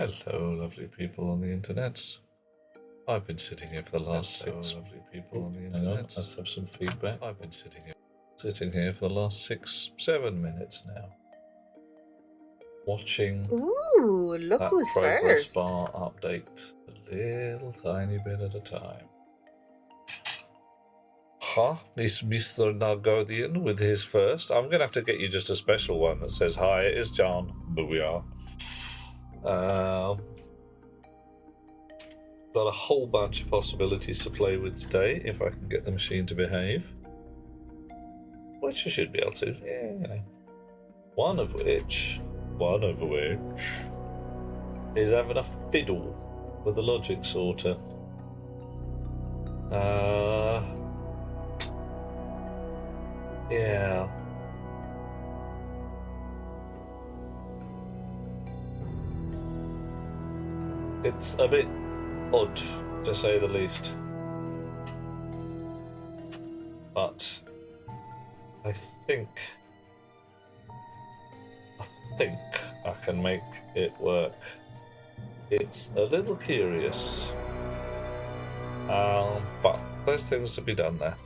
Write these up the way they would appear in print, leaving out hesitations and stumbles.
Hello, lovely people on the internet. I've been sitting here for the last six lovely people on the internet. Hang on, let's have some feedback. I've been sitting here for the last 6-7 minutes now, watching Ooh, look that who's progress first. bar update a little tiny bit at a time. Huh? Is Mr. Nargodian with his first? I'm gonna have to get you just a special one that says, "Hi, it is John." Booyah. Got a whole bunch of possibilities to play with today if I can get the machine to behave. Which I should be able to, yeah. One of which is having a fiddle with the logic sorter. Yeah. It's a bit odd, to say the least. But I think I can make it work. It's a little curious. But there's things to be done there.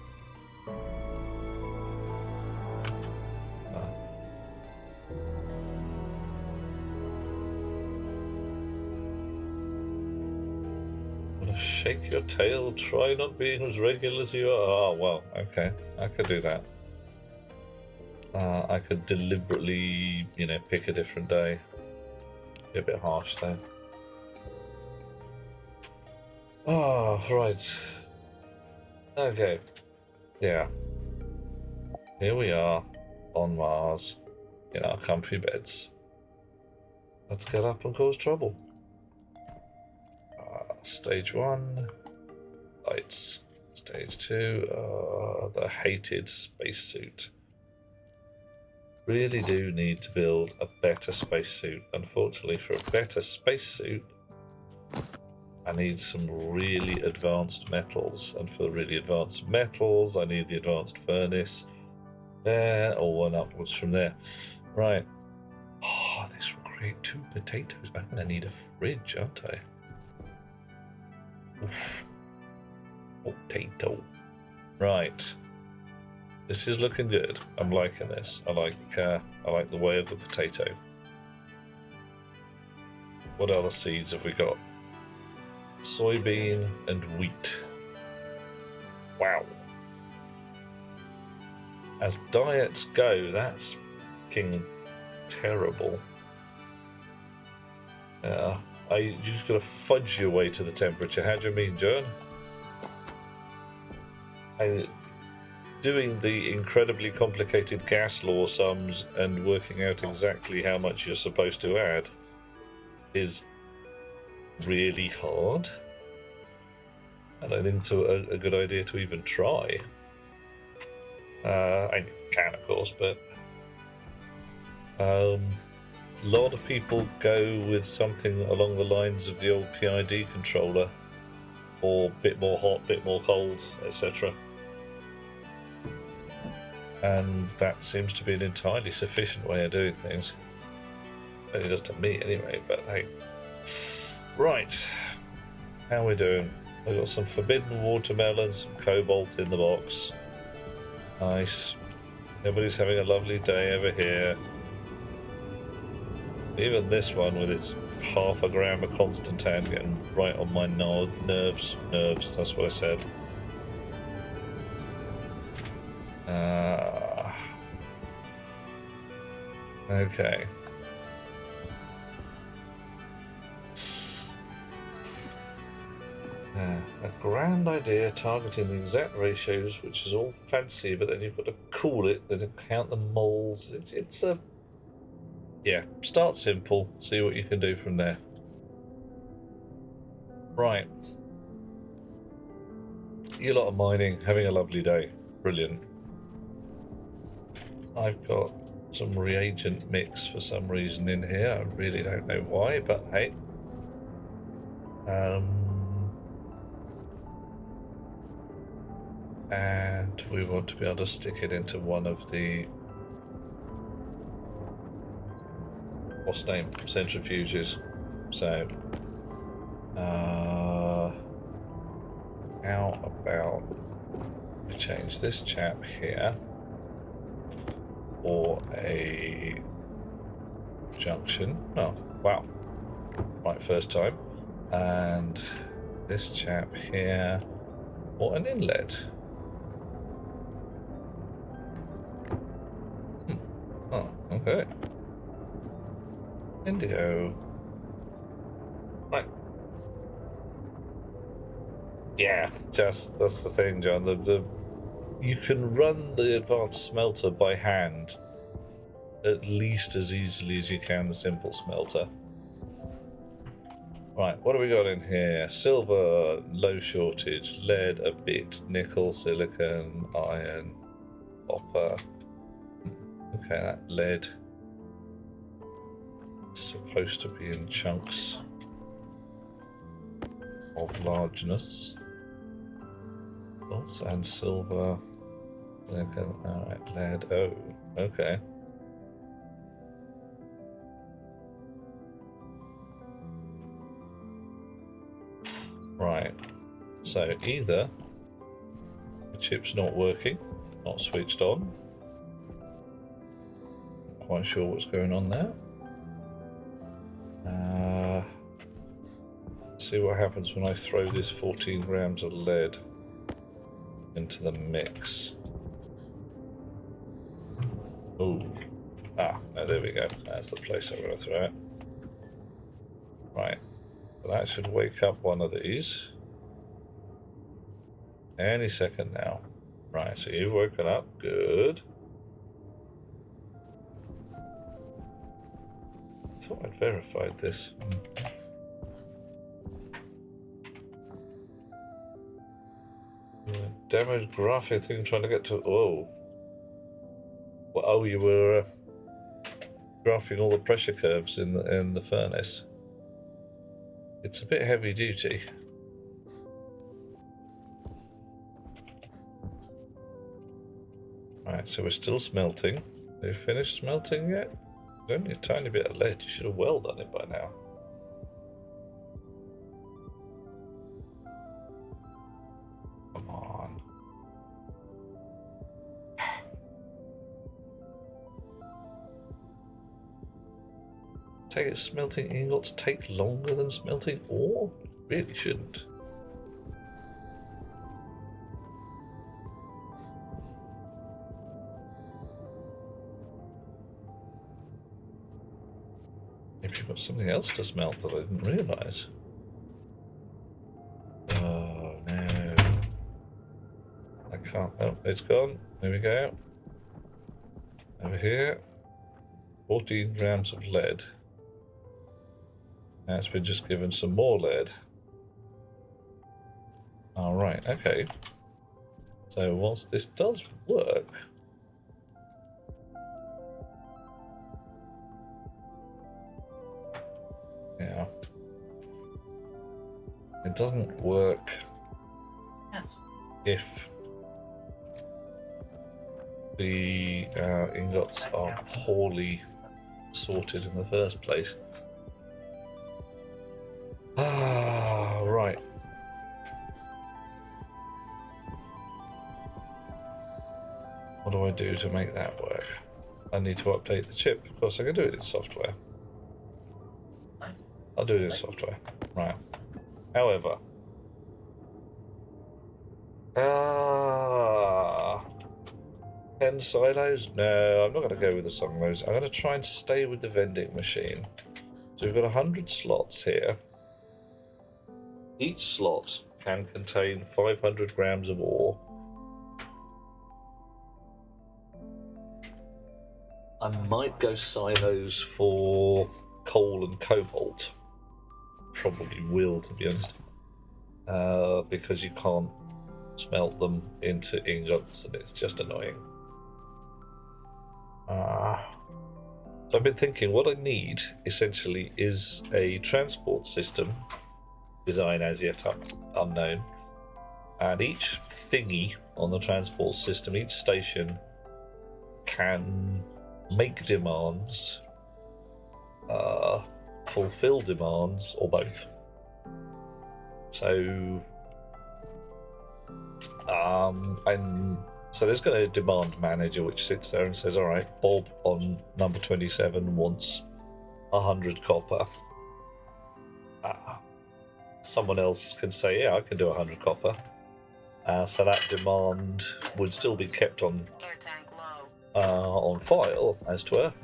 Shake your tail, try not being as regular as you are. Oh, well, okay. I could do that. I could deliberately, pick a different day. Be a bit harsh, though. Oh, right. Okay. Yeah. Here we are, on Mars, in our comfy beds. Let's get up and cause trouble. Stage 1, lights. Stage 2, the hated spacesuit. Really do need to build a better spacesuit. Unfortunately, for a better spacesuit, I need some really advanced metals. And for the really advanced metals, I need the advanced furnace. Or one upwards from there. Right. Oh, this will create 2 potatoes. I'm going to need a fridge, aren't I? Oof. Potato. Right. This is looking good. I'm liking this. I like the way of the potato. What other seeds have we got? Soybean and wheat. Wow. As diets go, that's fucking terrible. You just gotta fudge your way to the temperature. How do you mean, John? Doing the incredibly complicated gas law sums and working out exactly how much you're supposed to add is really hard. I don't think it's a good idea to even try. I can, of course, but a lot of people go with something along the lines of the old PID controller, or bit more hot, bit more cold, etc. And that seems to be an entirely sufficient way of doing things. It does to me anyway, but hey. Right, how are we doing? I've got some forbidden watermelon, some cobalt in the box. Nice. Everybody's having a lovely day over here. Even this one with its 0.5 gram of constantan getting right on my nerves. Nerves, that's what I said. Okay. A grand idea targeting the exact ratios, which is all fancy, but then you've got to cool it and count the moles. It's a... Yeah, start simple, see what you can do from there. Right. You lot are mining, having a lovely day. Brilliant. I've got some reagent mix for some reason in here. I really don't know why, but hey. And we want to be able to stick it into one of the... what's name? Centrifuges. So, how about we change this chap here for a junction? Oh, wow. Right, first time. And this chap here for an inlet. Oh, okay. Indigo. Right. Yeah, just that's the thing, John. You can run the advanced smelter by hand at least as easily as you can the simple smelter. Right, what do we got in here? Silver, low shortage, lead a bit, nickel, silicon, iron, copper. Okay, that lead is supposed to be in chunks of largeness. And silver, silicon, alright, lead, oh, okay. Right, so either the chip's not working, not switched on. Not quite sure what's going on there. Let's see what happens when I throw this 14 grams of lead into the mix. Oh, no, there we go. That's the place I'm going to throw it. Right. That should wake up one of these any second now. Right, so you've woken up. Good. I thought I'd verified this. Damaged graphic thing trying to get to. Oh. Well, oh, you were graphing all the pressure curves in the furnace. It's a bit heavy duty. Right, so we're still smelting. Have you finished smelting yet? There's only a tiny bit of lead. You should have well done it by now. Come on. Take it, smelting ingots take longer than smelting ore? Really shouldn't. Maybe you've got something else to smelt that I didn't realise. Oh no. I can't. Oh, it's gone. There we go. Over here. 14 grams of lead. Now it's been just given some more lead. Alright, okay. So whilst this does work, yeah, it doesn't work if the ingots are poorly sorted in the first place. Ah, right. What do I do to make that work? I need to update the chip. Of course, I can do it in software. I'll do it in software. Right. However, 10 silos? No, I'm not going to go with the silos. I'm going to try and stay with the vending machine. So we've got 100 slots here. Each slot can contain 500 grams of ore. I might go silos for coal and cobalt. Probably will, to be honest. Because you can't smelt them into ingots and it's just annoying. So I've been thinking what I need essentially is a transport system, design as yet unknown, and each thingy on the transport system, each station, can make demands fulfill demands, or both. So, and so there's going to be a demand manager which sits there and says, all right, Bob on number 27 wants 100 copper. Someone else can say, yeah, I can do 100 copper. So that demand would still be kept on file, as 'twere,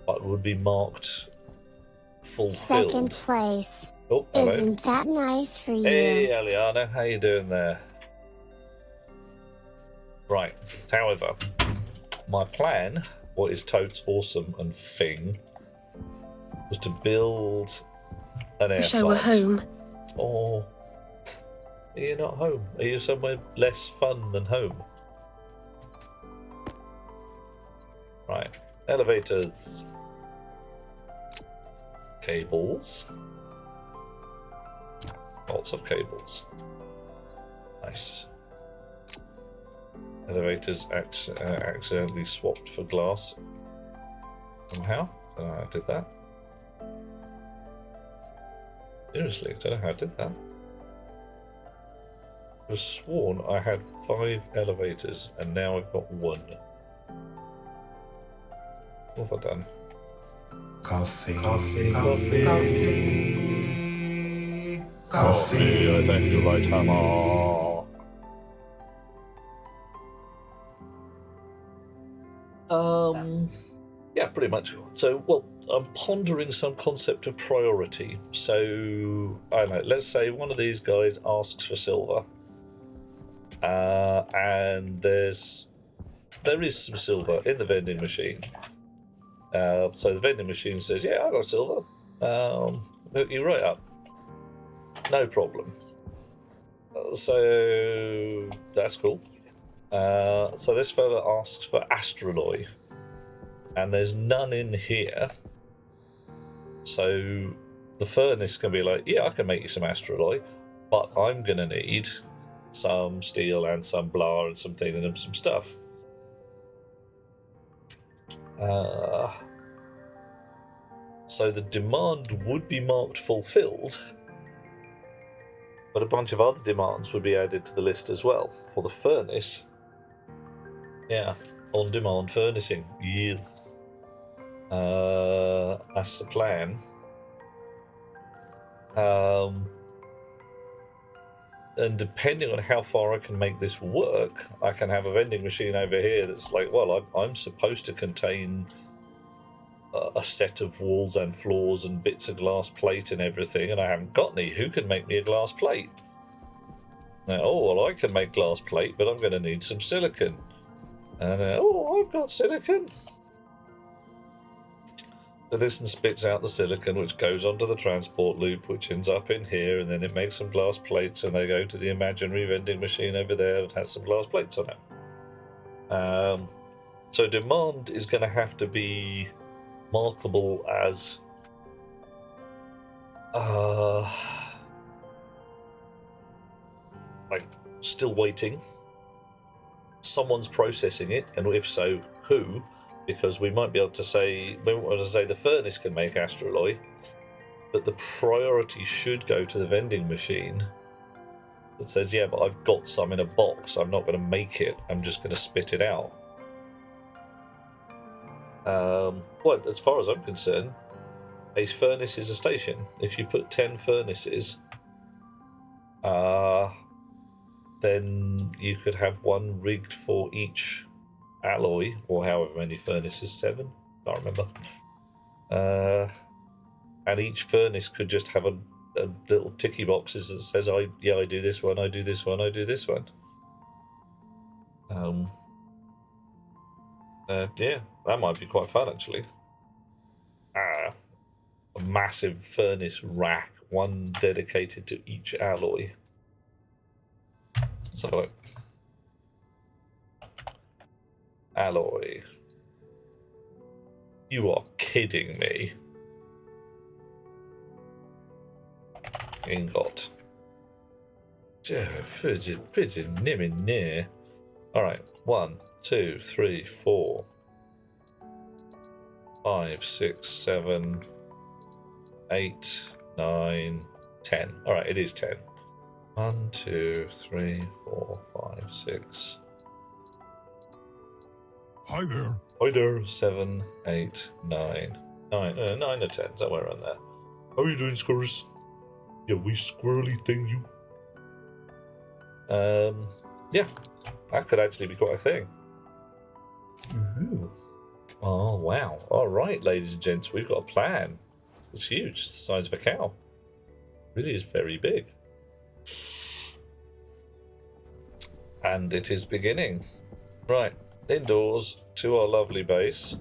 but would be marked fulfilled. Second place. Oh, hello. Isn't that nice for you? Hey, Eliana, how you doing there? Right. However, my plan, what is totes awesome and thing, was to build an air Wish I were home. Oh, are you not home? Are you somewhere less fun than home? Right. Elevators. Cables. Lots of cables. Nice. Elevators accidentally swapped for glass. Somehow. I don't know how I did that. Seriously, I don't know how I did that. I was sworn I had 5 elevators and now I've got 1. What have I done? Coffee. Coffee. Coffee. Coffee. Coffee. I thank you, right, Hammer. Yeah, pretty much. So, well, I'm pondering some concept of priority. So, I don't know, let's say one of these guys asks for silver. And there is some silver in the vending machine. So the vending machine says, yeah, I got silver. Hook you right up. No problem. So that's cool. So this fella asks for astroloy. And there's none in here. So the furnace can be like, yeah, I can make you some astroloy, but I'm going to need some steel and some blah and some thing and some stuff. So the demand would be marked fulfilled, but a bunch of other demands would be added to the list as well for the furnace. Yeah, on-demand furnacing. Yes. That's the plan. And depending on how far I can make this work, I can have a vending machine over here that's like, well, I'm supposed to contain a set of walls and floors and bits of glass plate and everything, and I haven't got any. Who can make me a glass plate? Now, oh, well, I can make glass plate, but I'm going to need some silicon. And, oh, I've got silicon. So this spits out the silicon, which goes onto the transport loop, which ends up in here, and then it makes some glass plates, and they go to the imaginary vending machine over there that has some glass plates on it. So demand is going to have to be markable as like still waiting. Someone's processing it, and if so, who? Because we might be able to say, the furnace can make astroloy, but the priority should go to the vending machine that says, yeah, but I've got some in a box. I'm not going to make it. I'm just going to spit it out. Well, as far as I'm concerned, a furnace is a station. If you put 10 furnaces, then you could have one rigged for each alloy, or however many furnaces, 7, can't remember. And each furnace could just have a little ticky boxes that says, I do this one, I do this one, I do this one. Yeah, that might be quite fun actually. A massive furnace rack, one dedicated to each alloy. Let's have a look. Alloy. You are kidding me. Ingot. Pretty near. Alright, 1, 2, 3, 4, 5, 6, 7, 8, 9, 10. All right, it is 10. 1, 2, 3, 4, 5, 6. Hi there. Hi there. 7, 8, 9. 9 or 10, somewhere around there. How are you doing, squirrels? You wee squirrely thing, you. Yeah, that could actually be quite a thing. Ooh. Oh, wow. All right, ladies and gents, we've got a plan. It's huge. It's the size of a cow. It really is very big. And it is beginning. Right, indoors to our lovely base.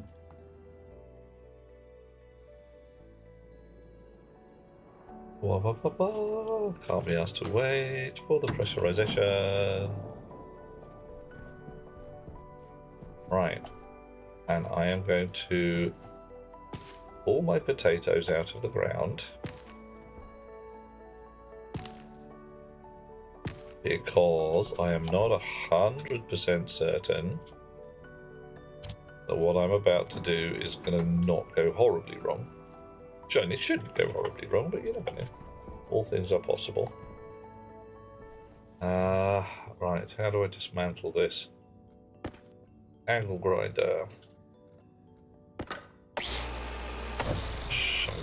Can't be asked to wait for the pressurization. Right. And I am going to pull my potatoes out of the ground. Because I am not 100% certain that what I'm about to do is going to not go horribly wrong. It shouldn't go horribly wrong, but you never know. All things are possible. Right, how do I dismantle this? Angle grinder. Shunk.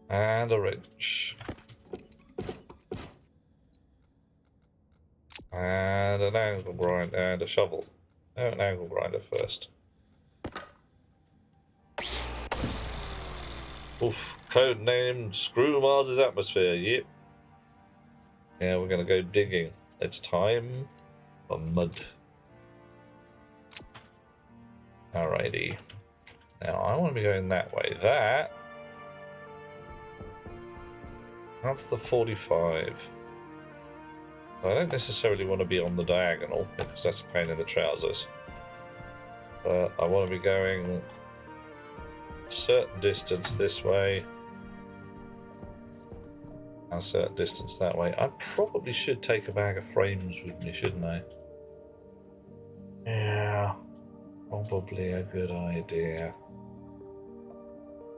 And a wrench. And an angle grinder and a shovel. No, an angle grinder first. Oof, code name Screw Mars' Atmosphere, yep. Yeah, we're gonna go digging. It's time for mud. Alrighty. Now I want to be going that way. That's the 45. I don't necessarily want to be on the diagonal because that's a pain in the trousers. But I want to be going a certain distance this way. A certain distance that way. I probably should take a bag of frames with me, shouldn't I? Yeah, probably a good idea.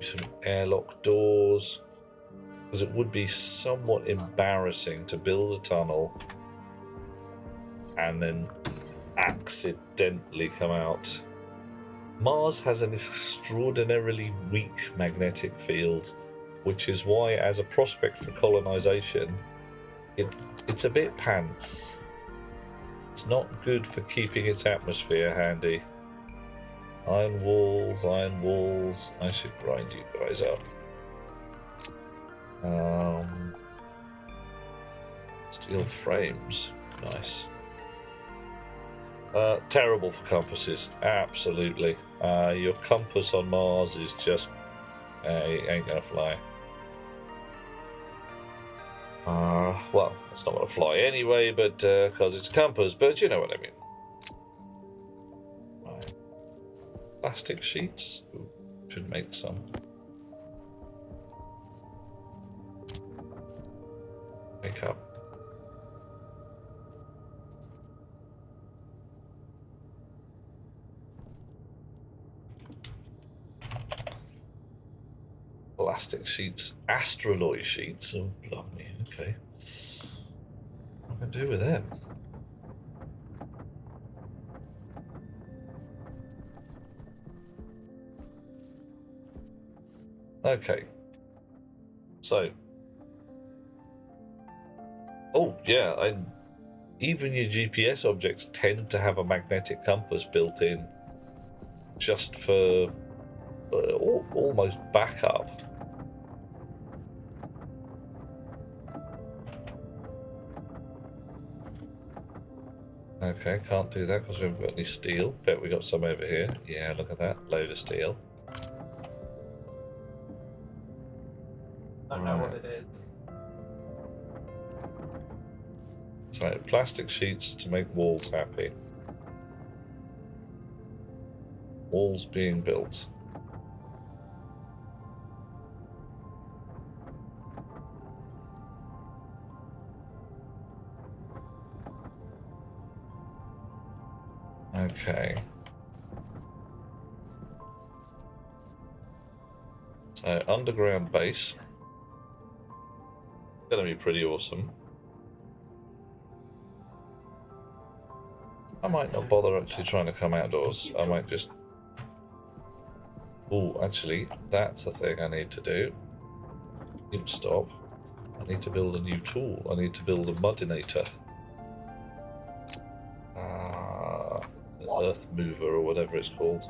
Some airlock doors. Because it would be somewhat embarrassing to build a tunnel and then accidentally come out. Mars has an extraordinarily weak magnetic field, which is why, as a prospect for colonization, it's a bit pants. It's not good for keeping its atmosphere handy. Iron walls, iron walls. I should grind you guys up. Steel frames. Nice. Terrible for compasses. Absolutely. Your compass on Mars is just... it ain't gonna fly. Well, it's not gonna fly anyway, but because it's a compass, but you know what I mean. Right. Plastic sheets. Ooh, should make some. Make up. Plastic sheets, astraloy sheets. Oh, blimey, okay. What can I do with them? Okay. So. Oh, yeah, even your GPS objects tend to have a magnetic compass built in just for almost backup. Okay, can't do that because we haven't got any steel. Bet we got some over here. Yeah, look at that. Load of steel. I don't know what it is. So, plastic sheets to make walls happy. Walls being built. Okay. So, underground base. Gonna be pretty awesome. I might not bother actually trying to come outdoors. I might just... Oh, actually, that's a thing I need to do. You can stop. I need to build a new tool. I need to build a mudinator. Earth mover or whatever it's called.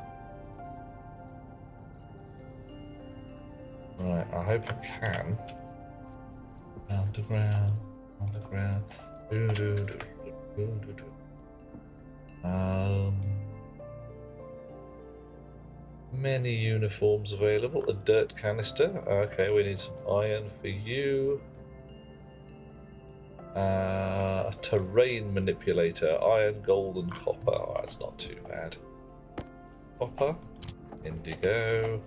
Right, I hope I can. Underground, underground. Many uniforms available. A dirt canister. Okay, we need some iron for you. A terrain manipulator. Iron, gold, and copper. Oh, that's not too bad. Copper. Indigo.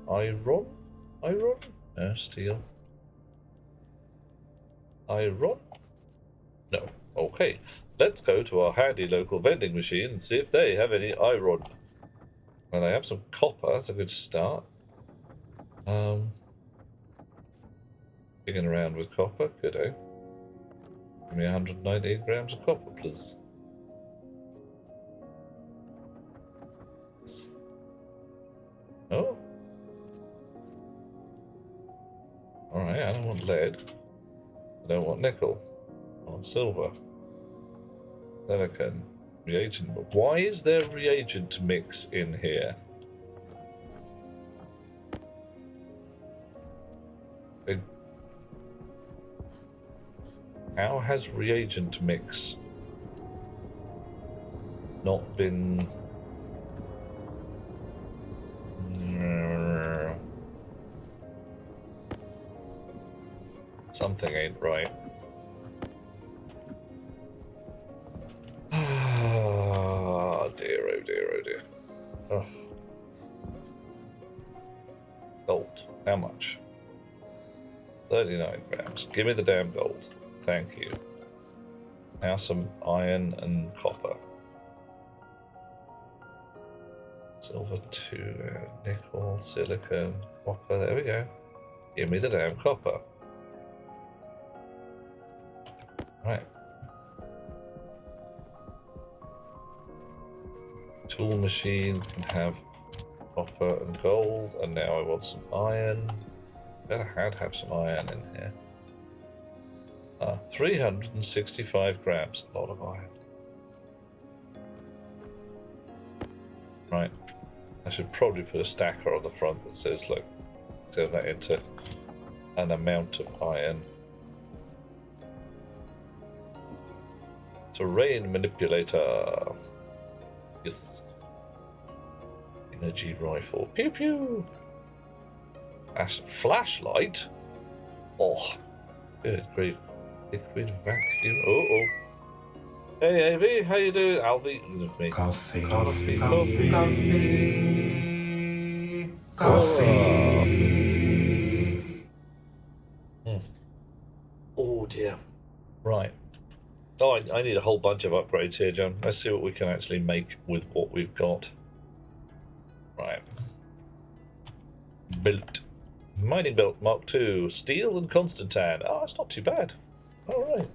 Iron? Iron? No, steel. Iron? No. Okay. Let's go to our handy local vending machine and see if they have any iron. Well, they have some copper. That's a good start. Digging around with copper. Good, eh? Give me 198 grams of copper, please. Oh. Alright, I don't want lead. I don't want nickel. I want silver. Silicon. Reagent. Why is there reagent mix in here? How has reagent mix not been... Something ain't right. Oh dear, oh dear, oh dear. Oh. Gold. How much? 39 grams. Give me the damn gold. Thank you. Now some iron and copper. Silver 2, nickel, silicon, copper. There we go. Give me the damn copper. Right. Tool machine can have copper and gold, and now I want some iron. Better have some iron in here. 365 grams. A lot of iron. Right. I should probably put a stacker on the front that says, look, turn that into an amount of iron. Terrain manipulator. Yes. Energy rifle. Pew pew. Flashlight. Oh, good grief. Liquid vacuum. Oh. Hey, AV, how you doing? Alvy. Me. Coffee. Coffee. Oh dear. Right. Oh, I need a whole bunch of upgrades here, John. Let's see what we can actually make with what we've got. Right. Belt. Mining belt Mark II. Steel and Constantan. Oh, it's not too bad. Alright.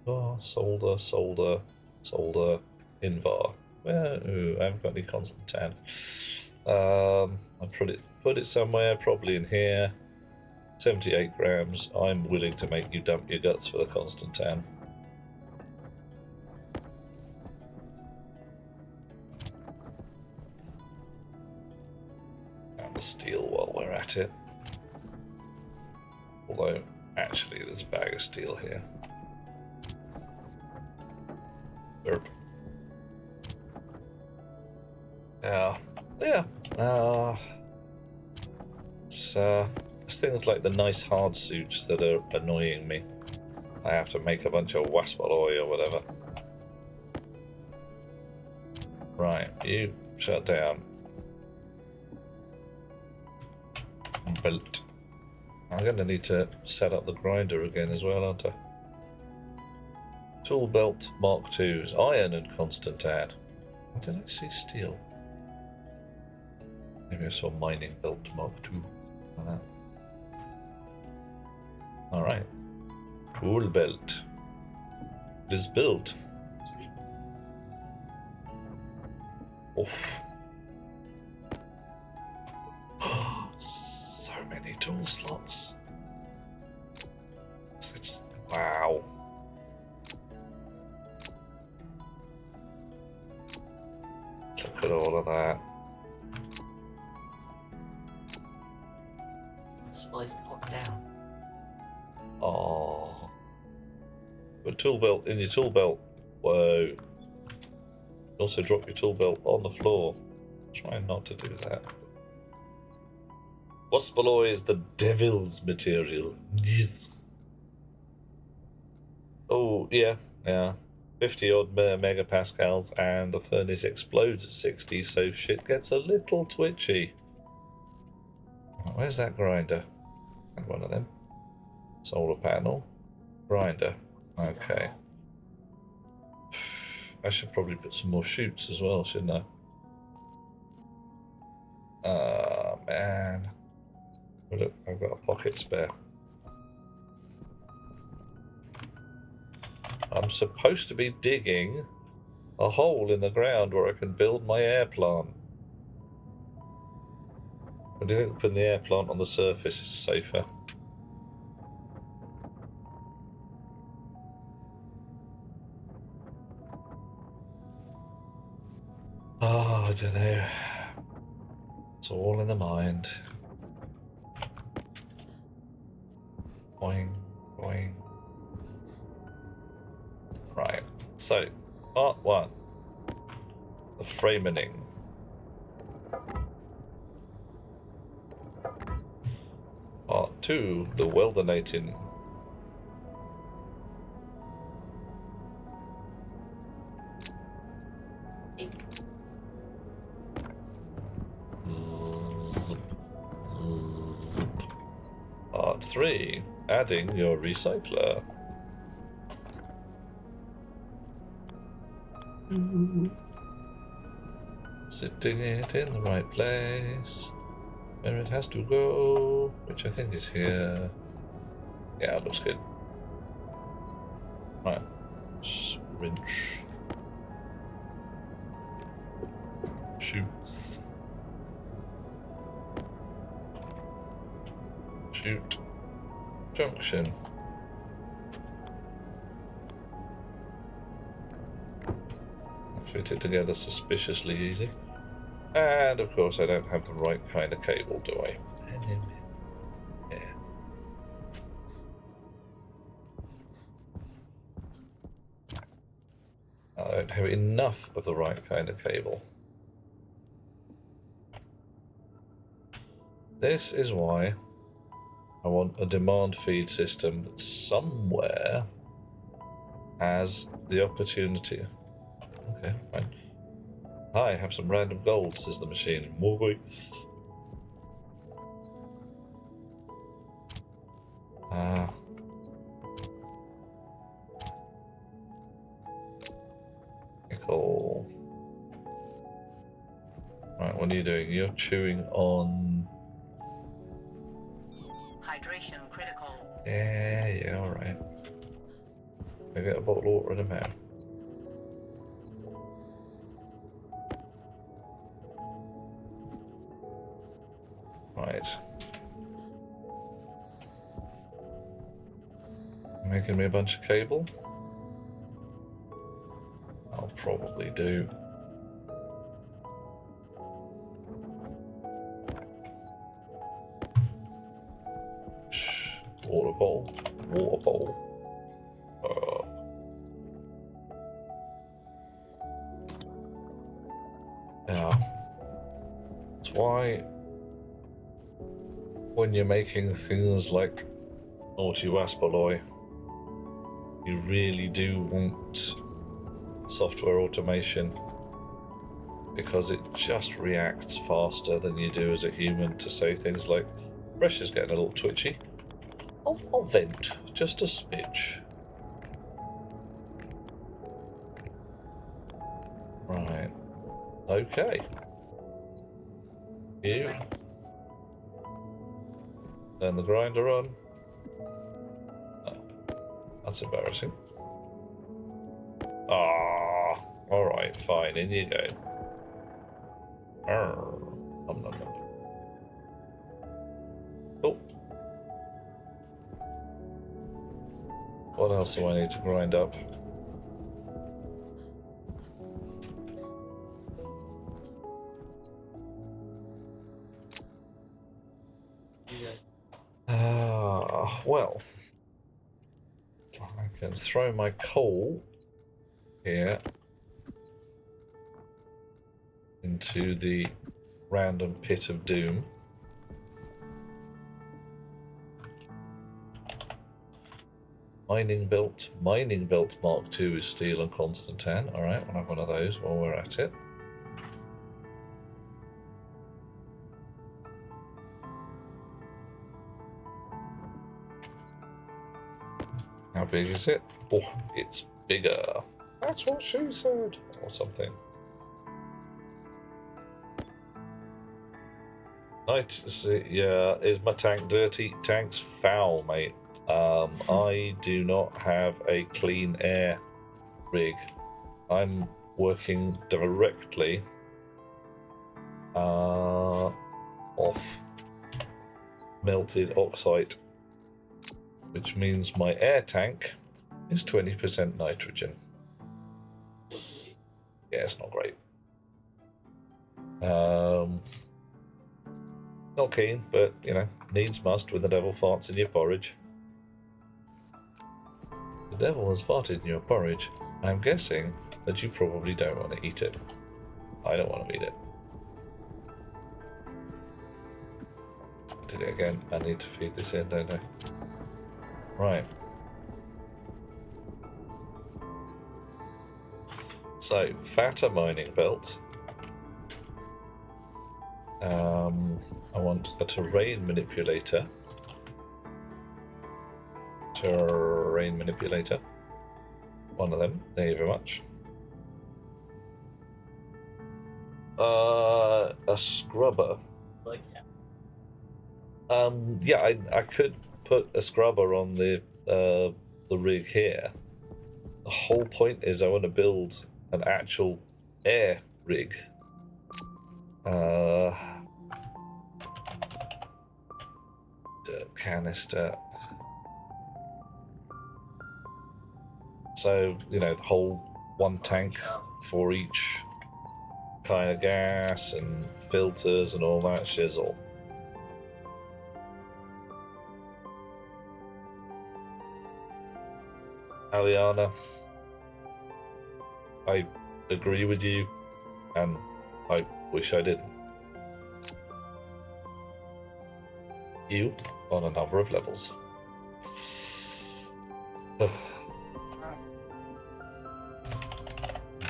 Oh, solder. Invar. Ooh, I haven't got any Constantan. I put it somewhere, probably in here. 78 grams. I'm willing to make you dump your guts for the Constantan. And the steel while we're at it. Although, actually, there's a bag of steel here. Burp. Yeah. It's things like the nice hard suits that are annoying me. I have to make a bunch of waspalloy or whatever. Right, you shut down. Belt. I'm going to need to set up the grinder again as well, aren't I? Tool belt Mark II's iron and Constantan. Why did I see steel? Maybe I saw mining belt Mark II. Like that. Alright. Tool belt. It is built. Sweet. Oof. So many tool slots. It's wow. Look at all of that. Splice pop down. Oh. Put tool belt in your tool belt. Whoa. Also drop your tool belt on the floor. Try not to do that. Waspaloy is the devil's material. Yes. Oh, yeah. 50 odd megapascals, and the furnace explodes at 60, so shit gets a little twitchy. Where's that grinder? And one of them. Solar panel. Grinder. Okay. I should probably put some more chutes as well, shouldn't I? Oh, man. Oh, look, I've got a pocket spare. I'm supposed to be digging a hole in the ground where I can build my air plant. I do think putting the air plant on the surface is safer. Oh, I don't know. It's all in the mind. Boing, boing. Right, so, part 1. The framing. Part 2. The weldinating. Part 3. Adding your recycler. Sitting it in the right place where it has to go, which I think is here. Yeah, it looks good. Right, wrench. Shoots. Shoot. Junction. Fit it together suspiciously easy. And of course I don't have the right kind of cable, do I? Yeah. I don't have enough of the right kind of cable. This is why I want a demand feed system that somewhere has the opportunity. Okay, fine. Hi, have some random gold, says the machine. More. Ah. Nickel. Right, what are you doing? You're chewing on... Hydration critical. Yeah, alright. I get a bottle of water in a man. Right. Making me a bunch of cable? I'll probably do. Water bowl. Water bowl. Yeah. That's why when you're making things like Naughty Waspaloy, you really do want software automation, because it just reacts faster than you do as a human to say things like, pressure's getting a little twitchy. I'll vent just a smidge. Right. Okay. You. Turn the grinder on. Oh, that's embarrassing. Ah, alright, fine, in you go. Nom, nom, nom. Oh. What else do I need to grind up? Well, I can throw my coal here into the random pit of doom. Mining belt Mark II is steel and constantan. Alright, we'll have one of those while we're at it. How big is it? Oh, it's bigger. That's what she said. Or something. Yeah, is my tank dirty? Tank's foul, mate. I do not have a clean air rig. I'm working directly off melted oxide, which means my air tank is 20% nitrogen. Yeah, it's not great. Not keen, but you know, needs must when the devil farts in your porridge. The devil has farted in your porridge. I'm guessing that you probably don't want to eat it. I don't want to eat it. Did it again. I need to feed this in, don't I? Right. So, fatter mining belt. I want a terrain manipulator. Terrain manipulator. One of them. Thank you very much. A scrubber. Like, yeah, I could put a scrubber on the rig here. The whole point is I want to build an actual air rig. Dirt canister. So, you know, the whole one tank for each kind of gas and filters and all that shizzle. Aliana, I agree with you, and I wish I didn't. You on a number of levels.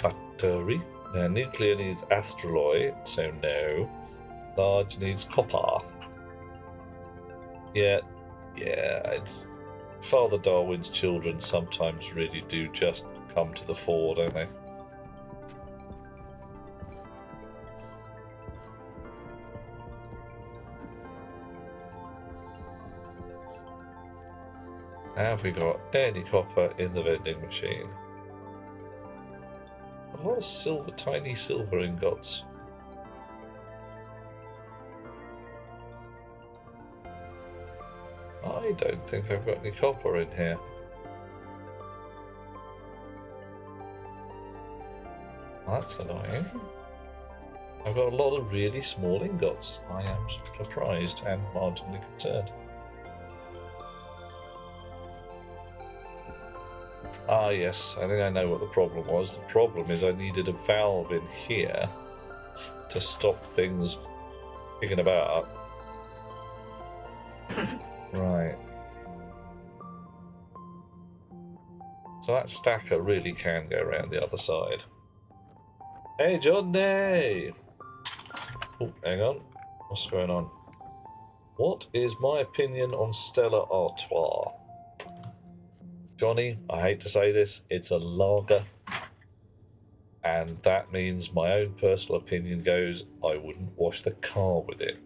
Battery. Now, nuclear needs astraloy, so no. Large needs copper. Yeah, it's Father Darwin's children sometimes really do just come to the fore, don't they? Have we got any copper in the vending machine? A lot of silver, tiny silver ingots. I don't think I've got any copper in here. That's annoying. I've got a lot of really small ingots. I am surprised and marginally concerned. Ah, yes, I think I know what the problem was. The problem is I needed a valve in here to stop things picking about. Right. So that stacker really can go around the other side. Hey, Johnny! Oh, hang on. What's going on? What is my opinion on Stella Artois? Johnny, I hate to say this, it's a lager. And that means my own personal opinion goes, I wouldn't wash the car with it.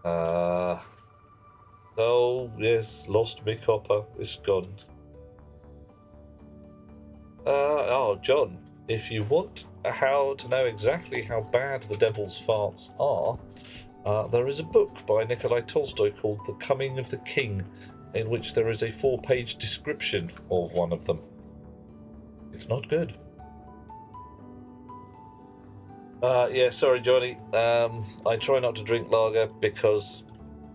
Oh, yes, lost me copper. It's gone. Oh, John, if you want how to know exactly how bad the devil's farts are, there is a book by Nikolai Tolstoy called The Coming of the King, in which there is a 4-page description of one of them. It's not good. Yeah, sorry, Johnny. I try not to drink lager because,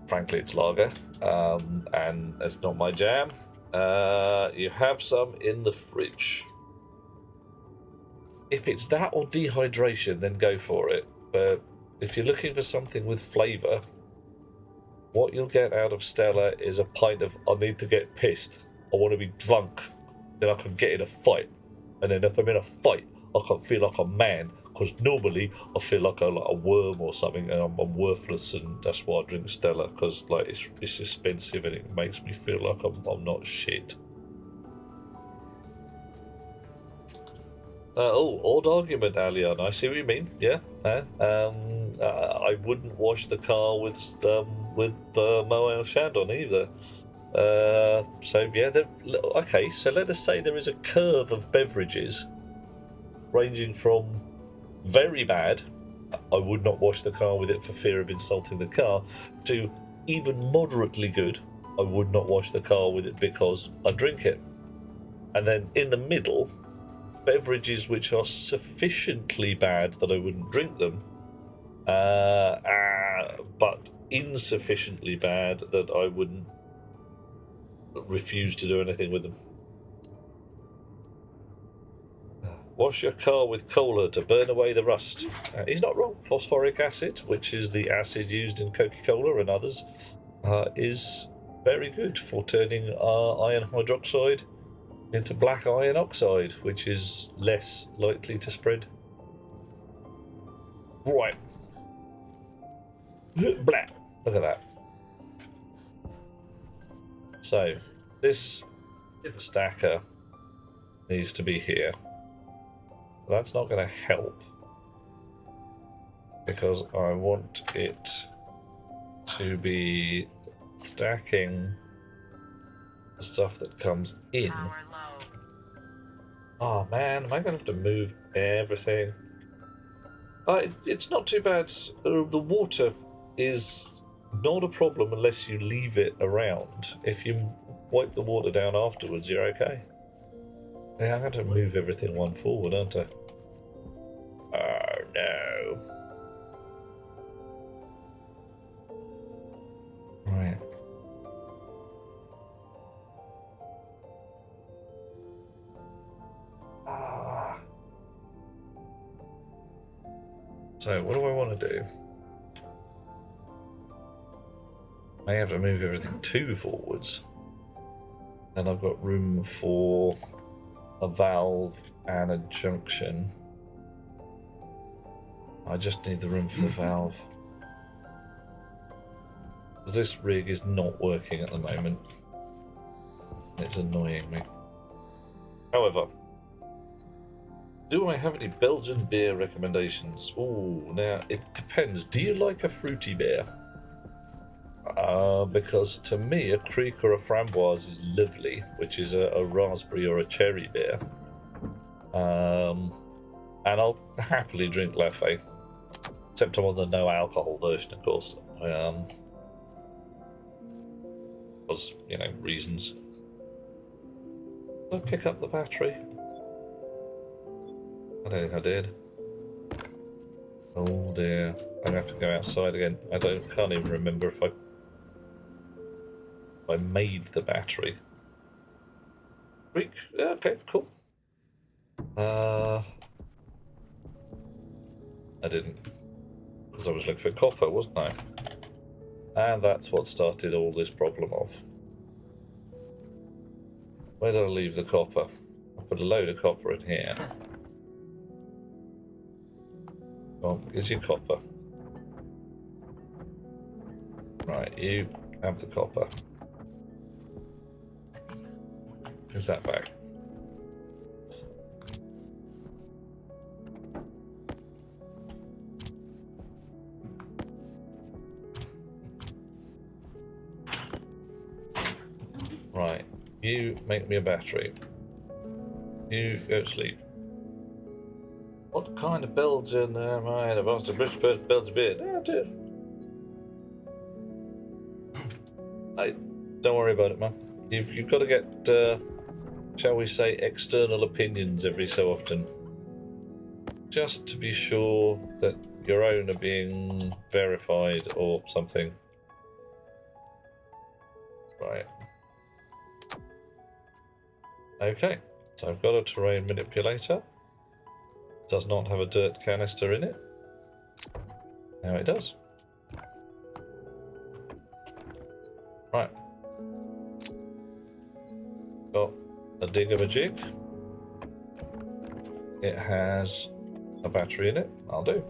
frankly, it's lager, and it's not my jam. You have some in the fridge. If it's that or dehydration, then go for it. But if you're looking for something with flavour, what you'll get out of Stella is a pint of, I need to get pissed. I want to be drunk. Then I can get in a fight. And then if I'm in a fight, I can feel like a man. Because normally I feel like a worm or something, and I'm worthless, and that's why I drink Stella. Because like it's expensive and it makes me feel like I'm not shit. Odd argument, Alian. I see what you mean. Yeah. I wouldn't wash the car with Moët Chandon either. So yeah. Okay. So let us say there is a curve of beverages, ranging from very bad, I would not wash the car with it for fear of insulting the car, to even moderately good, I would not wash the car with it because I drink it. And then in the middle, beverages which are sufficiently bad that I wouldn't drink them, but insufficiently bad that I wouldn't refuse to do anything with them. Wash your car with cola to burn away the rust. He's not wrong. Phosphoric acid, which is the acid used in Coca-Cola and others, is very good for turning iron hydroxide into black iron oxide, which is less likely to spread. Right. Blah. Look at that. So, this stacker needs to be here. That's not going to help, because I want it to be stacking the stuff that comes in. Power low. Oh man, am I going to have to move everything? It's not too bad. The water is not a problem unless you leave it around. If you wipe the water down afterwards, you're okay. Yeah, I'm going to move everything one forward, aren't I? Oh no. Right. So, what do I want to do? I have to move everything 2 forwards. Then I've got room for a valve and a junction. I just need the room for the valve. This rig is not working at the moment. It's annoying me. However, do I have any Belgian beer recommendations? Oh, now it depends. Do you like a fruity beer? Because to me, a Kriek or a Framboise is lovely, which is a raspberry or a cherry beer. And I'll happily drink Leffe, except I'm on the no alcohol version, of course. Because, reasons. Did I pick up the battery? I don't think I did. Oh dear. I'm gonna have to go outside again. Can't even remember if I made the battery. Yeah, okay, cool. I didn't. Because I was looking for copper, wasn't I? And that's what started all this problem off. Where did I leave the copper? I put a load of copper in here. Well, here's your copper. Right, you have the copper. Give that back. You make me a battery. You go to sleep. What kind of Belgian am I? I've asked a British person Belgian beard. Ah, dude. Don't worry about it, man. You've got to get, shall we say, external opinions every so often. Just to be sure that your own are being verified or something. Right. Okay, so I've got a terrain manipulator. Does not have a dirt canister in it. Now it does. Right. Got a digger-majig. It has a battery in it. I'll do.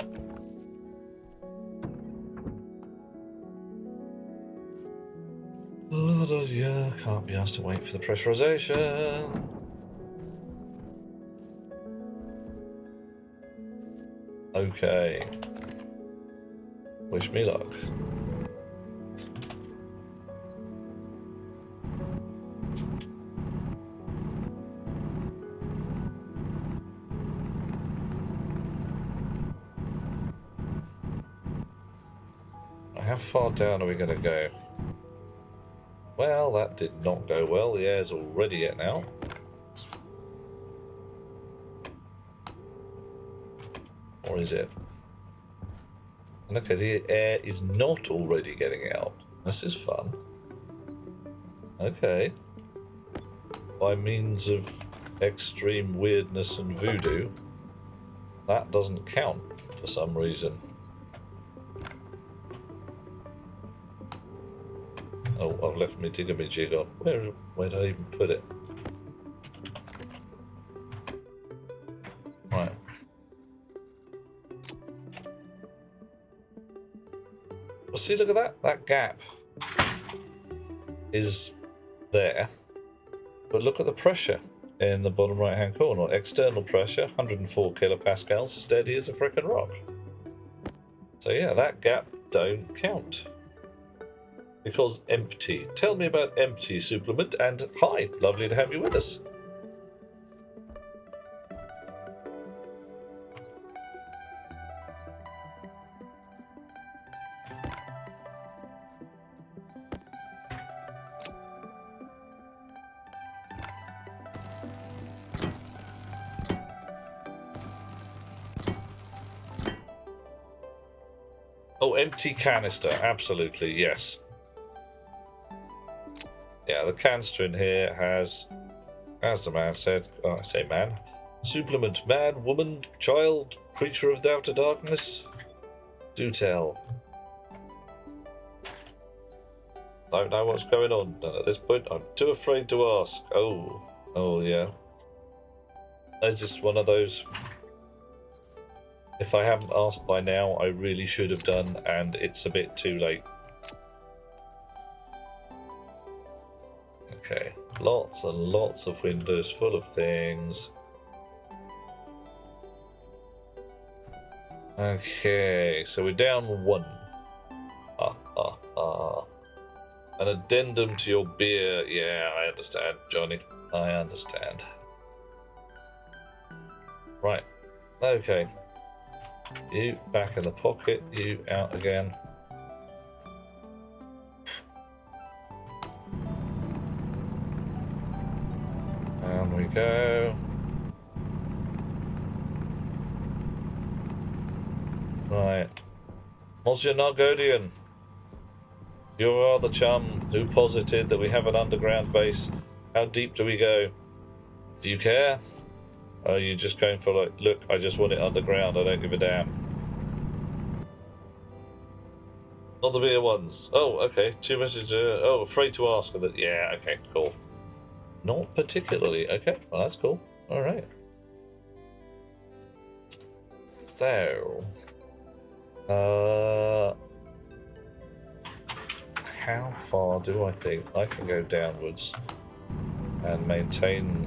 Oh, yeah, can't be asked to wait for the pressurization. Okay. Wish me luck. How far down are we going to go? Well, that did not go well. The air's already getting out. Or is it? And okay, the air is not already getting out. This is fun. Okay. By means of extreme weirdness and voodoo, that doesn't count for some reason. Oh, I've left my digger-majig on. Where did I even put it? Right. Well, see, look at that. That gap is there. But look at the pressure in the bottom right-hand corner. External pressure, 104 kilopascals, steady as a frickin' rock. So yeah, that gap don't count. Because empty. Tell me about empty, supplement, and hi, lovely to have you with us. Oh, empty canister, absolutely, yes. Yeah, the canister in here has, as the man said, oh, I say man, supplement man, woman, child, creature of the outer darkness. Do tell. Don't know what's going on, and at this point I'm too afraid to ask. Oh yeah. Is this one of those, if I haven't asked by now, I really should have done, and it's a bit too late? Okay, lots and lots of windows full of things. Okay, so we're down one. An addendum to your beer. Yeah, I understand, Johnny. I understand. Right. Okay. You back in the pocket. You out again. Down we go. Right. Monsieur Nargodian, you are the chum who posited that we have an underground base. How deep do we go? Do you care? Or are you just going for like, look, I just want it underground, I don't give a damn? Not the beer ones. Oh, okay. 2 messages. Oh, afraid to ask. Yeah, okay, cool. Not particularly. Okay, well, that's cool. All right. So, how far do I think I can go downwards and maintain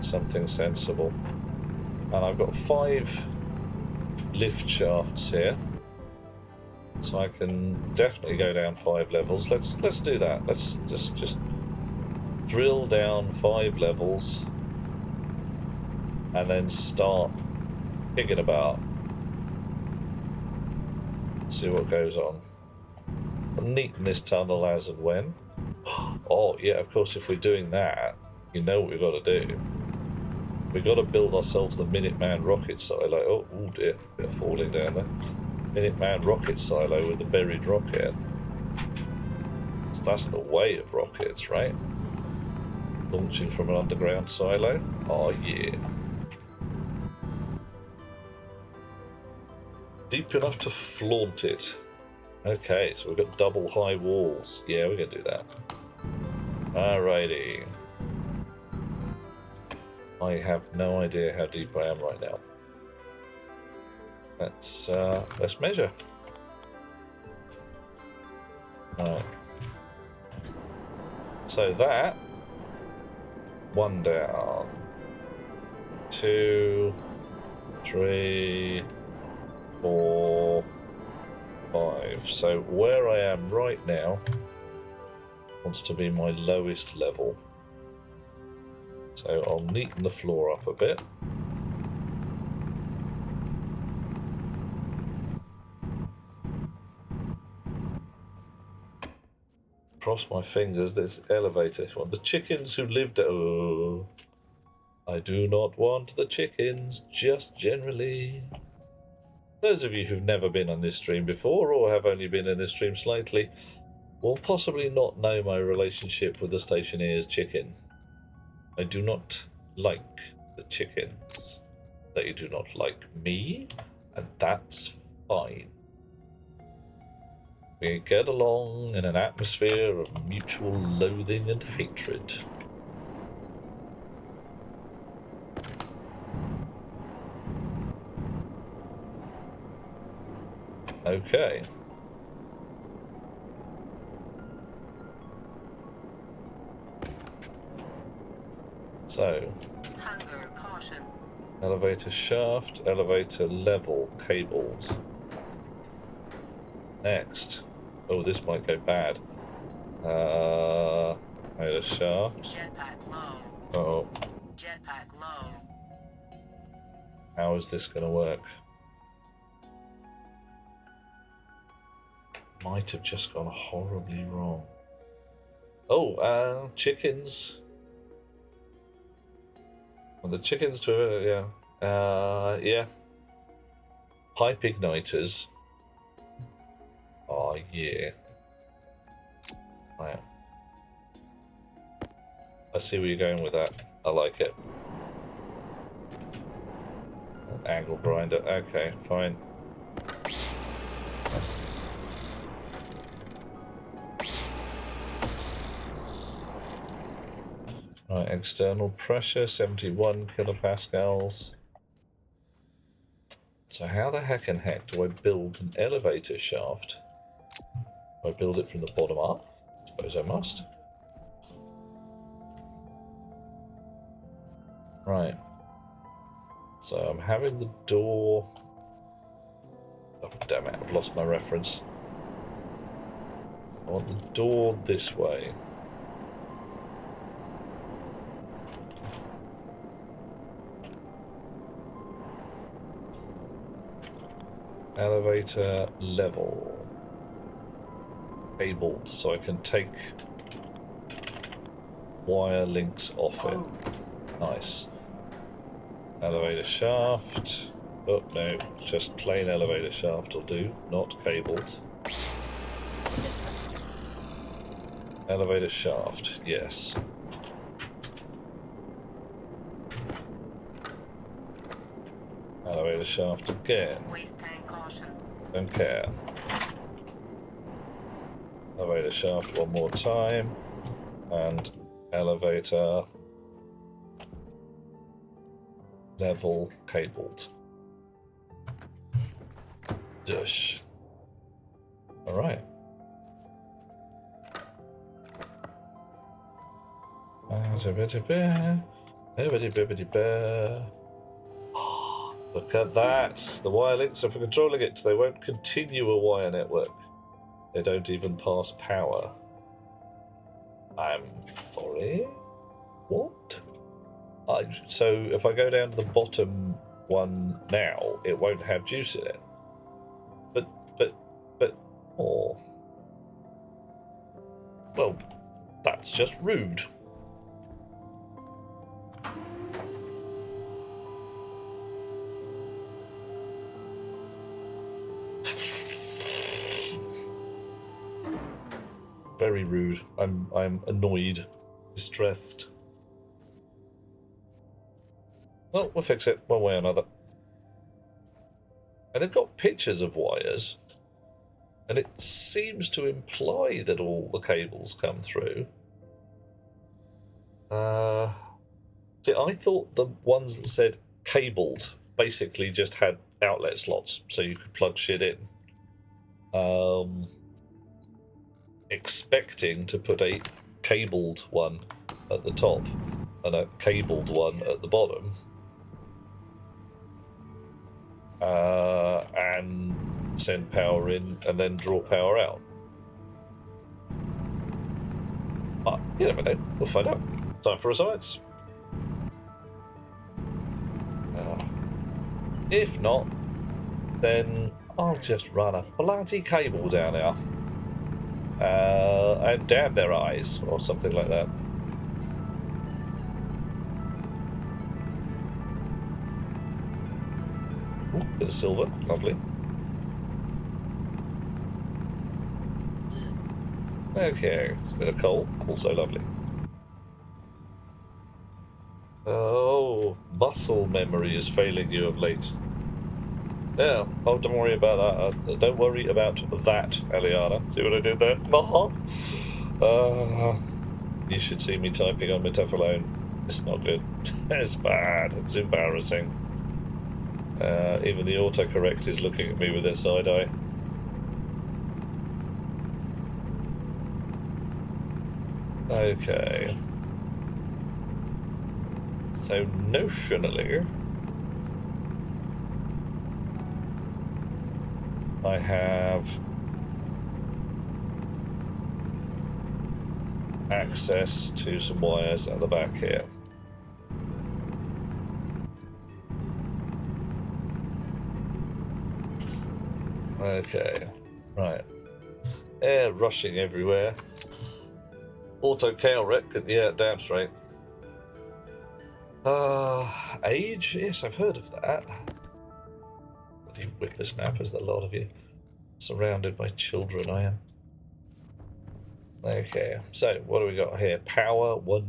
something sensible? And I've got 5 lift shafts here, so I can definitely go down 5 levels. Let's do that. Let's just drill down 5 levels and then start picking about. See what goes on. I'll neaten this tunnel as and when. Oh, yeah, of course, if we're doing that, you know what we've got to do. We've got to build ourselves the Minuteman rocket silo. Oh dear, bit of falling down there. Minuteman rocket silo with the buried rocket. So that's the way of rockets, right? Launching from an underground silo. Oh yeah. Deep enough to flaunt it. Okay, so we've got double high walls. Yeah, we're going to do that. Alrighty. I have no idea how deep I am right now. Let's measure. Alright. So that, 1 down, 2, 3, 4, 5. So where I am right now wants to be my lowest level. So I'll neaten the floor up a bit. Cross my fingers, this elevator one. The chickens who lived there. Oh, I do not want the chickens, just generally. Those of you who've never been on this stream before or have only been in this stream slightly will possibly not know my relationship with the Stationeer's chicken. I do not like the chickens. They do not like me, and that's fine. We get along in an atmosphere of mutual loathing and hatred. Okay. So, Hunger caution. elevator shaft, elevator level, cabled. Next. Oh, this might go bad. Elevator shaft. Jetpack low. Oh, Jetpack low. how is this going to work? Might have just gone horribly wrong. Oh, chickens. Well, the chickens to yeah. Pipe igniters. Oh yeah. Right. I see where you're going with that. I like it. An angle grinder. Okay, fine. Right, external pressure, 71 kilopascals. So how the heck do I build an elevator shaft? Do I build it from the bottom up? Suppose I must. Right. So I'm having the door... Oh, damn it, I've lost my reference. I want the door this way. Elevator level. Cabled, so I can take wire links off it. Nice. Elevator shaft. Oh no, just plain elevator shaft will do, not cabled. Elevator shaft, yes. Elevator shaft again. Waste tank caution. Don't care. Elevator shaft one more time. And elevator level cabled. Dush. Alright. Look at that! The wire links are for controlling it. They won't continue a wire network. They don't even pass power. I'm sorry? What? So if I go down to the bottom one now, it won't have juice in it. But, oh. Well, that's just rude. Very rude. I'm annoyed, distressed. Well, we'll fix it one way or another. And they've got pictures of wires, and it seems to imply that all the cables come through. See, I thought the ones that said cabled basically just had outlet slots, so you could plug shit in. Expecting to put a cabled one at the top and a cabled one at the bottom. And send power in and then draw power out. But you never know. We'll find out. Time for a science. If not, then I'll just run a bloody cable down here. And damn their eyes, or something like that. Ooh, bit of silver, lovely. Okay, bit of coal, also lovely. Oh, muscle memory is failing you of late. Yeah, oh, don't worry about that. Don't worry about that, Eliana. See what I did there? You should see me typing on my phone. It's not good. It's bad. It's embarrassing. Even the autocorrect is looking at me with their side eye. Okay. So notionally, I have access to some wires at the back here. Okay, right. Air rushing everywhere. Auto cow wreck, yeah, damn straight. Age? Yes, I've heard of that. Bloody whippersnappers, the lot of you. Surrounded by children, I am. Okay, so what do we got here? Power, 1.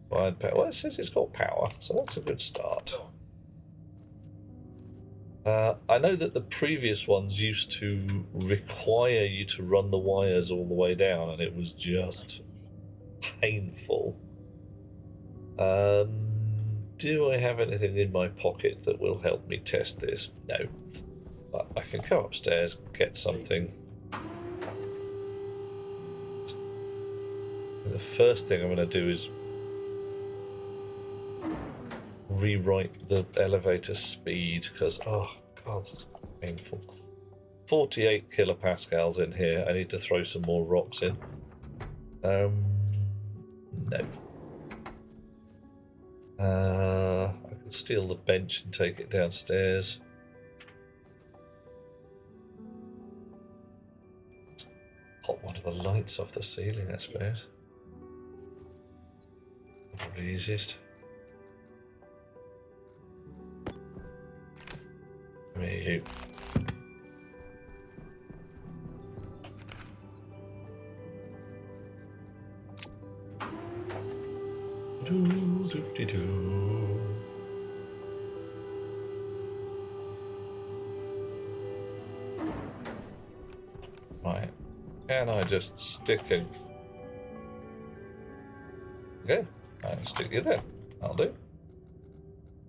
Power. Well, it says it's got power, so that's a good start. I know that the previous ones used to require you to run the wires all the way down, and it was just painful. Do I have anything in my pocket that will help me test this? No. But I can go upstairs, get something. And the first thing I'm going to do is rewrite the elevator speed, because, oh god, it's painful. 48 kilopascals in here. I need to throw some more rocks in. No. I could steal the bench and take it downstairs. Pop one of the lights off the ceiling, I suppose. Probably easiest. Come here, you. Right. Can I just stick it? Okay. I can stick you there. I'll do.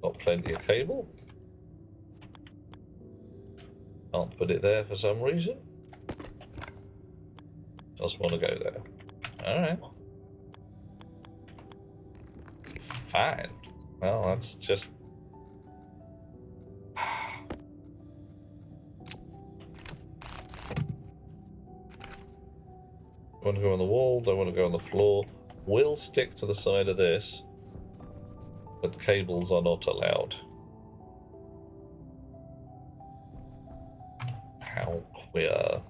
Got plenty of cable. Can't put it there for some reason. Just want to go there. Alright. Fine. Well, that's just... Want to go on the wall? Don't want to go on the floor. will stick to the side of this, but cables are not allowed. How queer.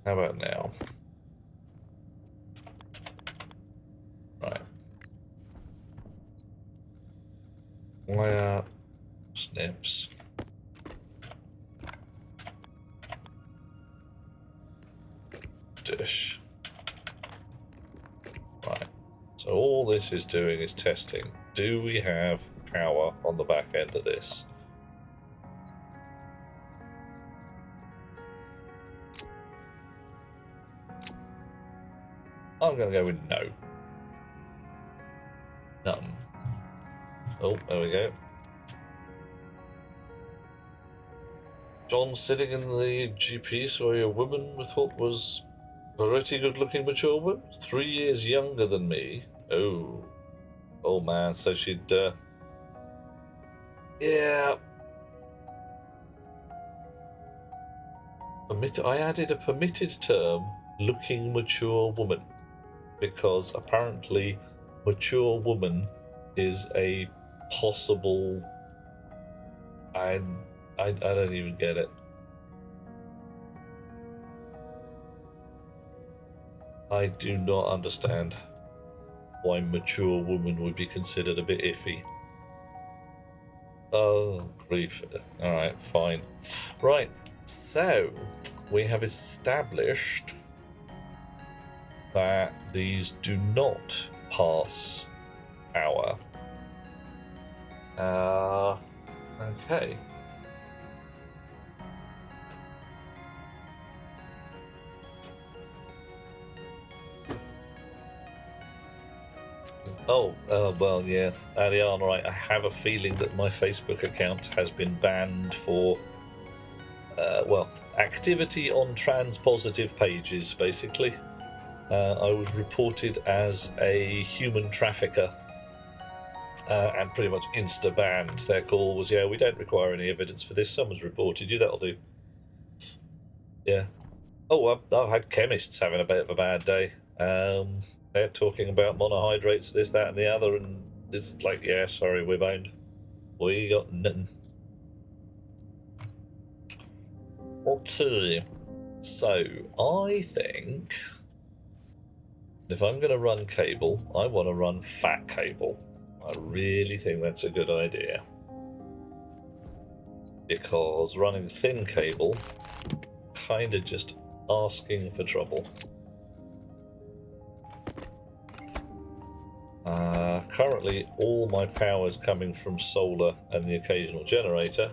How about now? Right. Wire snips. Dish. Right. So all this is doing is testing. Do we have power on the back end of this? I'm going to go with no. None. Oh, there we go. John sitting in the GP saw a woman we thought was a pretty good-looking mature woman, 3 years younger than me. Oh. Oh, man. So she'd, yeah. I added a permitted term, looking mature woman, because apparently mature woman is a possible... I don't even get it. I do not understand why mature woman would be considered a bit iffy. Oh, grief. Alright, fine. Right, so we have established that these do not pass power. Okay. Oh, well, yeah, Ariana, I have a feeling that my Facebook account has been banned for, well, activity on trans-positive pages, basically. I was reported as a human trafficker and pretty much insta-banned. Their call was, yeah, we don't require any evidence for this. Someone's reported you, that'll do. Yeah. Oh, I've had chemists having a bit of a bad day. They're talking about monohydrates, this, that, and the other, and it's like, yeah, sorry, we're boned. We got nothing. Okay, so I think if I'm going to run cable, I want to run fat cable. I really think that's a good idea. Because running thin cable, kind of just asking for trouble. Currently, all my power is coming from solar and the occasional generator.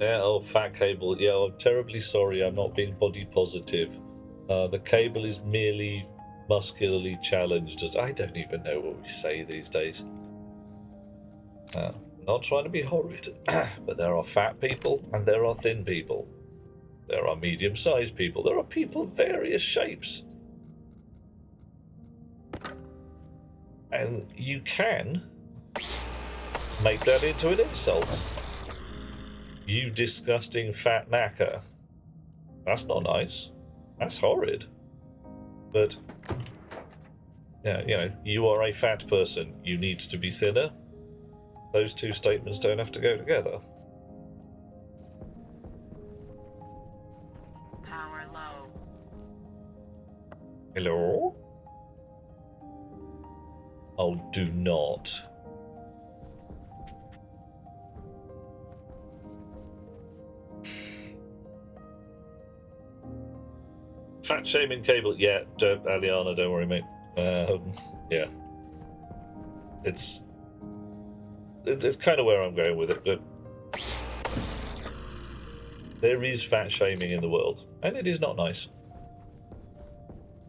Yeah, oh, fat cable. Yeah, I'm terribly sorry, I'm not being body positive. The cable is merely muscularly challenged. I don't even know what we say these days. Not trying to be horrid, but there are fat people and there are thin people. There are medium-sized people. There are people of various shapes. And you can make that into an insult. You disgusting fat knacker. That's not nice. That's horrid. But, yeah, you know, you are a fat person. You need to be thinner. Those two statements don't have to go together. Power low. Hello? Oh, do not. Fat shaming cable, yeah, Aliana, don't worry, mate. Yeah. It's kind of where I'm going with it, but there is fat shaming in the world, and it is not nice.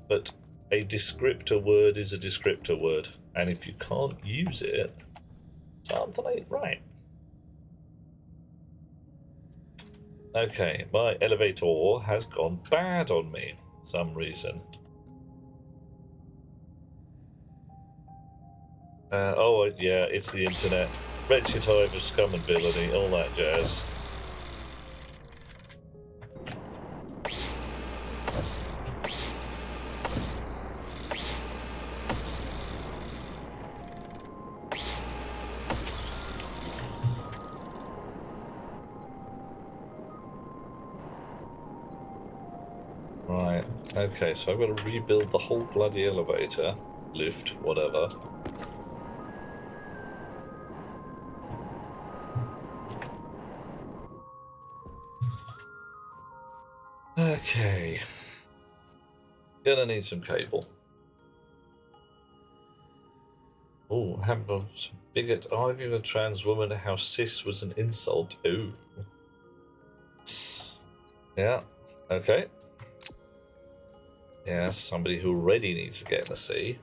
But a descriptor word is a descriptor word, and if you can't use it, something ain't right. Okay, my elevator has gone bad on me for some reason. Oh, yeah, it's the internet. Wretched hive of scum and villainy, all that jazz. Okay, so I've got to rebuild the whole bloody elevator. Lift, whatever. Okay. Gonna need some cable. Oh, Hamilton's bigot arguing a trans woman how cis was an insult. Ooh. Yeah, okay. Yeah, somebody who already needs to get in the sea.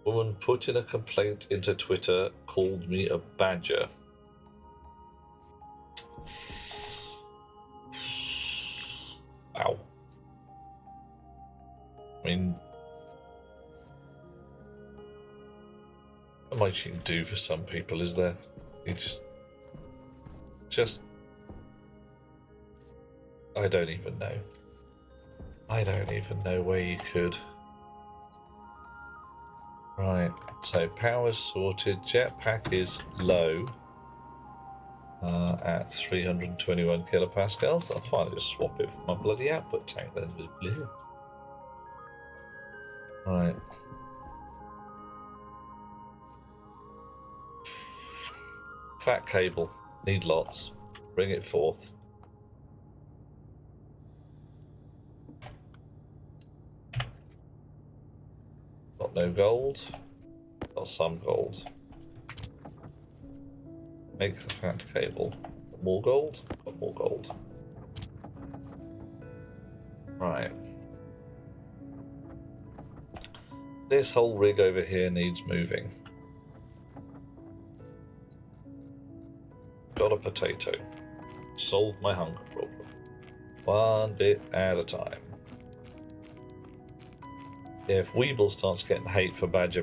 Woman put in a complaint into Twitter, called me a badger. Wow. I mean, not much you can do for some people, is there? You just, I don't even know. I don't even know where you could. Right, so power's sorted. Jetpack is low at 321 kilopascals. I'll finally just swap it for my bloody output tank then. Right. Fat cable. Need lots. Bring it forth. Got no gold. Got some gold. Make the fat cable. Got more gold? Got more gold. Right. This whole rig over here needs moving. Got a potato. Solved my hunger problem. One bit at a time. If Weeble starts getting hate for badger,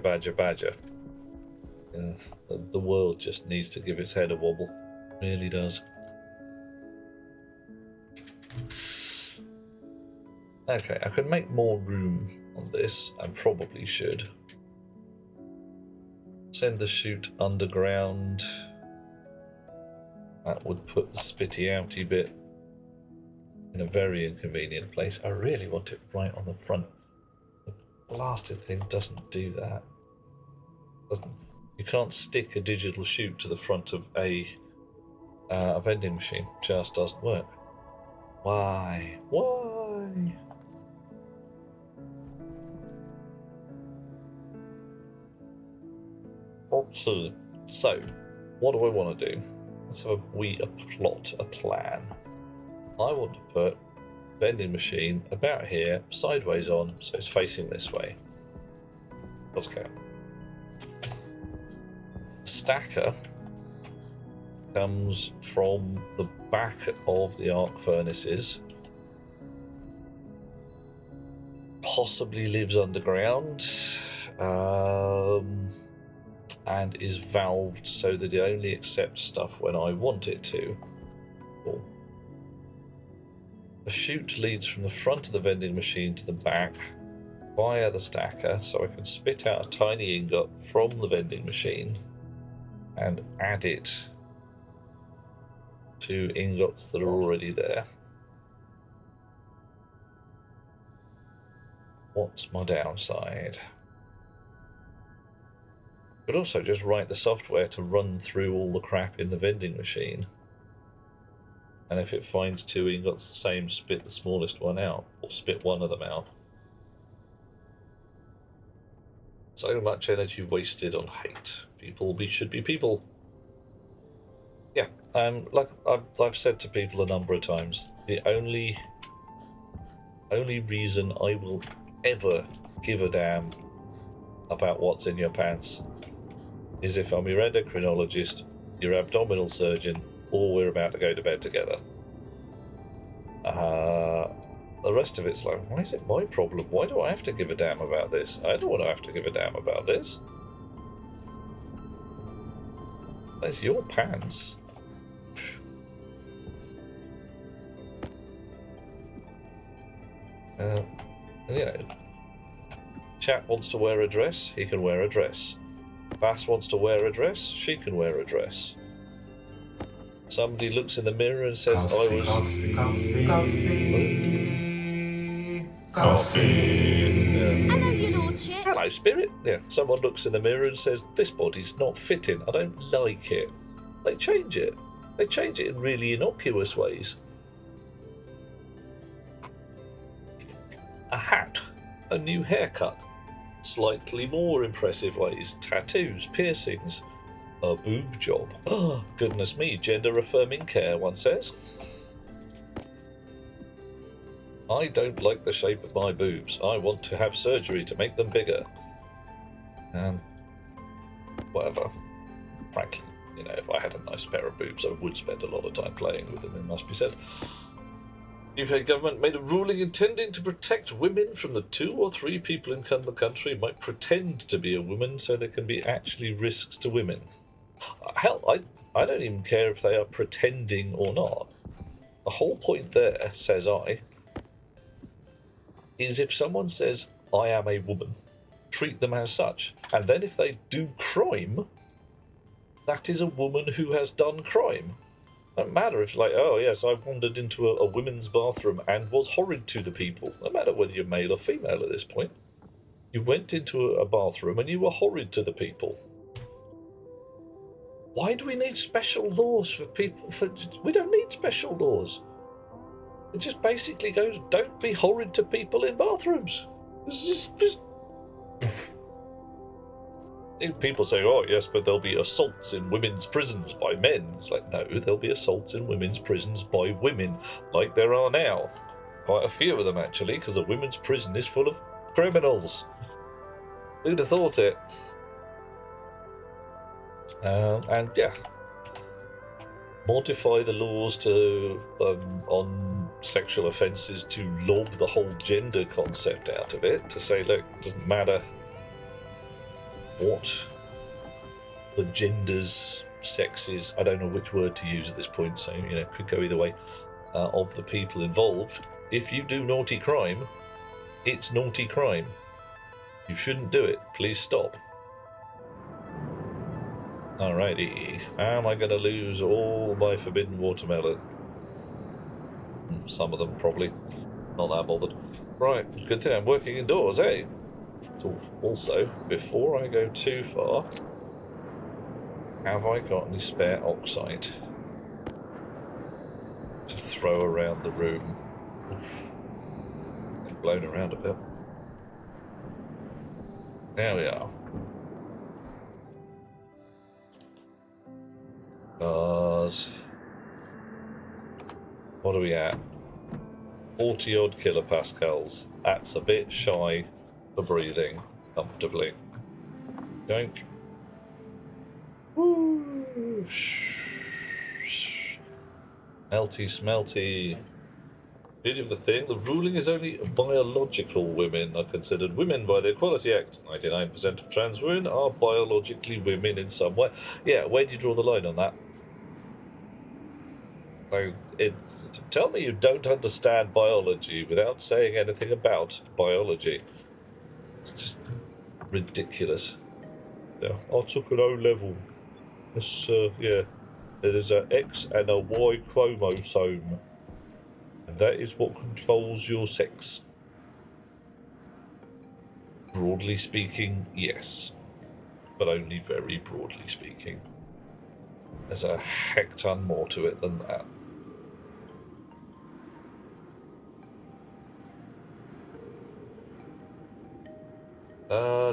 the world just needs to give its head a wobble. It really does. Okay, I could make more room on this, and probably should. Send the chute underground. That would put the spitty outy bit in a very inconvenient place. I really want it right on the front. The blasted thing doesn't do that. You can't stick a digital chute to the front of a vending machine. Just doesn't work. Why? Why? Okay, so what do I want to do? Let's have a plan. I want to put vending machine about here, sideways on, so it's facing this way. Let's go. Stacker comes from the back of the arc furnaces. Possibly lives underground. And is valved so that it only accepts stuff when I want it to. Cool. A chute leads from the front of the vending machine to the back via the stacker, so I can spit out a tiny ingot from the vending machine and add it to ingots that are already there. What's my downside? Could also just write the software to run through all the crap in the vending machine. And if it finds two ingots the same, spit the smallest one out, or spit one of them out. So much energy wasted on hate. People should be people. Yeah, like I've said to people a number of times, the only reason I will ever give a damn about what's in your pants is if I'm your endocrinologist, your abdominal surgeon, or we're about to go to bed together. The rest of it's like, why is it my problem? Why do I have to give a damn about this? I don't want to have to give a damn about this. That's your pants. You know, Chat wants to wear a dress, he can wear a dress. Bass wants to wear a dress, she can wear a dress. Somebody looks in the mirror and says, Coffee. Coffee. Hello, your lordship. Hello, Spirit. Yeah, someone looks in the mirror and says, this body's not fitting. I don't like it. They change it. They change it in really innocuous ways. A hat. A new haircut. Slightly more impressive ways. Tattoos, piercings. A boob job. Oh, goodness me, gender-affirming care, one says. I don't like the shape of my boobs. I want to have surgery to make them bigger. And whatever. Frankly, you know, if I had a nice pair of boobs, I would spend a lot of time playing with them, it must be said. UK government made a ruling intending to protect women from the 2 or 3 people in the country might pretend to be a woman so there can be actually risks to women. Hell, I don't even care if they are pretending or not. The whole point there, says I, is if someone says, I am a woman, treat them as such. And then if they do crime, that is a woman who has done crime. Don't matter if it's like, oh yes, I wandered into a women's bathroom and was horrid to the people. No matter whether you're male or female at this point. You went into a bathroom and you were horrid to the people. Why do we need special laws for people? We don't need special laws. It just basically goes, don't be horrid to people in bathrooms. It's just... People say, oh yes, but there'll be assaults in women's prisons by men. It's like, no, there'll be assaults in women's prisons by women, like there are now. Quite a few of them, actually, because a women's prison is full of criminals. Who'd have thought it? And yeah, modify the laws to on sexual offences to lob the whole gender concept out of it, to say, look, it doesn't matter what the genders, sexes, I don't know which word to use at this point, so you know, could go either way, of the people involved. If you do naughty crime, it's naughty crime. You shouldn't do it. Please stop. Alrighty, am I going to lose all my forbidden watermelon? Some of them, probably. Not that bothered. Right, good thing I'm working indoors, eh? Also, before I go too far, have I got any spare oxide to throw around the room? Oof. It's blown around a bit. There we are. What are we at? 40 odd kilopascals. That's a bit shy for breathing comfortably. Yoink. Woo. Melty smelty. Beauty of the thing, the ruling is only biological women are considered women by the Equality Act. 99% of trans women are biologically women in some way. Yeah, where do you draw the line on that? Tell me you don't understand biology without saying anything about biology. It's just ridiculous. Yeah, I took an O-level. It's, yeah, there's an X and a Y chromosome. And that is what controls your sex. Broadly speaking, yes. But only very broadly speaking. There's a heck ton more to it than that.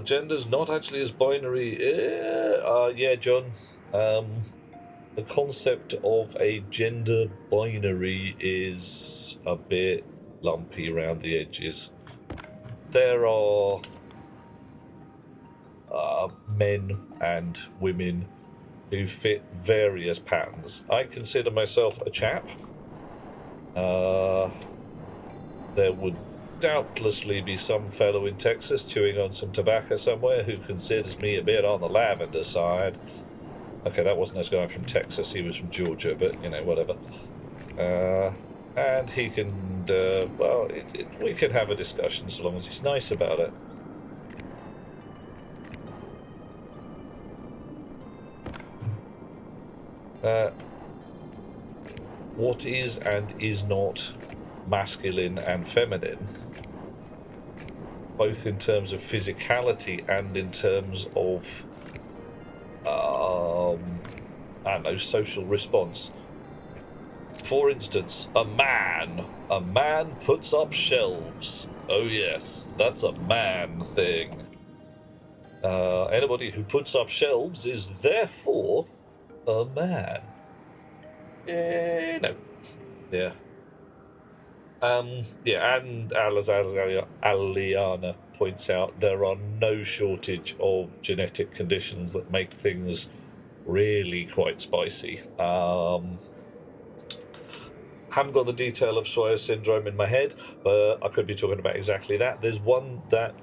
Gender's not actually as binary. Yeah, John. The concept of a gender binary is a bit lumpy around the edges. There are men and women who fit various patterns. I consider myself a chap. There would doubtlessly be some fellow in Texas chewing on some tobacco somewhere who considers me a bit on the lavender side. Okay, that wasn't us going from Texas, he was from Georgia, but, you know, whatever. And he can, well, we can have a discussion so long as he's nice about it. What is and is not masculine and feminine both in terms of physicality and in terms of, I don't know, social response. For instance, a man puts up shelves. Oh yes, that's a man thing. Anybody who puts up shelves is therefore a man. No. Yeah. Yeah, and Aliana points out there are no shortage of genetic conditions that make things really quite spicy. Haven't got the detail of Swyer syndrome in my head, but I could be talking about exactly that. There's one that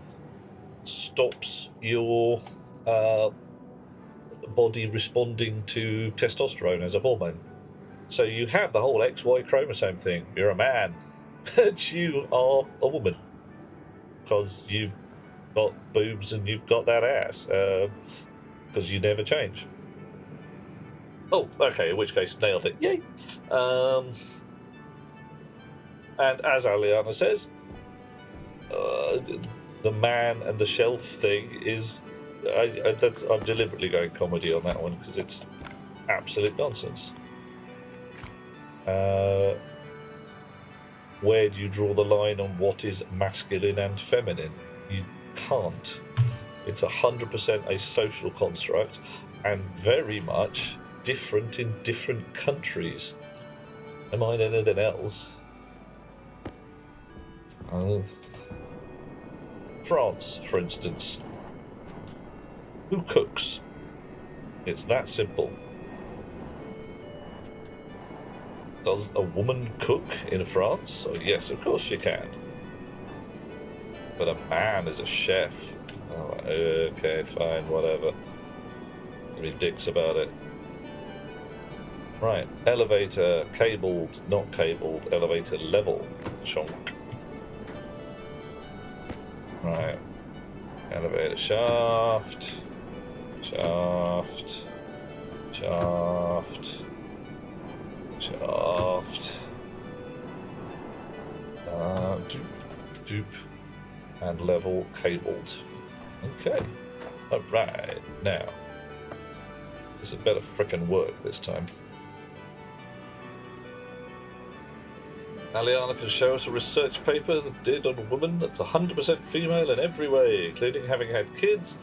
stops your body responding to testosterone as a hormone. So you have the whole XY chromosome thing. You're a man, but you are a woman because you've got boobs and you've got that ass because you never change. Oh, okay, in which case, nailed it. Yay! And as Aliana says, the man and the shelf thing is... I'm deliberately going comedy on that one because it's absolute nonsense. Where do you draw the line on what is masculine and feminine? You can't. It's 100% a social construct and very much different in different countries. Am I anything else? France, for instance. Who cooks? It's that simple. Does a woman cook in France? Oh, yes, of course she can. But a man is a chef. Oh, okay, fine, whatever. Be dicks about it. Right, elevator, cabled, not cabled, elevator level. Chonk. Right. Elevator shaft. Shaft. Shaft. Shaft. Doop. Doop. And level cabled. Okay. Alright. Now. This had better frickin' work this time. Aliana can show us a research paper that did on a woman that's 100% female in every way, including having had kids,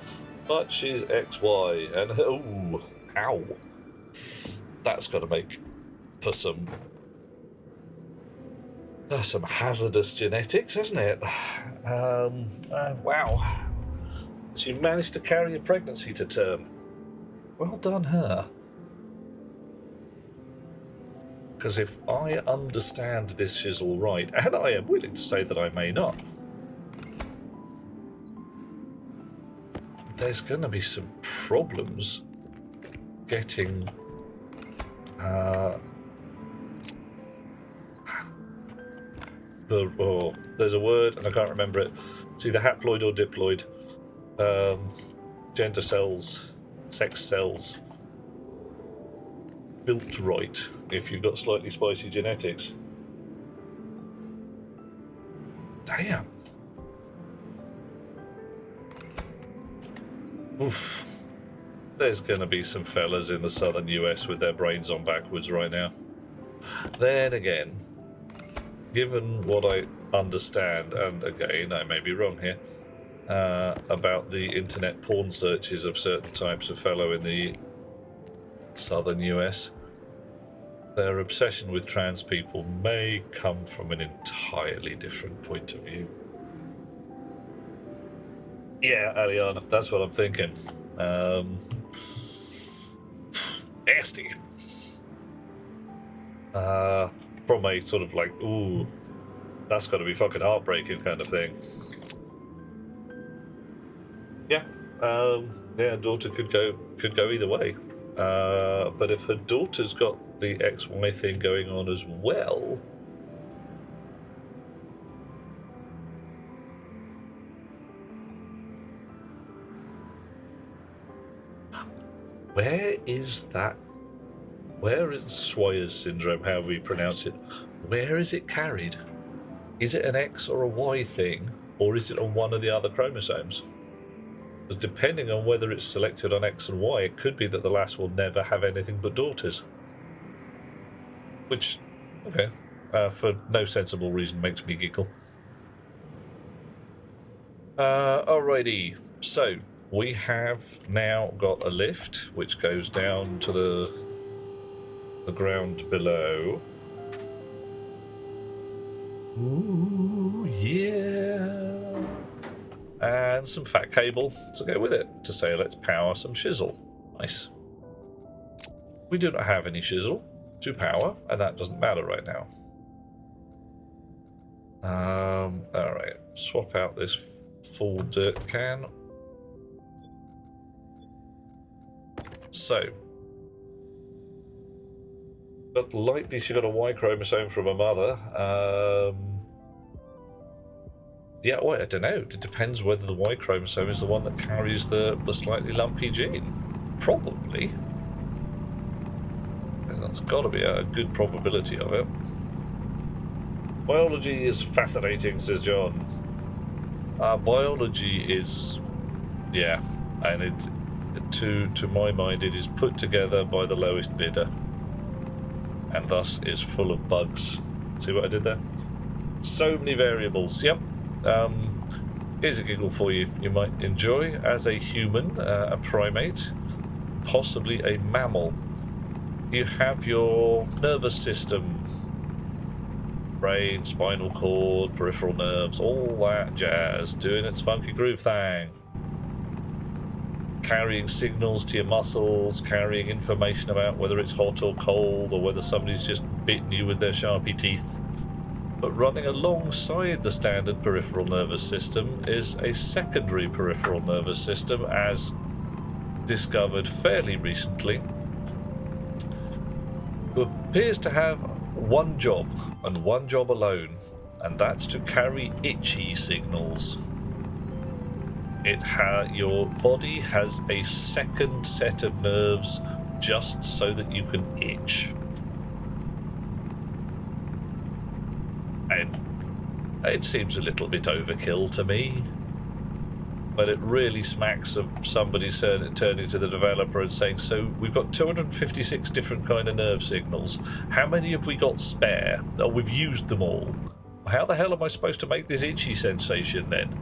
but she's XY, and oh, ow. That's got to make for some hazardous genetics, hasn't it? Wow. She managed to carry a pregnancy to term. Well done, her. Because if I understand this shizzle right, and I am willing to say that I may not, there's going to be some problems getting there's a word and I can't remember it. It's either haploid or diploid. Gender cells, sex cells built right if you've got slightly spicy genetics. Damn. Oof. There's gonna be some fellas in the southern US with their brains on backwards right now. Then again, given what I understand, and again, I may be wrong here, about the internet porn searches of certain types of fellow in the southern US, their obsession with trans people may come from an entirely different point of view. Yeah, Aliana, that's what I'm thinking. Nasty. From a sort of like, ooh, that's got to be fucking heartbreaking kind of thing. Yeah, yeah, daughter could go either way. But if her daughter's got the XY thing going on as well, where is that? Where is Swyer's syndrome, however we pronounce it? Where is it carried? Is it an X or a Y thing? or is it on one of the other chromosomes? Because depending on whether it's selected on X and Y, it could be that the lass will never have anything but daughters. Which, okay, for no sensible reason makes me giggle. Alrighty, so we have now got a lift which goes down to the ground below. Ooh, yeah. And some fat cable to go with it to say let's power some shizzle. Nice. We do not have any shizzle to power, and that doesn't matter right now. Alright, swap out this full dirt can. So, but likely she got a Y chromosome from her mother. Yeah, well, I don't know. It depends whether the Y chromosome is the one that carries the slightly lumpy gene. Probably. That's got to be a good probability of it. Biology is fascinating, says John. Biology is, yeah, and it, to my mind, it is put together by the lowest bidder, and thus is full of bugs. See what I did there? So many variables. Yep. Here's a giggle for you. You might enjoy as a human, a primate, possibly a mammal. You have your nervous system. Brain, spinal cord, peripheral nerves, all that jazz, doing its funky groove thing. Carrying signals to your muscles, carrying information about whether it's hot or cold, or whether somebody's just bitten you with their sharpie teeth. But running alongside the standard peripheral nervous system is a secondary peripheral nervous system, as discovered fairly recently, who appears to have one job, and one job alone, and that's to carry itchy signals. Your body has a second set of nerves just so that you can itch. And it seems a little bit overkill to me, but it really smacks of somebody turning to the developer and saying, so we've got 256 different kind of nerve signals. How many have we got spare? Oh, we've used them all. How the hell am I supposed to make this itchy sensation then?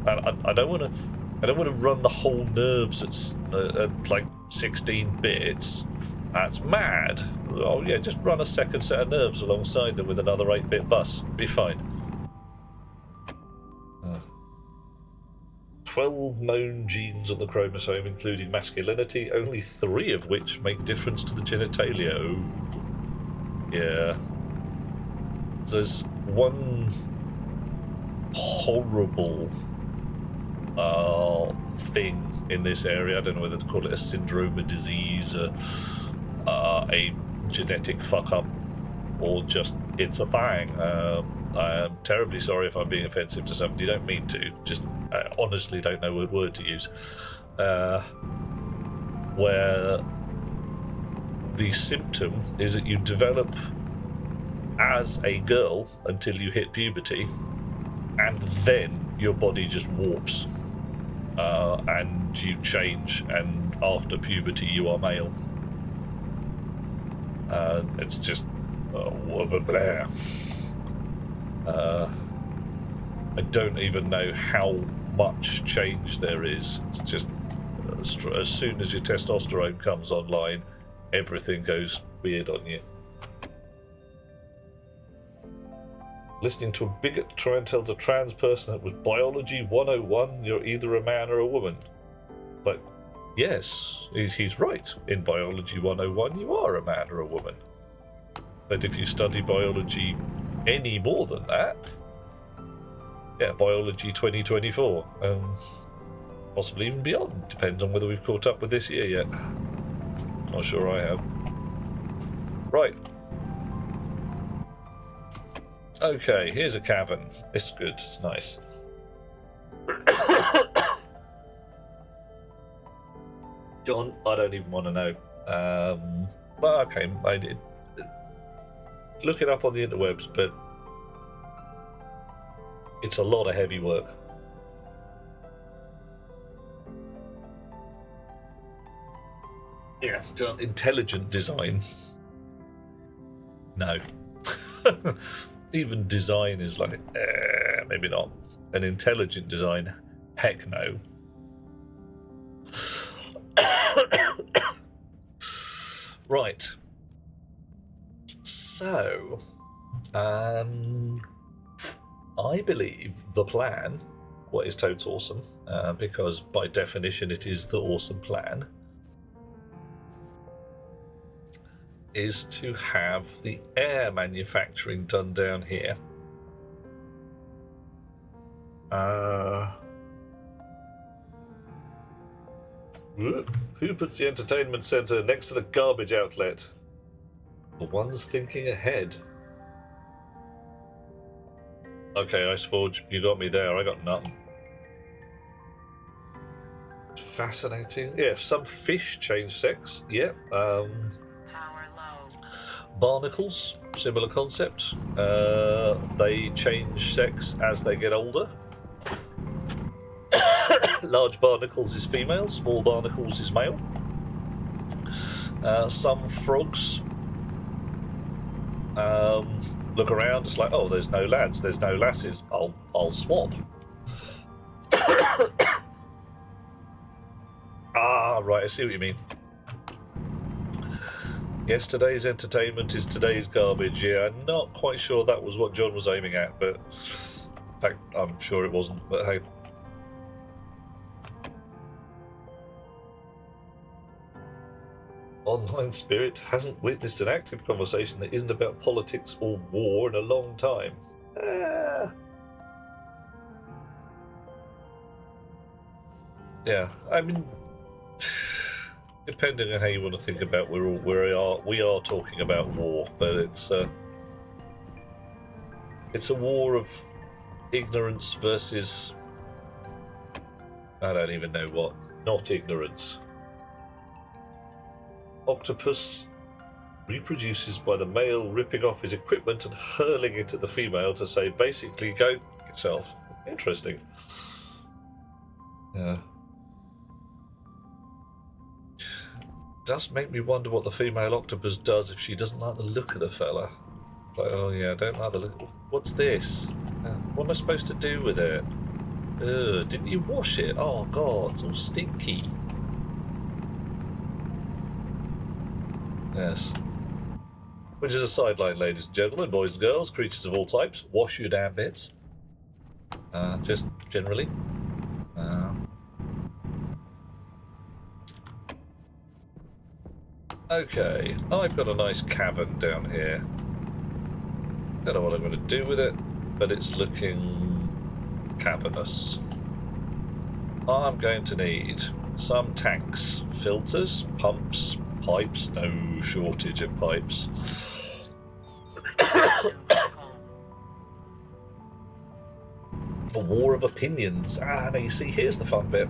I don't want to run the whole nerves at like 16 bits. That's mad. Oh yeah, just run a second set of nerves alongside them with another 8-bit bus. Be fine. 12 known genes on the chromosome, including masculinity, only 3 of which make difference to the genitalia. Oh. Yeah. There's one horrible thing in this area. I don't know whether to call it a syndrome, a disease, a genetic fuck-up, or just it's a thing. I am terribly sorry if I'm being offensive to somebody. Don't mean to. Just honestly don't know what word to use. Where the symptom is that you develop as a girl until you hit puberty, and then your body just warps, and you change, and after puberty you are male. It's just blah. I don't even know how much change there is. It's just as soon as your testosterone comes online, everything goes weird on you. Listening to a bigot try and tell a trans person that was biology 101, you're either a man or a woman. But yes, he's right. In biology 101, you are a man or a woman. But if you study biology any more than that, yeah, biology 2024, possibly even beyond. Depends on whether we've caught up with this year yet. Not sure I have. Right. Okay, here's a cavern. It's good, it's nice. John, I don't even want to know. Well, okay, I did. Look it up on the interwebs, but It's a lot of heavy work. Yeah, intelligent design. No. Even design is like, maybe not. An intelligent design, heck no. Right. So, I believe the plan, what is totes awesome, because by definition it is the awesome plan, is to have the air manufacturing done down here. Who puts the entertainment centre next to the garbage outlet? The one's thinking ahead. Okay, Iceforge, you got me there. I got nothing. Fascinating. Yeah, some fish change sex. Yep. Power low. Barnacles, similar concept. They change sex as they get older. Large barnacles is female, small barnacles is male. Some frogs look around, it's like, oh, there's no lads, there's no lasses, I'll swap. Ah, right, I see what you mean. Yesterday's entertainment is today's garbage. Yeah, I'm not quite sure that was what John was aiming at, but in fact, I'm sure it wasn't, but hey. Online Spirit hasn't witnessed an active conversation that isn't about politics or war in a long time. Yeah, I mean, depending on how you want to think about, we are talking about war, but it's a war of ignorance versus, I don't even know what, not ignorance. Octopus reproduces by the male ripping off his equipment and hurling it at the female to say, basically, go yourself. Interesting. Yeah. Does make me wonder what the female octopus does if she doesn't like the look of the fella. Like, oh yeah, I don't like the look. What's this? What am I supposed to do with it? Ugh, didn't you wash it? Oh god, it's all stinky. Yes. Which is a sideline, ladies and gentlemen, boys and girls, creatures of all types. Wash your damn bits. Just generally. Okay, I've got a nice cavern down here. Don't know what I'm going to do with it, but it's looking cavernous. I'm going to need some tanks, filters, pumps, pipes, no shortage of pipes. A war of opinions. Now you see, here's the fun bit.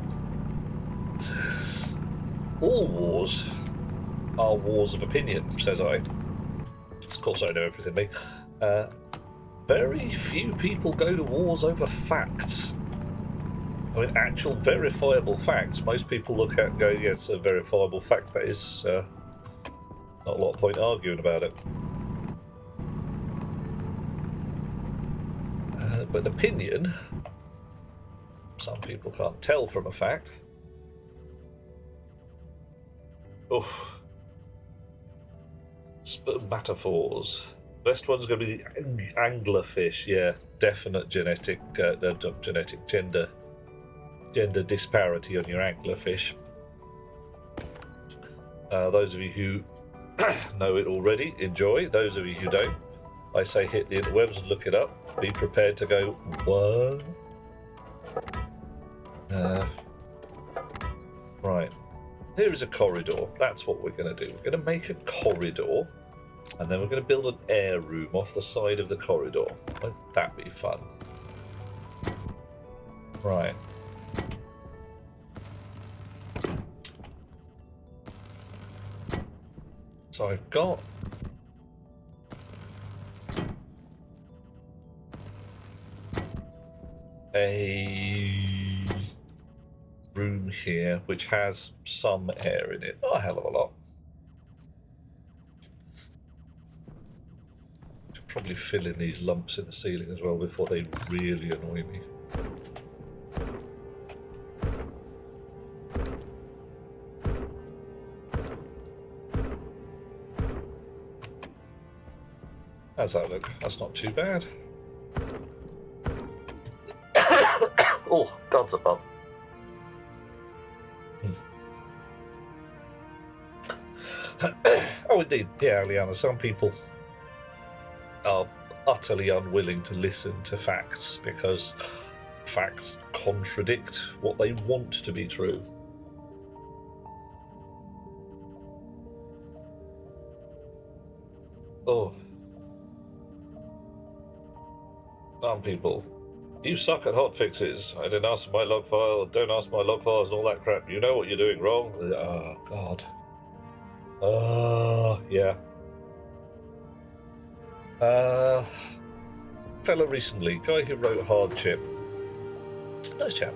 All wars are wars of opinion, says I. Of course I know everything, me. Very few people go to wars over facts. I mean, actual verifiable facts. Most people look at and go, yeah, it's a verifiable fact. That is not a lot of point arguing about it. But an opinion, some people can't tell from a fact. Oof. Spermatophores. Best one's going to be the anglerfish. Yeah, definite genetic gender disparity on your anglerfish. Those of you who know it already, enjoy. Those of you who don't, I say hit the interwebs and look it up. Be prepared to go, what? Right. Here is a corridor. That's what we're going to do. We're going to make a corridor, and then we're going to build an air room off the side of the corridor. Won't that be fun? Right. So I've got a room here which has some air in it. Not a hell of a lot. Should probably fill in these lumps in the ceiling as well before they really annoy me. How's that look? That's not too bad. Oh, God's above. Oh, indeed. Yeah, Liana, some people are utterly unwilling to listen to facts because facts contradict what they want to be true. Oh. Some people. You suck at hotfixes. I didn't ask for my log file. Don't ask my log files and all that crap. You know what you're doing wrong. Oh, God. Yeah. Fellow recently, guy who wrote Hardship. Nice chap.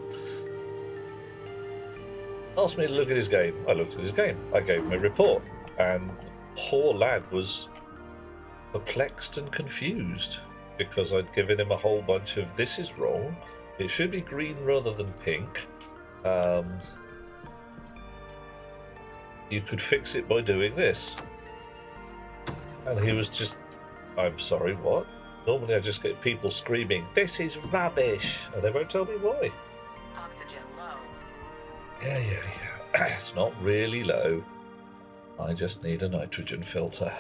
Asked me to look at his game. I looked at his game. I gave him a report. And poor lad was perplexed and confused because I'd given him a whole bunch of this is wrong. It should be green rather than pink. You could fix it by doing this. And he was just, I'm sorry, what? Normally I just get people screaming, this is rubbish, and they won't tell me why. Oxygen low. Yeah. It's not really low. I just need a nitrogen filter.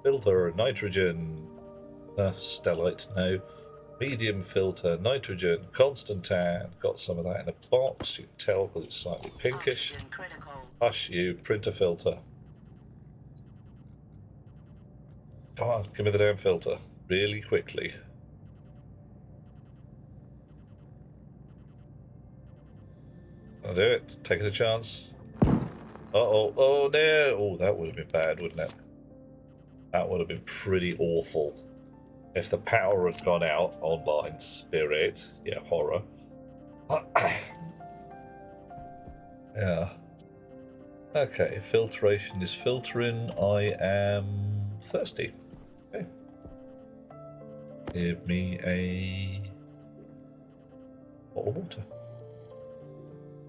Filter, nitrogen. Stellite, no. Medium filter, nitrogen, Constantan. Got some of that in a box. You can tell because it's slightly pinkish. Oxygen critical. Hush you, printer filter. Come on, give me the damn filter. Really quickly. I'll do it. Taking a chance. Uh-oh. Oh, no. Oh, that would have been bad, wouldn't it? That would have been pretty awful. If the power had gone out online, spirit. Yeah, horror. Yeah. Okay, filtration is filtering. I am thirsty. Okay. Give me a bottle of water.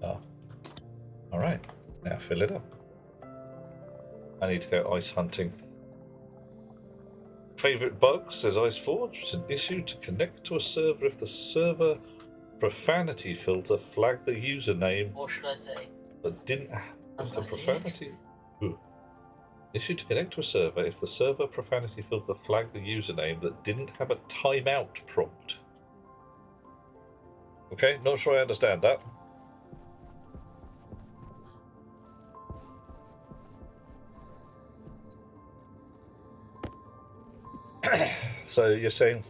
Oh. Alright. Now fill it up. I need to go ice hunting. Favorite bug, says Iceforge. It's an issue to connect to a server if the server profanity filter flagged the username. What should I say? But didn't have the profanity. Ooh. Issue to connect to a server if the server profanity filter flagged the username that didn't have a timeout prompt. Okay, not sure I understand that. So you're saying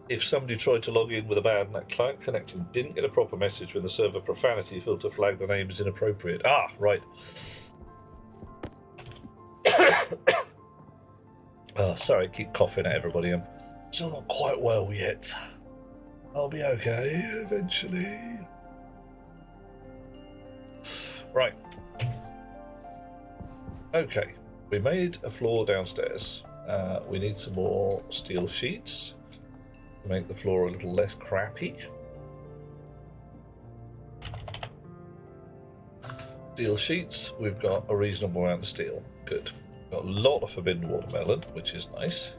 if somebody tried to log in with a bad NAT client connecting didn't get a proper message when the server profanity filter flagged the name as inappropriate. Ah, right. Oh, sorry, I keep coughing at everybody. I'm still not quite well yet. I'll be okay eventually. Right. Okay, we made a floor downstairs. We need some more steel sheets to make the floor a little less crappy. Steel sheets, we've got a reasonable amount of steel. Good. Got a lot of forbidden watermelon, which is nice.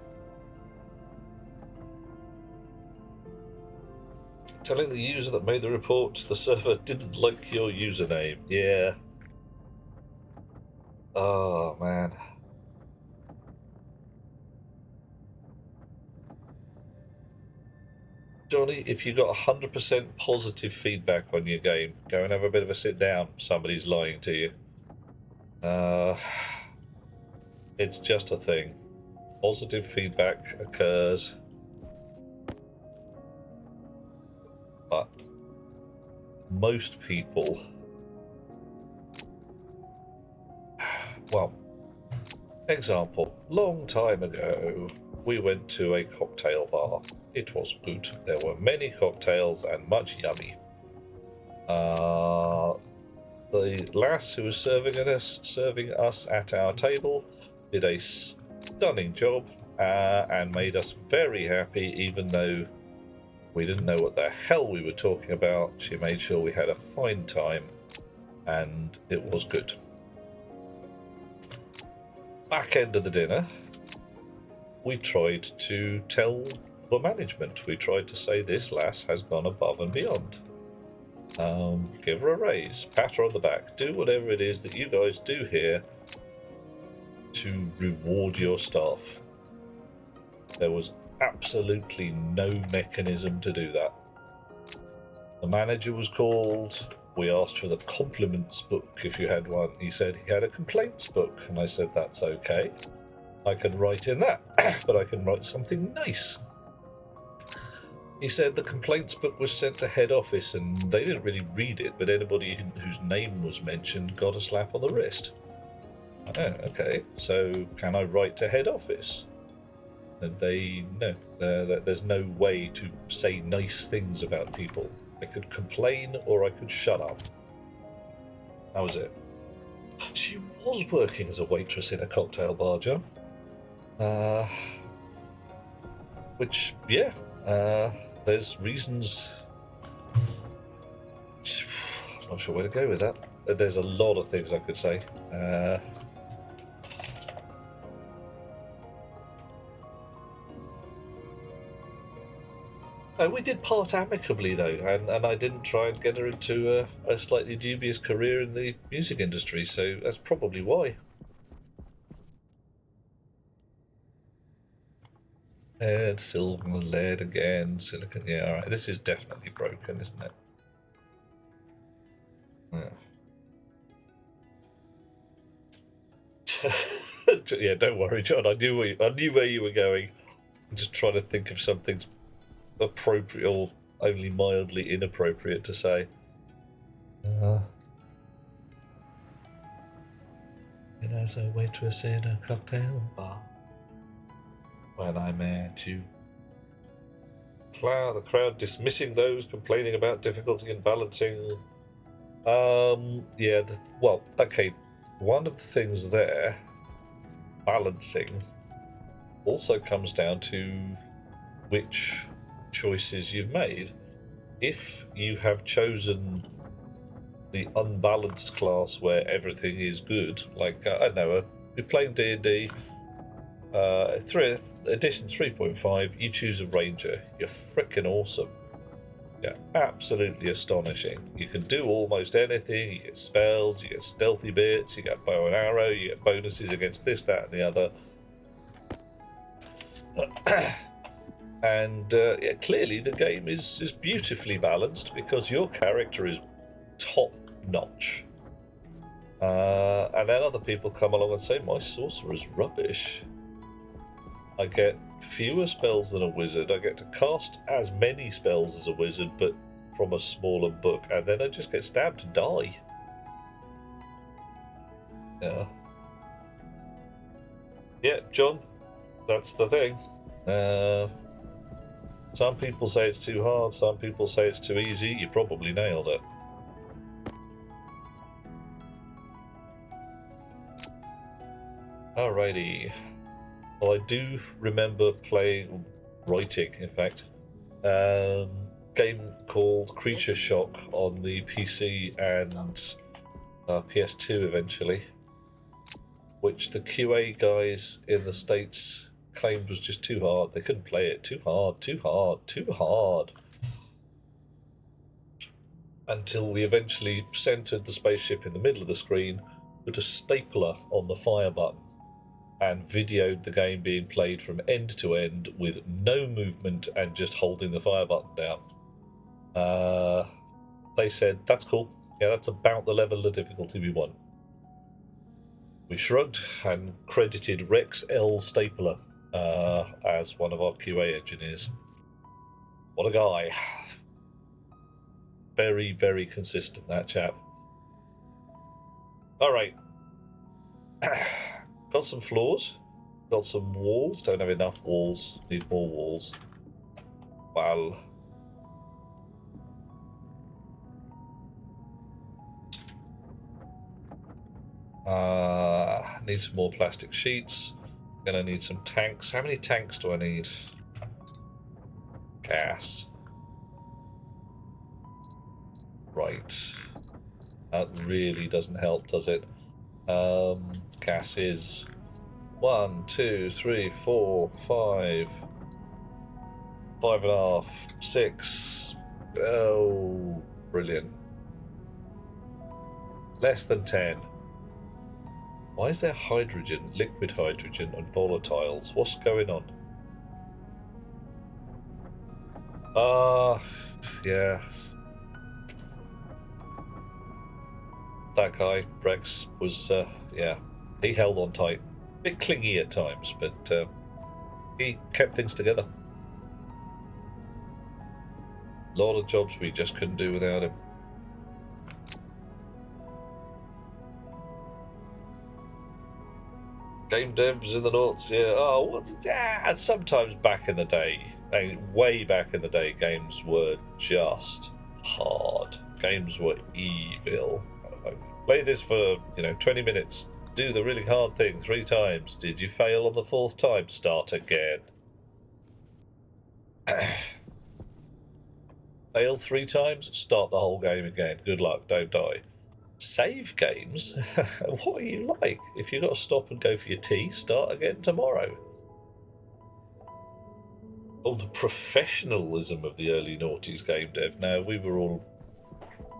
Telling the user that made the report the server didn't like your username. Yeah. Oh, man. Johnny, if you got 100% positive feedback on your game, go and have a bit of a sit down. Somebody's lying to you. It's just a thing. Positive feedback occurs. But most people well, example, long time ago, we went to a cocktail bar. It was good. There were many cocktails and much yummy. The lass who was serving us at our table did a stunning job and made us very happy, even though we didn't know what the hell we were talking about. She made sure we had a fine time, and it was good. Back end of the dinner, we tried to tell the management. We tried to say this lass has gone above and beyond. Give her a raise, pat her on the back, do whatever it is that you guys do here to reward your staff. There was absolutely no mechanism to do that. The manager was called. We asked for the compliments book if you had one. He said he had a complaints book, and I said that's okay. I can write in that, but I can write something nice. He said the complaints book was sent to head office and they didn't really read it, but anybody whose name was mentioned got a slap on the wrist. Oh, okay, so can I write to head office? And no, there's no way to say nice things about people. I could complain or I could shut up. That was it. She was working as a waitress in a cocktail bar, John. Which, yeah, there's reasons. I'm not sure where to go with that. There's a lot of things I could say. We did part amicably, though, and I didn't try and get her into a slightly dubious career in the music industry, so that's probably why. Lead, silver, lead again, silicon. Yeah, alright. This is definitely broken, isn't it? Yeah. Yeah, don't worry, John. I knew where you were going. I'm just trying to think of something appropriate or only mildly inappropriate to say. As a waitress in a cocktail bar. When I met you. The crowd dismissing those complaining about difficulty in balancing. Yeah, well, okay. One of the things there, balancing, also comes down to which choices you've made. If you have chosen the unbalanced class where everything is good, like, I don't know, you're playing D&D, edition 3.5, you choose a ranger. You're freaking awesome. Yeah, absolutely astonishing. You can do almost anything. You get spells, you get stealthy bits, you get bow and arrow, you get bonuses against this, that, and the other. And yeah, clearly the game is beautifully balanced because your character is top notch. And then other people come along and say, my sorcerer's rubbish. I get fewer spells than a wizard. I get to cast as many spells as a wizard, but from a smaller book, and then I just get stabbed and die. Yeah. Yeah, John, that's the thing. Some people say it's too hard, some people say it's too easy. You probably nailed it. Alrighty. Well, I do remember writing, in fact, game called Creature Shock on the PC and PS2 eventually, which the QA guys in the States claimed was just too hard. They couldn't play it. Too hard, too hard, too hard. Until we eventually centered the spaceship in the middle of the screen, put a stapler on the fire button, and videoed the game being played from end to end with no movement and just holding the fire button down. They said, that's cool. Yeah, that's about the level of difficulty we want. We shrugged and credited Rex L. Stapler as one of our QA engineers. What a guy. Very, very consistent, that chap. All right. Got some floors. Got some walls. Don't have enough walls. Need more walls. Well. Need some more plastic sheets. Gonna need some tanks. How many tanks do I need? Gas. Right. That really doesn't help, does it? Gas is 1, 2, 3, 4, 5, 5.5, 6. Oh, brilliant. Less than 10. Why is there hydrogen, liquid hydrogen, and volatiles? What's going on? Yeah. That guy, Rex, was, yeah, he held on tight. Bit clingy at times, but he kept things together. A lot of jobs we just couldn't do without him. Game devs in the noughts, yeah. Oh, what? Yeah, sometimes back in the day, I mean, way back in the day, games were just hard. Games were evil. Play this for 20 minutes. Do the really hard thing 3 times. Did you fail on the 4th time? Start again. Fail 3 times? Start the whole game again. Good luck. Don't die. Save games? What are you like? If you've got to stop and go for your tea, start again tomorrow. Oh, the professionalism of the early noughties game dev. Now, we were all...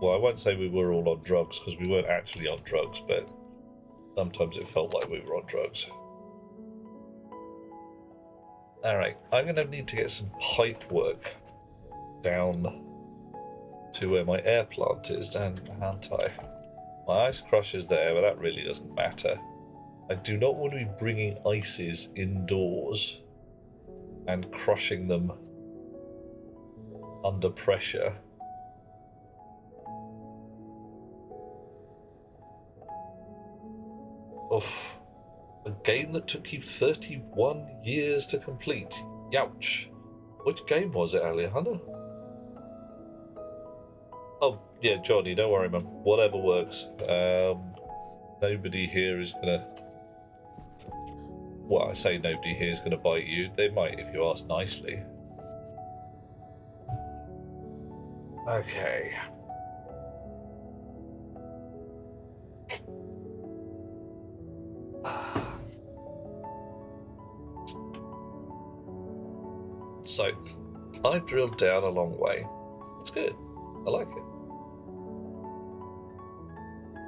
Well, I won't say we were all on drugs, because we weren't actually on drugs, but sometimes it felt like we were on drugs. Alright, I'm going to need to get some pipe work down to where my air plant is, aren't I? My ice crusher's there, but that really doesn't matter. I do not want to be bringing ices indoors and crushing them under pressure. Oof. A game that took you 31 years to complete. Youch. Which game was it, Aliana? Oh, yeah, Johnny, don't worry, man. Whatever works. Nobody here is gonna... Well, I say nobody here is gonna bite you. They might if you ask nicely. Okay. So, I drilled down a long way. It's good. I like it.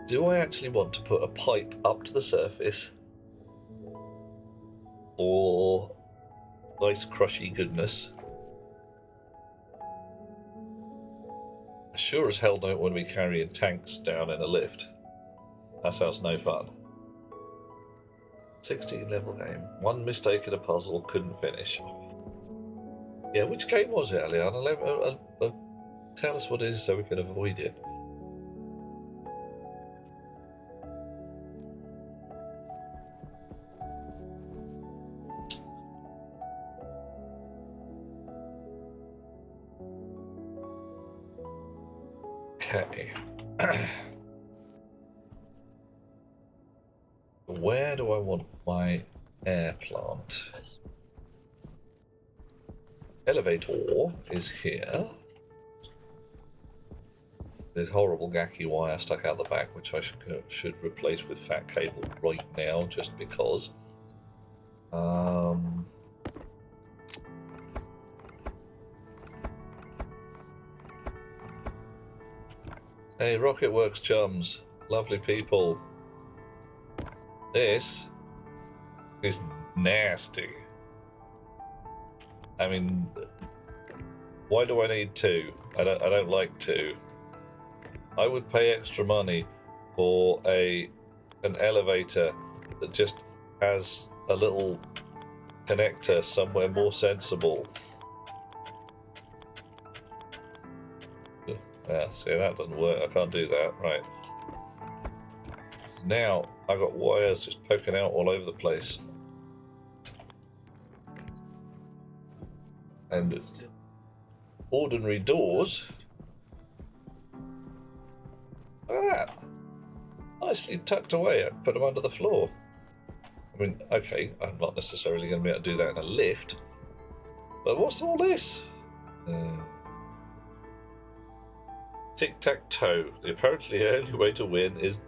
Do I actually want to put a pipe up to the surface? Or nice crushy goodness? I sure as hell don't want to be carrying tanks down in a lift. That sounds no fun. 16 level game. One mistake in a puzzle, couldn't finish. Yeah, which game was it, Aliana? Tell us what it is so we can avoid it. Okay. Where do I want my air plant? Elevator is here. There's horrible gacky wire stuck out the back, which I should replace with fat cable right now, just because. Hey, Rocketworks chums, lovely people. This is nasty. I mean, why do I need 2? I don't like 2. I would pay extra money for an elevator that just has a little connector somewhere more sensible. Yeah, see, that doesn't work. I can't do that. Right. Now I got wires just poking out all over the place. And Still, ordinary doors. Look at that. Nicely tucked away. I put them under the floor. I mean, okay, I'm not necessarily going to be able to do that in a lift. But what's all this? Tic-tac-toe. The apparently only way to win is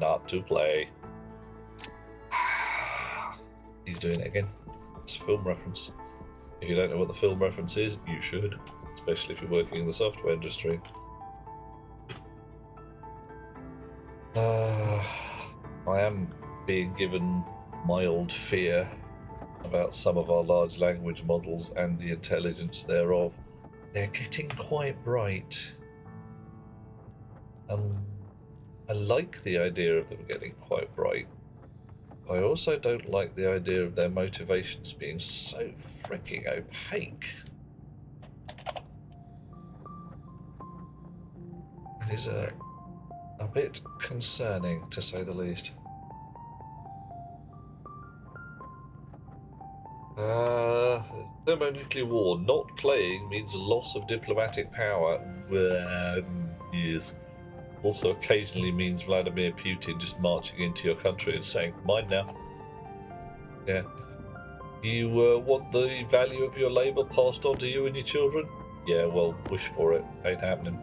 not to play. He's doing it again. It's a film reference. If you don't know what the film reference is, you should, especially if you're working in the software industry. I am being given mild fear about some of our large language models and the intelligence thereof. They're getting quite bright. I like the idea of them getting quite bright. I also don't like the idea of their motivations being so freaking opaque. It is a bit concerning, to say the least. Thermonuclear war. Not playing means loss of diplomatic power. Yes. Also occasionally means Vladimir Putin just marching into your country and saying, mine now. Yeah. You want the value of your labour passed on to you and your children? Yeah, well, wish for it. Ain't happening.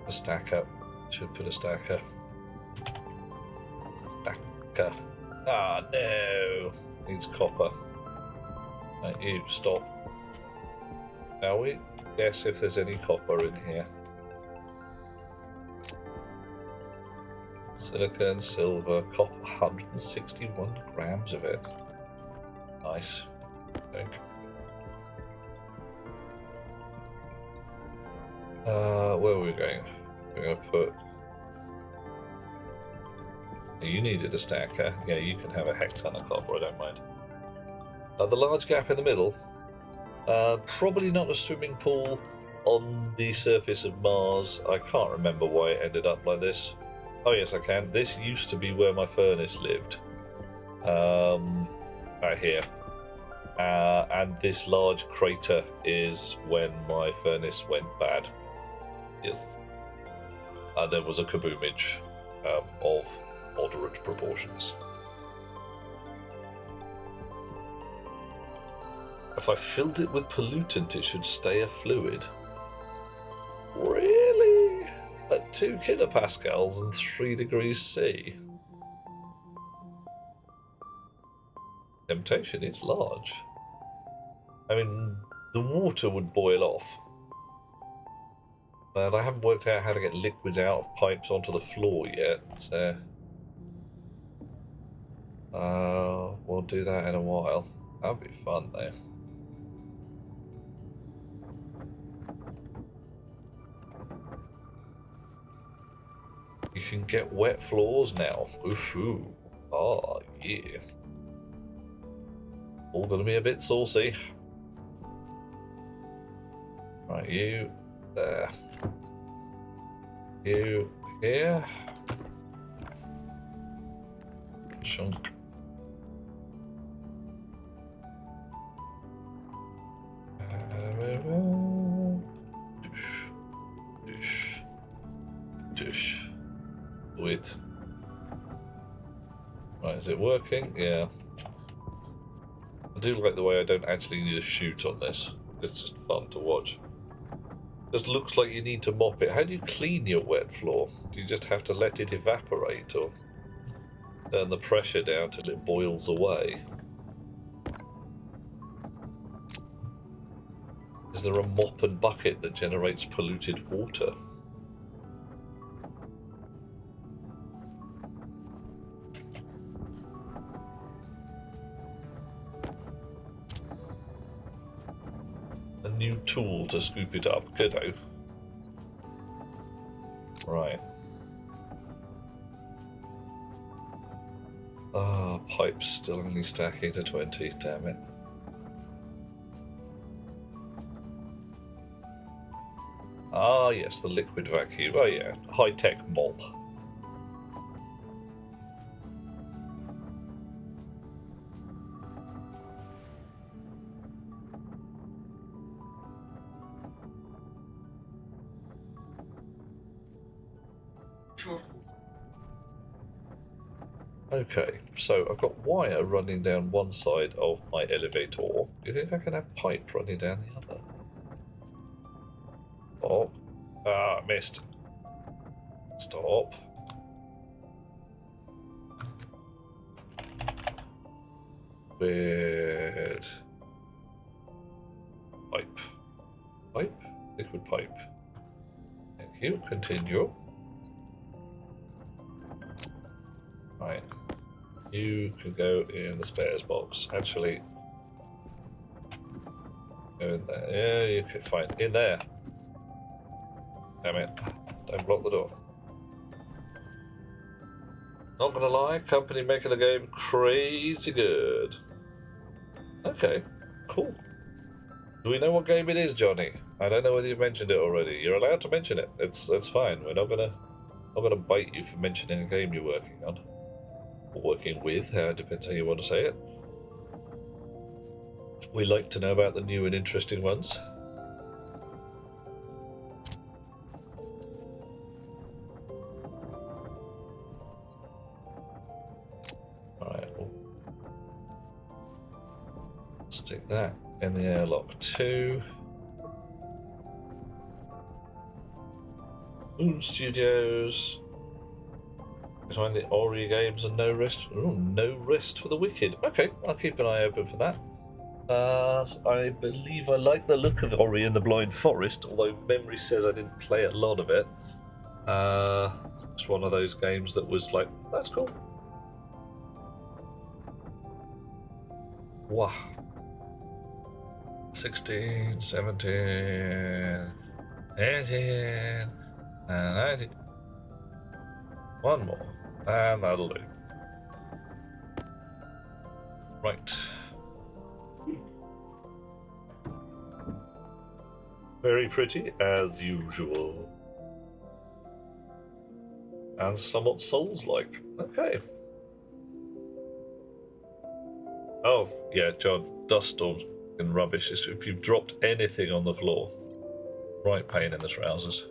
A stacker. Should put a stacker. Stacker. Ah, no. Needs copper. Right, you, stop. Shall we? Guess if there's any copper in here. Silicon, silver, copper, 161 grams of it. Nice. I think. Where are we going? We're going to put... You needed a stacker. Yeah, you can have a heck ton of copper, I don't mind. The large gap in the middle. Probably not a swimming pool on the surface of Mars. I can't remember why it ended up like this. Oh yes, I can. This used to be where my furnace lived. Right here. And this large crater is when my furnace went bad. Yes. And there was a kaboomage of moderate proportions. If I filled it with pollutant, it should stay a fluid. Really? At 2 kilopascals and 3 degrees C? Temptation is large. I mean, the water would boil off. But I haven't worked out how to get liquids out of pipes onto the floor yet, so... we'll do that in a while. That'll be fun, though. You can get wet floors now. Oof-oo. Ah, yeah. All gonna be a bit saucy. Right, you there. You here. Chunk. Douche. Douche. Douche. Wait. Right, is it working? Yeah. I do like the way I don't actually need a chute on this. It's just fun to watch. Just looks like you need to mop it. How do you clean your wet floor? Do you just have to let it evaporate or turn the pressure down till it boils away? Is there a mop and bucket that generates polluted water? A new tool to scoop it up. Goodo. Right. Ah, pipes still only stacking to 20, damn it. Ah, yes, the liquid vacuum. Oh, yeah, high-tech mop. Okay, so I've got wire running down one side of my elevator. Do you think I can have pipe running down the other? Oh, missed. Stop. Weird. Pipe. Pipe? Liquid pipe. Thank you. Continue. Right. You can go in the spares box. Actually, go in there. Yeah, you can find in there. Damn it. Don't block the door. Not gonna lie, company making the game crazy good. Okay, cool. Do we know what game it is, Johnny? I don't know whether you've mentioned it already. You're allowed to mention it. It's fine. We're not gonna bite you for mentioning a game you're working on. Or working with, depends how you want to say it. We like to know about the new and interesting ones. Alright, we'll stick that in the airlock too. Moon Studios. Behind the Ori games and no rest. Ooh, no rest for the wicked. Okay, I'll keep an eye open for that. I believe I like the look of Ori and the Blind Forest, although memory says I didn't play a lot of it. It's one of those games that was like, that's cool. Wow. 16, 17, 18, and 19. One more, and that'll do. Right. Very pretty, as usual. And somewhat Souls-like. Okay. Oh, yeah, John, dust storms and rubbish. If you've dropped anything on the floor, right pain in the trousers.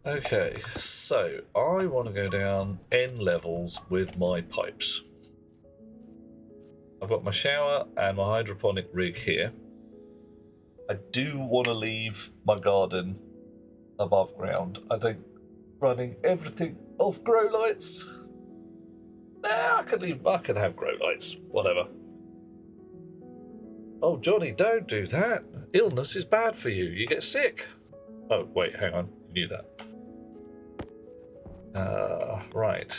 Okay, so I want to go down N levels with my pipes. I've got my shower and my hydroponic rig here. I do want to leave my garden above ground. I think running everything off grow lights. I can have grow lights, whatever. Oh, Johnny, don't do that. Illness is bad for you. You get sick. Oh, wait, hang on. You knew that. Right.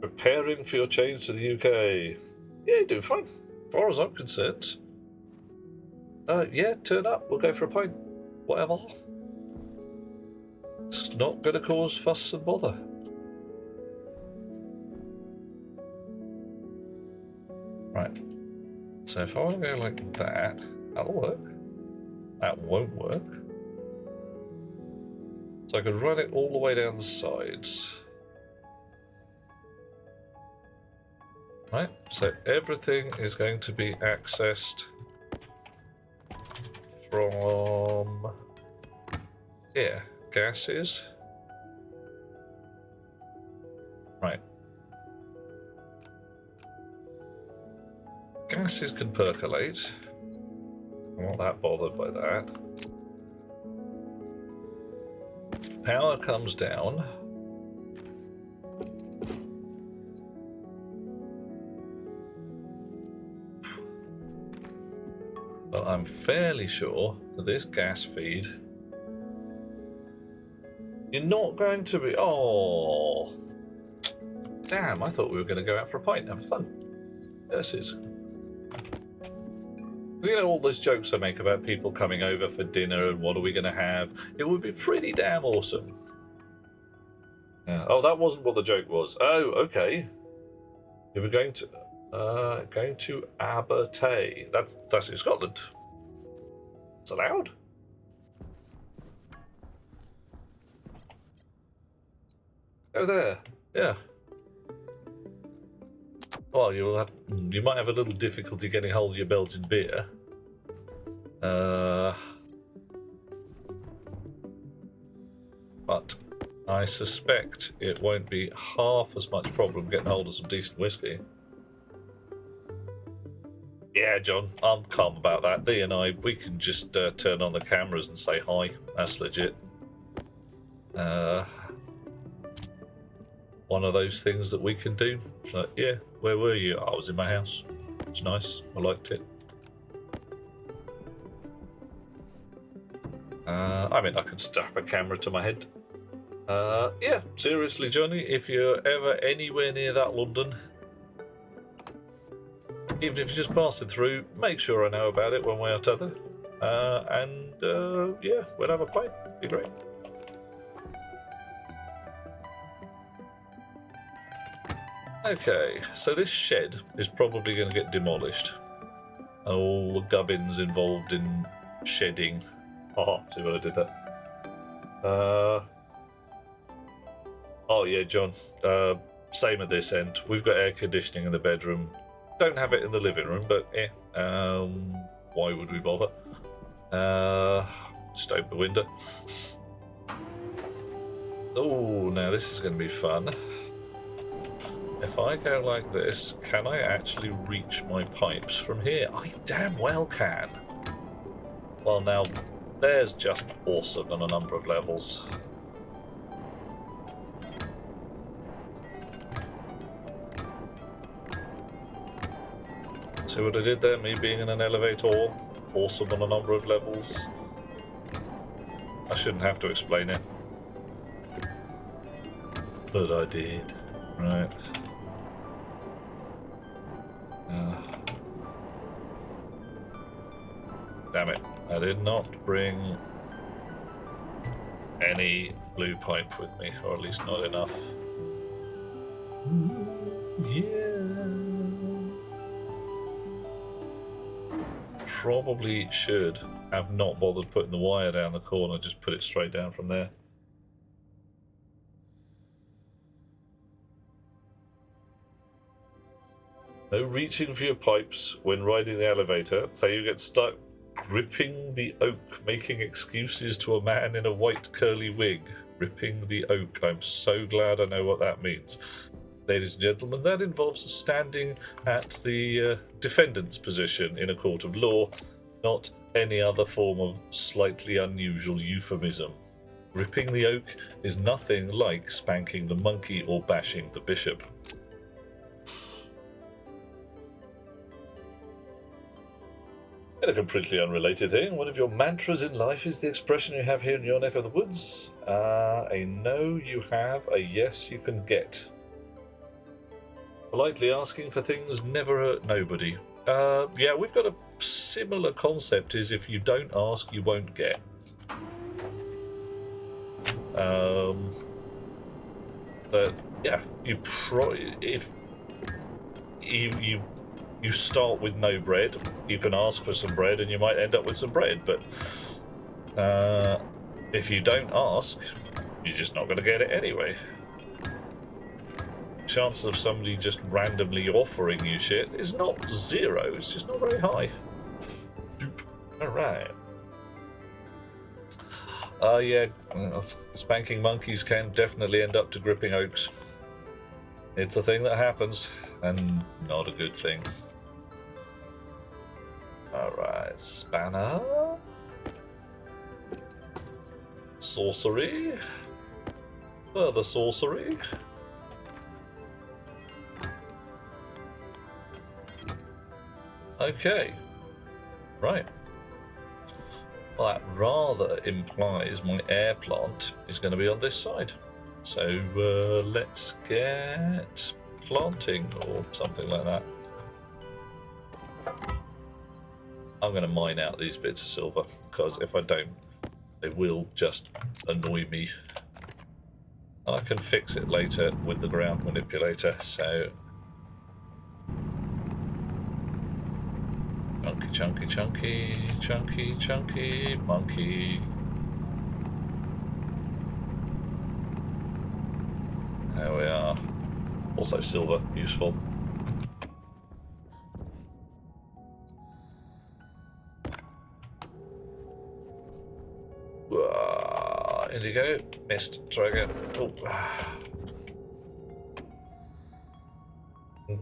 Preparing for your change to the UK. Yeah, you're doing fine, as far as I'm concerned. Yeah, turn up. We'll go for a pint. Whatever. It's not going to cause fuss and bother. Right. So if I want to go like that, that'll work. That won't work. So I could run it all the way down the sides. Right, so everything is going to be accessed from here. Gases. Right. Gases can percolate. I'm not that bothered by that. Power comes down. But I'm fairly sure that this gas feed, you're not going to be... Oh, damn, I thought we were going to go out for a pint and have fun. Curses. You know all those jokes I make about people coming over for dinner and what are we going to have? It would be pretty damn awesome Yeah. Oh, that wasn't what the joke was. Oh, okay. You were going to Part8. That's in Scotland. It's allowed. Go there. Yeah. Well, you might have a little difficulty getting hold of your Belgian beer. But I suspect it won't be half as much problem getting hold of some decent whiskey. Yeah, John, I'm calm about that. Thee and I, we can just turn on the cameras and say hi. That's legit. One of those things that we can do. Like, yeah, where were you? I was in my house. It's nice. I liked it. I mean, I can strap a camera to my head. Yeah, seriously, Johnny, if you're ever anywhere near that London, even if you're just passing through, make sure I know about it one way or t'other. Yeah, we'll have a pint. Be great. Okay, so this shed is probably going to get demolished. All the gubbins involved in shedding. Oh, see what I did there. Oh yeah, John. Same at this end. We've got air conditioning in the bedroom. Don't have it in the living room, but why would we bother? Just open the window. Oh, now this is going to be fun. If I go like this, can I actually reach my pipes from here? I damn well can. Well, now, there's just awesome on a number of levels. See what I did there? Me being in an elevator, awesome on a number of levels. I shouldn't have to explain it. But I did. Right. Damn it. I did not bring any blue pipe with me, or at least not enough. Yeah. Probably should have not bothered putting the wire down the corner, just put it straight down from there. No reaching for your pipes when riding the elevator, so you get stuck gripping the oak, making excuses to a man in a white curly wig. Gripping the oak. I'm so glad I know what that means. Ladies and gentlemen, that involves standing at the defendant's position in a court of law, not any other form of slightly unusual euphemism. Gripping the oak is nothing like spanking the monkey or bashing the bishop. In a completely unrelated thing, one of your mantras in life is the expression you have here in your neck of the woods. A no you have, a yes you can get. Politely asking for things never hurt nobody. Yeah, we've got a similar concept, is if you don't ask, you won't get. But yeah, if you start with no bread, you can ask for some bread and you might end up with some bread, but if you don't ask, you're just not going to get it anyway. Chance of somebody just randomly offering you shit is not zero, it's just not very high. Alright. Yeah, spanking monkeys can definitely end up to gripping oaks. It's a thing that happens, and not a good thing. Alright, spanner. Sorcery. Further sorcery. Okay. Right. Well, that rather implies my air plant is going to be on this side. So let's get planting or something like that. I'm going to mine out these bits of silver, because if I don't, they will just annoy me. I can fix it later with the ground manipulator, so... Chunky, chunky, chunky, chunky, chunky, monkey. There we are. Also silver, useful. Indigo, missed, try again. Oh.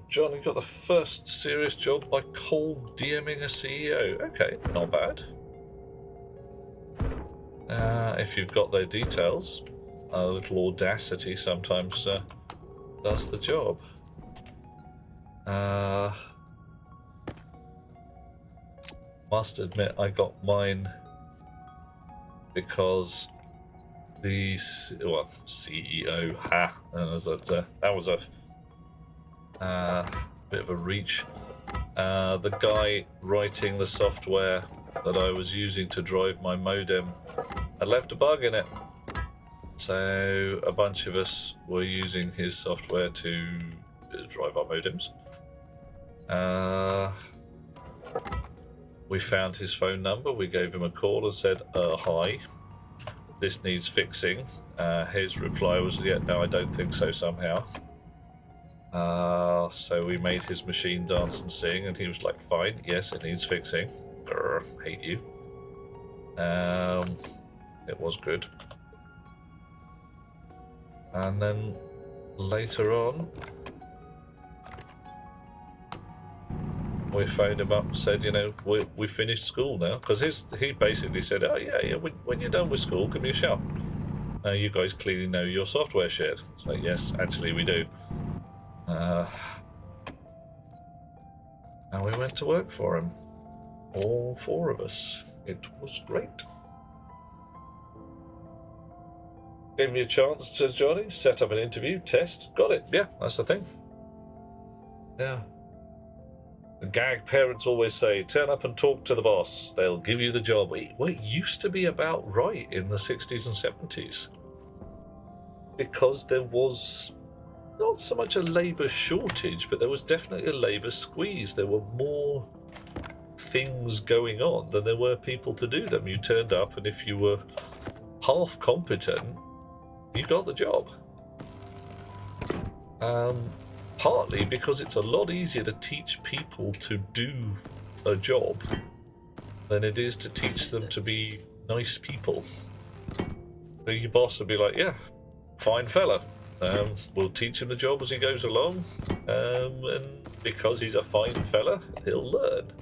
John, you got the first serious job by cold DMing a CEO. Okay, not bad. If you've got their details, a little audacity sometimes does the job. Must admit, I got mine because the CEO, that was a bit of a reach. The guy writing the software that I was using to drive my modem had left a bug in it, so a bunch of us were using his software to drive our modems. We found his phone number, we gave him a call and said, hi, this needs fixing. His reply was, yeah, no, I don't think so somehow. So we made his machine dance and sing, and he was like, fine, yes, it needs fixing. Grr, hate you. It was good. And then later on, we phoned him up and said, you know, we finished school now, because he basically said, oh yeah, when you're done with school, give me a shout. You guys clearly know your software shared. It's like, yes, actually we do. And we went to work for him, all four of us. It was great. Gave me a chance, says Johnny, set up an interview, test, got it. Yeah, that's the thing. Yeah. The gag parents always say, turn up and talk to the boss. They'll give you the job. Well, it used to be about right in the 60s and 70s. Because there was not so much a labour shortage, but there was definitely a labour squeeze. There were more things going on than there were people to do them. You turned up, and if you were half competent, you got the job. Partly because it's a lot easier to teach people to do a job than it is to teach them to be nice people. So your boss would be like, yeah, fine fella. We'll teach him the job as he goes along, and because he's a fine fella, he'll learn.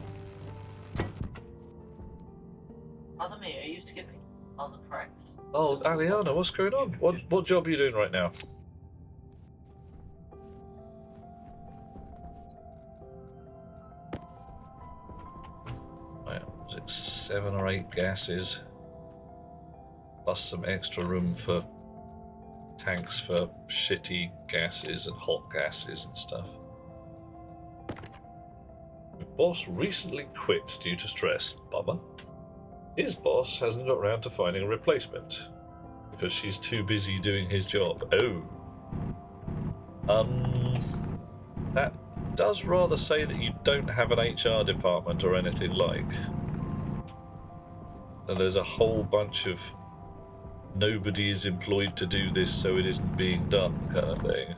Other me, are you skipping other tracks? Oh, Aliana, what's going on? What job are you doing right now? Was it 7 or 8 gases, plus some extra room for tanks for shitty gases and hot gases and stuff. The boss recently quit due to stress. Bummer. His boss hasn't got round to finding a replacement because she's too busy doing his job. Oh. That does rather say that you don't have an HR department or anything like. And there's a whole bunch of nobody is employed to do this, so it isn't being done kind of thing.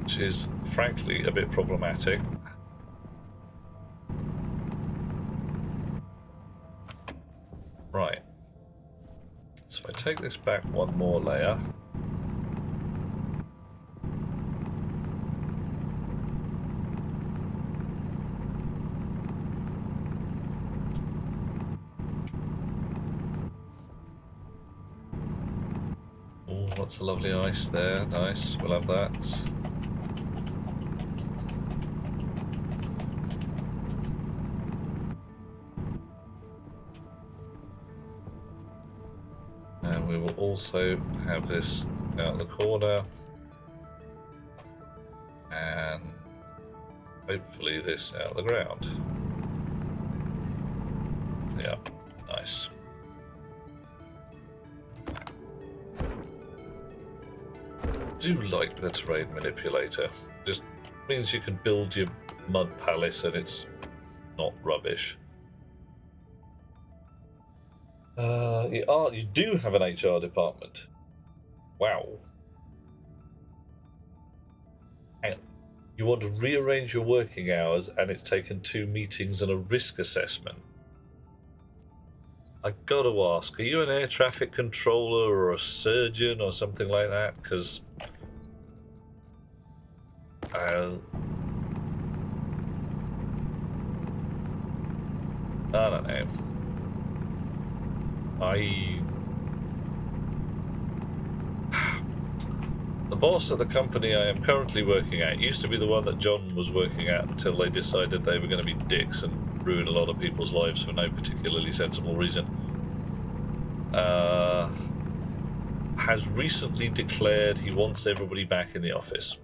Which is, frankly, a bit problematic. Right. So if I take this back one more layer. Oh, lots of lovely ice there. Nice, we'll have that. And we will also have this out the corner. And hopefully this out of the ground. Yeah, nice. Do like the terrain manipulator. Just means you can build your mud palace and it's not rubbish. You do have an HR department. Wow. And you want to rearrange your working hours and it's taken 2 meetings and a risk assessment. I gotta ask, are you an air traffic controller or a surgeon or something like that? Because I don't know. The boss of the company I am currently working at used to be the one that John was working at until they decided they were going to be dicks and ruin a lot of people's lives for no particularly sensible reason. Has recently declared he wants everybody back in the office.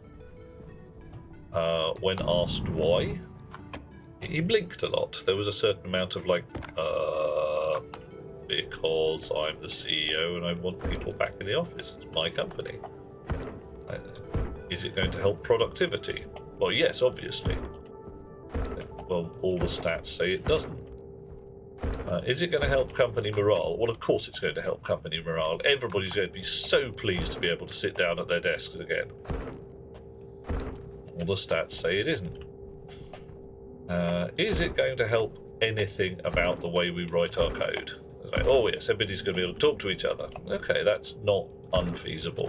When asked why, he blinked a lot. There was a certain amount of like, because I'm the CEO and I want people back in the office. It's my company. Is it going to help productivity? Well, yes, obviously. Well, all the stats say it doesn't. Is it going to help company morale? Well, of course it's going to help company morale. Everybody's going to be so pleased to be able to sit down at their desks again. All the stats say it isn't. Is it going to help anything about the way we write our code? It's like, oh yes, everybody's going to be able to talk to each other. Okay, that's not unfeasible.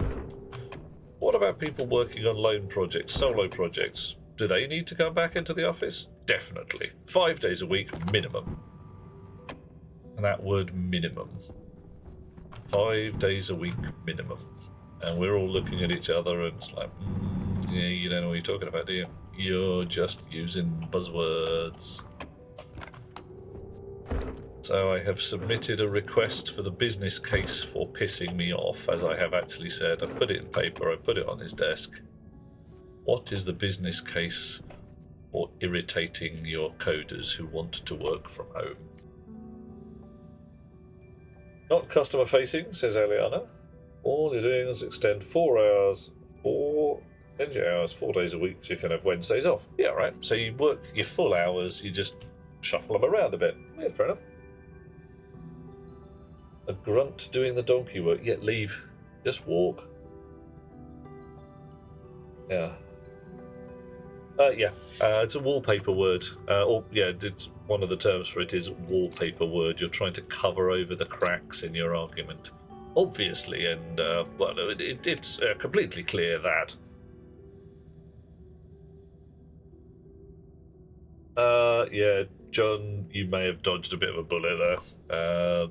What about people working on lone projects, solo projects? Do they need to come back into the office? Definitely. 5 days a week, minimum. And that word minimum. 5 days a week, minimum. And we're all looking at each other and it's like, yeah, you don't know what you're talking about, do you? You're just using buzzwords. So I have submitted a request for the business case for pissing me off, as I have actually said. I've put it in paper, I put it on his desk. What is the business case for irritating your coders who want to work from home? Not customer facing, says Eliana. All you're doing is extend 4 hours, 4 hours, 4 days a week, so you can have Wednesdays off. Yeah, right. So you work your full hours, you just shuffle them around a bit. Yeah, fair enough. A grunt doing the donkey work. Yeah, leave. Just walk. Yeah. It's a wallpaper word. It's one of the terms for it is wallpaper word. You're trying to cover over the cracks in your argument. Obviously, and it's completely clear that. John, you may have dodged a bit of a bullet there.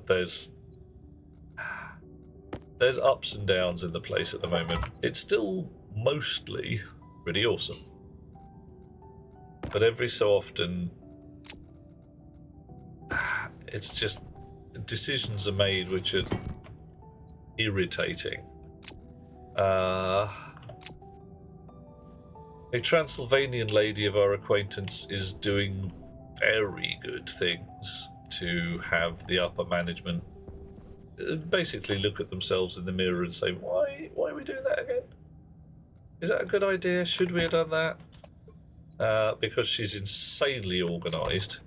There's ups and downs in the place at the moment. It's still mostly pretty awesome. But every so often, it's just decisions are made which are irritating. A Transylvanian lady of our acquaintance is doing very good things to have the upper management basically look at themselves in the mirror and say, why are we doing that again? Is that a good idea? Should we have done that? Because she's insanely organised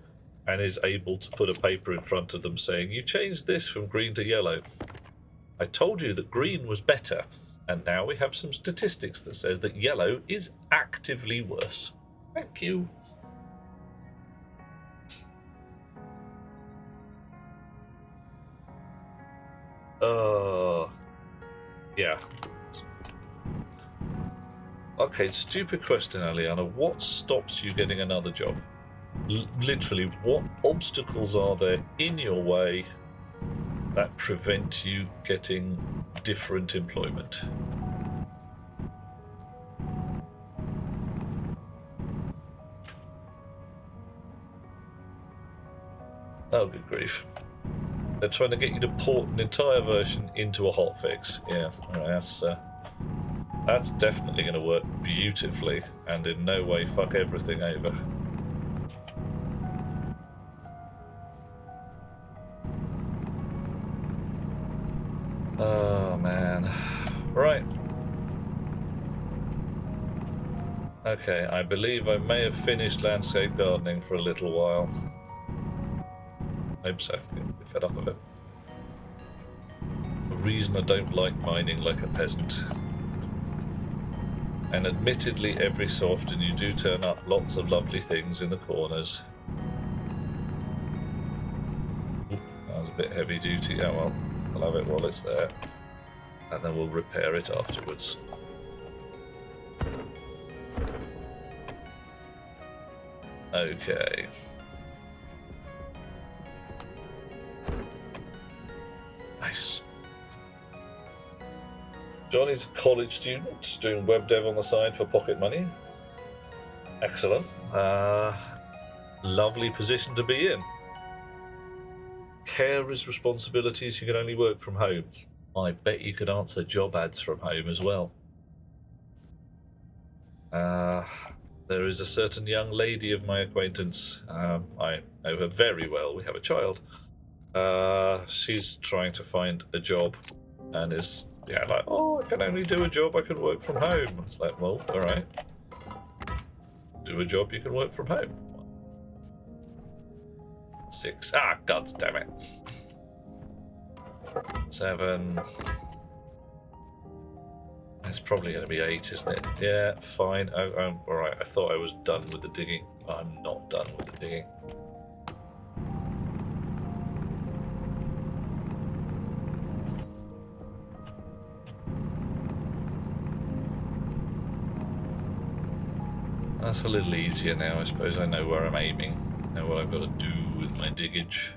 and is able to put a paper in front of them saying, you changed this from green to yellow. I told you that green was better, and now we have some statistics that says that yellow is actively worse. Thank you. Yeah. Okay, stupid question, Aliana. What stops you getting another job? Literally, what obstacles are there in your way that prevent you getting different employment? Oh, good grief. They're trying to get you to port an entire version into a hotfix. Yeah, right, that's definitely going to work beautifully and in no way fuck everything over. Right. Okay, I believe I may have finished landscape gardening for a little while. Hope so. Get fed up of it. The reason I don't like mining like a peasant. And admittedly, every so often you do turn up lots of lovely things in the corners. Oop, that was a bit heavy duty. Oh well, I'll have it while it's there. And then we'll repair it afterwards. Okay. Nice. Johnny's a college student doing web dev on the side for pocket money. Excellent. Lovely position to be in. Care is responsibilities, you can only work from home. I bet you could answer job ads from home as well. There is a certain young lady of my acquaintance. I know her very well. We have a child. She's trying to find a job and is like, oh, I can only do a job I can work from home. It's like, well, all right. Do a job you can work from home. 6. Ah, god damn it. 7. It's probably going to be 8, isn't it? Yeah, fine. I'm all right. I thought I was done with the digging. I'm not done with the digging. That's a little easier now. I suppose I know where I'm aiming. Know what I've got to do with my diggage.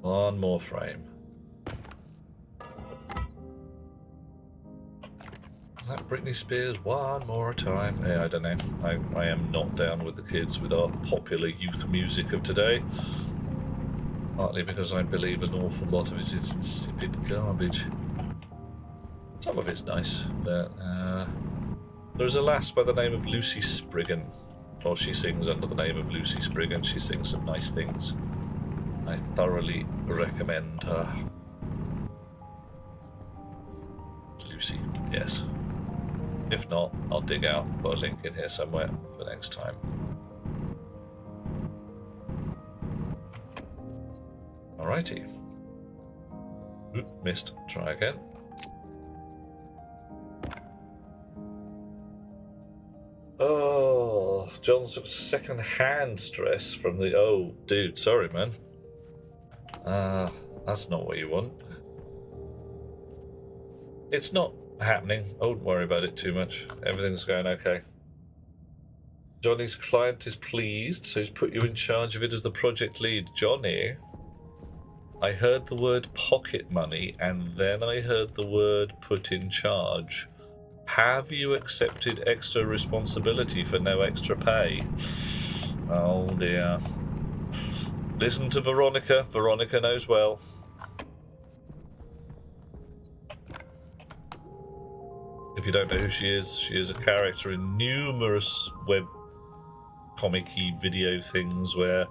One more frame. Is that Britney Spears? One more time. Yeah, I don't know. I am not down with the kids with our popular youth music of today. Partly because I believe an awful lot of it is insipid garbage. Some of it's nice, but there's a lass by the name of Lucy Spriggan. Well, she sings under the name of Lucy Spriggan. She sings some nice things. I thoroughly recommend her. Lucy, yes. If not, I'll dig out, put a link in here somewhere for next time. Alrighty. Oop, missed. Try again. Oh, John's got second-hand stress from the... Oh, dude, sorry, man. That's not what you want. It's not happening. I wouldn't worry about it too much. Everything's going okay. Johnny's client is pleased, so he's put you in charge of it as the project lead. Johnny, I heard the word pocket money, and then I heard the word put in charge. Have you accepted extra responsibility for no extra pay? Oh dear. Listen to Veronica. Veronica knows well. If you don't know who she is a character in numerous web comic-y video things where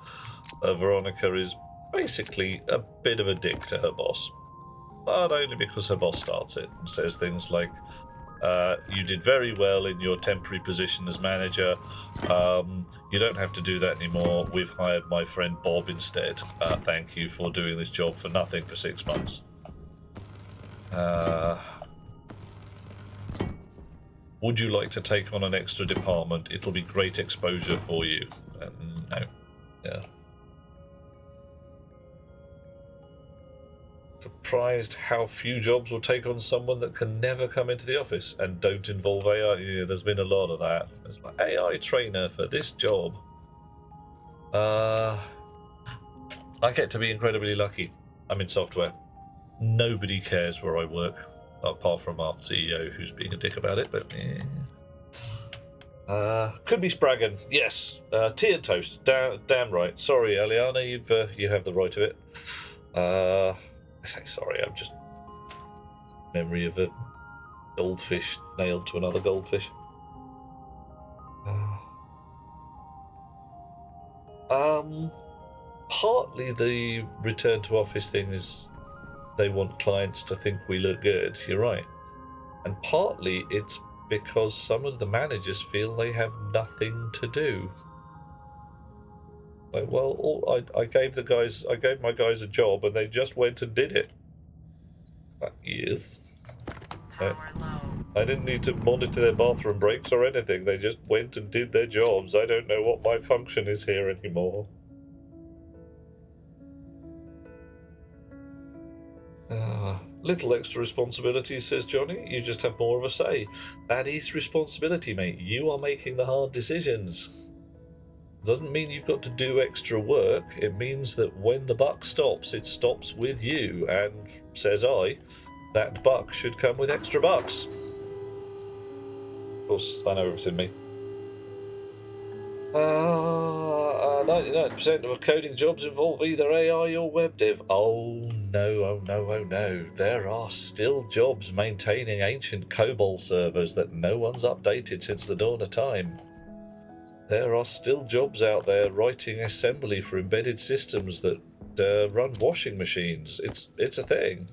Veronica is basically a bit of a dick to her boss. But only because her boss starts it and says things like, you did very well in your temporary position as manager. You don't have to do that anymore. We've hired my friend Bob instead. Thank you for doing this job for nothing for 6 months. Would you like to take on an extra department? It'll be great exposure for you. No. Yeah. Surprised how few jobs will take on someone that can never come into the office and don't involve AI. Yeah, there's been a lot of that. There's like AI trainer for this job. I get to be incredibly lucky. I'm in software. Nobody cares where I work, apart from our CEO, who's being a dick about it. But could be Spraggan. Yes. Tea and toast. Damn right. Sorry, Eliana, you have the right of it. I say sorry, I'm just memory of a goldfish nailed to another goldfish. partly the return to office thing is they want clients to think we look good. You're right. And partly it's because some of the managers feel they have nothing to do. Like, well, I gave my guys a job, and they just went and did it. Yes. Power low. I didn't need to monitor their bathroom breaks or anything. They just went and did their jobs. I don't know what my function is here anymore. Little extra responsibility, says Johnny. You just have more of a say. That is responsibility, mate. You are making the hard decisions. Doesn't mean you've got to do extra work. It means that when the buck stops, it stops with you. And, says I, that buck should come with extra bucks. Of course, I know everything, me. 99% of coding jobs involve either AI or web dev. Oh no, oh no, oh no. There are still jobs maintaining ancient COBOL servers that no one's updated since the dawn of time. There are still jobs out there writing assembly for embedded systems that run washing machines. It's a thing.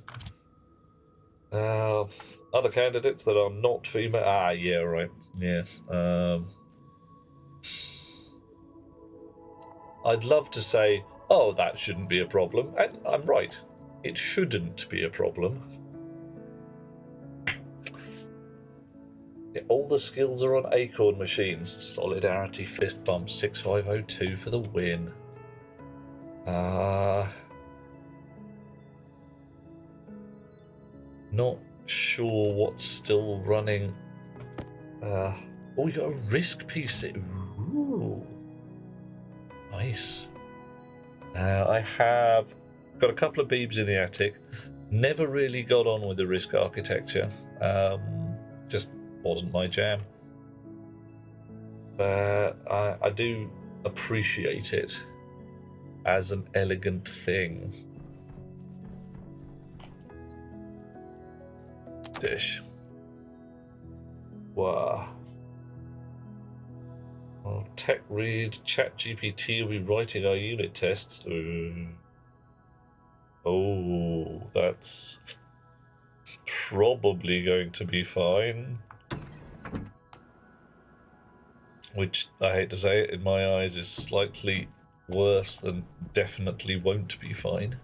Other candidates that are not female. Yeah, right. Yeah. I'd love to say, oh, that shouldn't be a problem, and I'm right. It shouldn't be a problem. Yeah, all the skills are on Acorn machines. Solidarity fist bump 6502 for the win. Not sure what's still running. We got a risk PC. Ooh. Nice. I have got a couple of beebs in the attic. Never really got on with the risk architecture. Just wasn't my jam. But I do appreciate it as an elegant thing. Dish. Wow. Well, tech read, ChatGPT will be writing our unit tests. Oh, that's probably going to be fine. Which, I hate to say it, in my eyes is slightly worse than definitely won't be fine.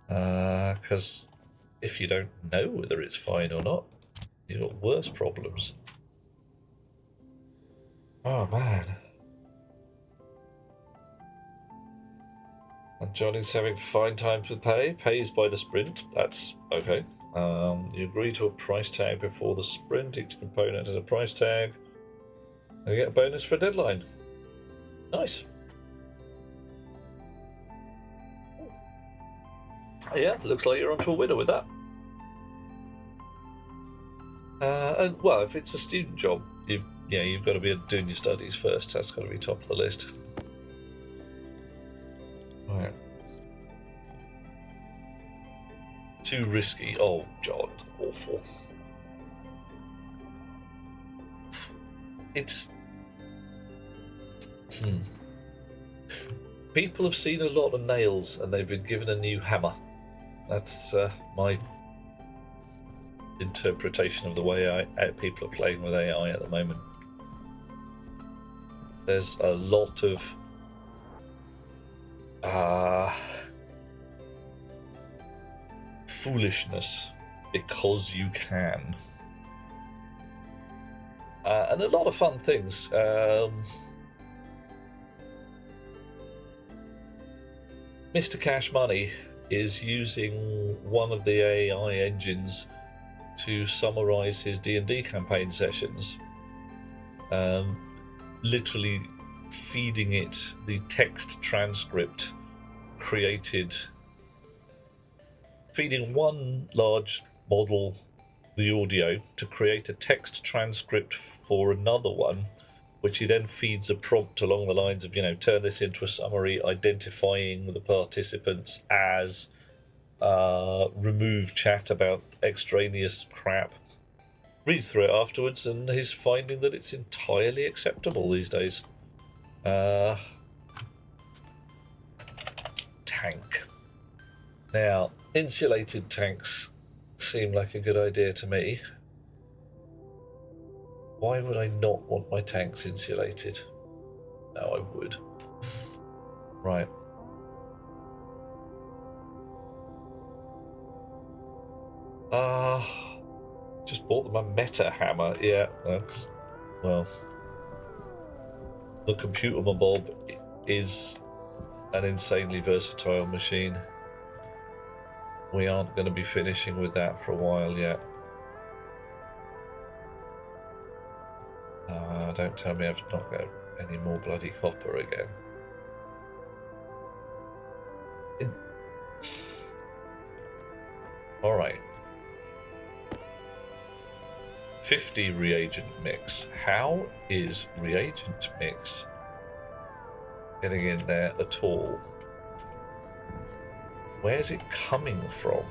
Because if you don't know whether it's fine or not, you've got worse problems. Oh, man. And Johnny's having fine times with pay. Pays by the sprint. That's okay. You agree to a price tag before the sprint. Each component has a price tag. And you get a bonus for a deadline. Nice. Yeah, looks like you're onto a winner with that. And well, if it's a student job, you've got to be doing your studies first. That's got to be top of the list. Right. Too risky. Oh, God, awful. It's. People have seen a lot of nails, and they've been given a new hammer. That's my interpretation of the way people are playing with AI at the moment. There's a lot of foolishness because you can, and a lot of fun things. Mr. Cash Money is using one of the AI engines to summarize his D&D campaign sessions, literally feeding it the text transcript created, feeding one large model the audio to create a text transcript for another one, which he then feeds a prompt along the lines of, turn this into a summary identifying the participants as, remove chat about extraneous crap. Reads through it afterwards, and he's finding that it's entirely acceptable these days. tank. Now, insulated tanks seem like a good idea to me. Why would I not want my tanks insulated? No, I would. Right. Just bought them a meta hammer. Yeah, that's, well, the computer mob is an insanely versatile machine. We aren't going to be finishing with that for a while yet. Don't tell me I've not got any more bloody copper again. Alright. 50 reagent mix. How is reagent mix getting in there at all? Where's it coming from?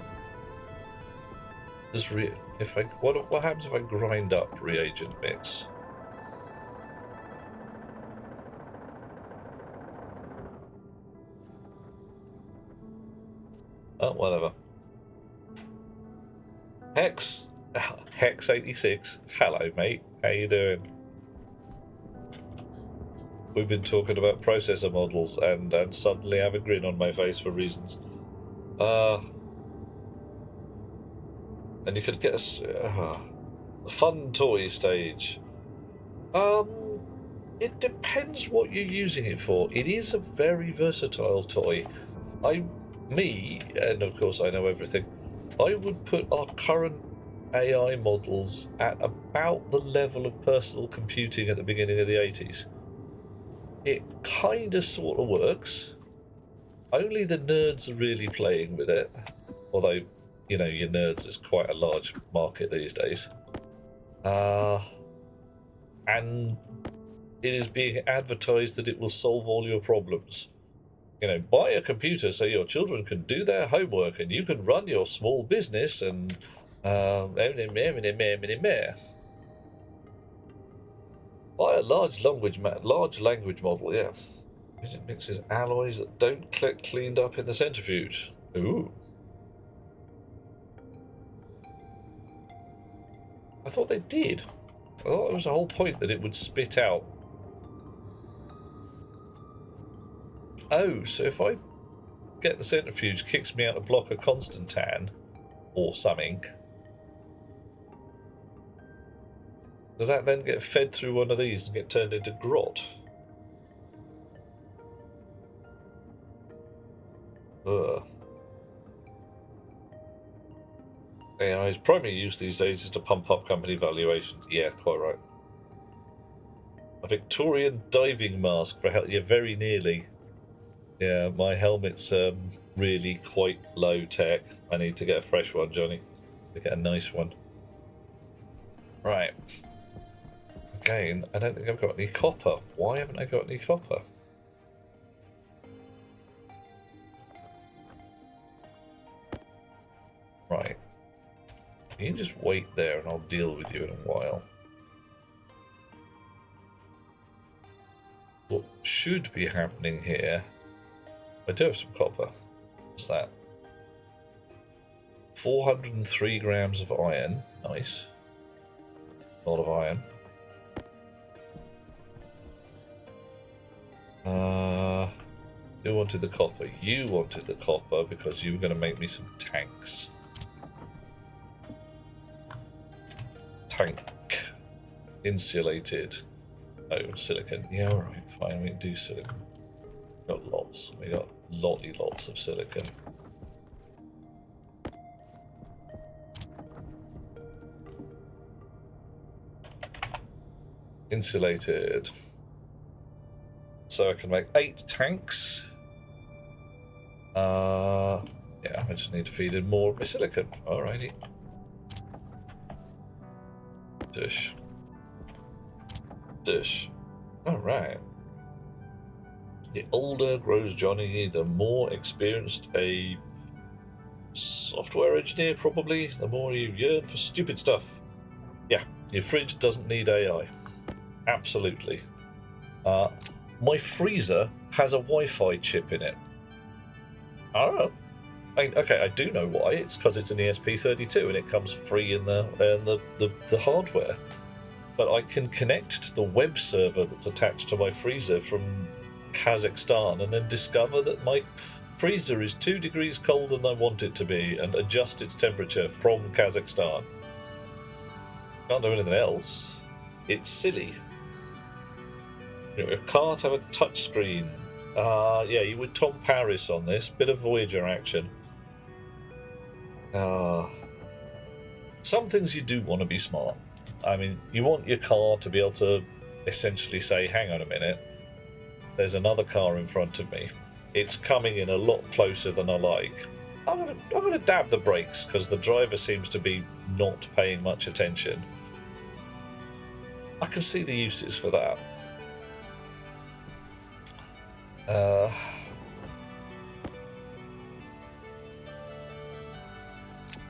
Does what happens if I grind up reagent mix? Oh, whatever. Hex 86. Hello, mate. How you doing? We've been talking about processor models, and suddenly I have a grin on my face for reasons. And you could get a fun toy stage. It depends what you're using it for. It is a very versatile toy. And of course I know everything, I would put our current AI models at about the level of personal computing at the beginning of the 80s. It kind of sort of works. Only the nerds are really playing with it. Although, you know, your nerds is quite a large market these days. And it is being advertised that it will solve all your problems. You know, buy a computer so your children can do their homework and you can run your small business and buy a large language model, yeah. It mixes alloys that don't get cleaned up in the centrifuge. Ooh. I thought they did. I thought there was a whole point that it would spit out. Oh, so if I get the centrifuge, kicks me out a block of Constantan or something, does that then get fed through one of these and get turned into grot? Ugh. AI's primary use these days is to pump up company valuations. Yeah, quite right. A Victorian diving mask for help. Yeah, very nearly. Yeah, my helmet's really quite low tech. I need to get a fresh one, Johnny. To get a nice one. Right. Again, I don't think I've got any copper. Why haven't I got any copper? Right. You can just wait there and I'll deal with you in a while. What should be happening here... I do have some copper. What's that? 403 grams of iron. Nice. A lot of iron. Who wanted the copper? You wanted the copper because you were going to make me some tanks. Tank. Insulated. Oh, silicon. Yeah, alright, fine. We can do silicon. Got lots. We got lots of silicon. Insulated. So I can make 8 tanks. Yeah, I just need to feed in more of my silicon. Alrighty. Dish. Dish. Alright. The older grows Johnny, the more experienced a software engineer probably, the more you yearn for stupid stuff. Yeah, your fridge doesn't need AI. Absolutely. My freezer has a Wi-Fi chip in it. I don't know. Okay, I do know why. It's because it's an ESP32 and it comes free in the hardware. But I can connect to the web server that's attached to my freezer from Kazakhstan and then discover that my freezer is 2 degrees colder than I want it to be and adjust its temperature from Kazakhstan. Can't do anything else. It's silly. A car to have a touchscreen. Yeah, you with Tom Paris on this. Bit of Voyager action. Some things you do want to be smart. I mean, you want your car to be able to essentially say, hang on a minute, there's another car in front of me. It's coming in a lot closer than I like. I'm gonna dab the brakes because the driver seems to be not paying much attention. I can see the uses for that.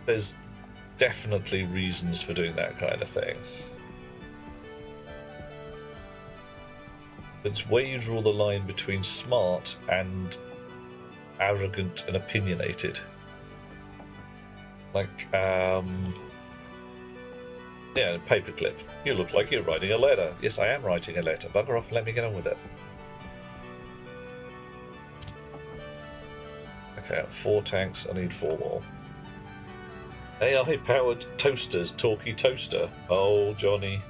There's definitely reasons for doing that kind of thing. It's where you draw the line between smart and arrogant and opinionated. Like, yeah, paperclip. You look like you're writing a letter. Yes, I am writing a letter. Bugger off and let me get on with it. Okay, 4 tanks. I need 4 more. AI-powered toasters, talkie toaster. Oh, Johnny.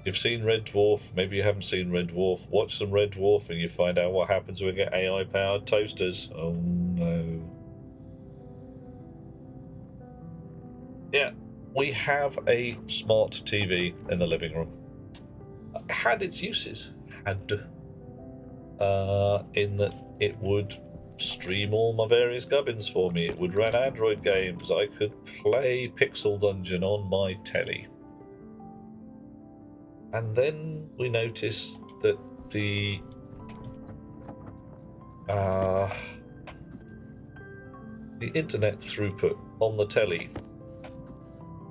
You've seen Red Dwarf. Maybe you haven't seen Red Dwarf. Watch some Red Dwarf and you find out what happens when we get AI-powered toasters. Oh, no. Yeah, we have a smart TV in the living room. Had its uses. In that it would stream all my various gubbins for me. It would run Android games. I could play Pixel Dungeon on my telly. And then we noticed that the internet throughput on the telly,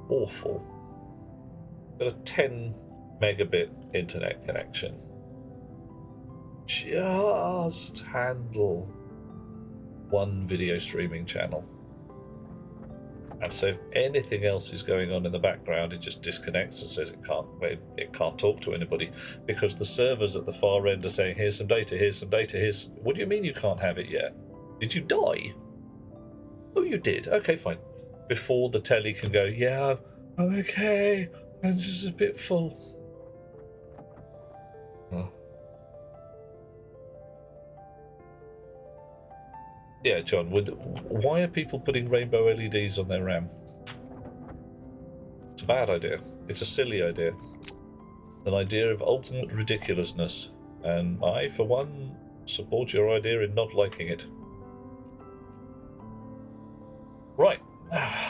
awful. Got a 10 megabit internet connection. Just handle 1 video streaming channel. And so if anything else is going on in the background, it just disconnects and says it can't talk to anybody because the servers at the far end are saying, here's some data, here's some data, here's... What do you mean you can't have it yet? Did you die? Oh, you did. Okay, fine. Before the telly can go, yeah, I'm okay, I'm just a bit full. Oh. Yeah, John, why are people putting rainbow LEDs on their RAM? It's a bad idea. It's a silly idea. An idea of ultimate ridiculousness. And I, for one, support your idea in not liking it. Right.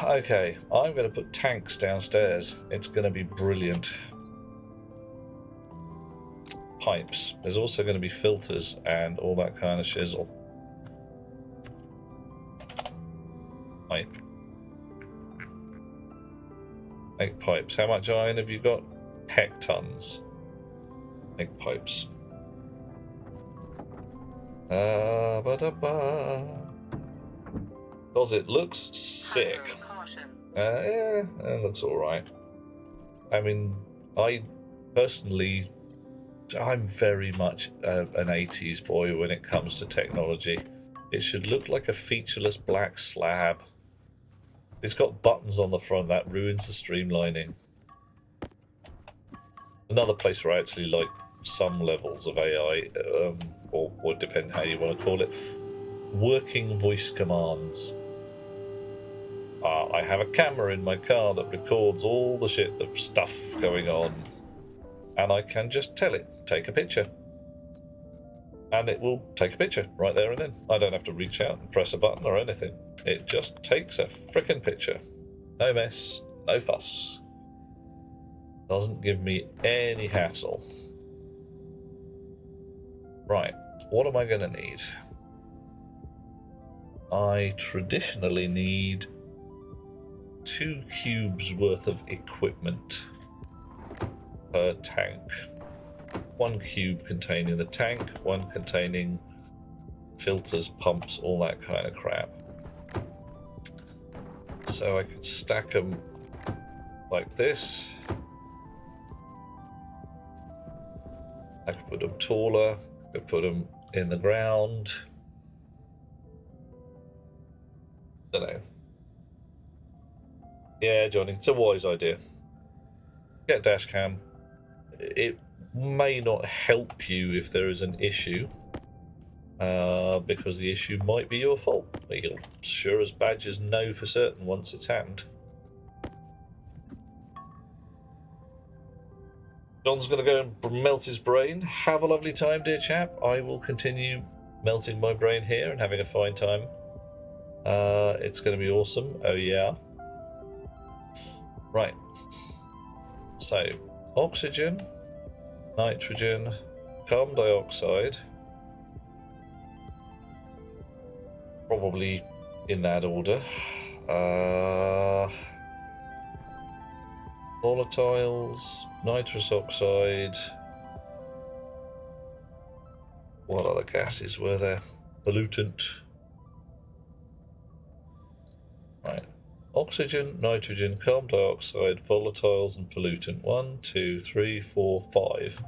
Okay, I'm going to put tanks downstairs. It's going to be brilliant. Pipes. There's also going to be filters and all that kind of shizzle. Pipe. 8 pipes. How much iron have you got? Hectons. 8 pipes. Because it looks sick. Yeah, it looks alright. I mean, I personally, I'm very much an 80s boy when it comes to technology. It should look like a featureless black slab. It's got buttons on the front, that ruins the streamlining. Another place where I actually like some levels of AI, or depend how you want to call it, working voice commands. I have a camera in my car that records all the shit of stuff going on, and I can just tell it, take a picture. And it will take a picture right there and then. I don't have to reach out and press a button or anything. It just takes a frickin' picture. No mess, no fuss. Doesn't give me any hassle. Right, what am I going to need? I traditionally need 2 cubes worth of equipment per tank. 1 cube containing the tank, 1 containing filters, pumps, all that kind of crap. So I could stack them like this. I could put them taller. I could put them in the ground. Don't know. Yeah, Johnny, it's a wise idea. Get a dash cam. It may not help you if there is an issue, because the issue might be your fault. But you'll sure as badgers know for certain once it's happened. John's going to go and melt his brain. Have a lovely time, dear chap. I will continue melting my brain here and having a fine time. It's going to be awesome. Oh, yeah. Right. So, oxygen, nitrogen, carbon dioxide. Probably in that order. Volatiles, nitrous oxide. What other gases were there? Pollutant. Right. Oxygen, nitrogen, carbon dioxide, volatiles, and pollutant. 1, 2, 3, 4, 5.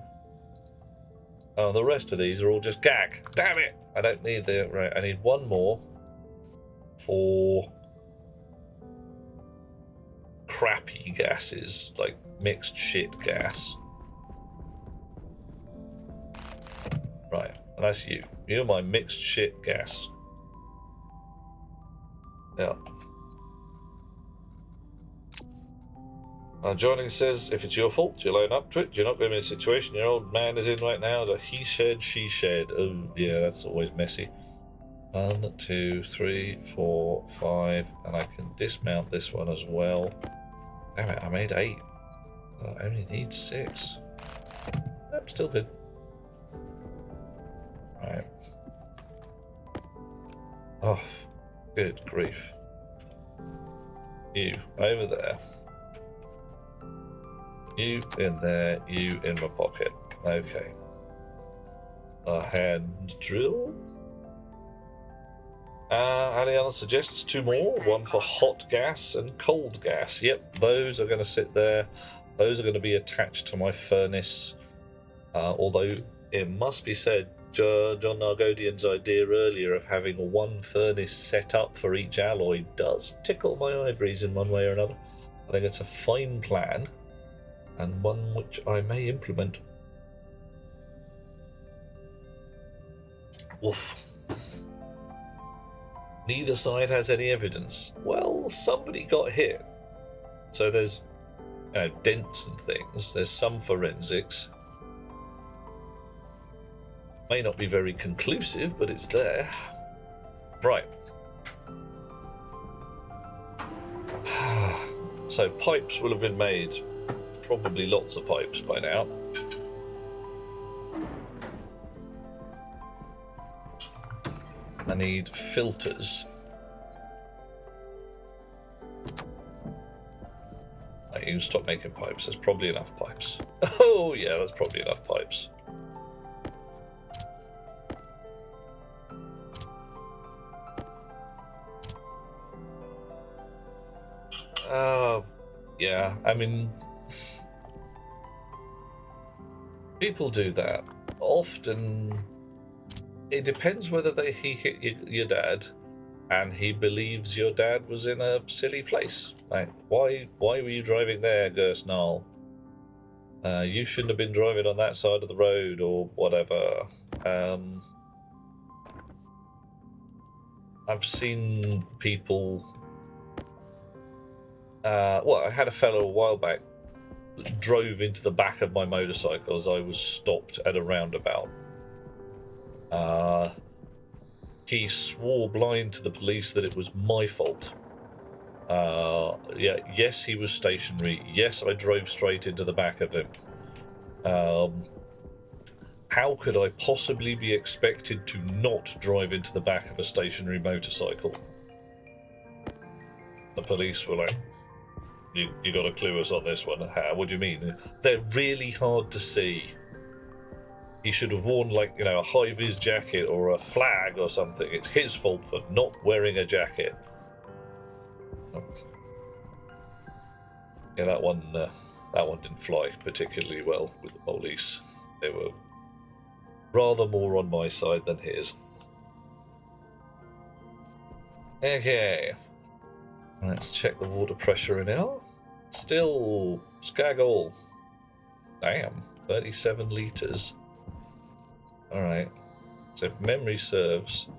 Oh, the rest of these are all just gag. Damn it! I don't need the... Right, I need one more for crappy gases, like mixed shit gas. Right, and that's you. You're my mixed shit gas. Yeah. Joining says, if it's your fault, you'll own up to it. You're not going to be in a situation your old man is in right now that he said, she said. Oh, yeah, that's always messy. 1, 2, 3, 4, 5, and I can dismount this one as well. Damn it, I made 8. I only need 6. Yep, still good. Right. Oh, good grief. You, over there. You in there, you in my pocket. Okay. A hand drill. Aliana suggests 2 more. One for hot gas and cold gas. Yep, those are going to sit there. Those are going to be attached to my furnace. Although it must be said, John Nargodian's idea earlier of having 1 furnace set up for each alloy does tickle my ivories in one way or another. I think it's a fine plan, and one which I may implement. Woof. Neither side has any evidence. Well, somebody got hit. So there's dents and things. There's some forensics. May not be very conclusive, but it's there. Right. So pipes will have been made. Probably lots of pipes by now. I need filters. Right, you can stop making pipes. There's probably enough pipes. Oh yeah, there's probably enough pipes. Yeah, I mean, people do that. Often, it depends whether he hit your dad, and he believes your dad was in a silly place. Like, why were you driving there, Gersnall? You shouldn't have been driving on that side of the road, or whatever. I've seen people. Well, I had a fellow a while back that drove into the back of my motorcycle as I was stopped at a roundabout. He swore blind to the police that it was my fault. Yes, he was stationary. Yes, I drove straight into the back of him. How could I possibly be expected to not drive into the back of a stationary motorcycle? The police were like, you got to clue us on this one. How? What do you mean? They're really hard to see. he should have worn, like, you know, a high-vis jacket or a flag or something. It's his fault for not wearing a jacket. Yeah, that one didn't fly particularly well with the police. They were rather more on my side than his. Okay, let's check the water pressure in here. Still skaggle. Damn, 37 litres. Alright, so if memory serves,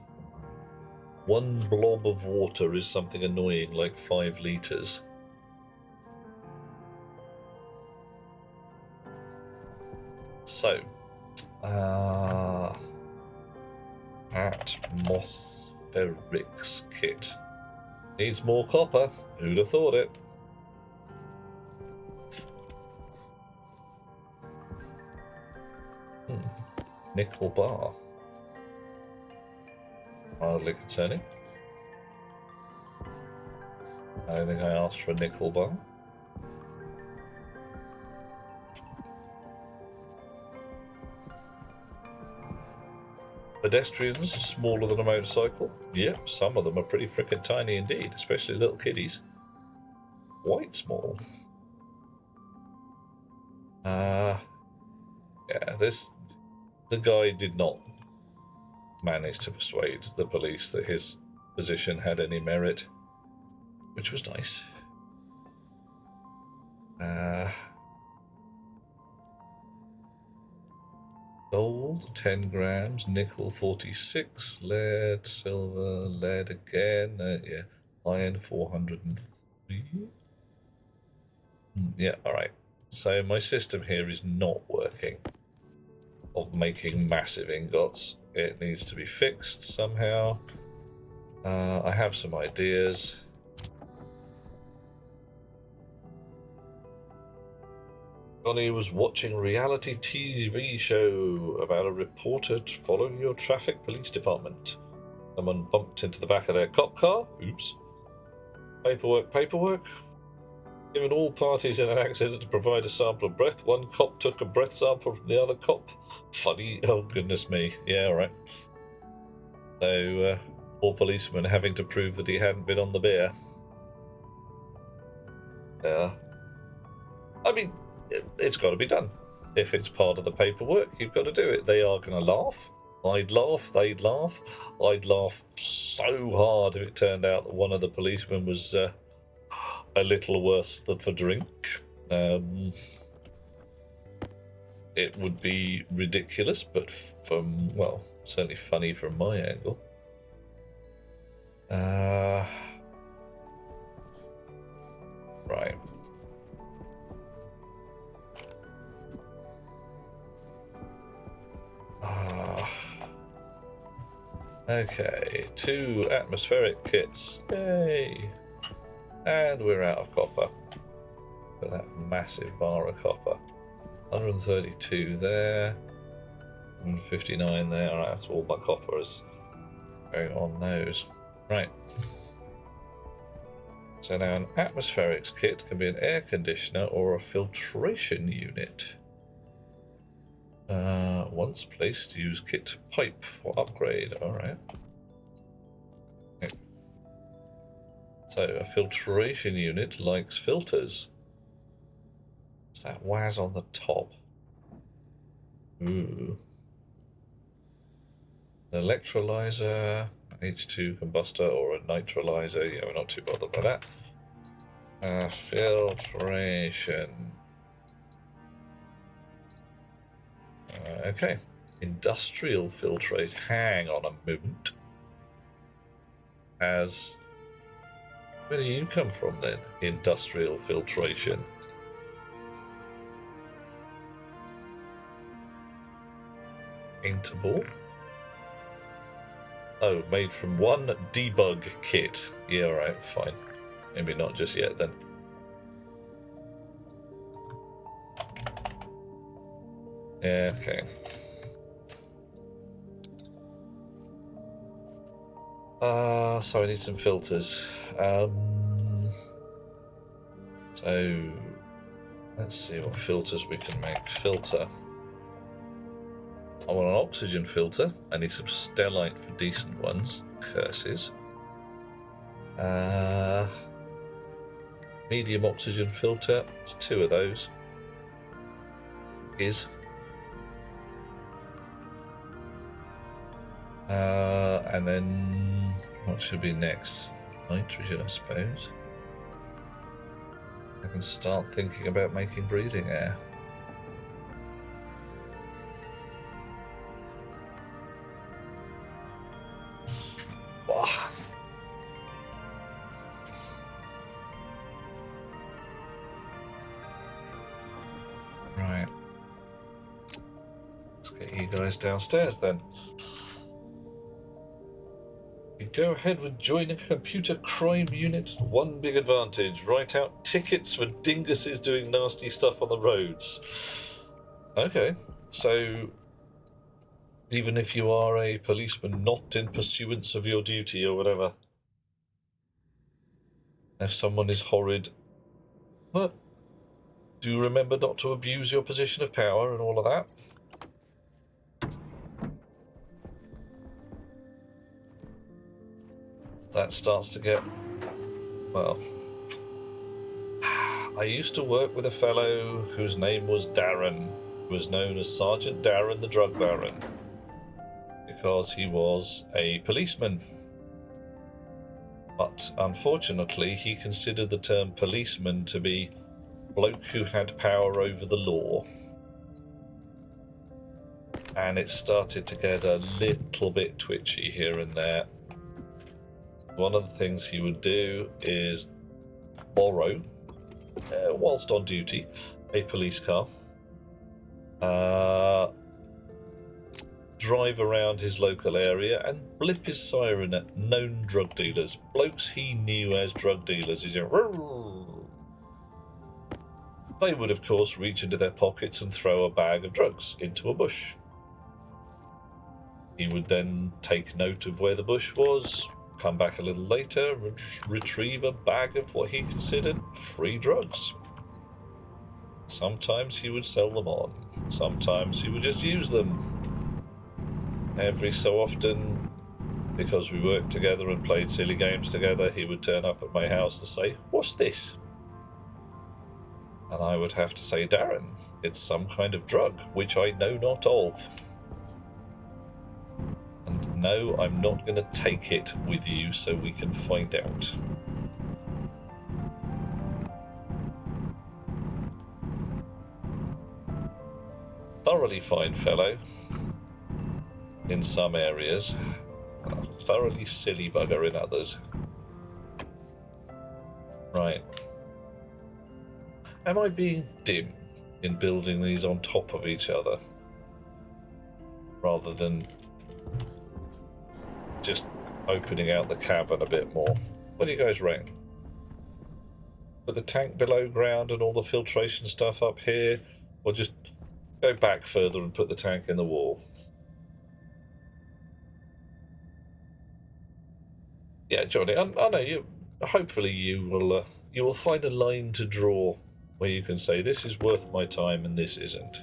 one blob of water is something annoying like 5 litres. So, atmospherics kit. Needs more copper. Who'd have thought it? Nickel bar. Hardly concerning. I don't think I asked for a nickel bar. Pedestrians smaller than a motorcycle? Yep, some of them are pretty frickin' tiny indeed, especially little kiddies. Quite small. Yeah, the guy did not manage to persuade the police that his position had any merit, which was nice. Gold, 10 grams, nickel, 46, lead, silver, lead again, yeah, iron, 403. Yeah, alright. So my system here is not working, of making massive ingots. It needs to be fixed somehow. I have some ideas. Johnny was watching a reality TV show about a reporter following your traffic police department. Someone bumped into the back of their cop car. Oops. Paperwork. Given all parties in an accident to provide a sample of breath, one cop took a breath sample from the other cop. Funny. Oh, goodness me. Yeah, all right. So, poor policeman having to prove that he hadn't been on the beer. Yeah. I mean, it's got to be done. If it's part of the paperwork, you've got to do it. They are going to laugh. I'd laugh. They'd laugh. I'd laugh so hard if it turned out that one of the policemen was a little worse than for drink. It would be ridiculous, but well, certainly funny from my angle. Right. Okay, 2 atmospheric kits. Yay! And we're out of copper. Look at that massive bar of copper. 132 there. 159 there. Alright, that's all my copper is going on those. Right. So now an atmospherics kit can be an air conditioner or a filtration unit. Once placed, use kit pipe for upgrade. Alright. Okay. So a filtration unit likes filters. Is that Waz on the top? Ooh. An electrolyzer, H2 combustor, or a nitrolyzer. Yeah, we're not too bothered by that. Filtration. Okay. Industrial filtrate. Hang on a moment. Where do you come from then? Industrial filtration. Paintable. Oh, made from one debug kit. Yeah, alright, fine. Maybe not just yet then. Yeah, okay. So I need some filters. So let's see what filters we can make. Filter. I want an oxygen filter. I need some stellite for decent ones. Curses. Medium oxygen filter. It's 2 of those. And then what should be next? Nitrogen, I suppose. I can start thinking about making breathing air. Wah. Right. Let's get you guys downstairs then. You go ahead with joining a computer crime unit. One big advantage: write out tickets for dinguses doing nasty stuff on the roads. Okay, so even if you are a policeman not in pursuance of your duty or whatever, if someone is horrid, well, do remember not to abuse your position of power and all of that. That starts to get, well, I used to work with a fellow whose name was Darren, who was known as Sergeant Darren the Drug Baron, because he was a policeman. But unfortunately, he considered the term policeman to be bloke who had power over the law. And it started to get a little bit twitchy here and there. One of the things he would do is borrow, whilst on duty, a police car, drive around his local area and blip his siren at known drug dealers, blokes he knew as drug dealers. He's like, "Rrrr." They would, of course, reach into their pockets and throw a bag of drugs into a bush. He would then take note of where the bush was, come back a little later, retrieve a bag of what he considered free drugs. Sometimes he would sell them on, sometimes he would just use them. Every so often, because we worked together and played silly games together, he would turn up at my house and say, "What's this?" And I would have to say, "Darren, it's some kind of drug, which I know not of. And no, I'm not going to take it with you so we can find out." Thoroughly fine fellow in some areas, a thoroughly silly bugger in others. Right. Am I being dim in building these on top of each other rather than just opening out the cavern a bit more? What do you guys reckon? Put the tank below ground and all the filtration stuff up here, or just go back further and put the tank in the wall? Yeah, Johnny, I know you. Hopefully, you will find a line to draw where you can say this is worth my time and this isn't.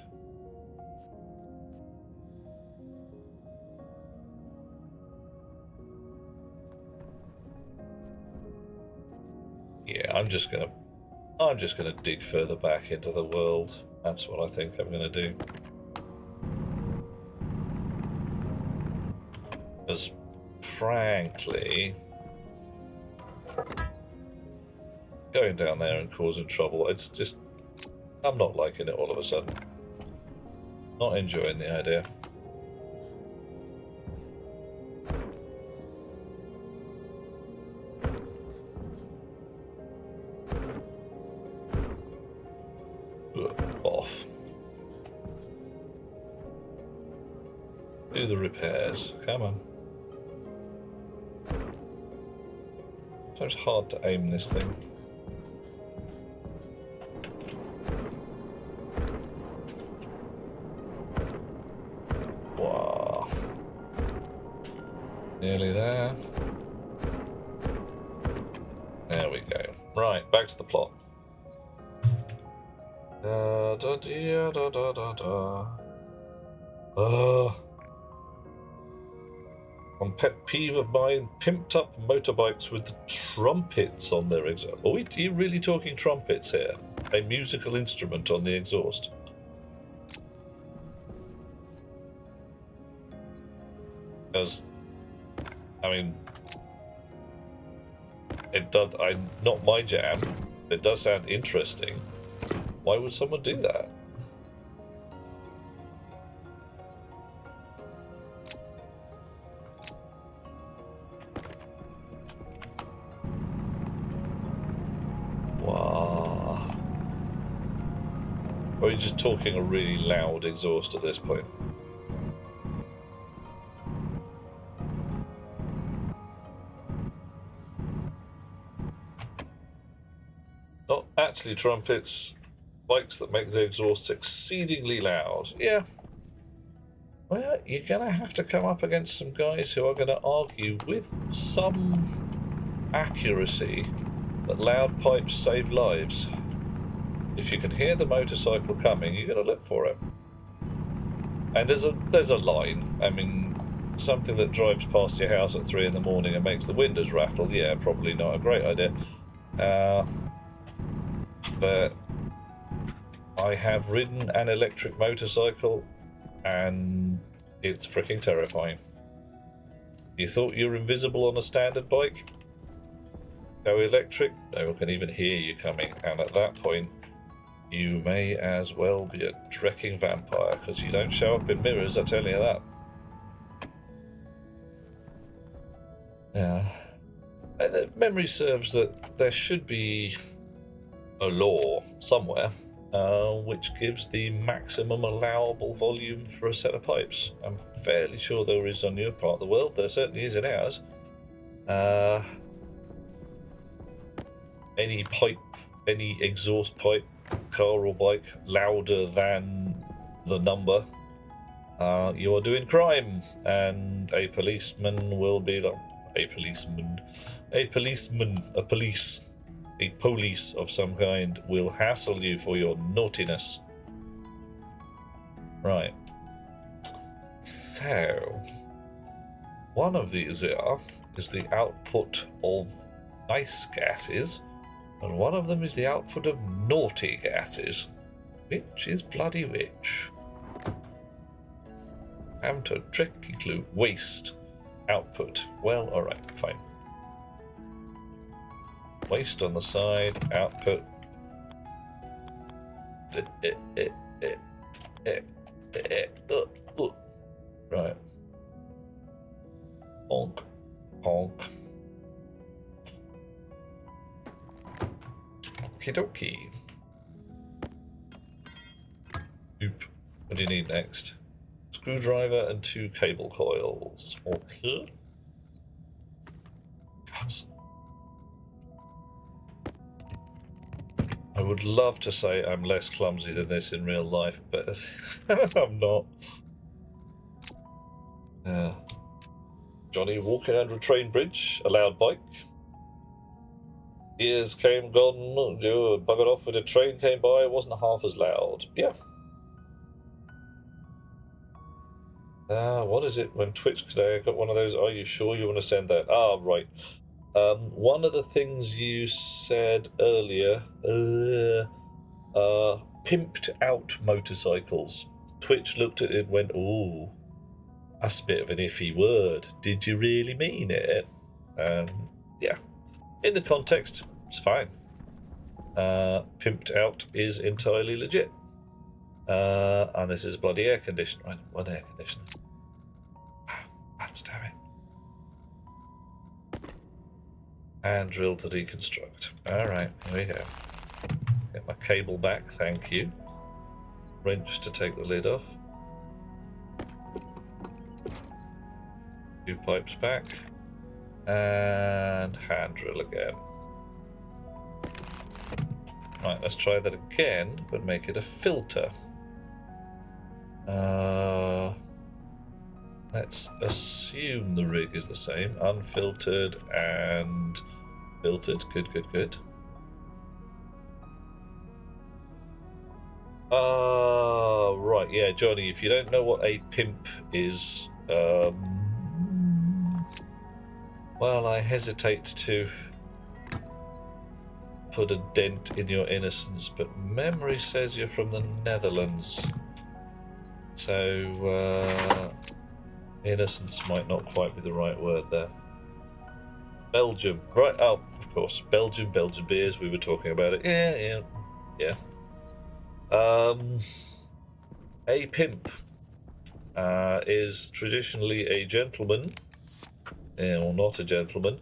Yeah, I'm just gonna dig further back into the world. That's what I think I'm gonna do. Because, frankly, going down there and causing trouble, it's just, I'm not liking it all of a sudden. Not enjoying the idea. Off. Do the repairs. Come on. So it's hard to aim this thing. Wow. Nearly there. There we go. Right, back to the plot. Da da da da da da da. One pet peeve of mine, pimped up motorbikes with the trumpets on their exhaust. Are you really talking trumpets here? A musical instrument on the exhaust? Because, I mean, not my jam. It does sound interesting. Why would someone do that? Wow. Or are you just talking a really loud exhaust at this point? Not actually trumpets, bikes that make the exhausts exceedingly loud. Yeah. Well, you're going to have to come up against some guys who are going to argue with some accuracy that loud pipes save lives. If you can hear the motorcycle coming, you're going to look for it. And there's a line. I mean, something that drives past your house at 3 in the morning and makes the windows rattle, yeah, probably not a great idea. But I have ridden an electric motorcycle and it's freaking terrifying. You thought you were invisible on a standard bike? Go electric, no one can even hear you coming, and at that point you may as well be a trekking vampire, because you don't show up in mirrors, I tell you that. Yeah. And the memory serves that there should be a law somewhere which gives the maximum allowable volume for a set of pipes. I'm fairly sure there is on your part of the world. There certainly is in ours. Any pipe, any exhaust pipe, car or bike, louder than the number, you are doing crime, and a policeman will be like, a police of some kind will hassle you for your naughtiness. Right. So, one of these here is the output of nice gases, and one of them is the output of naughty gases. Which is bloody which? Am to tricky clue. Waste. Output. Well, alright, fine. Waste on the side, output. Right. Honk. Honk. Okie dokie. Oop. What do you need next? Screwdriver and 2 cable coils. Okay. God. I would love to say I'm less clumsy than this in real life, but I'm not. Johnny walking under a train bridge, a loud bike. Ears came gone, you buggered off with a train came by, it wasn't half as loud. Yeah. What is it when Twitch today? I got one of those, are you sure you want to send that? Ah, right. One of the things you said earlier, pimped out motorcycles. Twitch looked at it and went, ooh, that's a bit of an iffy word. Did you really mean it? Yeah. In the context, it's fine. Pimped out is entirely legit. And this is a bloody air conditioner. Right, one air conditioner. Damn it. And drill to deconstruct. Alright, here we go. Get my cable back, thank you. Wrench to take the lid off. 2 pipes back. And hand drill again. Right, let's try that again, but make it a filter. Let's assume the rig is the same. Unfiltered and filtered. Good, good, good. Right, yeah, Johnny, if you don't know what a pimp is, well, I hesitate to put a dent in your innocence, but memory says you're from the Netherlands. So, innocence might not quite be the right word there. Belgium. Right, oh, of course. Belgium beers, we were talking about it. Yeah. A pimp is traditionally a gentleman, or not a gentleman,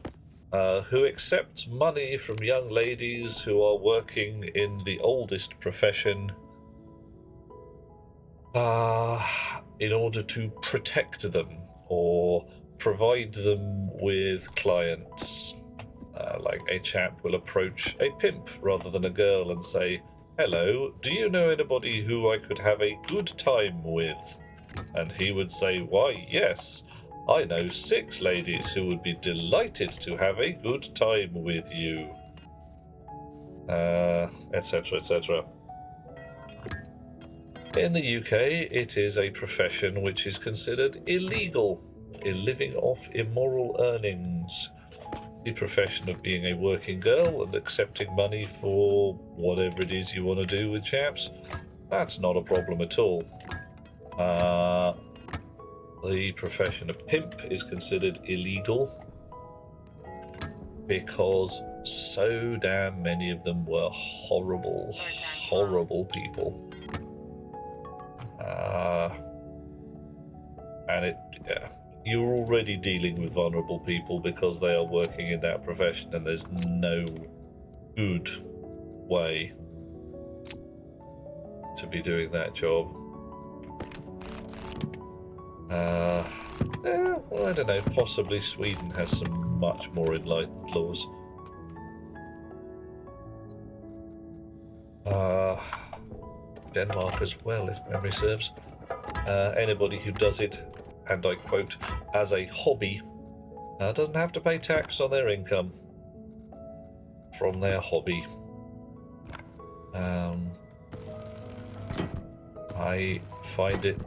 who accepts money from young ladies who are working in the oldest profession in order to protect them or provide them with clients. Like a chap will approach a pimp rather than a girl and say, "Hello, do you know anybody who I could have a good time with?" And he would say, "Why, yes, I know 6 ladies who would be delighted to have a good time with you." Etc., etc. In the UK, it is a profession which is considered illegal, in living off immoral earnings. The profession of being a working girl and accepting money for whatever it is you want to do with chaps, that's not a problem at all. The profession of pimp is considered illegal because so damn many of them were horrible, horrible people. And you're already dealing with vulnerable people because they are working in that profession, and there's no good way to be doing that job. Well, I don't know, possibly Sweden has some much more enlightened laws. Denmark as well, if memory serves. Anybody who does it, and I quote, as a hobby, doesn't have to pay tax on their income from their hobby. I find it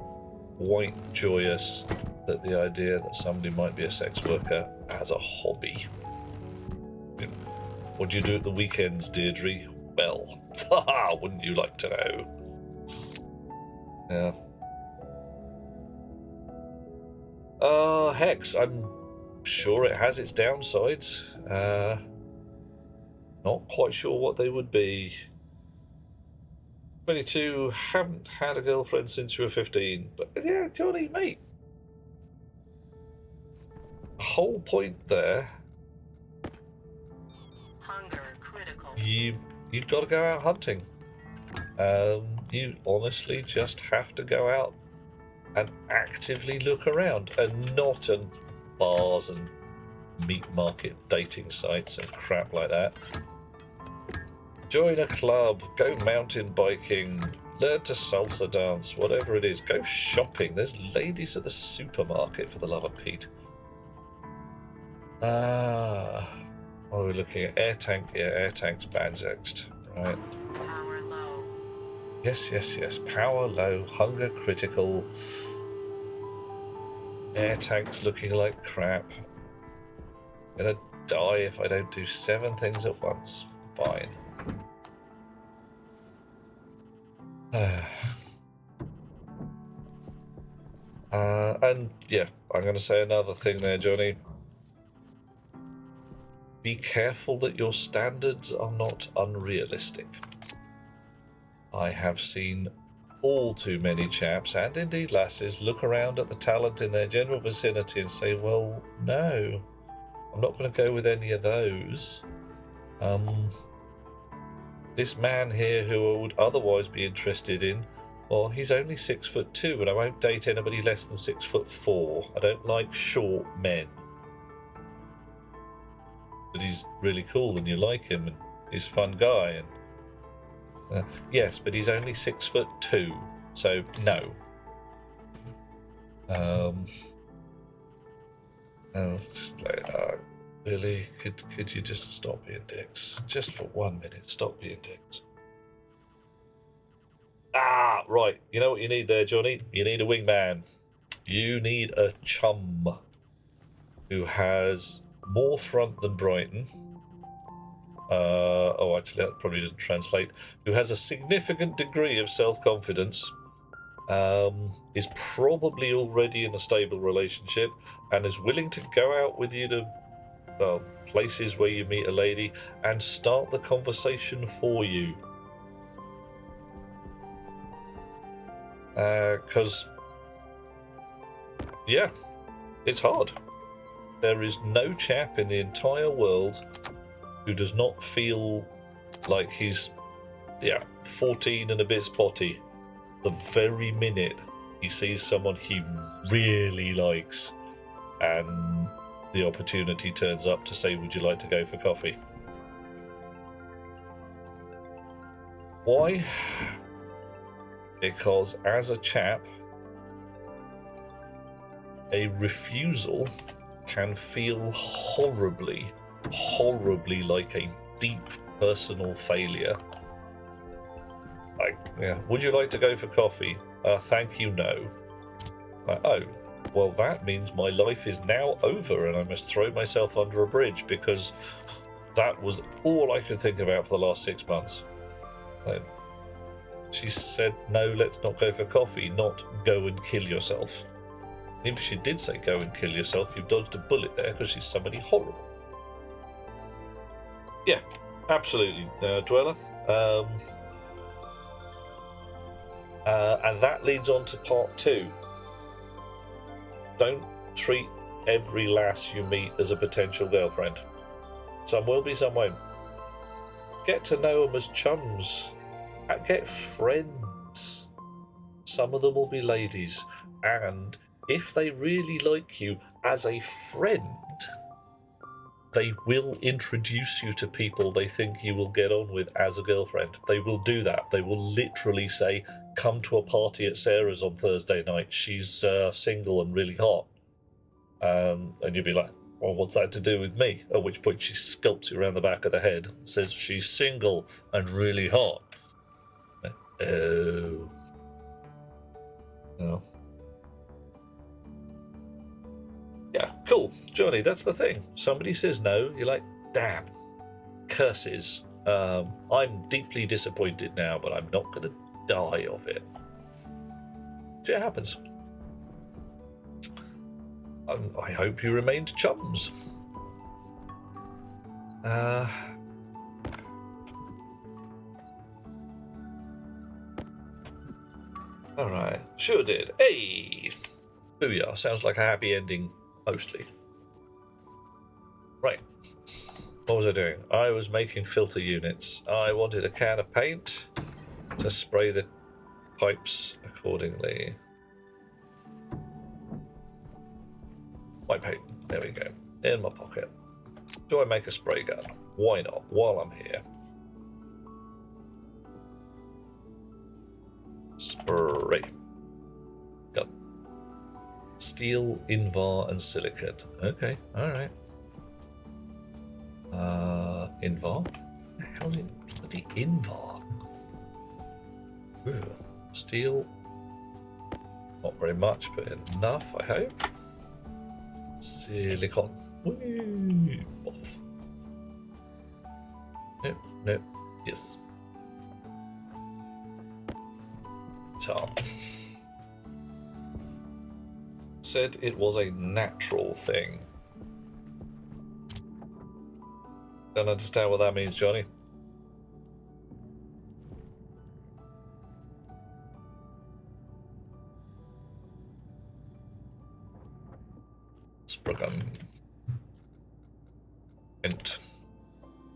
quite joyous that the idea that somebody might be a sex worker as a hobby. What do you do at the weekends, Deirdre? Well, wouldn't you like to know? Yeah. Hex, I'm sure it has its downsides. Not quite sure what they would be. 22, haven't had a girlfriend since you were 15. But yeah, Johnny, mate. The whole point there. Hunger critical. You've got to go out hunting. You honestly just have to go out and actively look around, and not on bars and meat market dating sites and crap like that. Join a club, go mountain biking, learn to salsa dance, whatever it is. Go shopping. There's ladies at the supermarket, for the love of Pete. What are we looking at? Air tank. Yeah, air tank's banjaxed. Right. Power low. Yes. Power low, hunger critical. Air tanks looking like crap. Gonna die if I don't do 7 things at once. Fine. And yeah, I'm going to say another thing there, Johnny. Be careful that your standards are not unrealistic. I have seen all too many chaps, and indeed lasses, look around at the talent in their general vicinity and say, well, no, I'm not going to go with any of those. This man here who I would otherwise be interested in, well, he's only 6'2", and I won't date anybody less than 6'4". I don't like short men. But he's really cool and you like him and he's a fun guy. And yes, but he's only 6'2", so no. And it's just like, really, could you just stop being dicks? Just for 1 minute, stop being dicks. right. You know what you need there, Johnny? You need a wingman. You need a chum who has more front than Brighton. Oh, actually, that probably doesn't translate. Who has a significant degree of self-confidence, is probably already in a stable relationship, and is willing to go out with you to places where you meet a lady and start the conversation for you. Because, yeah, it's hard. There is no chap in the entire world who does not feel like he's, 14 and a bit spotty the very minute he sees someone he really likes and the opportunity turns up to say, would you like to go for coffee? Why? Because as a chap, a refusal can feel horribly, horribly like a deep personal failure. Like, would you like to go for coffee? Thank you, no. Like, oh, well, that means my life is now over and I must throw myself under a bridge because that was all I could think about for the last 6 months. Like, she said, no, let's not go for coffee, not go and kill yourself. Even if she did say go and kill yourself, you've dodged a bullet there because she's somebody horrible. Yeah, absolutely, Dweller. And that leads on to part 2. Don't treat every lass you meet as a potential girlfriend. Some will be, some won't. Get to know them as chums. Get friends. Some of them will be ladies. And if they really like you as a friend, they will introduce you to people they think you will get on with as a girlfriend. They will do that. They will literally say, come to a party at Sarah's on Thursday night. She's single and really hot. And you'll be like, well, what's that to do with me? At which point she sculpts you around the back of the head and says she's single and really hot. Oh. No. Yeah, cool. Johnny, that's the thing. Somebody says no, you're like, damn, curses. I'm deeply disappointed now, but I'm not going to die of it. So it happens. I hope you remained chums. Alright, sure did. Hey! Booyah, sounds like a happy ending, mostly. Right. What was I doing? I was making filter units. I wanted a can of paint to spray the pipes accordingly. White paint. There we go. In my pocket. Do I make a spray gun? Why not? While I'm here. Spray. Gun. Steel, Invar, and silicate. Okay, alright. Invar? How is it bloody Invar? Ooh. Steel. Not very much, but enough, I hope. Silicon. Whee! Off. Nope, nope. Yes. Tar. Said it was a natural thing. Don't understand what that means, Johnny. Spruggan. Int.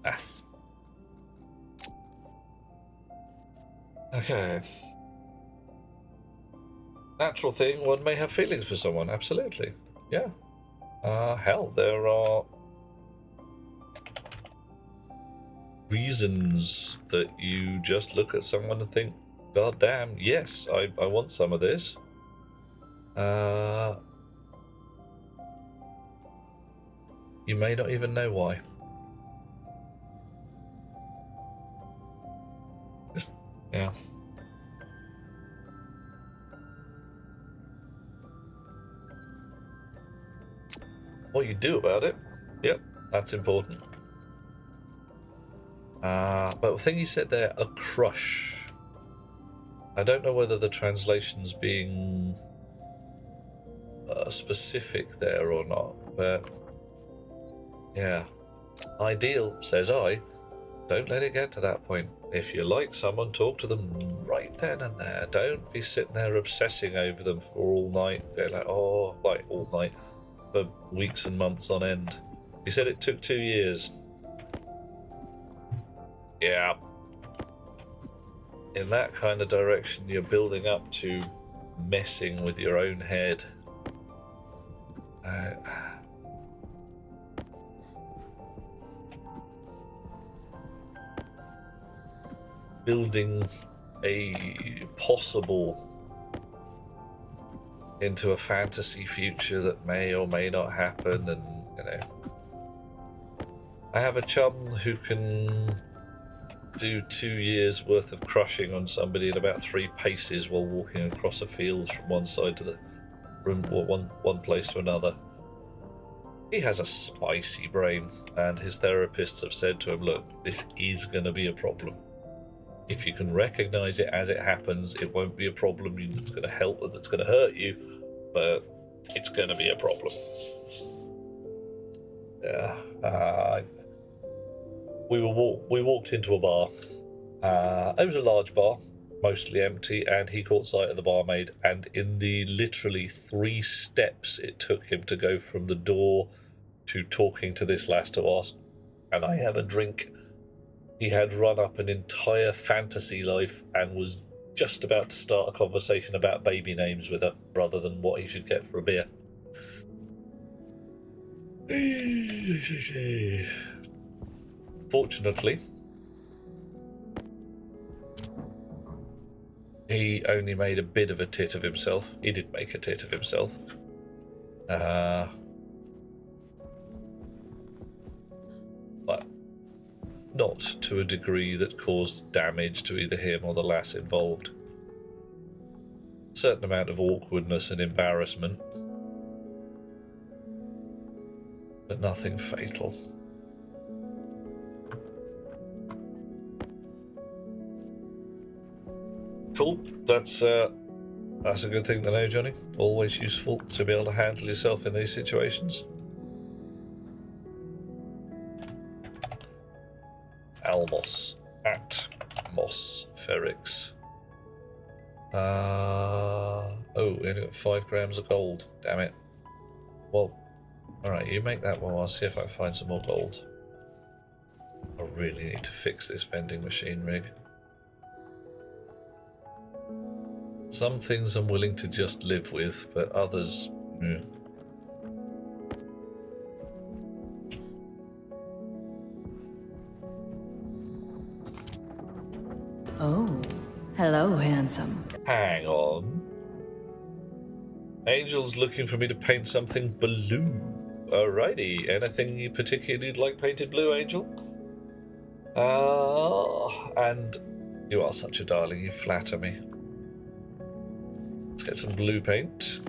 Ass. Okay. Natural thing, one may have feelings for someone, absolutely. Yeah. Hell, there are reasons that you just look at someone and think, God damn, yes, I want some of this. You may not even know why. Just, yeah. What you do about it, yep, that's important. But the thing you said there, a crush. I don't know whether the translation's being specific there or not, but yeah. Ideal, says I. Don't let it get to that point. If you like someone, talk to them right then and there. Don't be sitting there obsessing over them for all night. They're like, oh, like all night, for weeks and months on end. You said it took 2 years. Yeah. In that kind of direction, you're building up to messing with your own head. Building a possible into a fantasy future that may or may not happen, and you know, I have a chum who can do 2 years worth of crushing on somebody in about 3 paces while walking across a field from one side to the room, or one place to another. He has a spicy brain, and his therapists have said to him, look, this is going to be a problem. If you can recognize it as it happens, it won't be a problem that's going to help or that's going to hurt you, but it's going to be a problem. Yeah. We walked into a bar. It was a large bar, mostly empty, and he caught sight of the barmaid, and in the literally 3 steps it took him to go from the door to talking to this lass to ask, can I have a drink? He had run up an entire fantasy life and was just about to start a conversation about baby names with her, rather than what he should get for a beer. Fortunately, he only made a bit of a tit of himself. He did make a tit of himself. But not to a degree that caused damage to either him or the lass involved. A certain amount of awkwardness and embarrassment, but nothing fatal. Cool. That's a good thing to know, Johnny. Always useful to be able to handle yourself in these situations. Almos at Moss Ferrix. We only got 5 grams of gold. Damn it. Well, alright, you make that one. I'll see if I can find some more gold. I really need to fix this vending machine rig. Some things I'm willing to just live with, but others, Oh, hello, handsome. Hang on. Angel's looking for me to paint something blue. Alrighty, anything you particularly like painted blue, Angel? And you are such a darling, you flatter me. Let's get some blue paint.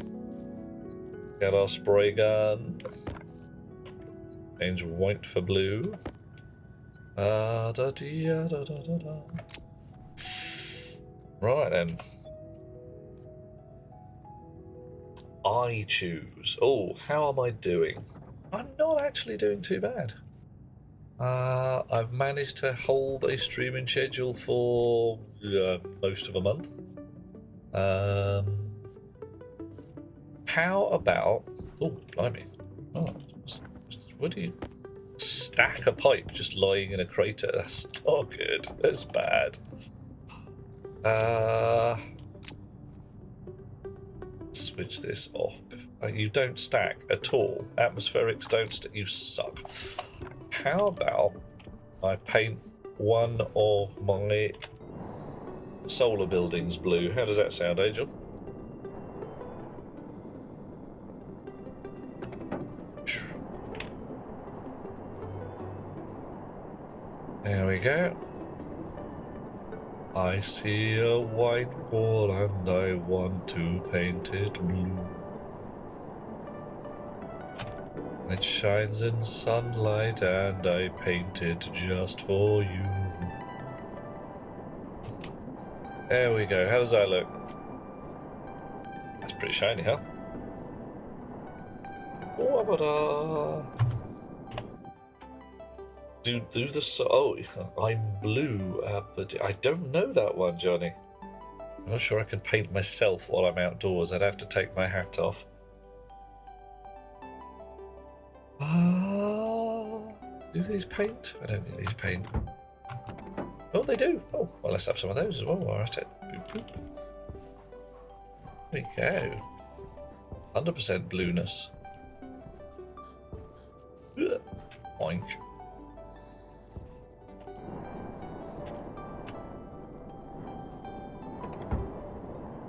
Get our spray gun. Change white for blue. Right then. I choose. Oh, how am I doing? I'm not actually doing too bad. I've managed to hold a streaming schedule for most of a month. How about... Oh, blimey. Oh, what do you... Stack a pipe just lying in a crater. That's not good. That's bad. Switch this off. You don't stack at all. Atmospherics don't stack. You suck. How about I paint one of my solar buildings blue? How does that sound, Angel? There we go. I see a white wall and I want to paint it blue. It shines in sunlight and I paint it just for you. There we go. How does that look? That's pretty shiny, huh? Oh, do the oh, I'm blue, but I don't know that one, Johnny. I'm not sure I can paint myself while I'm outdoors. I'd have to take my hat off. Do these paint? I don't think these paint. Oh, they do. Oh, well, let's have some of those as well. All right, boop, boop. There we go. 100% blueness. Ugh. Oink.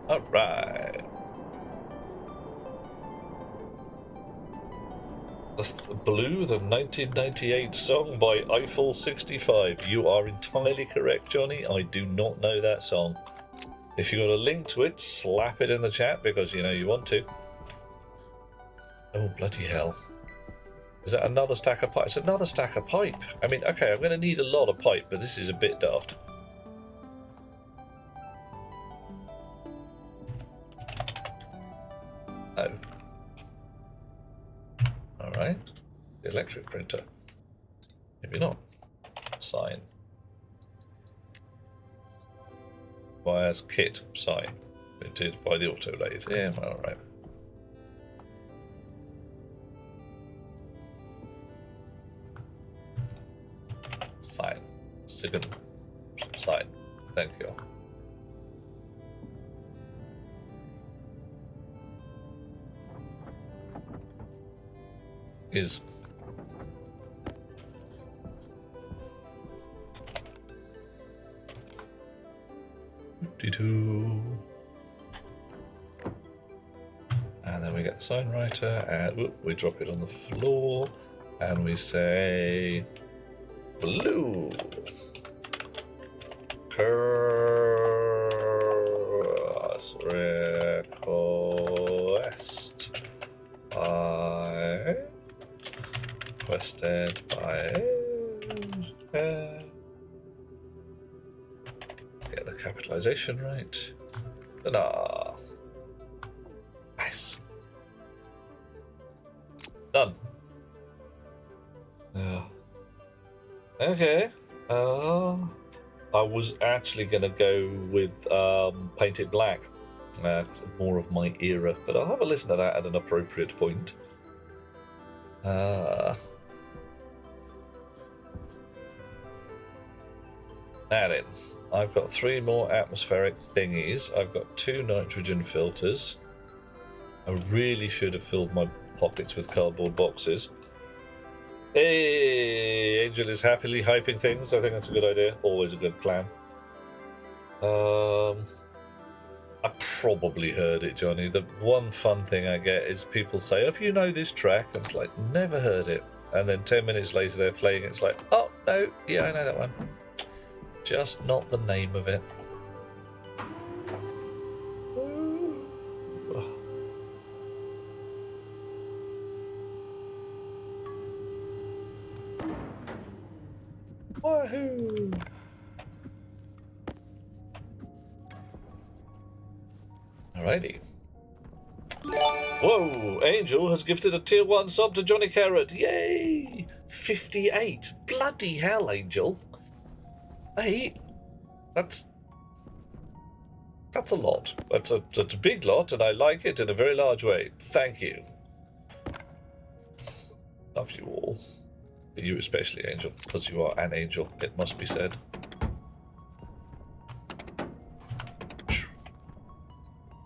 All right. Blue, the 1998 song by Eiffel 65. You are entirely correct, Johnny. I do not know that song. If you got a link to it, slap it in the chat because you know you want to. Oh, bloody hell. Is that another stack of pipe? It's another stack of pipe. I mean, okay, I'm going to need a lot of pipe, but this is a bit daft. Oh. Alright. The electric printer. Maybe not. Sign. Wires kit. Sign. Printed by the auto lathe. Yeah, alright. Sign. Second. Sign. Thank you. Is and then we get the sign writer and whoop, we drop it on the floor and we say blue cross request by requested by get the capitalization right. Ta-da. Nice. Done. Yeah. Okay. I was actually gonna go with Paint It Black. It's more of my era, but I'll have a listen to that at an appropriate point. Now then, I've got 3 more atmospheric thingies. I've got 2 nitrogen filters. I really should have filled my pockets with cardboard boxes. Hey, Angel is happily hyping things. I think that's a good idea. Always a good plan. I probably heard it, Johnny. The one fun thing I get is people say, "If you know this track," and it's like, never heard it. And then 10 minutes later they're playing it. It's like, oh, no, yeah, I know that one. Just not the name of it. Wahoo! Alrighty. Whoa! Angel has gifted a tier 1 sub to Johnny Carrot. Yay! 58. Bloody hell, Angel. Hey, that's a lot. That's a big lot, and I like it in a very large way. Thank you. Love you all. You especially, Angel, because you are an angel, it must be said.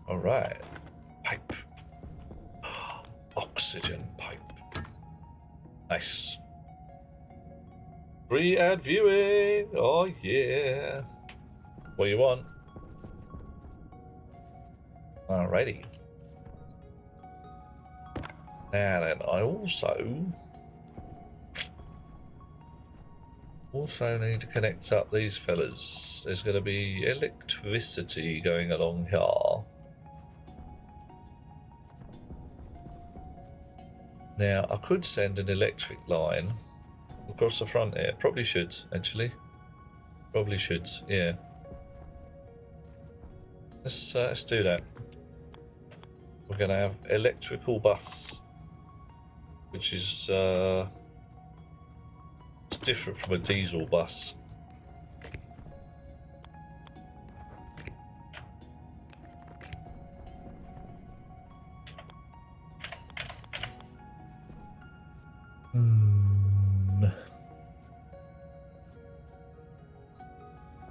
Alright. Pipe. Oxygen pipe. Nice. Free ad viewing! Oh yeah. What do you want? Alrighty. Now then, I also need to connect up these fellas. There's going to be electricity going along here. Now, I could send an electric line across the front here. Probably should, actually. Probably should, yeah. Let's do that. We're going to have electrical bus, which is it's different from a diesel bus.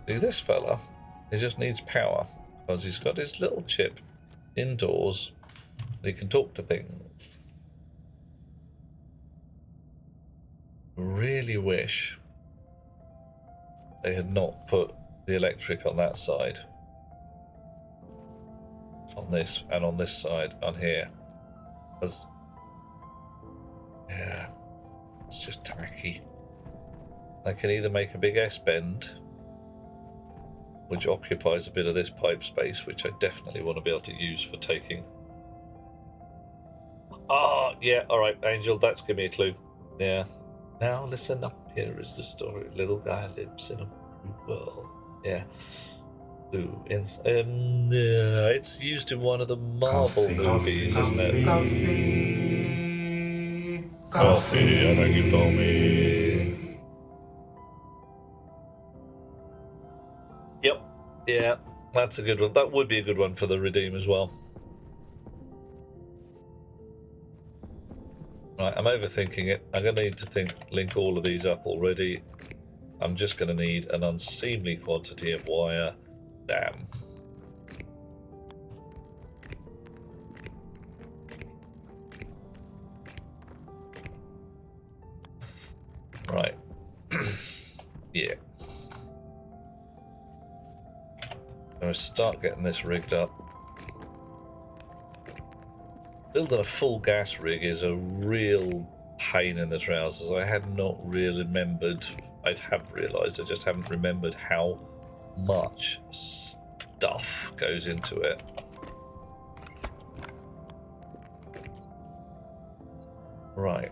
See, this fella, he just needs power because he's got his little chip indoors. He can talk to things. Really wish they had not put the electric on that side. On this and on this side on here. Because, yeah, it's just tacky. I can either make a big S bend, which occupies a bit of this pipe space, which I definitely want to be able to use for taking. Ah, yeah, alright, Angel, that's giving me a clue. Yeah. Now listen up, here is the story. Little guy lives in a blue world. Yeah. Blue. Yeah, it's used in one of the Marvel movies, isn't it? Coffee, I think you told me. Yep. Yeah, that's a good one. That would be a good one for the Redeem as well. Right, I'm overthinking it. I'm going to need to link all of these up already. I'm just going to need an unseemly quantity of wire. Damn. Right. Yeah. I'm going to start getting this rigged up. Building a full gas rig is a real pain in the trousers. I had not really remembered. I have realised, I just haven't remembered how much stuff goes into it. Right.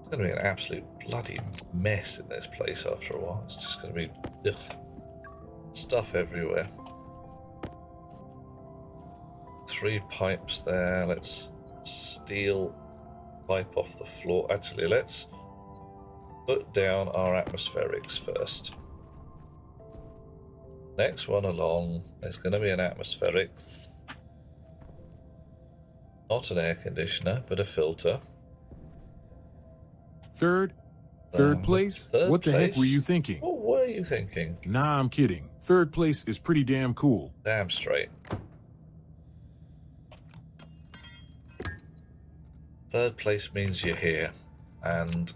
It's going to be an absolute bloody mess in this place after a while. It's just going to be stuff everywhere. 3 pipes there. Let's steal pipe off the floor. Actually, let's put down our atmospherics first. Next one along, there's going to be an atmospherics. Not an air conditioner, but a filter. Third place? Third What the heck place? were you thinking? What were you thinking? Nah, I'm kidding. Third place is pretty damn cool. Damn straight. Third place means you're here, and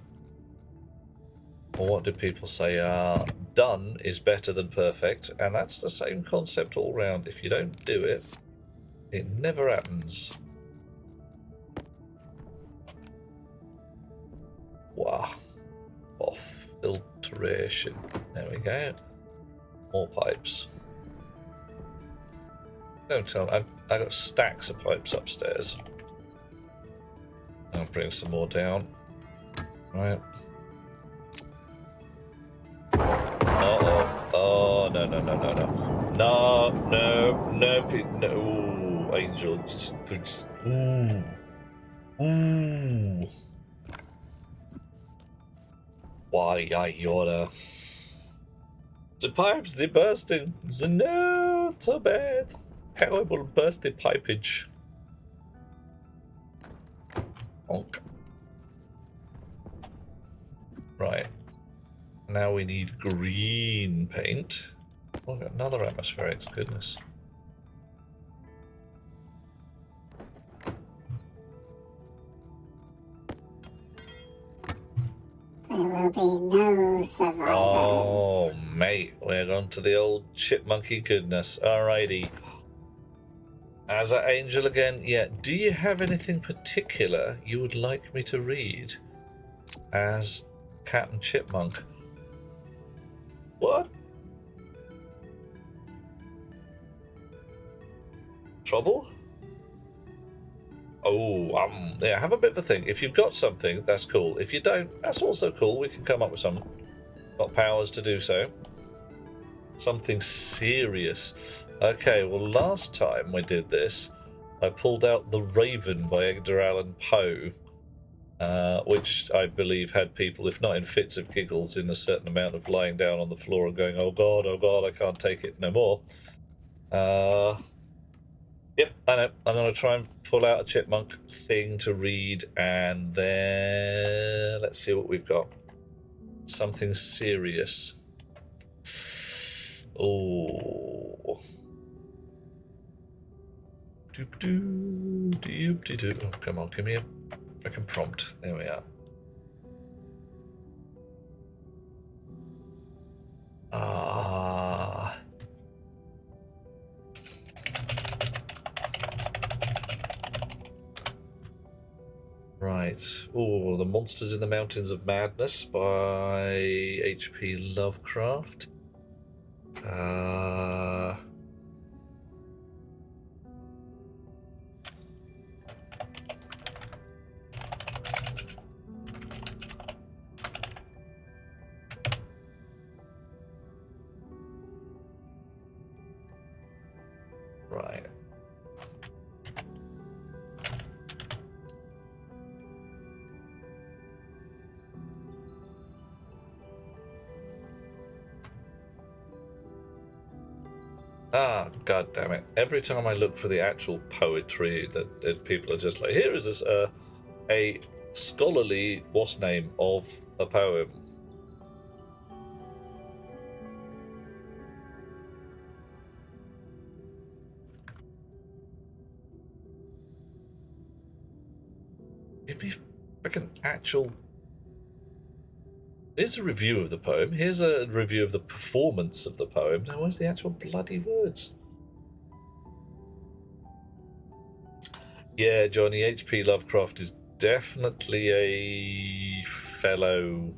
what do people say? Done is better than perfect, and that's the same concept all round. If you don't do it, it never happens. Wow. Off filtration. There we go. More pipes. Don't tell me. I got stacks of pipes upstairs. I'll bring some more down. Right. Uh-oh. Oh, no. No, Angel. Just ooh. Why, you're the pipes, they're bursting. No, so bad. Terrible bursted pipage. Honk. Right. Now we need green paint. Oh, got another atmospherics, goodness. There will be no survivors. Oh, mate, we're on to the old chipmunky goodness. Alrighty. As an Angel again, yeah. Do you have anything particular you would like me to read as Captain Chipmunk? What? Trouble? Oh, yeah, have a bit of a think. If you've got something, that's cool. If you don't, that's also cool. We can come up with some. Got powers to do so. Something serious. Okay, well, last time we did this, I pulled out The Raven by Edgar Allan Poe, which I believe had people, if not in fits of giggles, in a certain amount of lying down on the floor and going, oh God, I can't take it no more. Yep, I know. I'm going to try and pull out a chipmunk thing to read, and then let's see what we've got. Something serious. Oh. Doop-doo, oh, come on, give me a freaking prompt. There we are. Ah. Right. Oh, The Monsters in the Mountains of Madness by H.P. Lovecraft. Right. Ah, god damn it. Every time I look for the actual poetry that people are just like, here is this a scholarly what's name of a poem. Give me freaking actual. Here's a review of the poem. Here's a review of the performance of the poem. Now, where's the actual bloody words? Yeah, Johnny, H.P. Lovecraft is definitely a fellow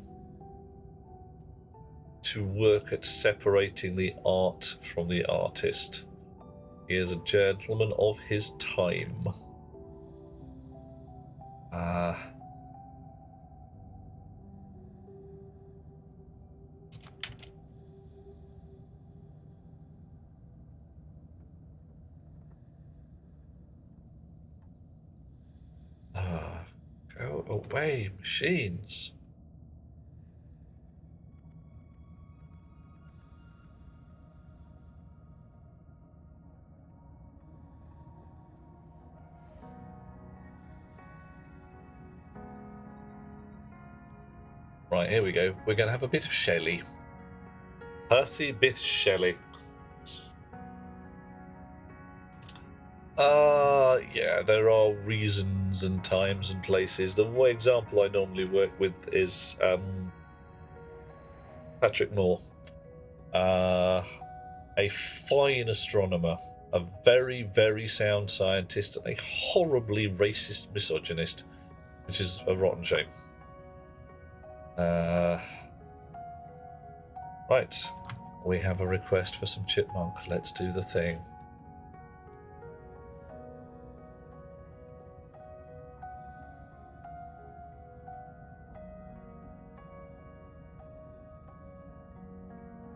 to work at separating the art from the artist. He is a gentleman of his time. Go away, machines. Right, here we go. We're going to have a bit of Shelley. Percy Bysshe Shelley. Yeah, there are reasons and times and places. The one example I normally work with is Patrick Moore. A fine astronomer, a very, very sound scientist, and a horribly racist misogynist, which is a rotten shame. Right, we have a request for some chipmunk. Let's do the thing.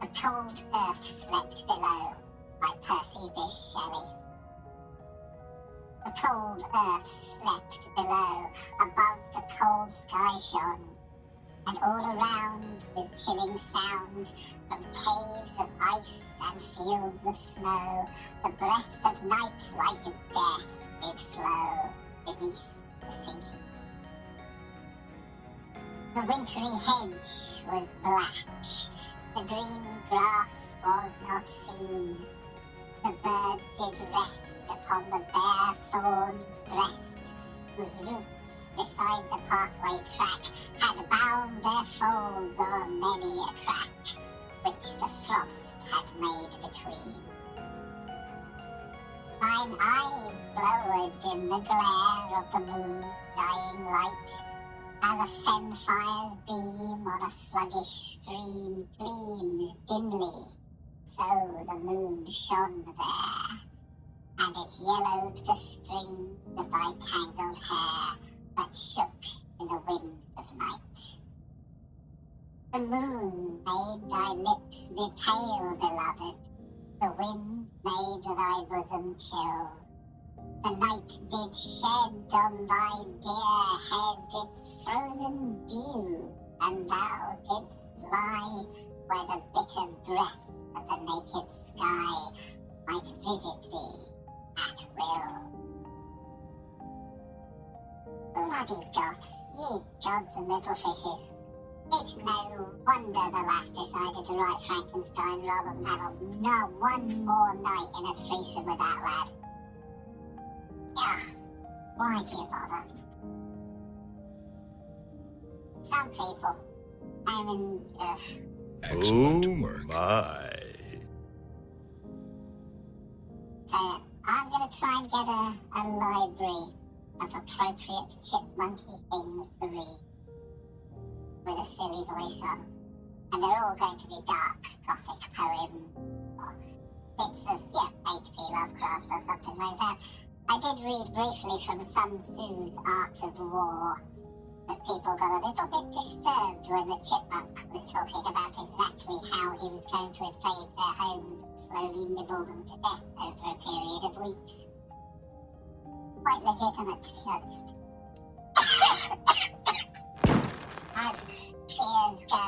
The Cold Earth Slept Below by Percy Bysshe Shelley. The cold earth slept below, above the cold sky shone, and all around with chilling sound, from caves of ice and fields of snow, the breath of night like death did flow beneath the sinking. The wintry hedge was black, the green grass was not seen, the birds did rest upon the bare thorn's breast, whose roots beside the pathway track had bound their folds o'er many a crack, which the frost had made between. Mine eyes glowered in the glare of the moon's dying light, as a fen fire's beam on a sluggish stream gleams dimly, so the moon shone there, and it yellowed the strings of thy tangled hair that shook in the wind of night. The moon made thy lips be pale, beloved. The wind made thy bosom chill. The night did shed on thy dear head its frozen dew, and thou didst lie where the bitter breath of the naked sky might visit thee at will. Bloody gods, ye gods and little fishes. It's no wonder the lass decided to write Frankenstein rather than have one more night in a threesome with that lad. Ugh, why do you bother? Some people, I mean, Excellent work. My. So I'm gonna try and get a library of appropriate chipmunky things to read with a silly voice on. And they're all going to be dark, gothic poems, or bits of, H.P. Lovecraft or something like that. I did read briefly from Sun Tzu's Art of War, but people got a little bit disturbed when the chipmunk was talking about exactly how he was going to invade their homes and slowly nibble them to death over a period of weeks. Quite legitimate, to be honest. As fears go,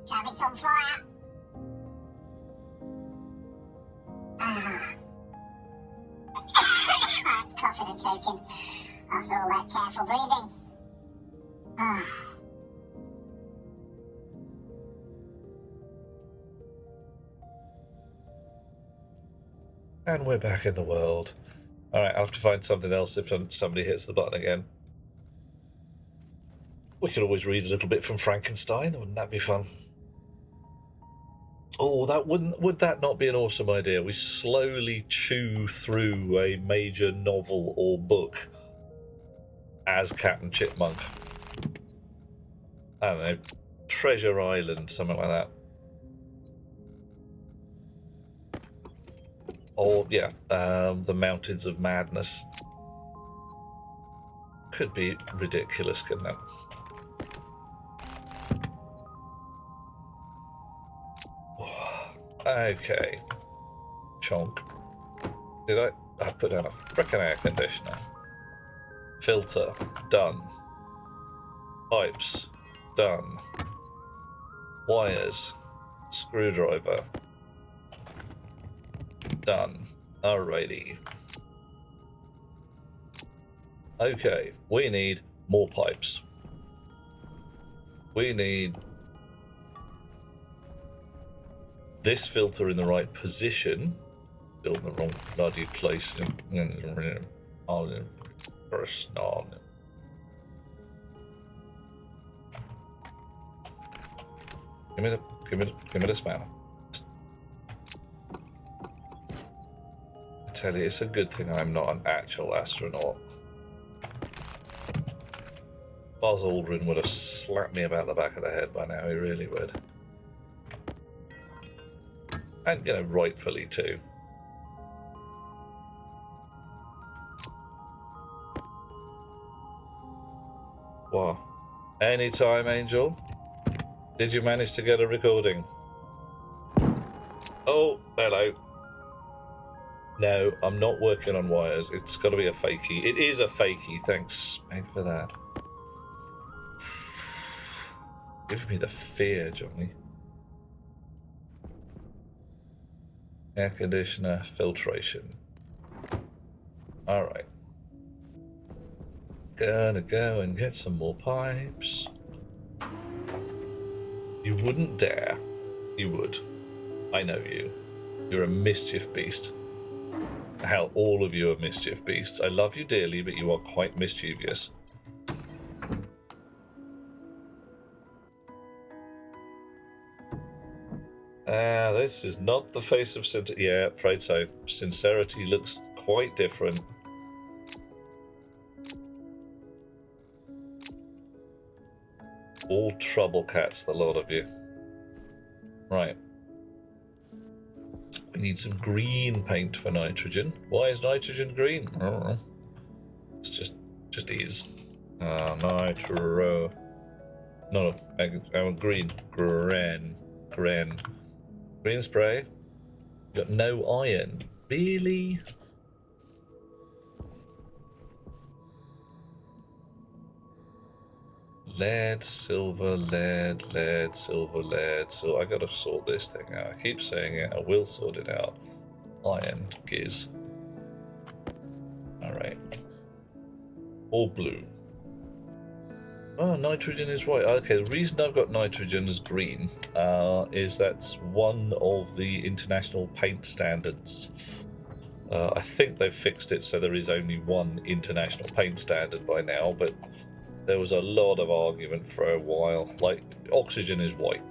damn, it's on fire! I'm coughing and choking after all that careful breathing. And we're back in the world. Alright, I'll have to find something else if somebody hits the button again. We could always read a little bit from Frankenstein, wouldn't that be fun? Oh, would that not be an awesome idea? We slowly chew through a major novel or book as Captain Chipmunk. I don't know, Treasure Island, something like that. Or, The Mountains of Madness. Could be ridiculous, couldn't it? Okay. Chonk. Did I put down a frickin' air conditioner. Filter. Done. Pipes. Done. Wires. Screwdriver. Done. Alrighty. Okay, we need more pipes. We need this filter in the right position. Build the wrong bloody place. Give me the spanner. I tell you, it's a good thing I'm not an actual astronaut. Buzz Aldrin would have slapped me about the back of the head by now, he really would. And, rightfully too. Wow. Anytime, Angel. Did you manage to get a recording? Oh, hello. No, I'm not working on wires. It's got to be a fakie. It is a fakie. Thanks, Meg, for that. Give me the fear, Johnny. Air conditioner, filtration. Alright. Gonna go and get some more pipes. You wouldn't dare. You would. I know you. You're a mischief beast. Hell, all of you are mischief beasts. I love you dearly, but you are quite mischievous. This is not the face of sincerity. Yeah, afraid so. Sincerity looks quite different. All trouble cats, the lot of you. Right. We need some green paint for nitrogen. Why is nitrogen green? I don't know. It's just is. Nitro. No, I want green. Green spray. Got no iron. Really? Lead, silver, lead, silver, lead. So I gotta sort this thing out. I keep saying it. I will sort it out. Iron, giz. Alright. All blue. Oh, nitrogen is white. Okay, the reason I've got nitrogen as green is that's one of the international paint standards. I think they've fixed it so there is only one international paint standard by now, but there was a lot of argument for a while. Like, oxygen is white.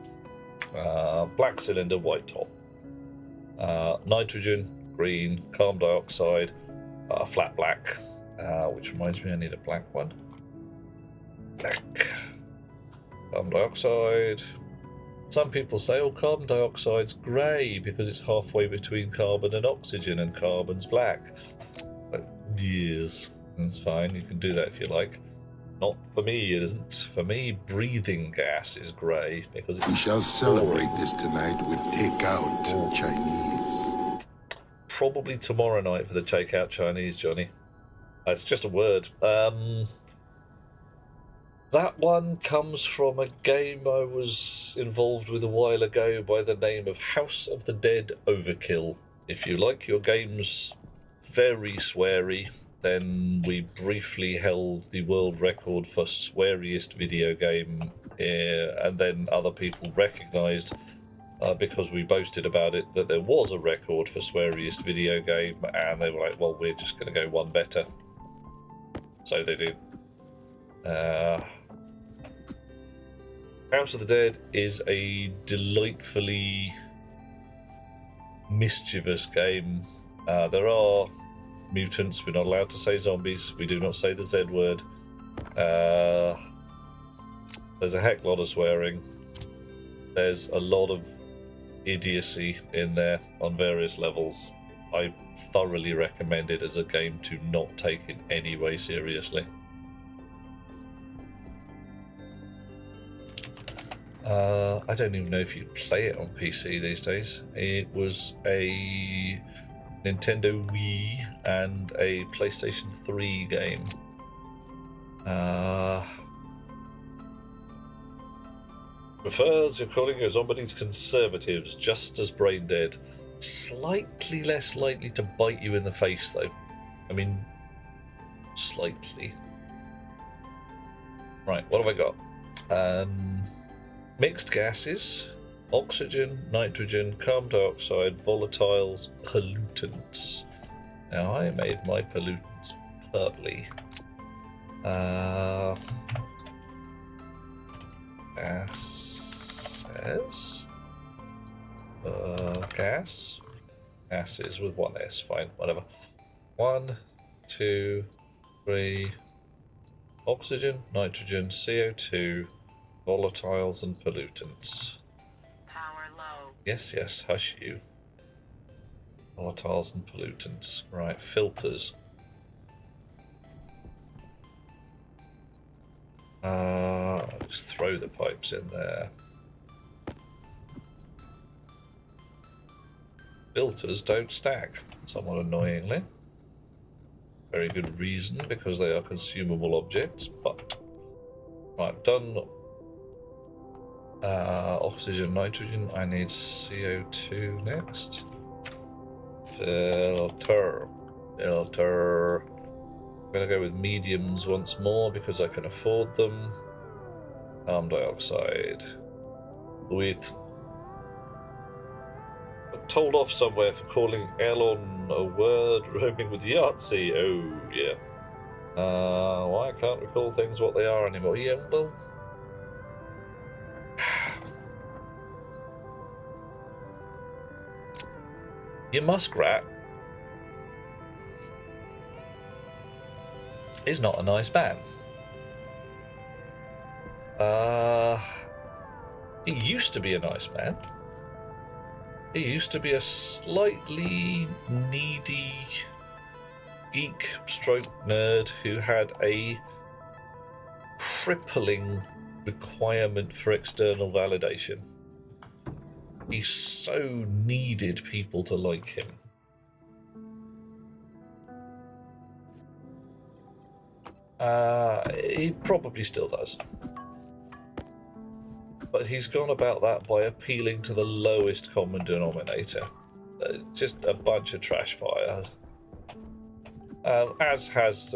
Black cylinder, white top. Nitrogen, green. Carbon dioxide, flat black. Which reminds me, I need a black one. Black. Carbon dioxide. Some people say, oh, carbon dioxide's grey because it's halfway between carbon and oxygen, and carbon's black. But yes, that's fine. You can do that if you like. Not for me, it isn't. For me, breathing gas is grey because it's We shall celebrate this tonight with takeout Chinese. Probably tomorrow night for the takeout Chinese, Johnny. It's just a word. That one comes from a game I was involved with a while ago by the name of House of the Dead Overkill. If you like your games very sweary, then we briefly held the world record for sweariest video game, and then other people recognised, because we boasted about it, that there was a record for sweariest video game, and they were like, well, we're just going to go one better. So they did. House of the Dead is a delightfully mischievous game. There are mutants. We're not allowed to say zombies. We do not say the Z word. There's a heck lot of swearing. There's a lot of idiocy in there on various levels. I thoroughly recommend it as a game to not take in any way seriously. I don't even know if you play it on PC these days. It was a Nintendo Wii and a PlayStation 3 game. Prefers you're calling your zombies conservatives, just as brain dead. Slightly less likely to bite you in the face, though. I mean, slightly. Right, what have I got? Mixed gases, oxygen, nitrogen, carbon dioxide, volatiles, pollutants. Now, I made my pollutants purpley. Gases with one S, fine, whatever. 1, 2, 3, oxygen, nitrogen, CO2, volatiles and pollutants. Power low. Yes, hush you. Volatiles and pollutants. Right, filters. I'll just throw the pipes in there. Filters don't stack, somewhat annoyingly. Very good reason, because they are consumable objects, but... Right, done. Oxygen, nitrogen. I need CO2 next. Filter. I'm gonna go with mediums once more because I can afford them. Carbon dioxide. Wait. I'm told off somewhere for calling Elon a word roaming with Yahtzee. Oh yeah. Why can't we call things what they are anymore? Yeah, well. Your muskrat is not a nice man. He used to be a nice man. He used to be a slightly needy geek stroke nerd who had a crippling requirement for external validation. He so needed people to like him. He probably still does. But he's gone about that by appealing to the lowest common denominator. Just a bunch of trash fire. As has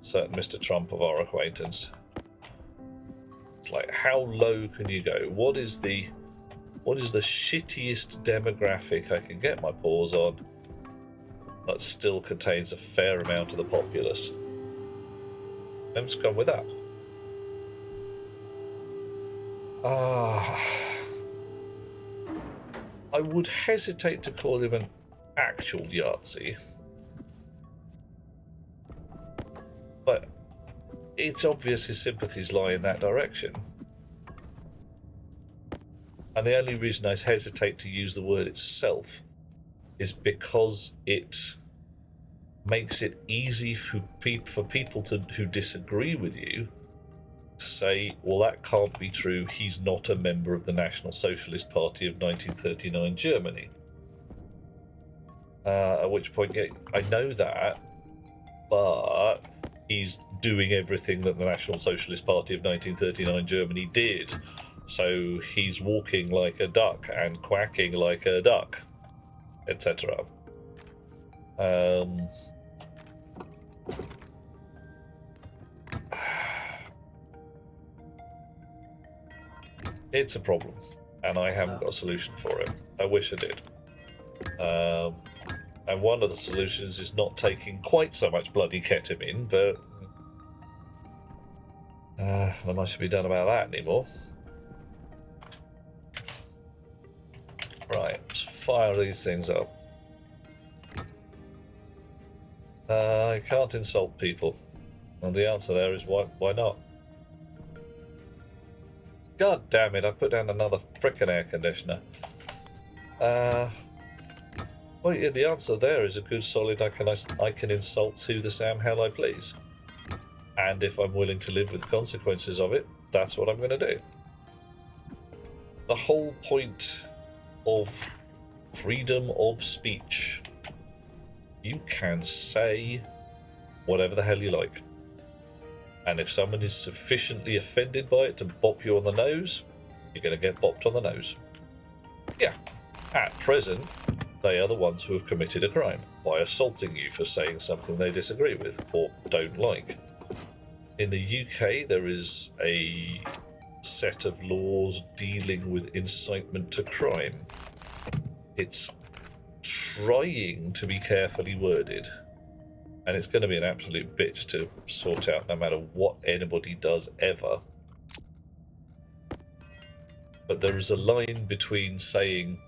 certain Mr. Trump of our acquaintance. It's like, how low can you go? What is the shittiest demographic I can get my paws on that still contains a fair amount of the populace? Let's go with that. I would hesitate to call him an actual Yahtzee. But it's obvious his sympathies lie in that direction. And the only reason I hesitate to use the word itself is because it makes it easy for people who disagree with you to say, well, that can't be true. He's not a member of the National Socialist Party of 1939 Germany. At which point, yeah, I know that, but he's doing everything that the National Socialist Party of 1939 Germany did. So he's walking like a duck and quacking like a duck, etc. It's a problem, and I haven't got a solution for it. I wish I did. And one of the solutions is not taking quite so much bloody ketamine, but not much to be done about that anymore. Right, let's fire these things up. I can't insult people. And the answer there is why not? God damn it, I put down another frickin' air conditioner. Well, yeah, the answer there is a good solid I can insult who the Sam hell I please. And if I'm willing to live with the consequences of it, that's what I'm going to do. The whole point of freedom of speech. You can say whatever the hell you like. And if someone is sufficiently offended by it to bop you on the nose, you're going to get bopped on the nose. Yeah, at present, they are the ones who have committed a crime by assaulting you for saying something they disagree with or don't like. In the UK, there is a set of laws dealing with incitement to crime. It's trying to be carefully worded, and it's going to be an absolute bitch to sort out no matter what anybody does ever. But there is a line between saying,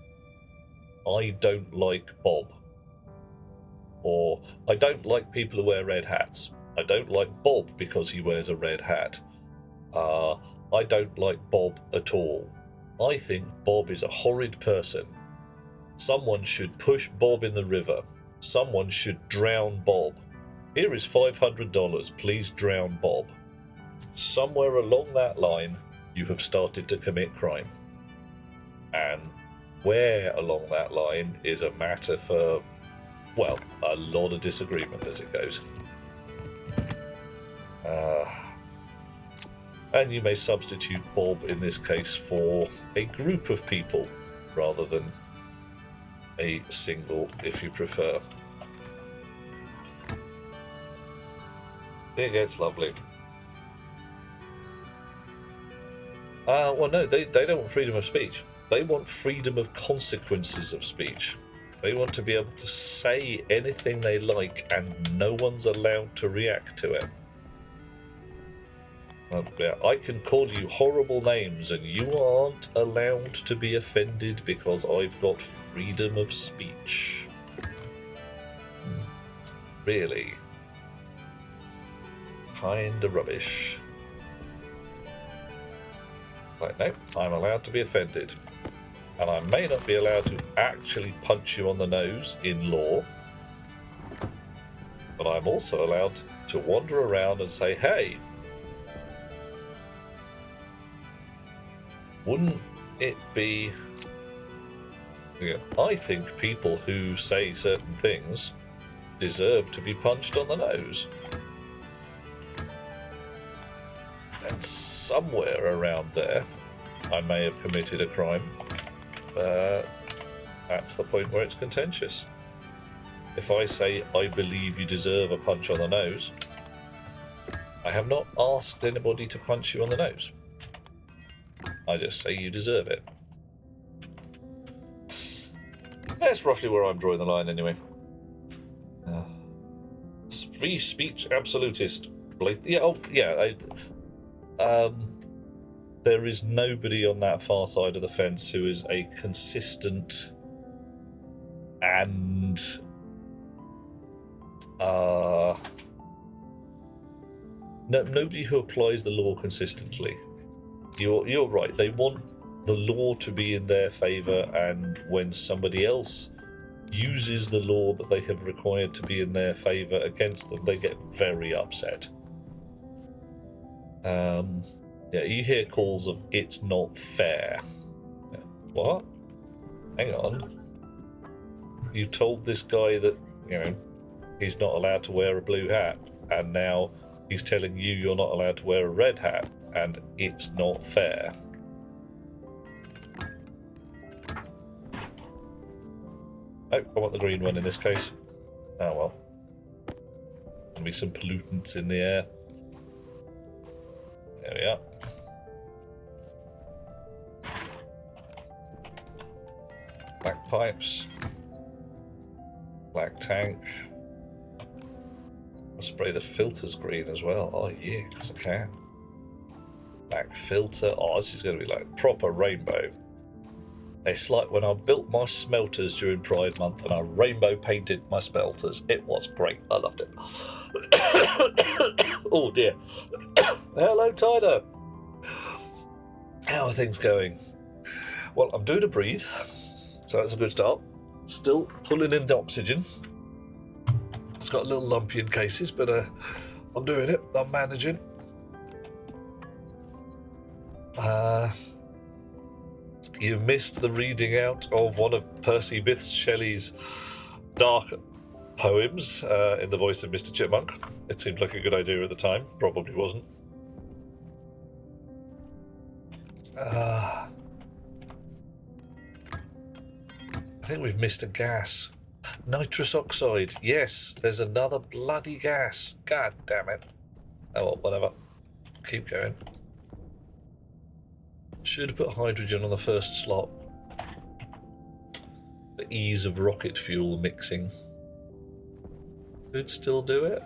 I don't like Bob, or I don't like people who wear red hats. I don't like Bob because he wears a red hat. I don't like Bob at all. I think Bob is a horrid person. Someone should push Bob in the river. Someone should drown Bob. Here is $500. Please drown Bob. Somewhere along that line, you have started to commit crime. And where along that line is a matter for, well, a lot of disagreement as it goes. And you may substitute Bob in this case for a group of people rather than a single, if you prefer. It gets lovely. Well, no, they don't want freedom of speech. They want freedom of consequences of speech. They want to be able to say anything they like and no one's allowed to react to it. Yeah, I can call you horrible names and you aren't allowed to be offended because I've got freedom of speech. Really? Kinda rubbish. Like, no, I'm allowed to be offended. And I may not be allowed to actually punch you on the nose in law, but I'm also allowed to wander around and say, hey, wouldn't it be... Yeah, I think people who say certain things deserve to be punched on the nose. And somewhere around there, I may have committed a crime, but that's the point where it's contentious. If I say, I believe you deserve a punch on the nose, I have not asked anybody to punch you on the nose. I just say you deserve it. That's roughly where I'm drawing the line anyway. Free speech absolutist. Yeah, oh, yeah. There is nobody on that far side of the fence who is a consistent and nobody who applies the law consistently. You're right. They want the law to be in their favour, and when somebody else uses the law that they have required to be in their favour against them, they get very upset. Yeah, you hear calls of "it's not fair." What? Hang on. You told this guy that, you know, he's not allowed to wear a blue hat, and now he's telling you you're not allowed to wear a red hat, and it's not fair. Oh, I want the green one in this case. Oh well. There'll be some pollutants in the air. There we are. Black pipes. Black tank. I'll spray the filters green as well. Oh yeah, because I can. Black filter. Oh, this is going to be like proper rainbow. It's like when I built my smelters during Pride Month and I rainbow painted my smelters. It was great. I loved it. Oh dear. Hello, Tyler. How are things going? Well, I'm doing a breathe, so that's a good start. Still pulling in the oxygen. It's got a little lumpy in cases, but I'm doing it. I'm managing. You missed the reading out of one of Percy Bysshe Shelley's dark poems in the voice of Mr. Chipmunk. It seemed like a good idea at the time. Probably wasn't. I think we've missed a gas. Nitrous oxide. Yes, there's another bloody gas. God damn it. Oh well, whatever. Keep going. Should have put hydrogen on the first slot. The ease of rocket fuel mixing. Could still do it.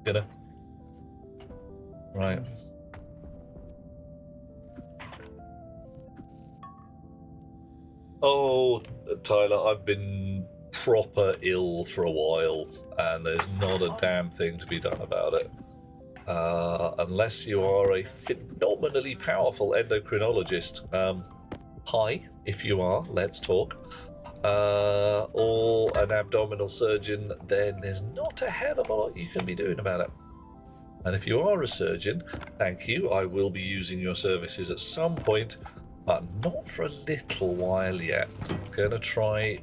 Gonna. Right. Oh, Tyler, I've been proper ill for a while, and there's not a damn thing to be done about it. Unless you are a phenomenally powerful endocrinologist. Hi, if you are, let's talk. Or an abdominal surgeon, then there's not a hell of a lot you can be doing about it. And if you are a surgeon, thank you. I will be using your services at some point, but not for a little while yet. I'm gonna try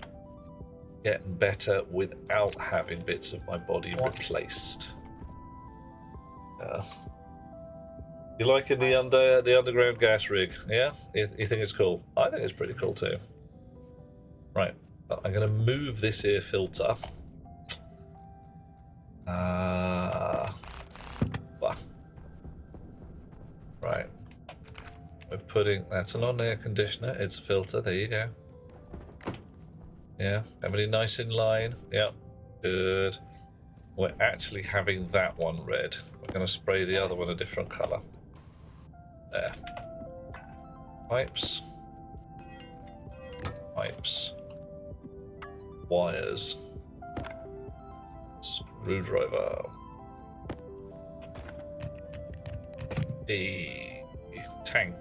getting better without having bits of my body replaced. You liking the underground gas rig? Yeah, you think it's cool? I think it's pretty cool too. Right, I'm going to move this here filter. Right, we're putting that's a non-air conditioner. It's a filter. There you go. Yeah, everybody nice in line. Yep, good. We're actually having that one red. We're going to spray the other one a different colour. There. Pipes. Pipes. Wires. Screwdriver. A tank.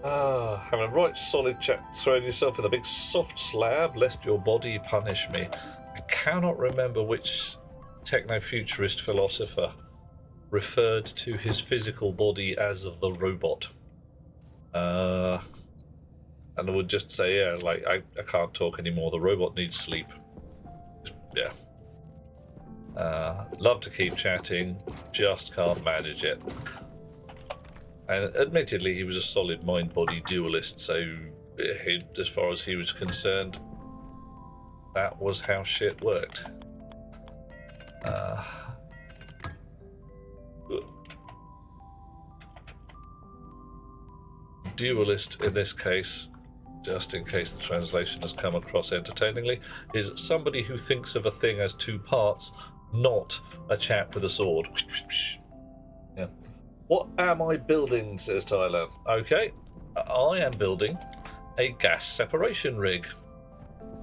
Having a right solid chat, throwing yourself in a big soft slab, lest your body punish me. I cannot remember which techno-futurist philosopher referred to his physical body as the robot. And I would just say, yeah, like, I can't talk anymore. The robot needs sleep. Yeah. Love to keep chatting, just can't manage it. And admittedly, he was a solid mind-body dualist, so as far as he was concerned, that was how shit worked. Dualist in this case, just in case the translation has come across entertainingly, is somebody who thinks of a thing as two parts, not a chap with a sword. Yeah. What am I building, says Tyler. Okay, I am building a gas separation rig.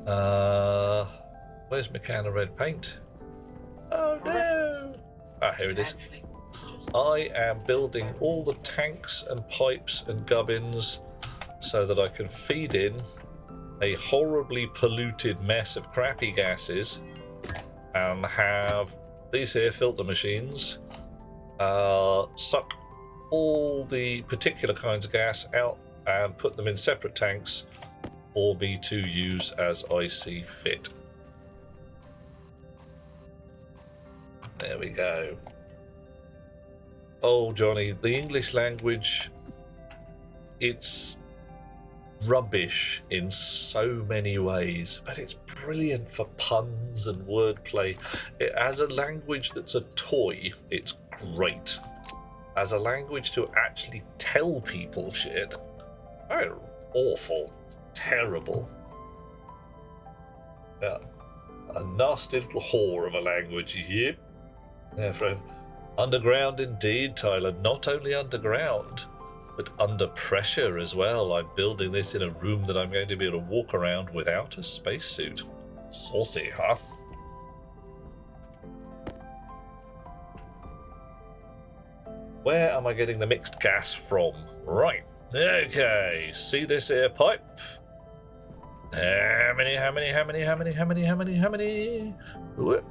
Where's my can of red paint? Oh no! Ah, here it is. Actually, it's just I am building all the tanks and pipes and gubbins so that I can feed in a horribly polluted mess of crappy gases and have these here filter machines suck all the particular kinds of gas out and put them in separate tanks for me to use as I see fit. There we go. Oh, Johnny, the English language, it's rubbish in so many ways, but it's brilliant for puns and wordplay. As a language that's a toy, it's great. As a language to actually tell people shit, oh, awful, terrible. Yeah, a nasty little whore of a language, yep. Yeah, friend. Underground indeed, Tyler. Not only underground, but under pressure as well. I'm building this in a room that I'm going to be able to walk around without a spacesuit. Saucy, huh? Where am I getting the mixed gas from? Right. Okay. See this here pipe? How many? Whoop.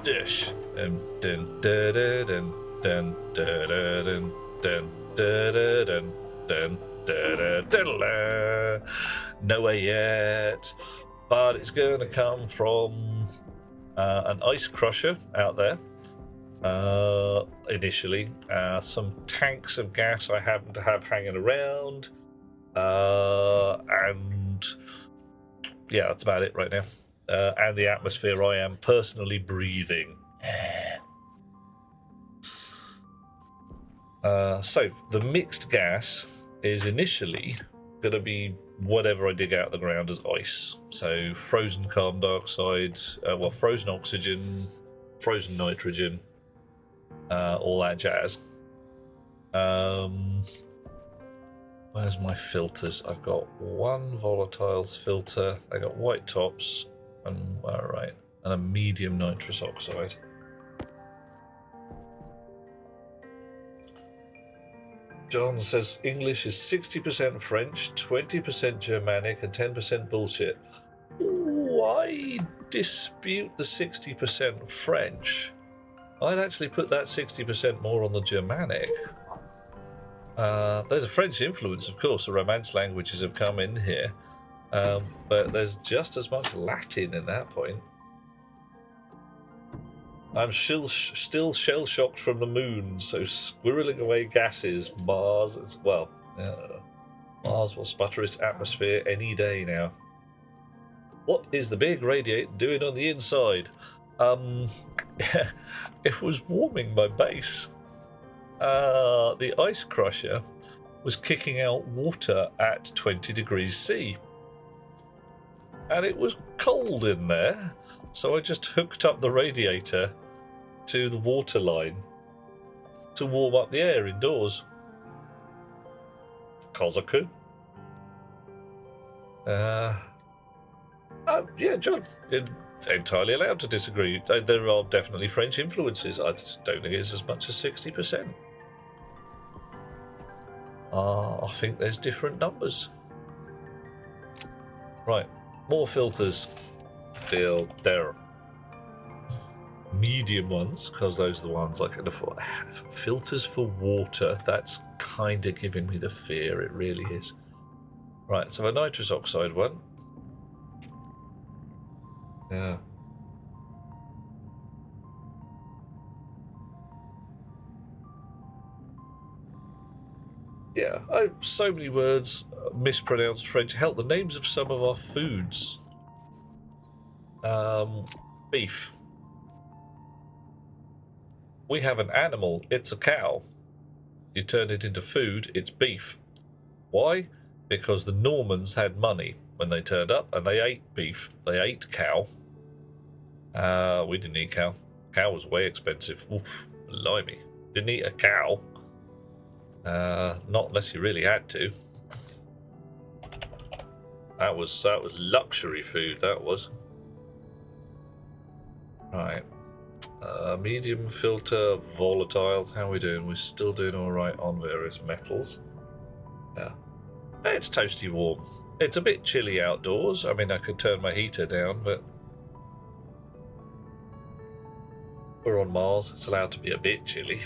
Dish. Dun dun dun dun dun dun dun dun dun dun. Nowhere yet, but it's going to come from an ice crusher out there. Initially, some tanks of gas I happen to have hanging around, and yeah, that's about it right now. And the atmosphere I am personally breathing. So the mixed gas is initially going to be whatever I dig out of the ground as ice. So frozen carbon dioxide, frozen oxygen, frozen nitrogen, all that jazz. Where's my filters? I've got one volatiles filter. I got white tops and and a medium nitrous oxide. John says English is 60% French, 20% Germanic, and 10% bullshit. Ooh, I dispute the 60% French. I'd actually put that 60% more on the Germanic. There's a French influence, of course. The Romance languages have come in here. But there's just as much Latin in that point. I'm still shell-shocked from the moon, so squirreling away gases, Mars as well. Mars will sputter its atmosphere any day now. What is the big radiator doing on the inside? It was warming my base. The ice crusher was kicking out water at 20 degrees C. And it was cold in there, so I just hooked up the radiator to the water line to warm up the air indoors. 'Cause I could. Yeah, John, entirely allowed to disagree. There are definitely French influences. I just don't think it's as much as 60%. I think there's different numbers. Right, more filters. Filter. Medium ones, because those are the ones I can afford. Filters for water, that's kind of giving me the fear, it really is. Right, so a nitrous oxide one. Yeah. Yeah, oh, so many words, mispronounced French. Hell, the names of some of our foods. Beef. We have an animal, it's a cow. You turn it into food, it's beef. Why? Because the Normans had money when they turned up and they ate beef. They ate cow. We didn't eat cow. Cow was way expensive. Oof, blimey. Didn't eat a cow. Not unless you really had to. That was luxury food, that was. Right. Medium filter, volatiles. How are we doing? We're still doing alright on various metals. Yeah. It's toasty warm. It's a bit chilly outdoors. I mean, I could turn my heater down, but we're on Mars. It's allowed to be a bit chilly.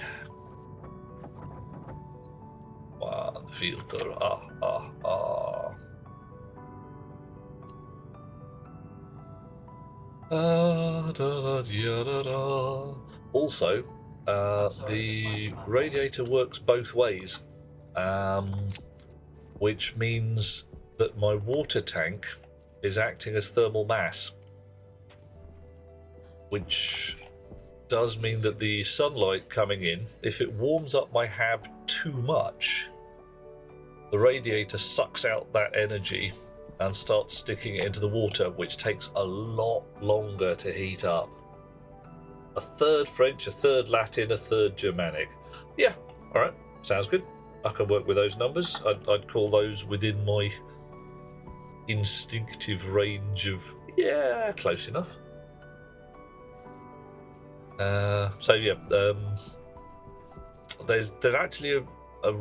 Wow, the filter. Also, the radiator works both ways, which means that my water tank is acting as thermal mass, which does mean that the sunlight coming in, if it warms up my hab too much, the radiator sucks out that energy and starts sticking it into the water, which takes a lot longer to heat up. A third French, a third Latin, a third Germanic. Yeah, alright, sounds good. I can work with those numbers. I'd call those within my instinctive range of, yeah, close enough. There's actually a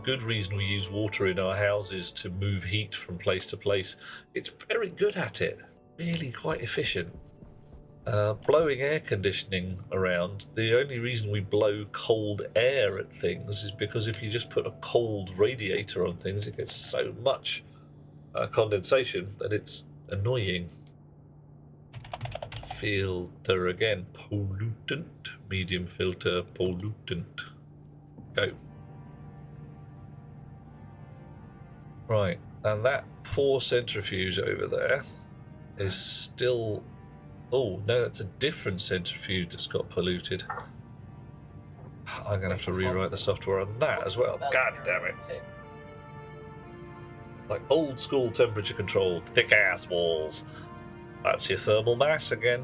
good reason we use water in our houses to move heat from place to place. It's very good at it, really quite efficient. Blowing air conditioning around, the only reason we blow cold air at things is because if you just put a cold radiator on things, it gets so much condensation that it's annoying. Filter again, pollutant, medium filter, pollutant. Go. Right, and that poor centrifuge over there is still... Oh, no, that's a different centrifuge that's got polluted. I'm going to have to rewrite the software on that as well. God damn it. Like old school temperature controlled, thick ass walls. That's your thermal mass again.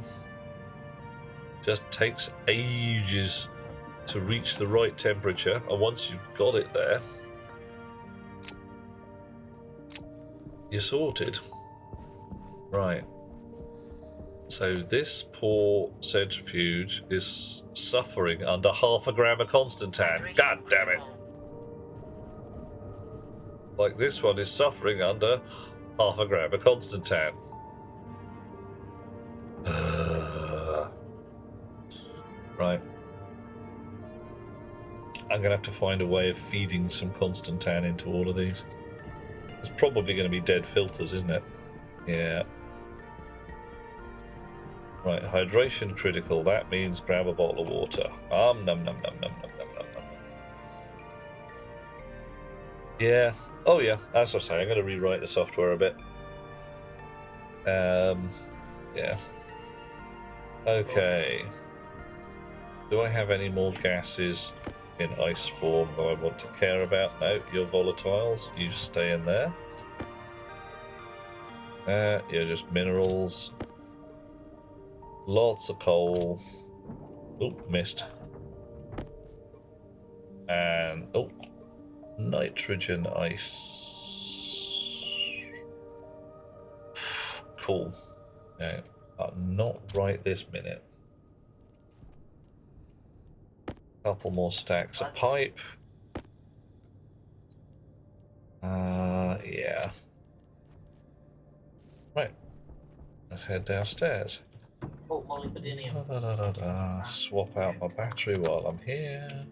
Just takes ages to reach the right temperature, and once you've got it there, you're sorted. Right. So this poor centrifuge is suffering under 0.5 gram of Constantan. God damn it. Like this one is suffering under 0.5 gram of Constantan. Right. I'm going to have to find a way of feeding some Constantan into all of these. It's probably going to be dead filters, isn't it? Yeah. Right, hydration critical. That means grab a bottle of water. Num num num num num num num num. Yeah. Oh yeah. As I say, I'm going to rewrite the software a bit. Yeah. Okay. Do I have any more gases in ice form that I want to care about? No, you're volatiles. You stay in there. You're just minerals. Lots of coal. Oh, missed. And, oh, nitrogen ice. Cool. Yeah, not right this minute. Couple more stacks of pipe. Yeah. Right. Let's head downstairs. Oh, molybdenum. Swap out my battery while I'm here.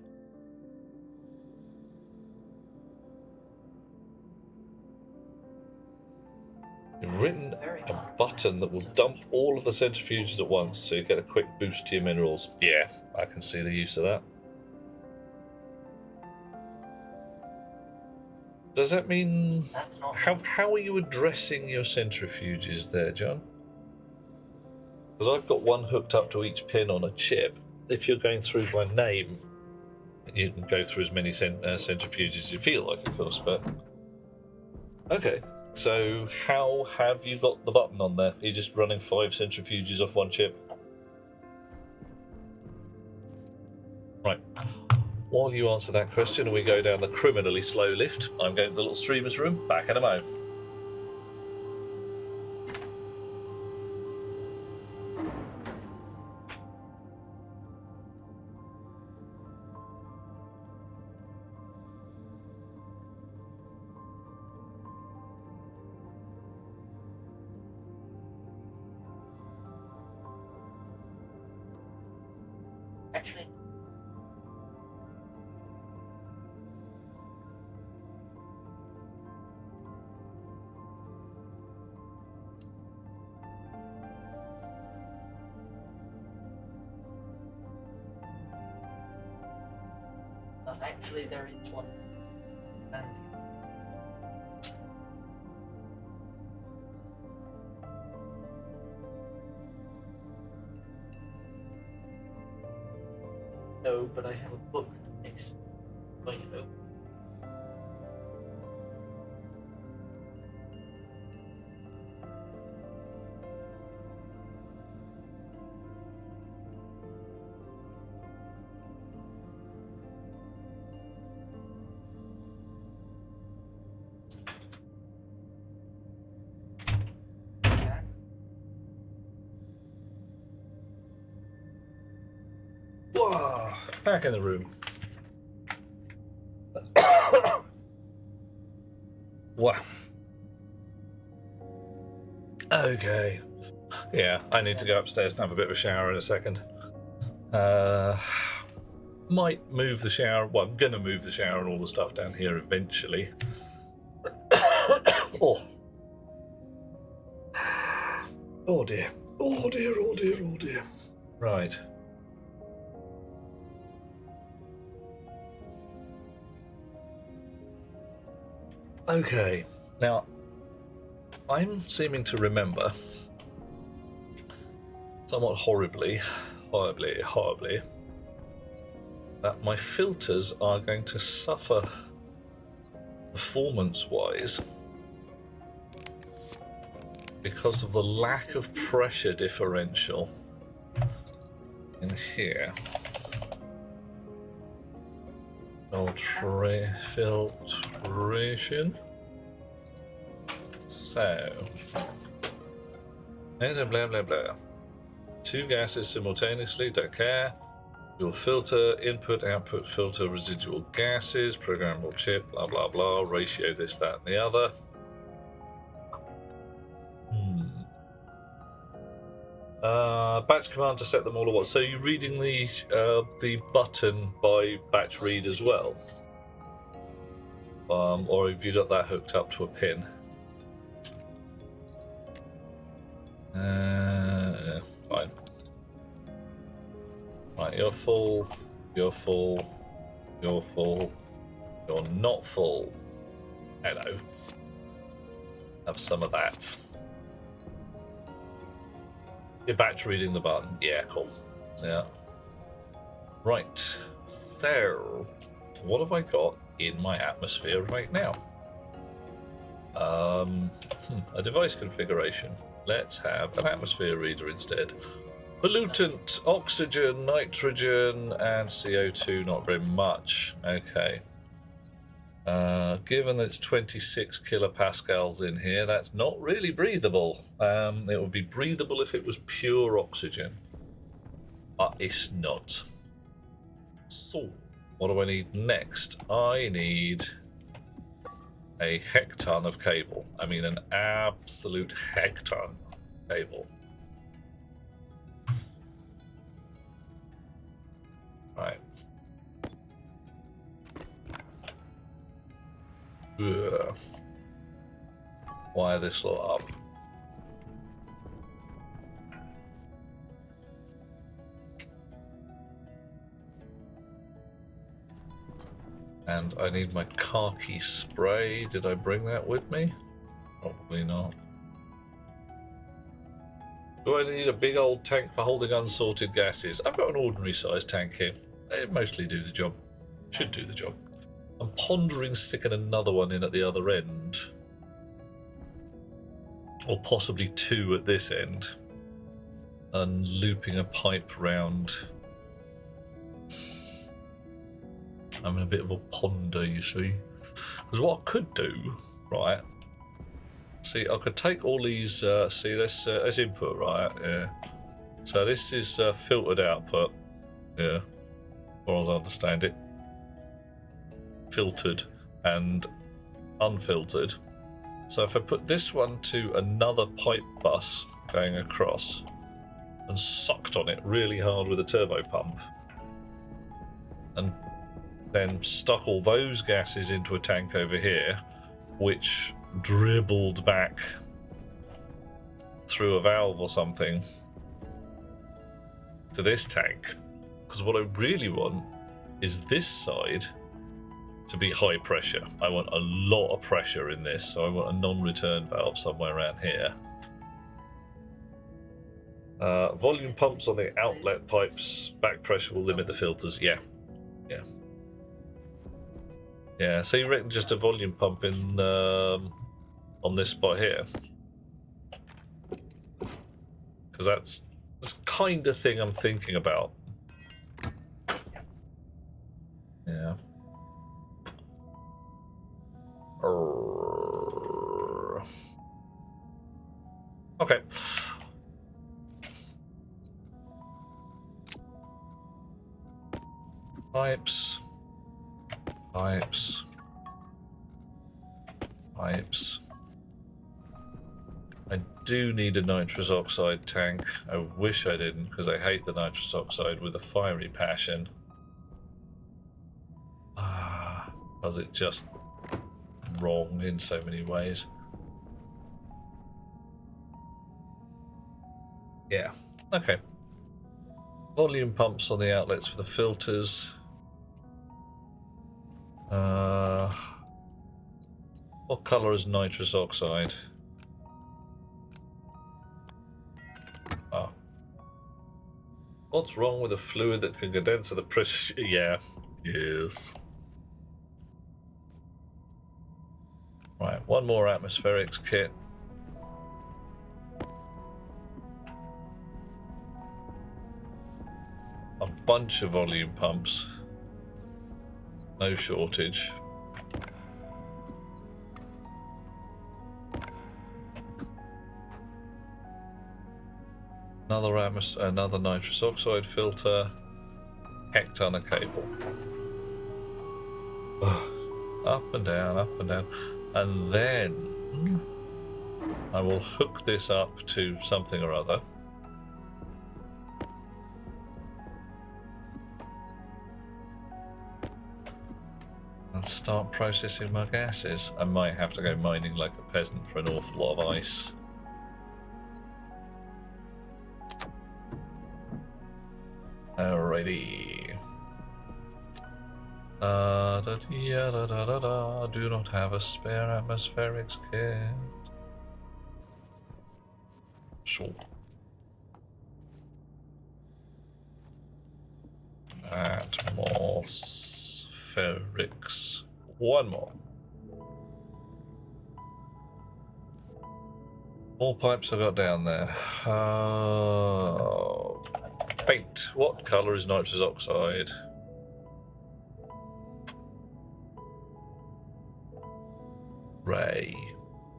You've written a button that will dump all of the centrifuges at once, so you get a quick boost to your minerals. Yeah, I can see the use of that. Does that mean... That's not... How are you addressing your centrifuges there, John? Because I've got one hooked up to each pin on a chip. If you're going through by name, you can go through as many centrifuges as you feel like, of course, but... Okay, so how have you got the button on there? Are you just running 5 centrifuges off one chip? Right. While you answer that question and we go down the criminally slow lift, I'm going to the little streamer's room. Back in a mo. Actually... actually, there is one. And no, but I have a book next to it. I can open. Whoa, back in the room. Wow. Okay. Yeah, I need to go upstairs and have a bit of a shower in a second. Might move the shower. Well, I'm gonna move the shower and all the stuff down here eventually. Oh. Oh dear. Oh dear, oh dear, oh dear. Right. Okay, now I'm seeming to remember somewhat horribly that my filters are going to suffer performance-wise because of the lack of pressure differential in here. Filtration. So, blah blah blah. 2 gases simultaneously, don't care. Your filter, input, output, filter, residual gases, programmable chip, blah blah blah, ratio this, that, and the other. Batch command to set them all at once. So you're reading the button by batch read as well, or have you got that hooked up to a pin? Yeah, fine. Right, you're full. You're full. You're full. You're not full. Hello. Have some of that. You're batch reading the button. Yeah, cool. Yeah. Right. So, what have I got in my atmosphere right now? A device configuration. Let's have an atmosphere reader instead. Pollutant, oxygen, nitrogen, and CO2, not very much. Okay. Given that it's 26 kilopascals in here, that's not really breathable. It would be breathable if it was pure oxygen. But it's not. So, what do I need next? I need a hecton of cable. I mean, an absolute hecton of cable. Right. Ugh. Wire this lot up. And I need my khaki spray. Did I bring that with me? Probably not. Do I need a big old tank for holding unsorted gases? I've got an ordinary sized tank here. They mostly do the job. Should do the job. I'm pondering sticking another one in at the other end. Or possibly two at this end. And looping a pipe round. I'm in a bit of a ponder, you see. Because what I could do, right? See, I could take all these, see this as input, right? Yeah. So this is filtered output. Yeah. Or as I understand it. Filtered and unfiltered. So if I put this one to another pipe bus going across and sucked on it really hard with a turbo pump and then stuck all those gases into a tank over here, which dribbled back through a valve or something to this tank. Because what I really want is this side to be high pressure. I want a lot of pressure in this, so I want a non-return valve somewhere around here. Volume pumps on the outlet pipes. Back pressure will limit the filters. Yeah. Yeah, so you reckon just a volume pump in on this spot here? Because that's the kind of thing I'm thinking about. Yeah. Okay. Pipes. I do need a nitrous oxide tank. I wish I didn't, because I hate the nitrous oxide with a fiery passion. Was it just wrong in so many ways? Yeah, okay. Volume pumps on the outlets for the filters. What colour is nitrous oxide? Oh. What's wrong with a fluid that can condense at the pressure? Yeah. Yes. Right, one more atmospherics kit. A bunch of volume pumps. No shortage. Another nitrous oxide filter. Hecton of cable. Up and down, up and down. And then I will hook this up to something or other. And start processing my gases. I might have to go mining like a peasant for an awful lot of ice. Alrighty. Do not have a spare atmospherics kit. Sure. Atmospherics. One more. More pipes I got down there. Paint. What colour is nitrous oxide? Grey.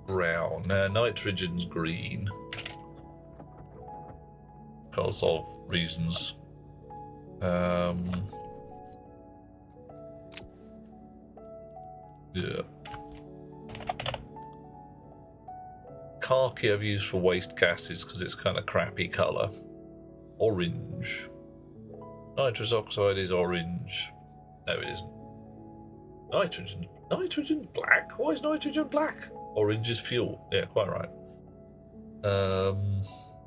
Brown. Nitrogen's green. Because of reasons. Yeah. khaki I've used for waste gases because it's kind of crappy colour. Orange. Nitrous oxide is orange. No, it isn't. Nitrogen. Nitrogen black? Why is nitrogen black? Orange is fuel. Yeah, quite right.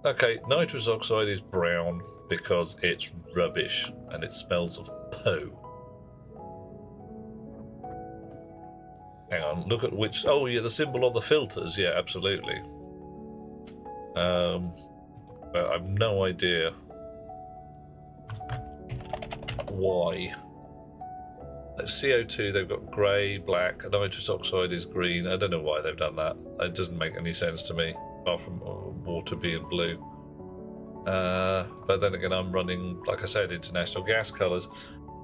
Okay, nitrous oxide is brown because it's rubbish and it smells of poo. Hang on, look at which... Oh, yeah, the symbol on the filters. Yeah, absolutely. But I've no idea why. CO2, they've got grey, black, nitrous oxide is green. I don't know why they've done that. It doesn't make any sense to me, apart from water being blue. But then again, I'm running, like I said, international gas colours.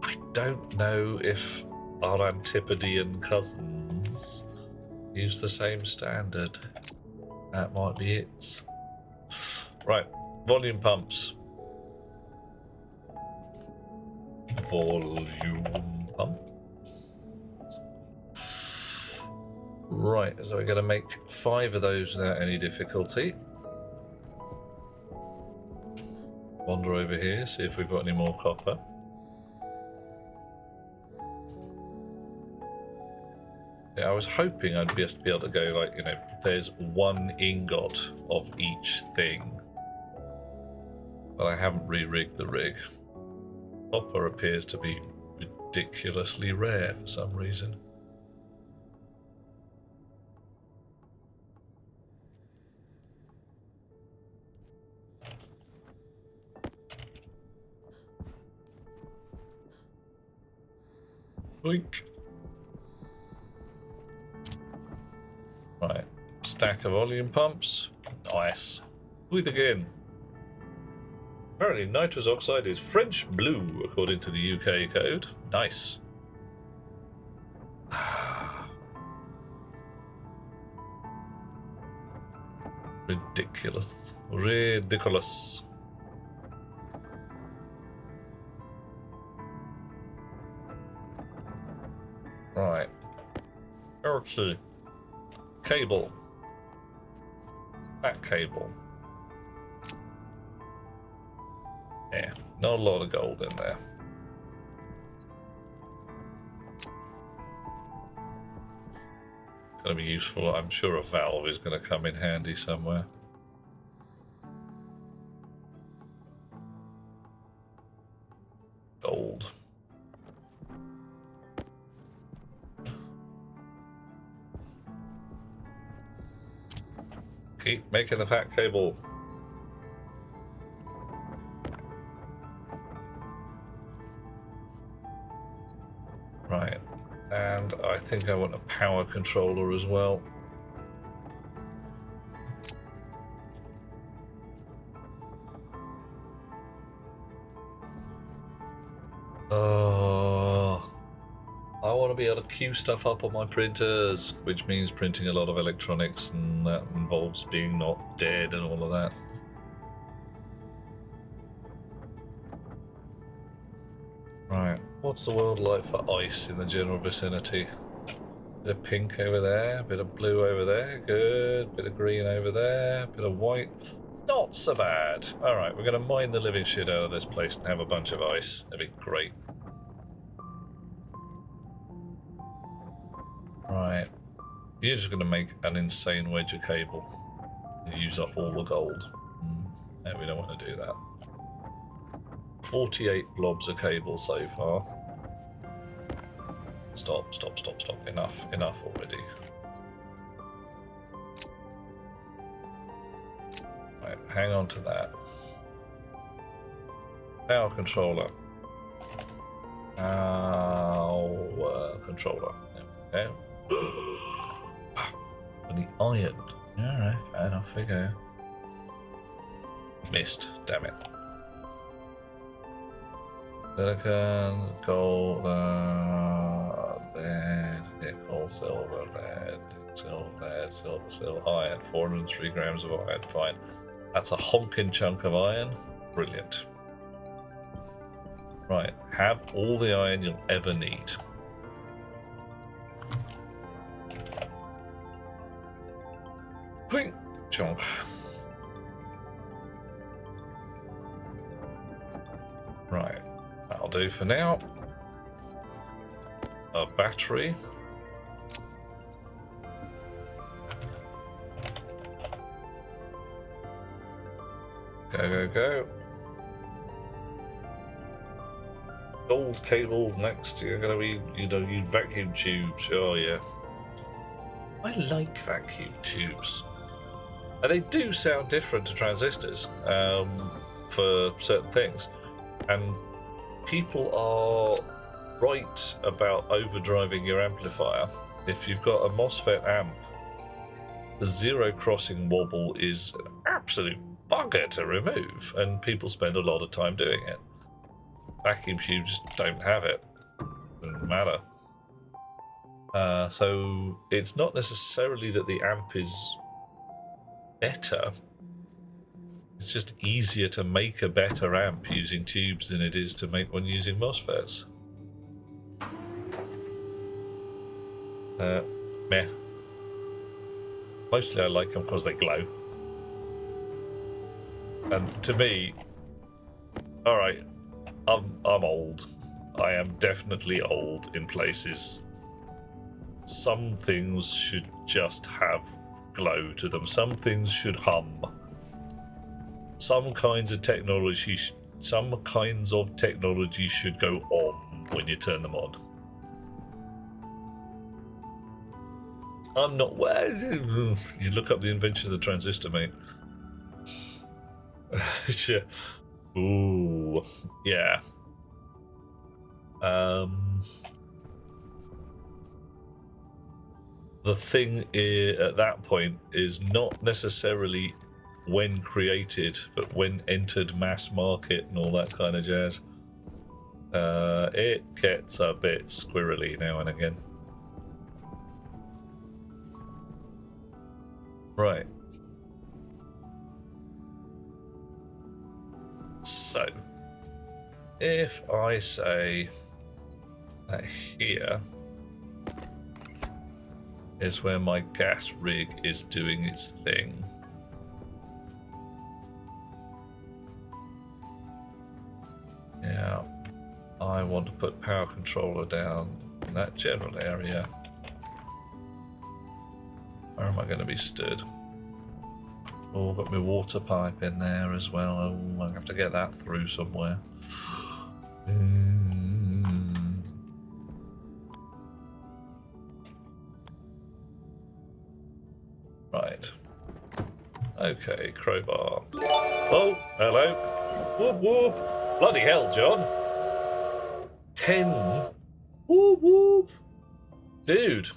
I don't know if our Antipodean cousins use the same standard. That might be it. Right, volume pumps. Volume pumps. Right, so we're going to make 5 of those without any difficulty. Wander over here, see if we've got any more copper. Yeah, I was hoping I'd just be able to go like, you know, there's 1 ingot of each thing. But I haven't re-rigged the rig. Copper appears to be ridiculously rare for some reason. Boink. Right, stack of volume pumps. Nice. Breathe again. Apparently nitrous oxide is French blue according to the UK code. Nice. Ridiculous. Ridiculous. Right. Okay. Cable. That cable. Yeah, not a lot of gold in there. Gonna be useful. I'm sure a valve is gonna come in handy somewhere. Gold. Keep making the fat cable. Right, and I think I want a power controller as well. I want to be able to queue stuff up on my printers, which means printing a lot of electronics, and that involves being not dead and all of that. Right, what's the world like for ice in the general vicinity? Bit of pink over there, bit of blue over there, good, bit of green over there, bit of white. Not so bad. Alright, we're going to mine the living shit out of this place and have a bunch of ice. That'd be great. Right. You're just going to make an insane wedge of cable and use up all the gold. No, we don't want to do that. 48 blobs of cable so far. Stop, stop, stop, stop. Enough, enough already. Right, hang on to that. Power controller. Power controller. There we go. And the iron. Alright, fair enough, we go. Missed, damn it. Silicon, gold, lead, nickel, silver, lead, silver, iron. 403 grams of iron, fine. That's a honking chunk of iron. Brilliant. Right, have all the iron you'll ever need. junk. Right, that'll do for now. A battery. Go, go, go. Gold cables next. You're gonna be, you know, you vacuum tubes. Oh yeah. I like vacuum tubes. And they do sound different to transistors for certain things. And people are right about overdriving your amplifier. If you've got a MOSFET amp, the zero crossing wobble is an absolute bugger to remove, and people spend a lot of time doing it. Vacuum tubes just don't have it. Doesn't matter. So it's not necessarily that the amp is better. It's just easier to make a better amp using tubes than it is to make one using MOSFETs. Meh. Mostly I like them because they glow. And to me, alright, I'm old. I am definitely old in places. Some things should just have glow to them. Some things should hum. Some kinds of technology should go on when you turn them on. I'm not. You look up the invention of the transistor, mate. Yeah. Ooh, yeah. The thing at that point is not necessarily when created, but when entered mass market and all that kind of jazz. It gets a bit squirrely now and again. Right. So, if I say that here is where my gas rig is doing its thing. Yeah, I want to put power controller down in that general area. Where am I going to be stood? Oh, I've got my water pipe in there as well. Oh, I have to get that through somewhere. Right. Okay, crowbar. Oh, hello. Whoop whoop. Bloody hell, John. 10. Whoop whoop. Dude.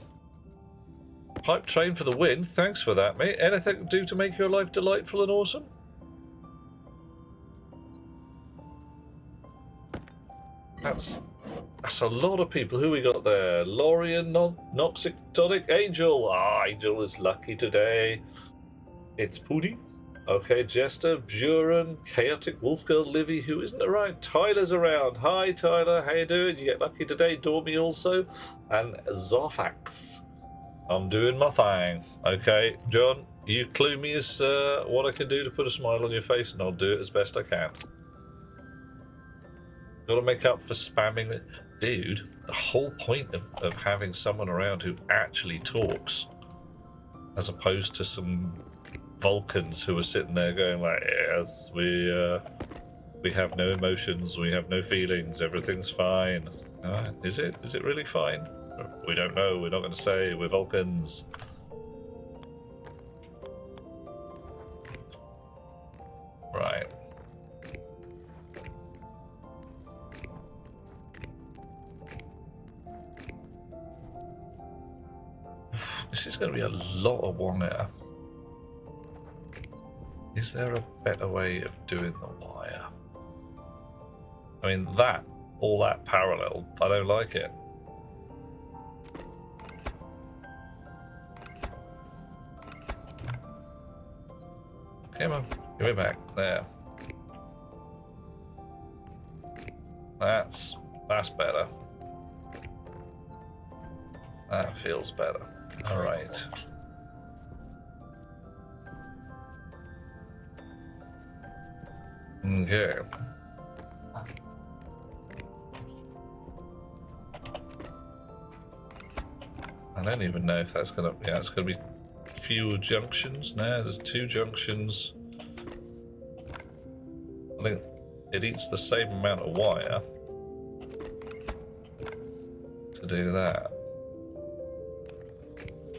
Pipe train for the win. Thanks for that, mate. Anything to do to make your life delightful and awesome? That's a lot of people. Who we got there? Lorian, Noxic, Tonic, Angel. Ah, Angel is lucky today. It's Pooty. Okay, Jester, Buren, Chaotic, Wolfgirl, Livy, who isn't around. Tyler's around. Hi, Tyler. How you doing? You get lucky today. Dormy also. And Zophax. I'm doing my thing. Okay, John, you clue me as what I can do to put a smile on your face, and I'll do it as best I can. Gotta make up for spamming it. Dude, the whole point of having someone around who actually talks, as opposed to some Vulcans who are sitting there going like, yes, we have no emotions, we have no feelings, everything's fine. Is it? Is it really fine? We don't know, we're not going to say, we're Vulcans. Right. This is going to be a lot of wire. Is there a better way of doing the wire? I mean, all that parallel, I don't like it. Come on, give me back. There. That's better. That feels better. All right. Okay. I don't even know if that's gonna. Yeah, it's gonna be few junctions. No, there's 2 junctions. I think it eats the same amount of wire to do that.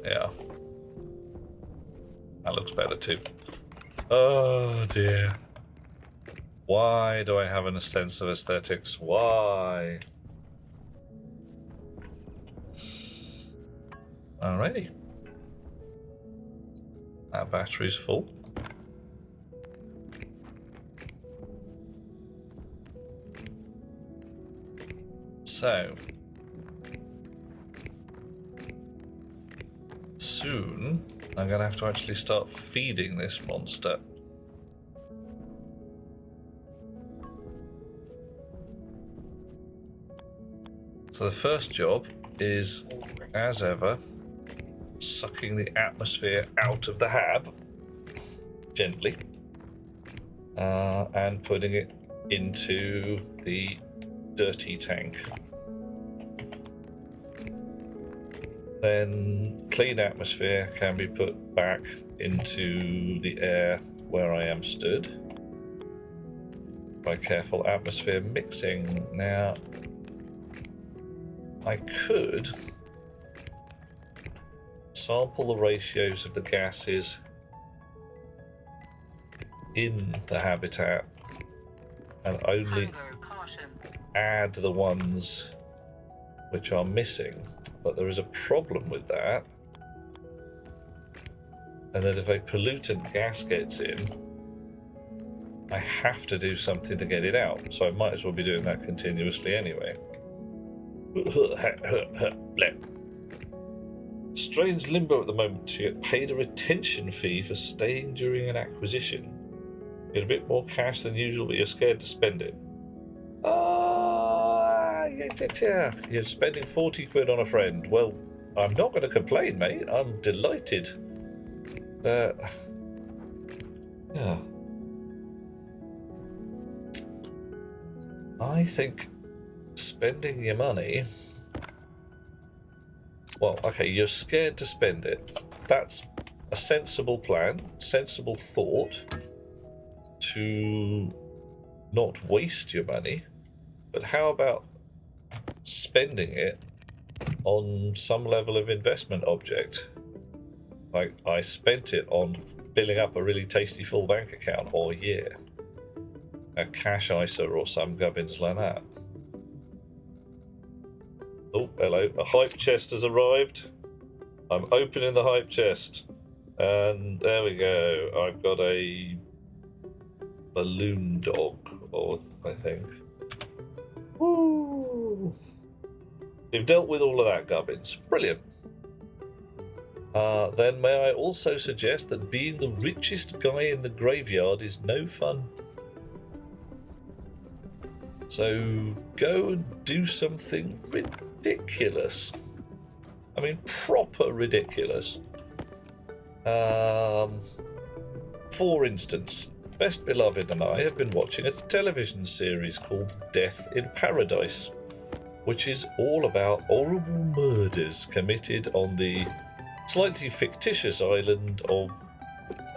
Yeah. That looks better too. Oh dear. Why do I have a sense of aesthetics? Why? Alrighty. That battery's full. So soon I'm gonna have to actually start feeding this monster. So the first job is, as ever, sucking the atmosphere out of the hab gently and putting it into the dirty tank. Then clean atmosphere can be put back into the air where I am stood by careful atmosphere mixing. Now, I could sample the ratios of the gases in the habitat and only Hunger caution. add the ones which are missing, but there is a problem with that, and that if a pollutant gas gets in, I have to do something to get it out, so I might as well be doing that continuously anyway. Strange limbo at the moment. You get paid a retention fee for staying during an acquisition. You get a bit more cash than usual, but you're scared to spend it. Yeah. You're spending 40 quid on a friend. Well, I'm not going to complain, mate. I'm delighted. Yeah. I think spending your money... Well, okay, you're scared to spend it. That's a sensible plan, sensible thought to not waste your money. But how about spending it on some level of investment object? Like, I spent it on filling up a really tasty full bank account all year. A cash ISA or some gubbins like that. Oh, hello. A hype chest has arrived. I'm opening the hype chest. And there we go. I've got a balloon dog, or I think. Woo! You've dealt with all of that, gubbins. Brilliant. Then may I also suggest that being the richest guy in the graveyard is no fun. So go and do something ridiculous. I mean, proper ridiculous. For instance, Best Beloved and I have been watching a television series called Death in Paradise, which is all about horrible murders committed on the slightly fictitious island of...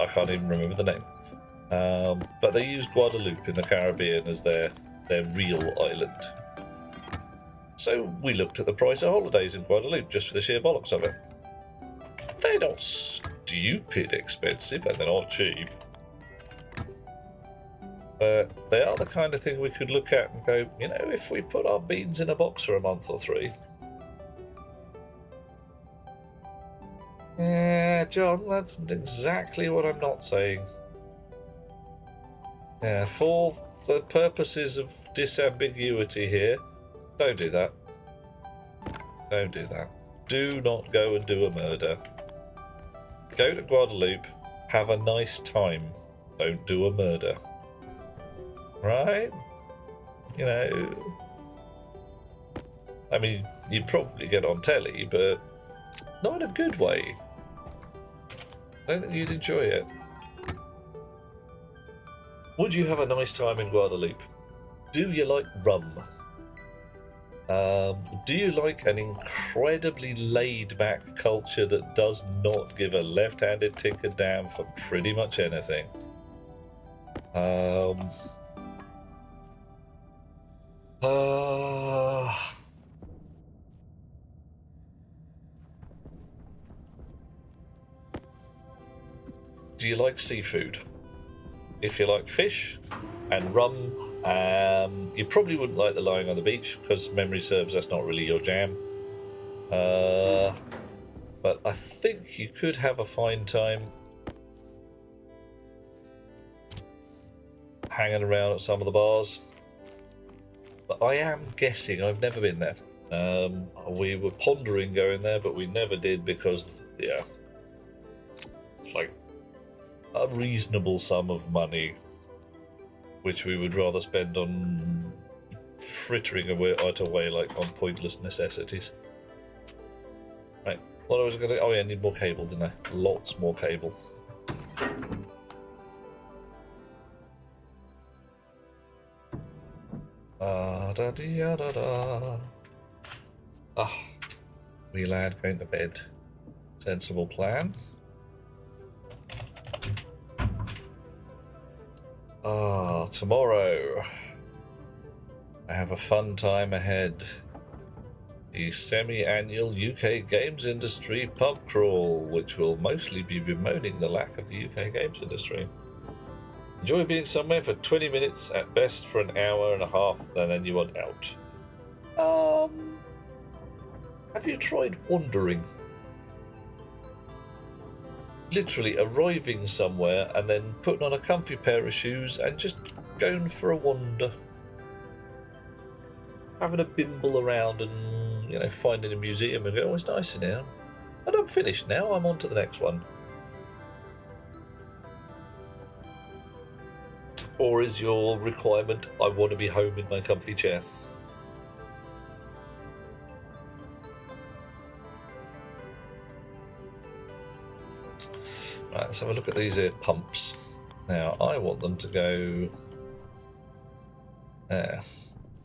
I can't even remember the name. But they use Guadeloupe in the Caribbean as their real island. So we looked at the price of holidays in Guadeloupe just for the sheer bollocks of it. They're not stupid expensive and they're not cheap. But they are the kind of thing we could look at and go, you know, if we put our beans in a box for a month or 3. Yeah, John, that's exactly what I'm not saying. Yeah, for the purposes of disambiguity here, don't do that. Don't do that. Do not go and do a murder. Go to Guadeloupe, have a nice time. Don't do a murder. Right? You know, I mean, you'd probably get on telly, but not in a good way. I don't think you'd enjoy it. Would you have a nice time in Guadeloupe? Do you like rum? Do you like an incredibly laid-back culture that does not give a left-handed tinker damn for pretty much anything? Do you like seafood? If you like fish and rum, you probably wouldn't like the lying on the beach because memory serves that's not really your jam. But I think you could have a fine time hanging around at some of the bars. But I am guessing, I've never been there. We were pondering going there, but we never did because, yeah, it's like a reasonable sum of money, which we would rather spend on frittering it away like on pointless necessities. Right, what I was going to... Oh yeah, I need more cable, didn't I? Lots more cable. Da-dee-da-da-da. Ah, wee lad going to bed. Sensible plan. Tomorrow I have a fun time ahead. The semi-annual UK games industry pub crawl, which will mostly be bemoaning the lack of the UK games industry. Enjoy being somewhere for 20 minutes, at best for an hour and a half, and then you want out. Have you tried wandering? Literally arriving somewhere and then putting on a comfy pair of shoes and just going for a wander. Having a bimble around and, you know, finding a museum and going, oh, it's nice in here. But I'm finished now, I'm on to the next one. Or is your requirement, I want to be home in my comfy chair? Right, let's have a look at these here pumps. Now, I want them to go there.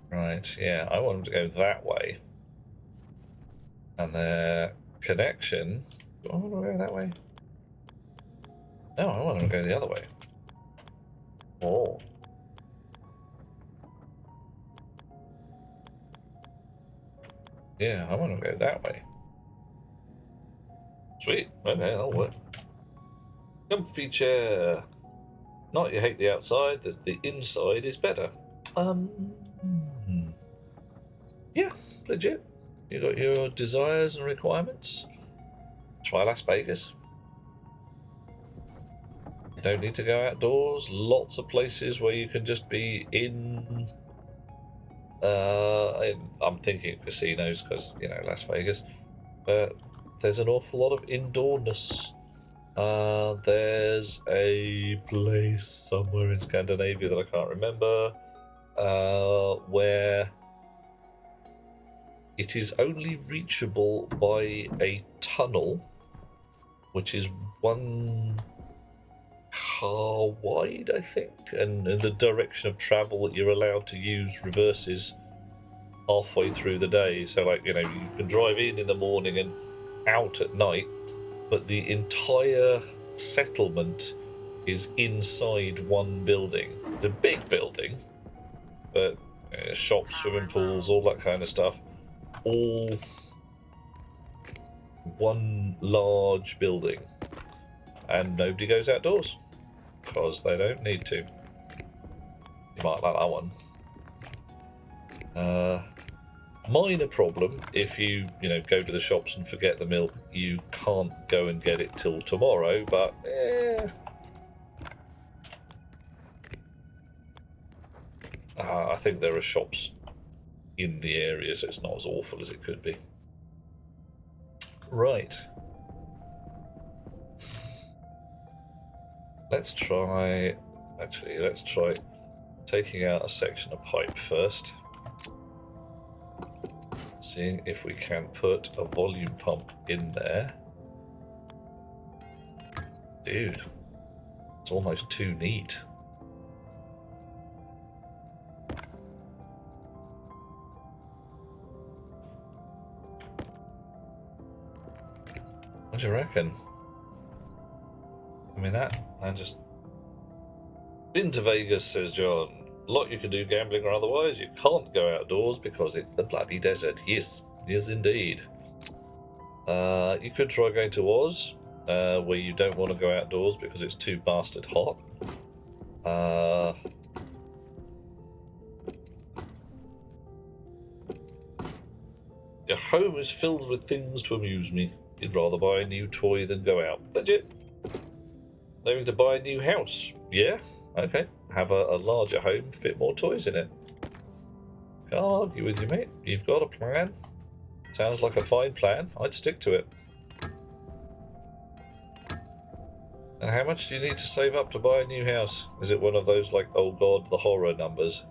Right, yeah, I want them to go that way. And their connection... Do I want to go that way? No, I want them to go the other way. Oh. Yeah, I want to go that way. Sweet, okay, that'll work. Comfy chair. Not you hate the outside, the inside is better. Yeah, legit. You got your desires and requirements. Try Las Vegas. You don't need to go outdoors. Lots of places where you can just be in. I'm thinking casinos because, you know, Las Vegas. But there's an awful lot of indoorness. There's a place somewhere in Scandinavia that I can't remember, where it is only reachable by a tunnel, which is one car wide, I think, and the direction of travel that you're allowed to use reverses halfway through the day. So, like, you know, you can drive in the morning and out at night, but the entire settlement is inside one building. It's a big building, but shops, swimming pools, all that kind of stuff, all one large building, and nobody goes outdoors because they don't need to. You might like that one. Minor problem if you go to the shops and forget the milk. You can't go and get it till tomorrow, but I think there are shops in the area, so it's not as awful as it could be. Right. Let's try taking out a section of pipe first. Seeing if we can put a volume pump in there. Dude, it's almost too neat. What do you reckon? I mean, I just... Been to Vegas, says John. A lot you can do gambling or otherwise. You can't go outdoors because it's the bloody desert. Yes, yes indeed. You could try going to Oz, where you don't want to go outdoors because it's too bastard hot. Your home is filled with things to amuse me. You'd rather buy a new toy than go out. Legit. Aiming to buy a new house. Yeah, okay. Have a larger home, fit more toys in it. Can't argue with you, mate. You've got a plan. Sounds like a fine plan. I'd stick to it. And how much do you need to save up to buy a new house? Is it one of those, like, oh god, the horror numbers?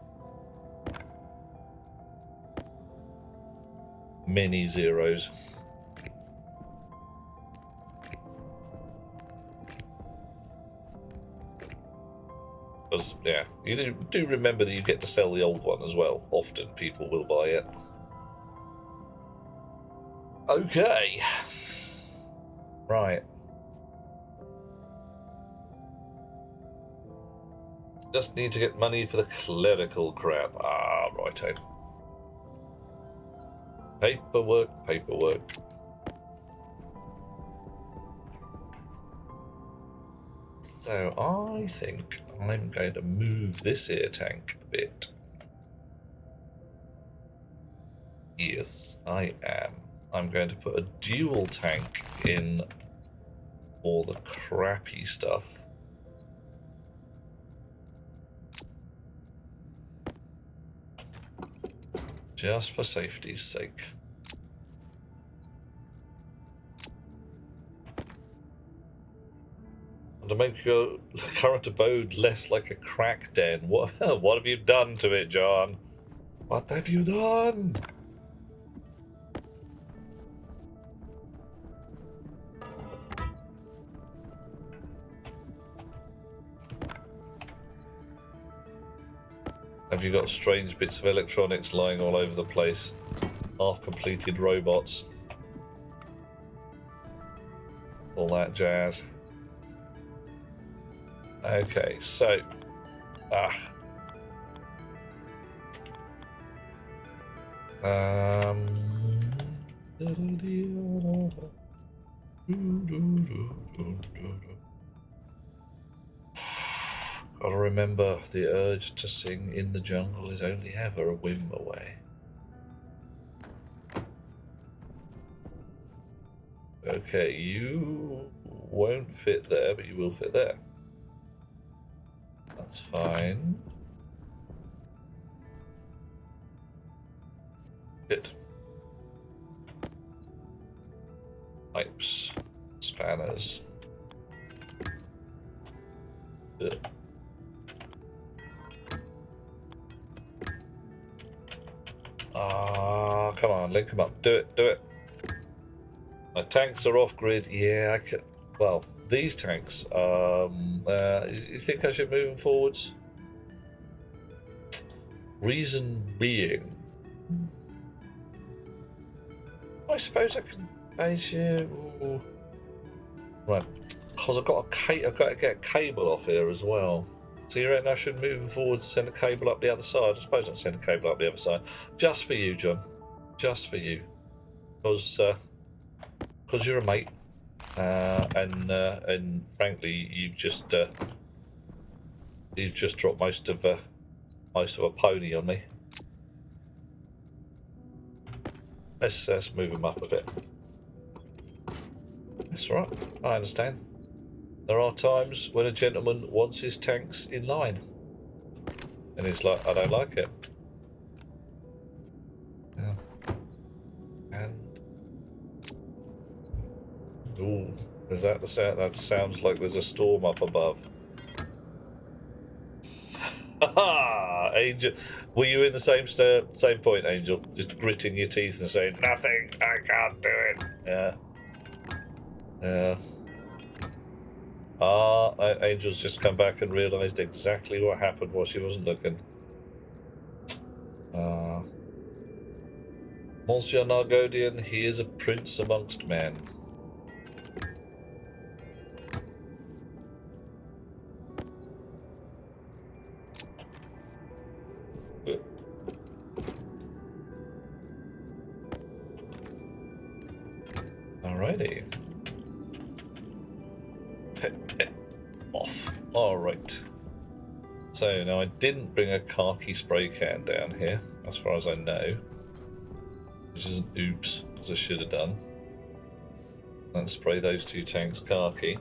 Many zeros. Because, yeah, you do remember that you get to sell the old one as well. Often people will buy it. Okay. Right. Just need to get money for the clerical crap. Ah, righto. Paperwork, paperwork. So I think I'm going to move this here tank a bit. Yes, I am. I'm going to put a dual tank in all the crappy stuff. Just for safety's sake. And to make your current abode less like a crack den. What have you done to it, John? What have you done? Have you got strange bits of electronics lying all over the place? Half-completed robots. All that jazz. Okay, so... Gotta remember, the urge to sing In the Jungle is only ever a whim away. Okay, you won't fit there, but you will fit there. That's fine. Good. Pipes. Spanners. Ugh. Ah, come on, link them up. Do it, do it. My tanks are off grid. Yeah, I could. Well, these tanks. You think I should move them forwards? Reason being, I suppose I can base you. Right, because I've got to get a cable off here as well. So you reckon I should move them forwards, send a cable up the other side? I suppose I'll send a cable up the other side, just for you, John. Just for you, because you're a mate, and frankly, you've just dropped most of a pony on me. Let's move him up a bit. That's right. I understand. There are times when a gentleman wants his tanks in line, and he's like, I don't like it. Yeah. And ooh, is that the sound? That sounds like there's a storm up above. Haha, Angel. Were you in the same point, Angel? Just gritting your teeth and saying, nothing, I can't do it. Yeah. Yeah. Angel's just come back and realised exactly what happened while she wasn't looking. Monsieur Nargodian, he is a prince amongst men. Alrighty. Off. Alright. So now I didn't bring a khaki spray can down here, as far as I know. Which is an oops, as I should have done. And spray those two tanks khaki.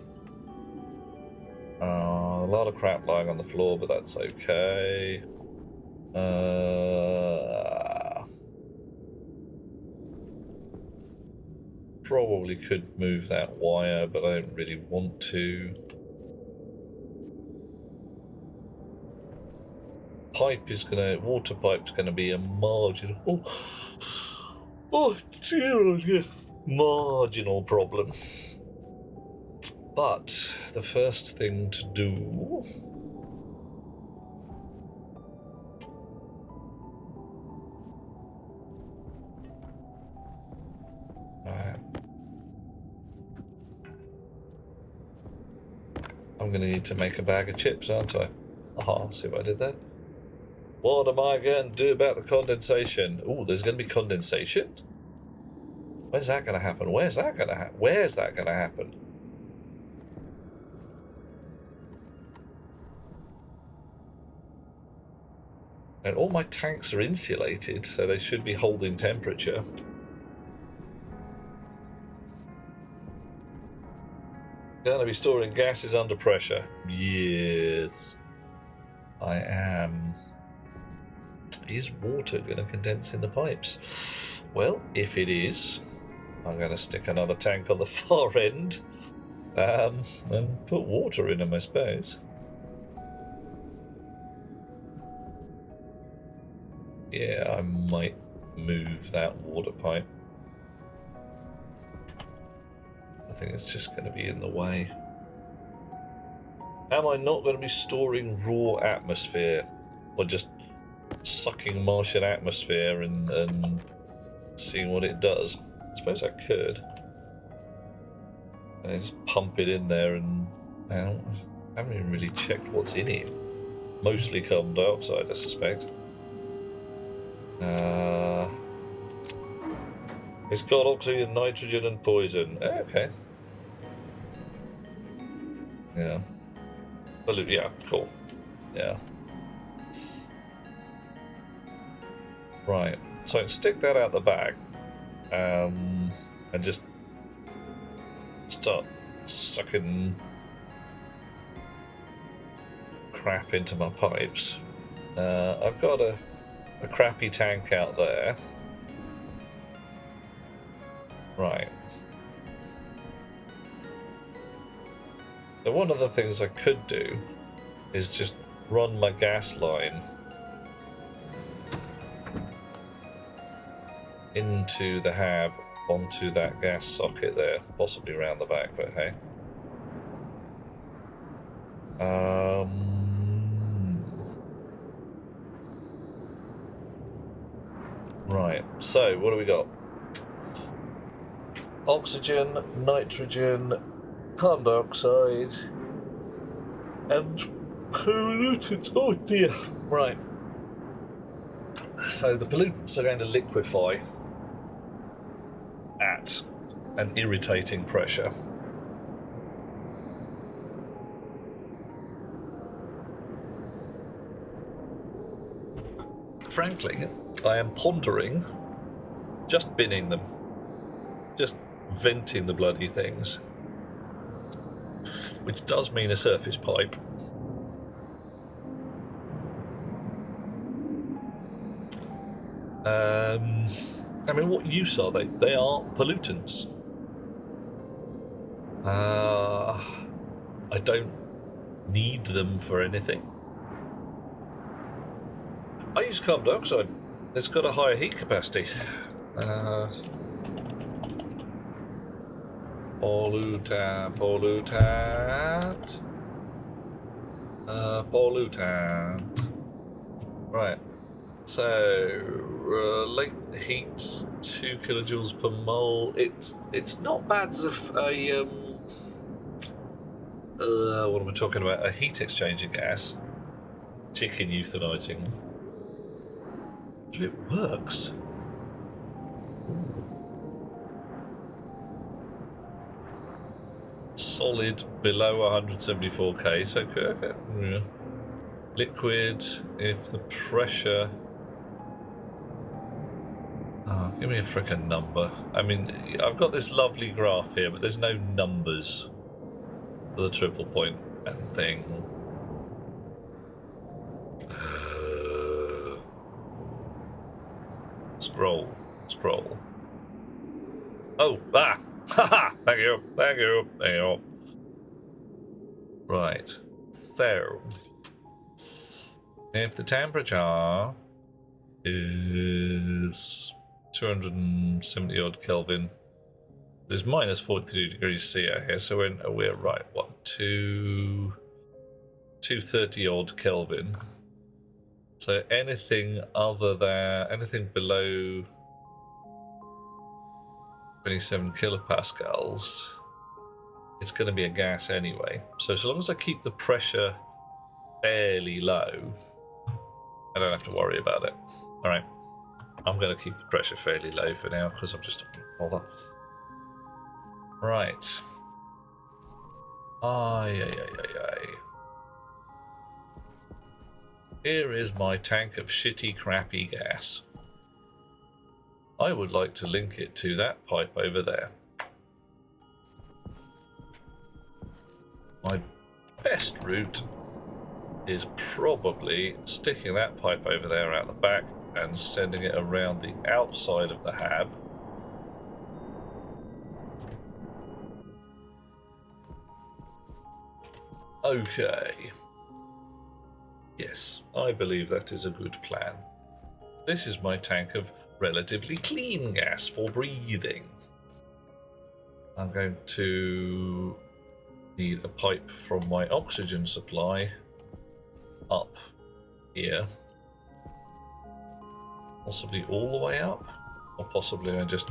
A lot of crap lying on the floor, but that's okay. Probably could move that wire, but I don't really want to. Water pipe's gonna be a marginal. Oh dear, marginal problem. But the first thing to do I'm going to need to make a bag of chips, aren't I? Aha, see what I did there? What am I going to do about the condensation? Oh, there's going to be condensation? Where's that going to happen? Where's that going to happen? Where's that going to happen? And all my tanks are insulated, so they should be holding temperature. Going to be storing gases under pressure. Yes, I am. Is water going to condense in the pipes? Well, if it is, I'm going to stick another tank on the far end and put water in them, I suppose. Yeah, I might move that water pipe. I think it's just going to be in the way. Am I not going to be storing raw atmosphere? Or just sucking Martian atmosphere and seeing what it does? I suppose I could. And just pump it in there and I haven't even really checked what's in it. Mostly carbon dioxide, I suspect. It's got oxygen, nitrogen, and poison. Okay. Yeah. Well, yeah, cool. Yeah. Right. So I can stick that out the bag, and just start sucking crap into my pipes. I've got a crappy tank out there. Right. So one of the things I could do is just run my gas line into the hab onto that gas socket there, possibly around the back, but hey. Right, so what do we got? Oxygen, nitrogen, carbon dioxide, and pollutants. Oh dear. Right. So the pollutants are going to liquefy at an irritating pressure. Frankly, I am pondering just binning them. Just venting the bloody things. Which does mean a surface pipe. I mean, what use are they? They are pollutants. I don't need them for anything. I use carbon dioxide. It's got a higher heat capacity. Pollutant. Right. So, latent heat, 2 kilojoules per mole. It's not bad as a what am I talking about? A heat exchanger gas. Chicken euthanizing. If it works. Solid below 174k, so okay. Yeah. Liquid, if the pressure... Oh, give me a frickin' number. I mean, I've got this lovely graph here, but there's no numbers for the triple point and thing. Scroll. Oh, haha, thank you. Right, so if the temperature is 270 odd Kelvin, there's minus 42 degrees C out here, so we're right, what, 230 odd Kelvin. So anything below 27 kilopascals, it's going to be a gas anyway. So long as I keep the pressure fairly low, I don't have to worry about it. All right, I'm going to keep the pressure fairly low for now because I'm just not going to bother. Right. Aye. Here is my tank of shitty, crappy gas. I would like to link it to that pipe over there. My best route is probably sticking that pipe over there out the back and sending it around the outside of the hab. Okay. Yes, I believe that is a good plan. This is my tank of relatively clean gas for breathing. I'm going to need a pipe from my oxygen supply up here. Possibly all the way up, or possibly I just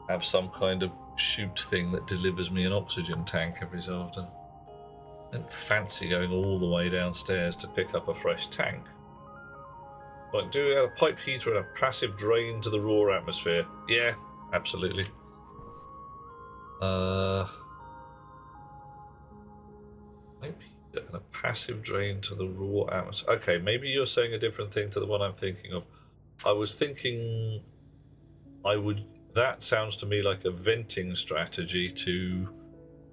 have some kind of chute thing that delivers me an oxygen tank every so often. I don't fancy going all the way downstairs to pick up a fresh tank. But do we have a pipe heater and a passive drain to the raw atmosphere? Yeah, absolutely. Pipe heater and a passive drain to the raw atmosphere. Okay, maybe you're saying a different thing to the one I'm thinking of. I was thinking that sounds to me like a venting strategy to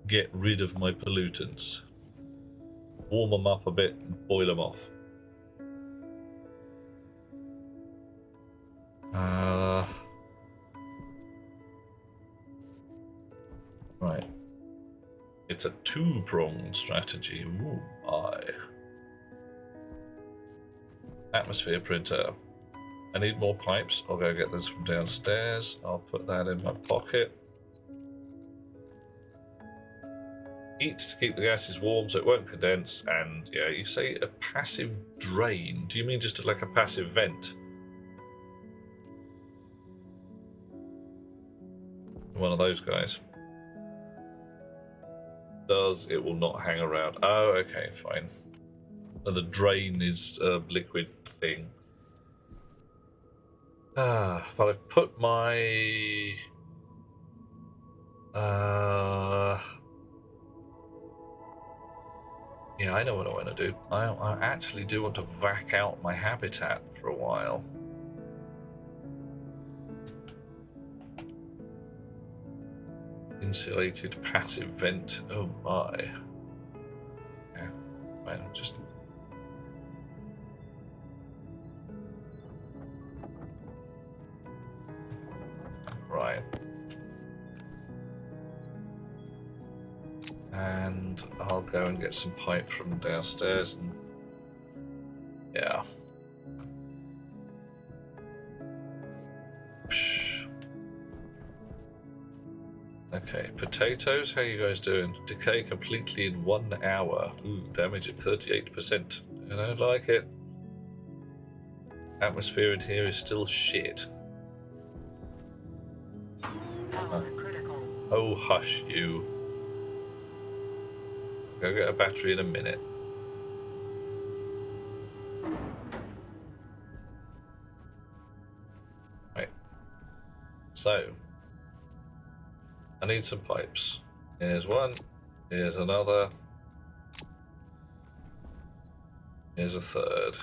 get rid of my pollutants. Warm them up a bit and boil them off. Right. It's a two-pronged strategy. Ooh, my. Atmosphere printer. I need more pipes. I'll go get this from downstairs. I'll put that in my pocket. Heat to keep the gases warm so it won't condense. And yeah, you say a passive drain. Do you mean just like a passive vent? One of those guys. It will not hang around. Oh, okay, fine. So the drain is a liquid thing. But I've put my... Yeah, I know what I want to do. I actually do want to vac out my habitat for a while. Insulated passive vent. Oh my. Yeah, fine, just... Right. And I'll go and get some pipe from downstairs and... Yeah. Okay, potatoes, how you guys doing? Decay completely in 1 hour. Ooh, damage at 38%. I don't like it. Atmosphere in here is still shit. Oh, hush you. Go get a battery in a minute. So, I need some pipes. Here's one. Here's another. Here's a third.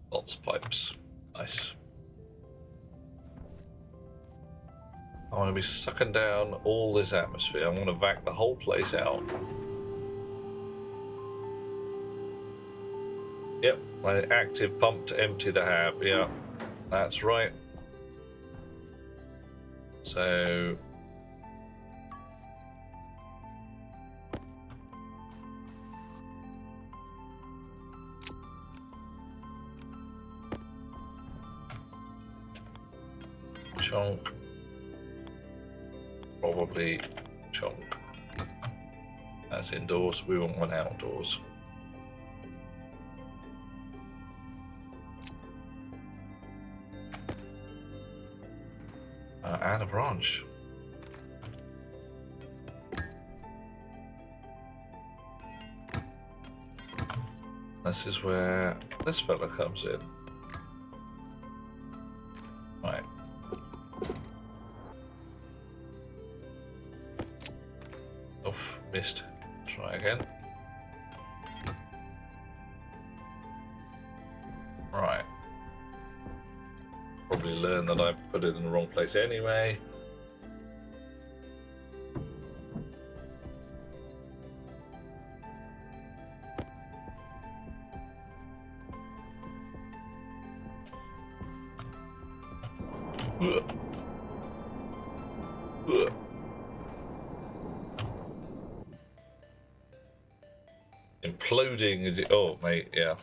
Lots of pipes. Nice. I want to be sucking down all this atmosphere. I want to vac the whole place out. Yep, my active pump to empty the hab. Yeah, that's right. So... chunk. Probably chunk. That's indoors. We want one outdoors. And a branch. This is where this fella comes in. Right. Oof, missed. Try again. Right. Probably learn that I put it in the wrong place anyway. Imploding is it? Oh, mate, yeah.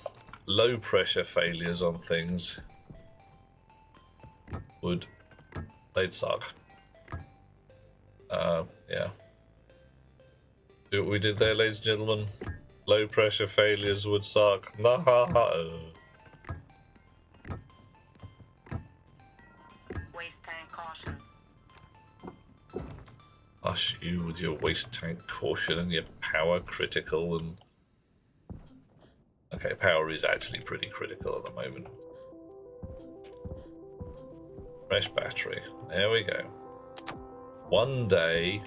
Low pressure failures on things they'd suck. Yeah. See what we did there, ladies and gentlemen? Low pressure failures would suck. Nah. Waste tank caution. Hush you with your waste tank caution and your power critical and... Okay, power is actually pretty critical at the moment. Fresh battery. There we go. One day,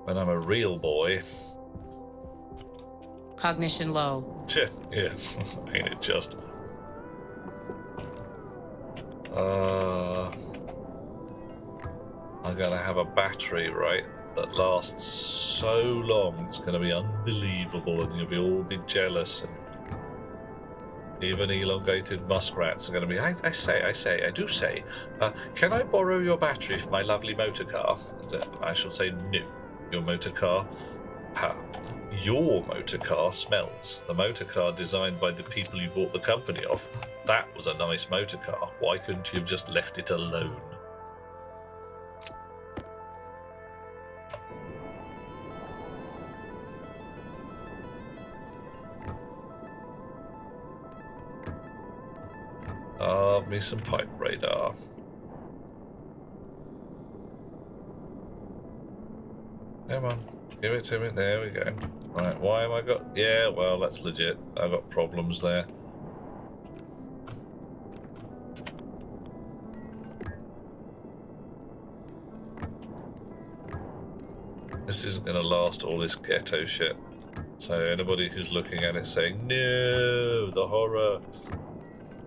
when I'm a real boy... Cognition low. Yeah, ain't it just? I'm gonna have a battery, right, that lasts so long, it's gonna be unbelievable, and you'll all be jealous, and even elongated muskrats are gonna be, I do say, can I borrow your battery for my lovely motor car? I shall say, no, your motor car, your motor car smells. The motor car designed by the people you bought the company off, that was a nice motor car. Why couldn't you have just left it alone? Me some pipe radar. Come on, give it to me. There we go. Right, why am I got... Yeah, well, that's legit. I got problems there. This isn't going to last, all this ghetto shit. So anybody who's looking at it saying, no, the horror...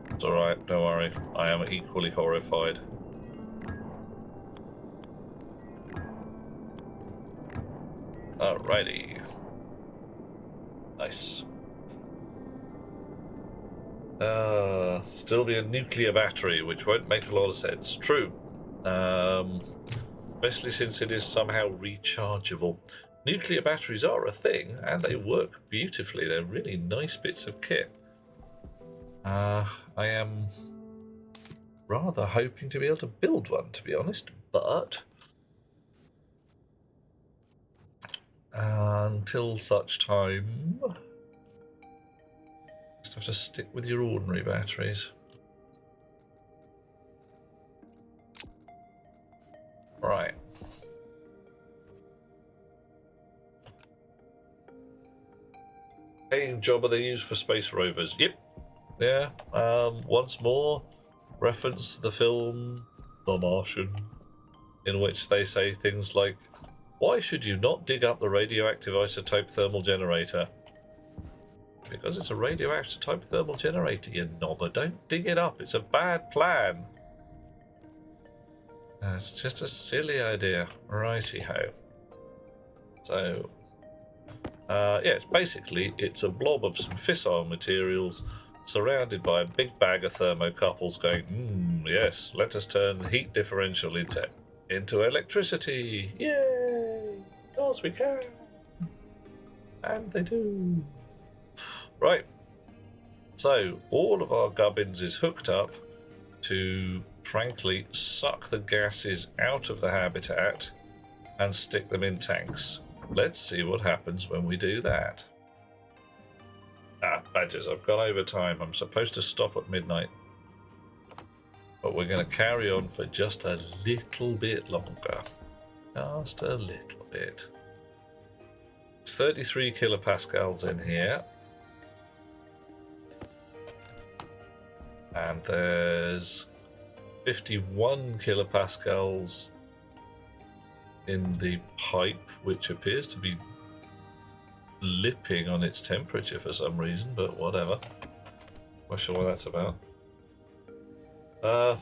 It's alright, don't worry. I am equally horrified. Alrighty. Nice. Still be a nuclear battery, which won't make a lot of sense. True. Especially since it is somehow rechargeable. Nuclear batteries are a thing, and they work beautifully. They're really nice bits of kit. I am rather hoping to be able to build one, to be honest, but until such time, just have to stick with your ordinary batteries. Right. Paint job are they used for space rovers? Yep. Yeah. Once more, reference the film The Martian, in which they say things like, "Why should you not dig up the radioactive isotope thermal generator?" Because it's a radioactive type thermal generator, you knobber. Don't dig it up. It's a bad plan. It's just a silly idea. Righty-ho. So, yeah, it's a blob of some fissile materials surrounded by a big bag of thermocouples going, yes, let us turn heat differential into electricity. Yay! Of course we can. And they do. Right. So, all of our gubbins is hooked up to, frankly, suck the gases out of the habitat and stick them in tanks. Let's see what happens when we do that. Badgers, I've gone over time. I'm supposed to stop at midnight. But we're going to carry on for just a little bit longer. Just a little bit. It's 33 kilopascals in here. And there's 51 kilopascals in the pipe, which appears to be lipping on its temperature for some reason, but whatever. Not sure what that's about.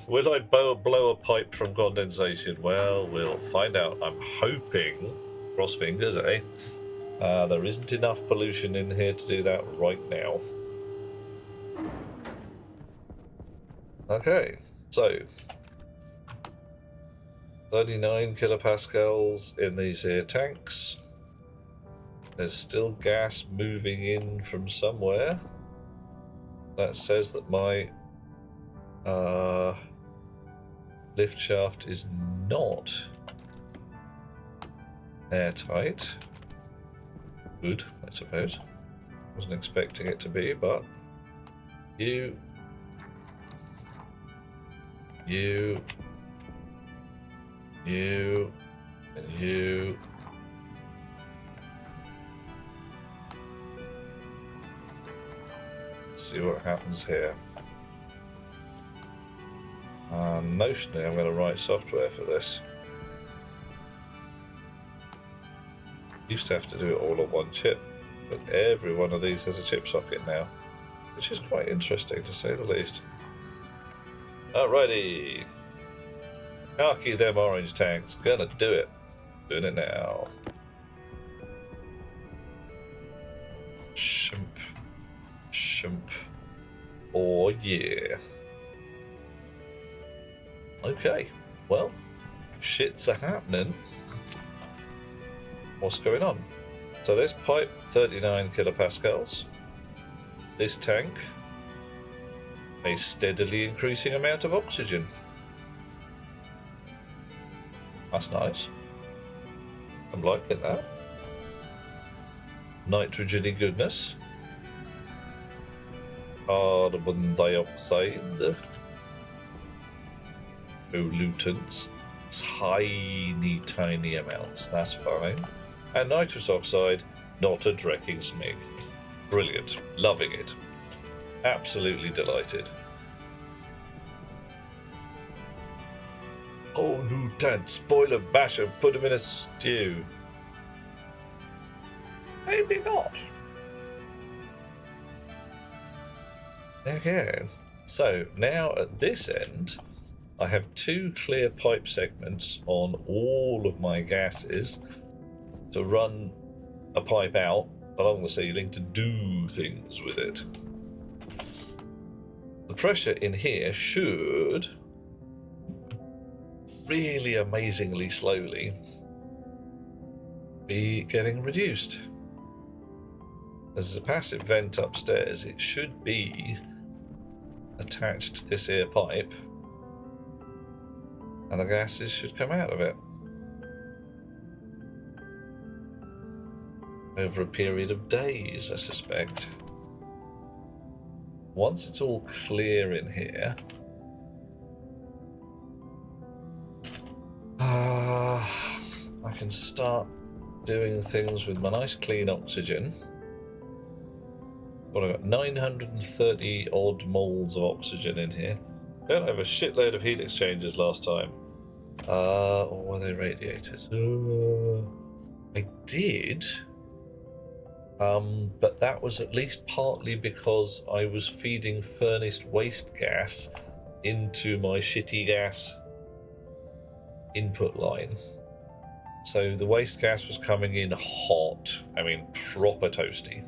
Will I blow a pipe from condensation? Well, we'll find out. I'm hoping, cross fingers, eh? There isn't enough pollution in here to do that right now. Okay, so 39 kilopascals in these here tanks. There's still gas moving in from somewhere. That says that my lift shaft is not airtight. Good, I suppose. Wasn't expecting it to be, but you. See what happens here. Notionally, I'm going to write software for this. Used to have to do it all on one chip, but every one of these has a chip socket now, which is quite interesting to say the least. Alrighty. Khaki them orange tanks. Gonna do it. Doing it now. Shimp. Oh yeah. Okay. Well, shit's a-happening. What's going on? So this pipe, 39 kilopascals. This tank, a steadily increasing amount of oxygen. That's nice. I'm liking that. Nitrogen-y goodness. Carbon dioxide. Pollutants. Tiny amounts. That's fine. And nitrous oxide, not a drecking smig. Brilliant. Loving it. Absolutely delighted. Oh, Lieutenant, spoil and bash and put him in a stew. Maybe not. Okay, so now at this end, I have two clear pipe segments on all of my gases to run a pipe out along the ceiling to do things with it. The pressure in here should really amazingly slowly be getting reduced. There's a passive vent upstairs. It should be attached to this here pipe, and the gases should come out of it over a period of days, I suspect. Once it's all clear in here, I can start doing things with my nice clean oxygen What have I got? 930 odd moles of oxygen in here. Don't have a shitload of heat exchangers last time. Or were they radiators? I did. But that was at least partly because I was feeding furnace waste gas into my shitty gas input line. So the waste gas was coming in hot. I mean, proper toasty.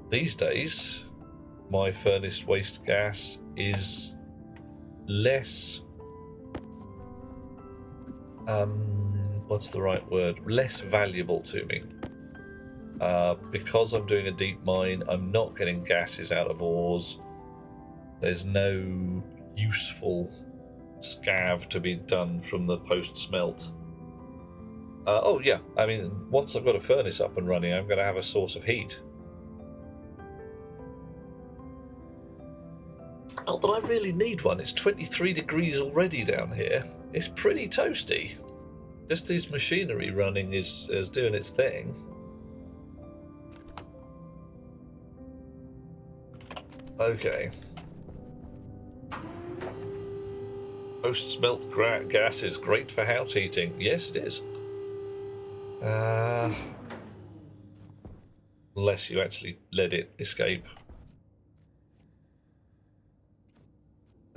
These days, my furnace waste gas is less, what's the right word? Less valuable to me. Because I'm doing a deep mine, I'm not getting gases out of ores. There's no useful scav to be done from the post-smelt. Oh yeah, I mean, once I've got a furnace up and running, I'm going to have a source of heat. Not that I really need one. It's 23 degrees already down here. It's pretty toasty. Just this machinery running is doing its thing. Okay. Post-smelt gas is great for house heating. Yes, it is. Unless you actually let it escape.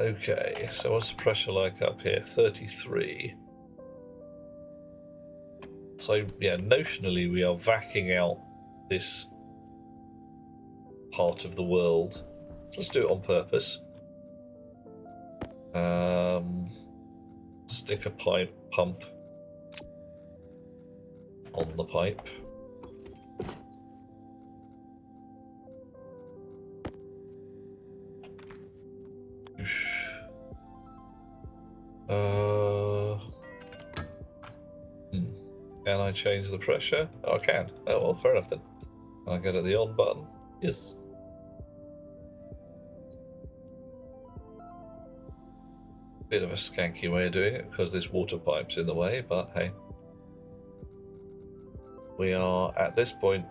Okay, so what's the pressure like up here? 33. So, yeah, notionally we are vacuuming out this part of the world. So let's do it on purpose. Stick a pump on the pipe. Can I change the pressure? Oh, I can. Oh, well, fair enough then. Can I go to the on button? Yes. Bit of a skanky way of doing it because this water pipe's in the way, but hey. We are, at this point,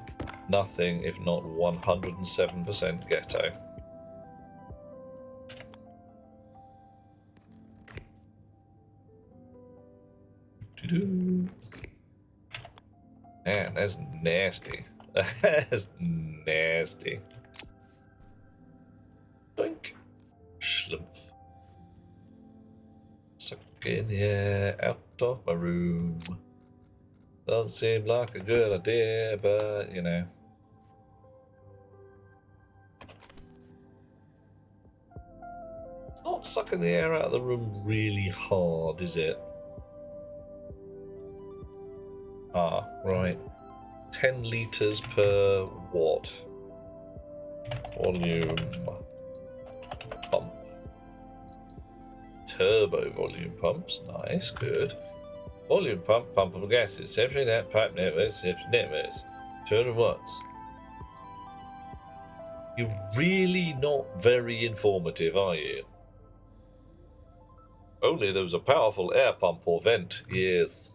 nothing if not 107% ghetto. Man, that's nasty. That's nasty. Doink. Schlumpf. Suck in the air out of my room. Doesn't seem like a good idea, but you know. It's not sucking the air out of the room really hard, is it? Ah, right. 10 litres per watt. Volume. Pump. Turbo volume pumps. Nice, good. Volume pump, pumpable gases. Separate net, pipe networks, separate networks. 200 watts. You're really not very informative, are you? Only there was a powerful air pump or vent. Yes.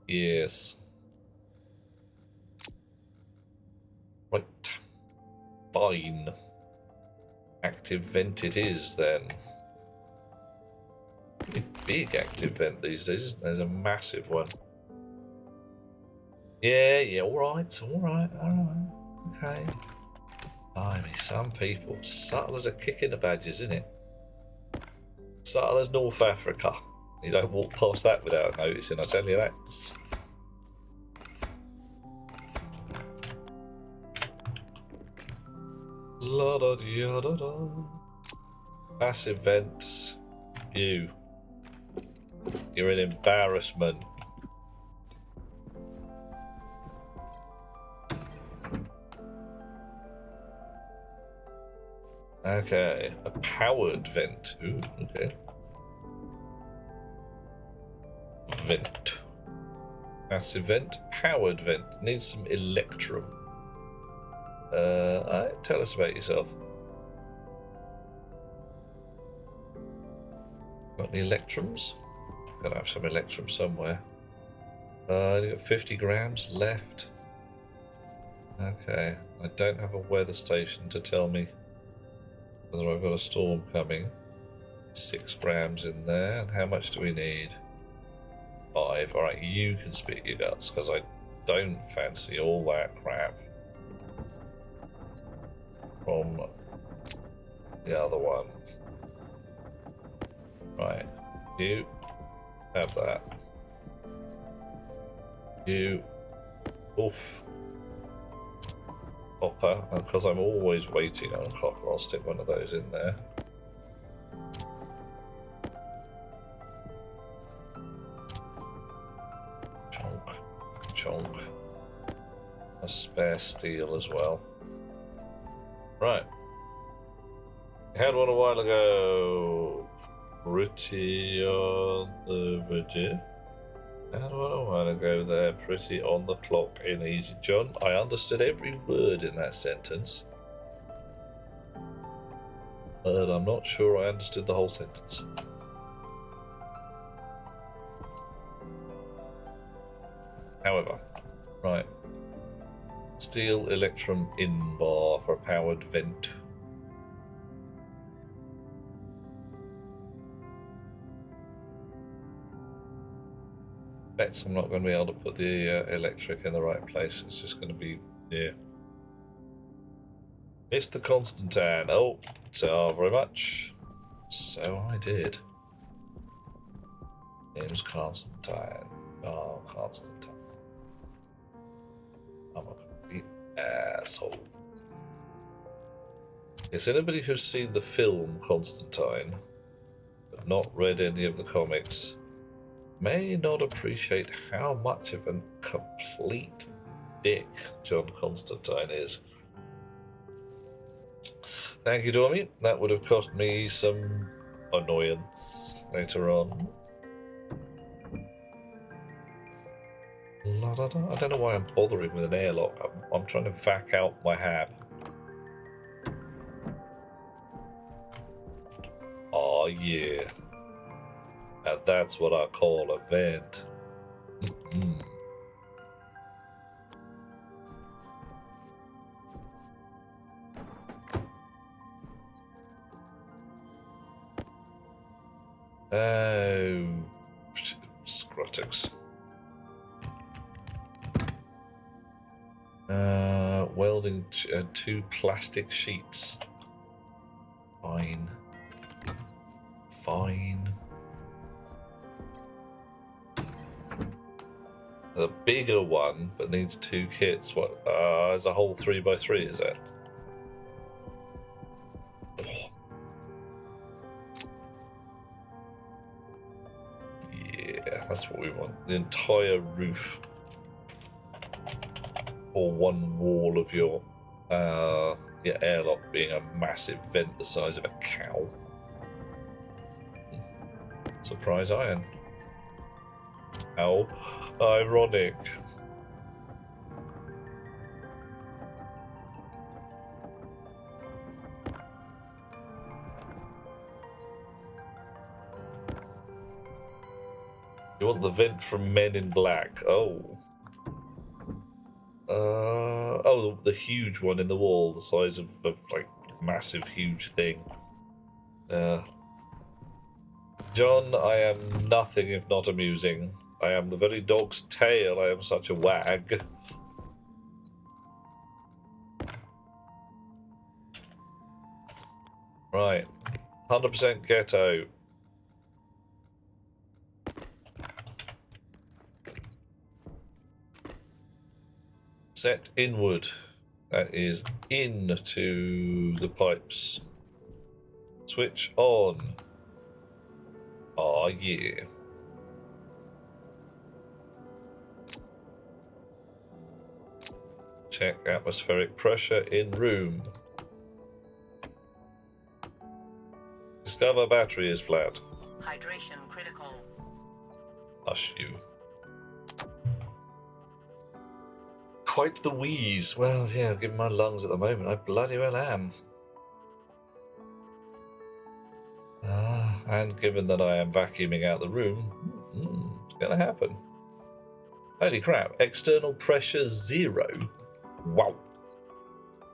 Yes. Right. Fine. Active vent it is then. Big active vent these days, isn't there? There's a massive one. Yeah, alright. Okay. Blimey, some people. Subtle as a kick in the badges, isn't it? Subtle as North Africa. You don't walk past that without noticing, I tell you that. La da da da da. Massive vents. You're an embarrassment. Okay, a powered vent. Ooh, okay. Vent. Massive vent. Powered vent. Needs some electrum. Alright, tell us about yourself. Got any electrums? Gotta have some electrum somewhere. Only got 50 grams left. Okay, I don't have a weather station to tell me whether I've got a storm coming. 6 grams in there. And how much do we need? 5. Alright, you can spit your guts, because I don't fancy all that crap from the other one. Right, you have that. You, oof. Copper, and because I'm always waiting on copper, I'll stick one of those in there. Chonk, chonk. A spare steel as well. Right. I had one a while ago. Pretty on the budget. I had one a while ago there. Pretty on the clock in Easy John. I understood every word in that sentence. But I'm not sure I understood the whole sentence. However, right. Steel Electrum in bar for powered vent. Bet I'm not going to be able to put the electric in the right place. It's just going to be, yeah. Mr. Constantine. Oh, very much. So I did. Name's Constantine. Oh, Constantine. I'm a complete asshole. Yes, anybody who's seen the film Constantine, but not read any of the comics, may not appreciate how much of a complete dick John Constantine is. Thank you, Dormy. That would have cost me some annoyance later on. La, da, da. I don't know why I'm bothering with an airlock. I'm trying to vac out my hab. Oh yeah. Now that's what I call a vent. Oh, scrotics. Welding 2 plastic sheets. Fine. Fine. The bigger one, but needs 2 kits. What? Is a whole 3x3, is it? Oh. Yeah, that's what we want. The entire roof. Or one wall of your airlock being a massive vent the size of a cow. Surprise iron. How ironic. You want the vent from Men in Black? Oh. Oh, the huge one in the wall, the size of like massive, huge thing. John, I am nothing if not amusing. I am the very dog's tail. I am such a wag. Right, 100% ghetto. Set inward. That is into the pipes. Switch on. Oh yeah. Check atmospheric pressure in room. Discover battery is flat. Hydration critical. Hush you. Quite the wheeze. Well, yeah, given my lungs at the moment, I bloody well am. And given that I am vacuuming out the room, it's gonna happen. Holy crap, external pressure 0. Wow.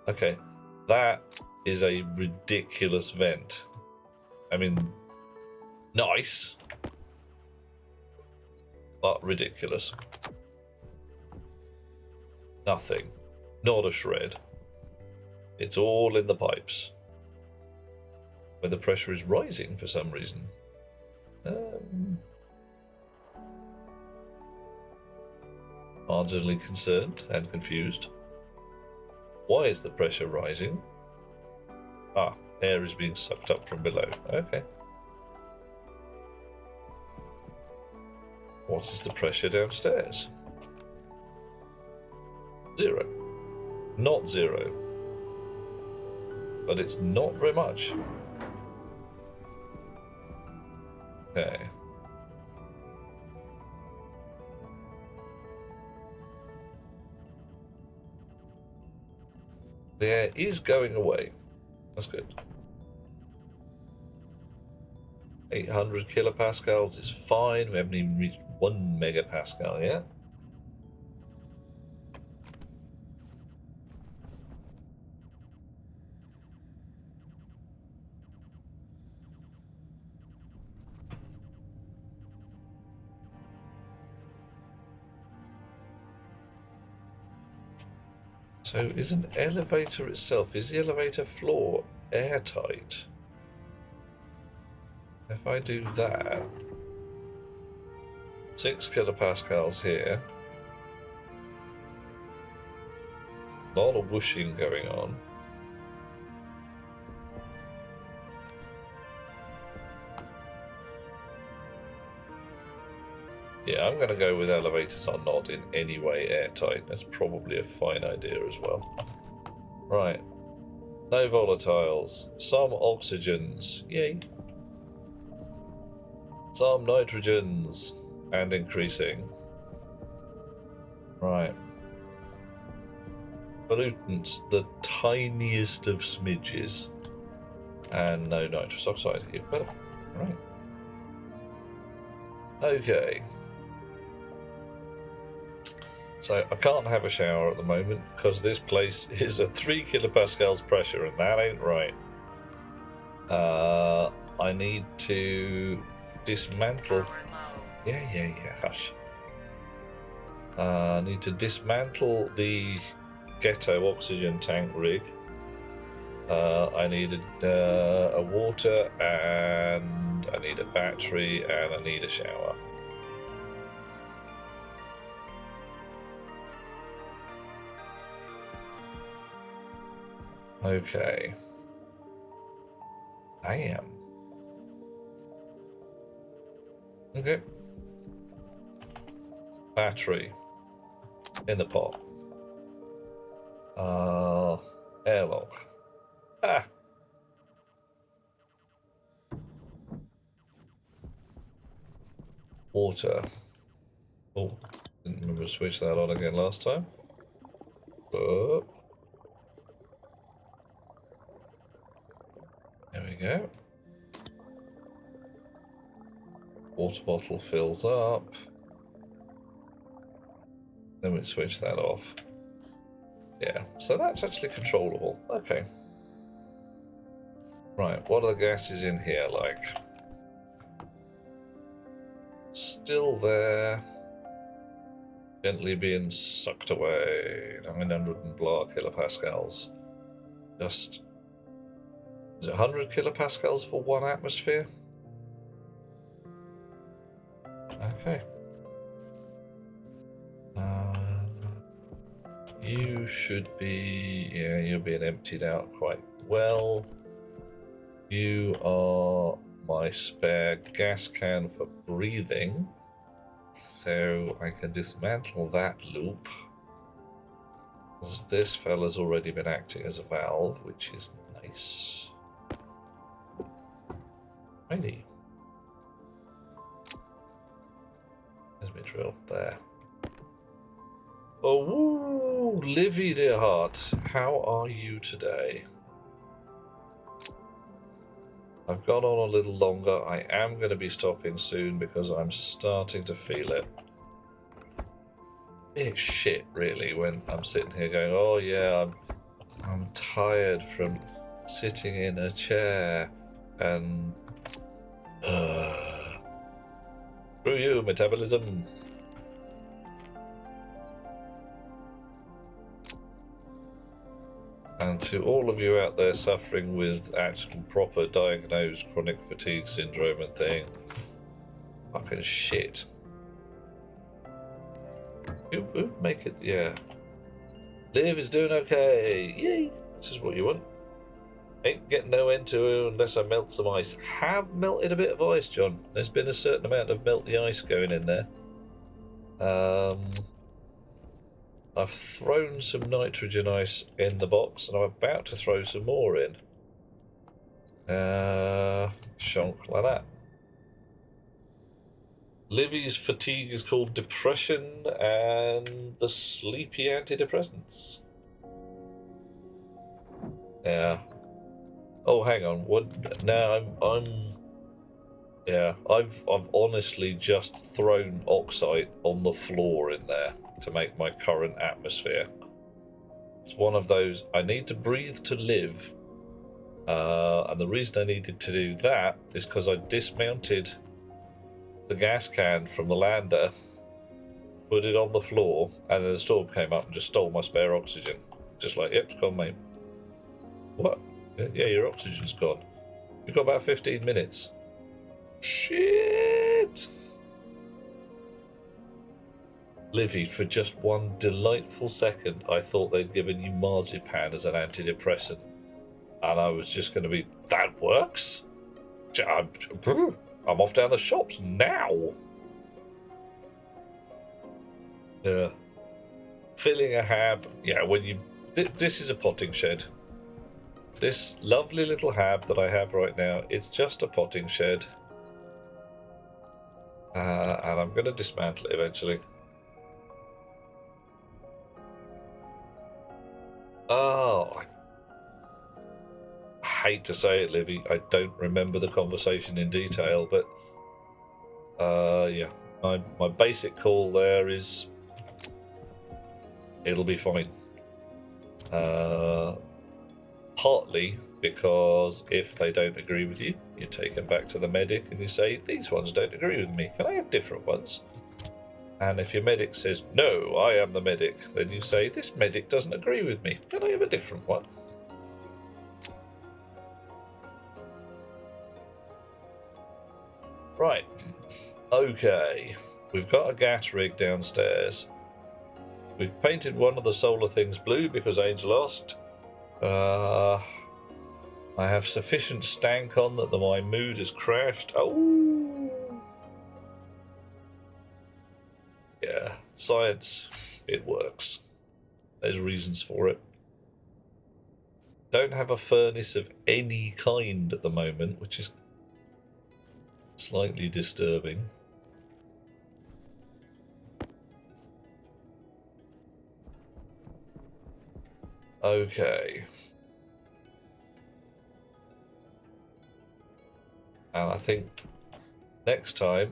Okay, that is a ridiculous vent. I mean, nice, but ridiculous. Nothing. Not a shred. It's all in the pipes. Where the pressure is rising for some reason. Marginally concerned and confused. Why is the pressure rising? Ah, air is being sucked up from below. Okay. What is the pressure downstairs? 0. Not 0. But it's not very much. Okay. The air is going away. That's good. 800 kilopascals is fine. We haven't even reached 1 megapascal yet. So is an elevator itself, is the elevator floor airtight? If I do that, 6 kilopascals here, a lot of whooshing going on. Yeah, I'm going to go with elevators are not in any way airtight. That's probably a fine idea as well. Right. No volatiles. Some oxygens. Yay. Some nitrogens. And increasing. Right. Pollutants. The tiniest of smidges. And no nitrous oxide. Even better. Right. Okay. So I can't have a shower at the moment because this place is at 3 kilopascals pressure and that ain't right. I need to dismantle. Power low. Yeah, hush. I need to dismantle the ghetto oxygen tank rig. I need a water and I need a battery and I need a shower. Okay. I am. Okay. Battery. In the pot. Airlock. Ah! Water. Oh, didn't remember to switch that on again last time. But there we go. Water bottle fills up. Then we switch that off. Yeah, so that's actually controllable. Okay. Right, what are the gases in here like? Still there. Gently being sucked away. 900 and blah kilopascals. Just... is it 100 kilopascals for 1 atmosphere? Okay. You should be... yeah, you're being emptied out quite well. You are my spare gas can for breathing. So I can dismantle that loop. Because this fella's already been acting as a valve, which is nice. Righty. There's my drill. There. Oh, woo! Livy, dear heart, how are you today? I've gone on a little longer. I am going to be stopping soon because I'm starting to feel it. It's shit, really, when I'm sitting here going, oh yeah, I'm tired from sitting in a chair and screw you, metabolism. And to all of you out there suffering with actual proper diagnosed chronic fatigue syndrome and thing, fucking shit. Who make it? Yeah. Liv is doing okay. Yay! This is what you want. Ain't getting no end to unless I melt some ice. Have melted a bit of ice, John. There's been a certain amount of melty ice going in there. I've thrown some nitrogen ice in the box, and I'm about to throw some more in. Shonk like that. Livy's fatigue is called depression, and the sleepy antidepressants. Yeah. Oh, hang on. What? Now Yeah, I've honestly just thrown oxide on the floor in there to make my current atmosphere. It's one of those, I need to breathe to live. And the reason I needed to do that is because I dismounted the gas can from the lander, put it on the floor, and then the storm came up and just stole my spare oxygen. Just like, yep, it's gone, mate. What? Yeah, your oxygen's gone. You've got about 15 minutes. Shit! Livy, for just one delightful second, I thought they'd given you marzipan as an antidepressant. And I was just going to be, that works? I'm off down the shops now. Yeah. Filling a hab. Yeah, when you... This is a potting shed. This lovely little hab that I have right now, it's just a potting shed. And I'm going to dismantle it eventually. Oh, I hate to say it, Livy. I don't remember the conversation in detail, but yeah, my basic call there is it'll be fine. Partly because if they don't agree with you, you take them back to the medic and you say, these ones don't agree with me. Can I have different ones? And if your medic says, no, I am the medic, then you say, this medic doesn't agree with me. Can I have a different one? Right. Okay. We've got a gas rig downstairs. We've painted one of the solar things blue because Angel asked. I have sufficient stank on that my mood has crashed. Oh! Yeah, science, it works. There's reasons for it. Don't have a furnace of any kind at the moment, which is slightly disturbing. Okay. And I think next time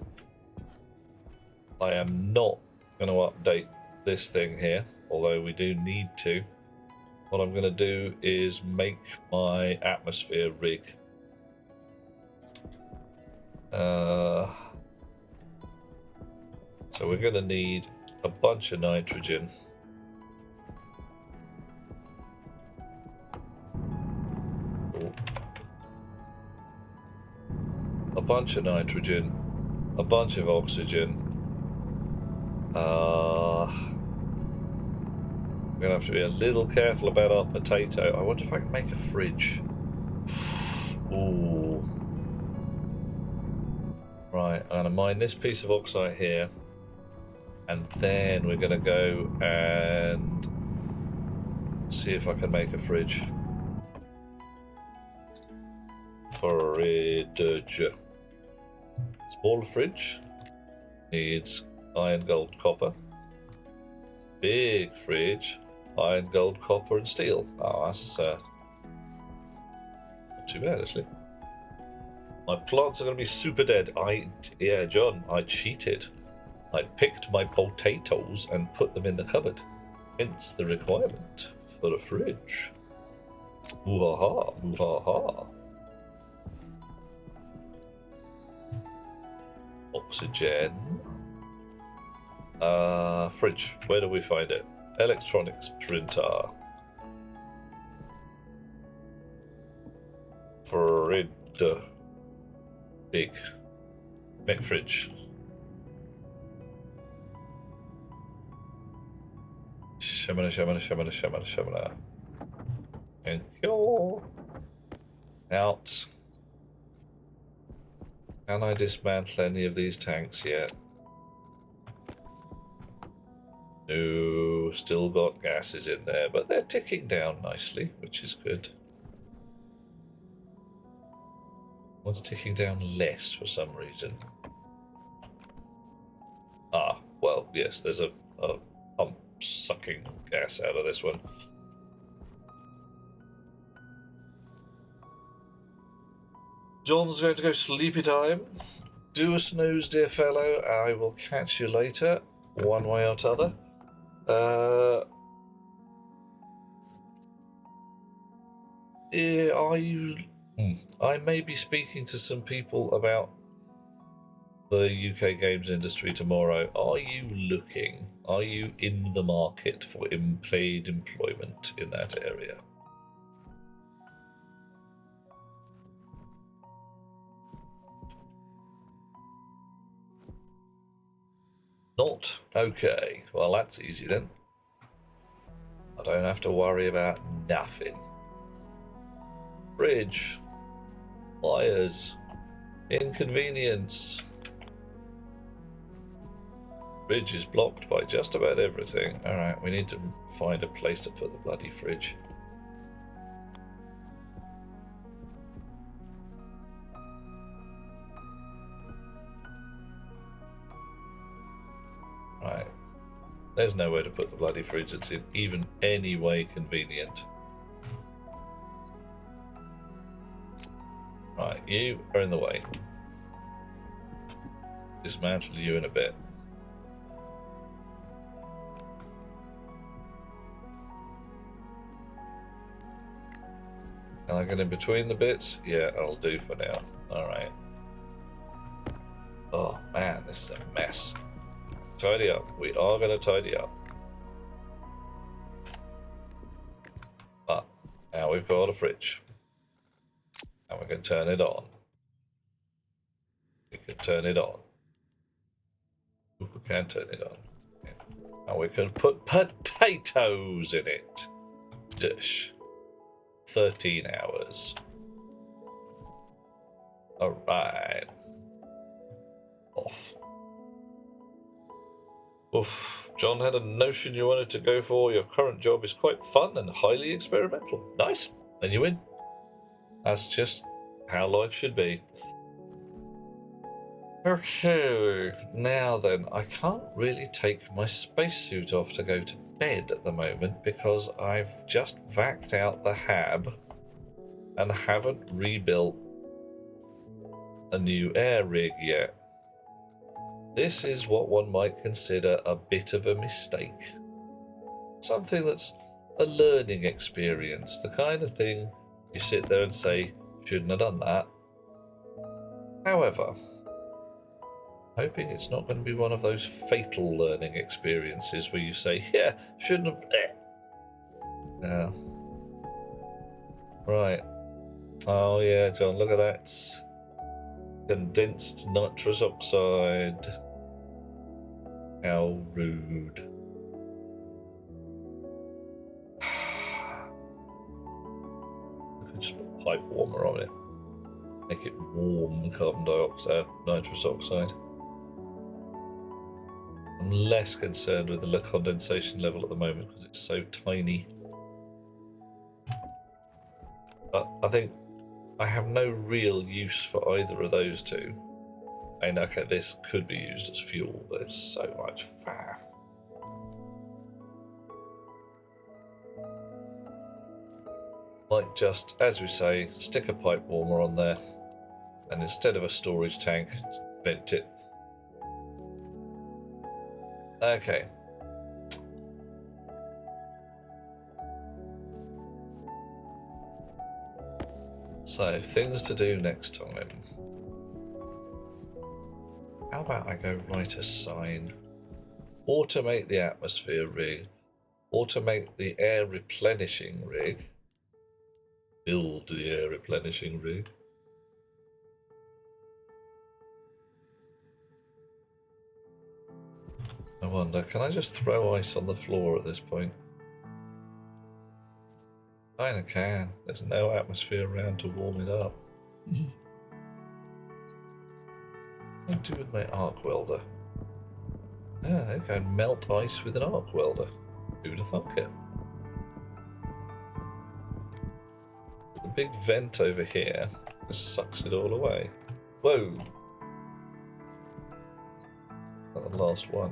I am not going to update this thing here, although we do need to. What I'm going to do is make my atmosphere rig. So we're going to need a bunch of nitrogen. A bunch of nitrogen, a bunch of oxygen. We're going to have to be a little careful about our potato. I wonder if I can make a fridge. Ooh. Right, I'm going to mine this piece of oxide here. And then we're going to go and see if I can make a fridge. Fridge. Small fridge. Needs iron, gold, copper. Big fridge. Iron, gold, copper, and steel. Oh, that's not too bad, actually. My plants are going to be super dead. Yeah, John, I cheated. I picked my potatoes and put them in the cupboard. Hence the requirement for a fridge. Ooh-ha-ha, ooh-ha-ha. Oxygen. Fridge. Where do we find it? Electronics printer. Fridge. Big. Make fridge. Shamana, shamana, shamana, shamana, shamana. Thank you. Out. Can I dismantle any of these tanks yet? No, still got gases in there, but they're ticking down nicely, which is good. One's ticking down less for some reason. Ah, well, yes, there's a pump sucking gas out of this one. John's going to go sleepy time. Do a snooze, dear fellow. I will catch you later, one way or t'other. Yeah, are you... I may be speaking to some people about the UK games industry tomorrow. Are you looking? Are you in the market for paid employment in that area? Not? Okay. Well, that's easy then. I don't have to worry about nothing. Bridge. Wires. Inconvenience. Bridge is blocked by just about everything. Alright, we need to find a place to put the bloody fridge. Right. There's nowhere to put the bloody fridge that's in even any way convenient. Right, you are in the way. Dismantle you in a bit. Can I get in between the bits? Yeah, I'll do for now. Alright. Oh man, this is a mess. Tidy up. We are going to tidy up. But now we've got a fridge. And we can turn it on. We can turn it on. We can turn it on. And we can put potatoes in it. Dish. 13 hours. Alright. Off. Oof. John had a notion you wanted to go for. Your current job is quite fun and highly experimental. Nice. Then you win. That's just how life should be. Okay, now then, I can't really take my spacesuit off to go to bed at the moment because I've just vacked out the hab and haven't rebuilt a new air rig yet. This is what one might consider a bit of a mistake. Something that's a learning experience, the kind of thing you sit there and say, shouldn't have done that. However, hoping it's not going to be one of those fatal learning experiences where you say, yeah, shouldn't have. Yeah. Right. Oh, yeah, John, look at that. Condensed nitrous oxide. How rude. I could just put a pipe warmer on it. Make it warm carbon dioxide, nitrous oxide. I'm less concerned with the condensation level at the moment because it's so tiny. But I think I have no real use for either of those two. And okay, this could be used as fuel, but it's so much faff. Like just, as we say, stick a pipe warmer on there, and instead of a storage tank, vent it. Okay. So, things to do next time. How about I go write a sign? Automate the atmosphere rig. Automate the air replenishing rig. Build the air replenishing rig. I wonder, can I just throw ice on the floor at this point? Kinda can. There's no atmosphere around to warm it up. What do I do with my arc welder? Ah, I can melt ice with an arc welder. Who'd have thunk it? The big vent over here just sucks it all away. Whoa! Not the last one.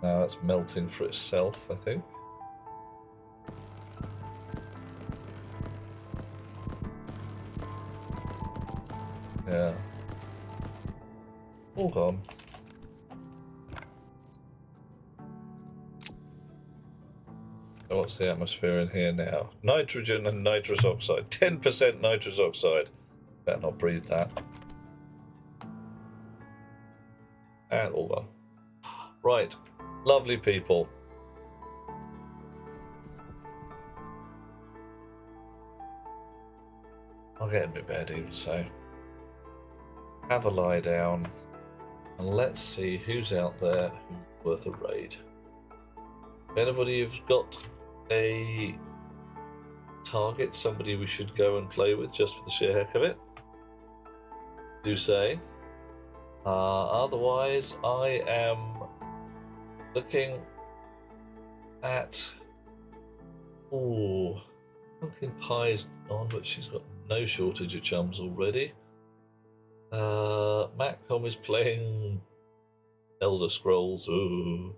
Now that's melting for itself, I think. Yeah. All gone. So what's the atmosphere in here now? Nitrogen and nitrous oxide. 10% nitrous oxide. Better not breathe that. And all gone. Right. Lovely people. I'll get in my bed even so. Have a lie down. And let's see who's out there who's worth a raid. If anybody who's got a target, somebody we should go and play with just for the sheer heck of it, do say. Otherwise, I am looking at... Ooh, Pumpkin Pie's on, but she's got no shortage of chums already. Matcom is playing Elder Scrolls, ooh.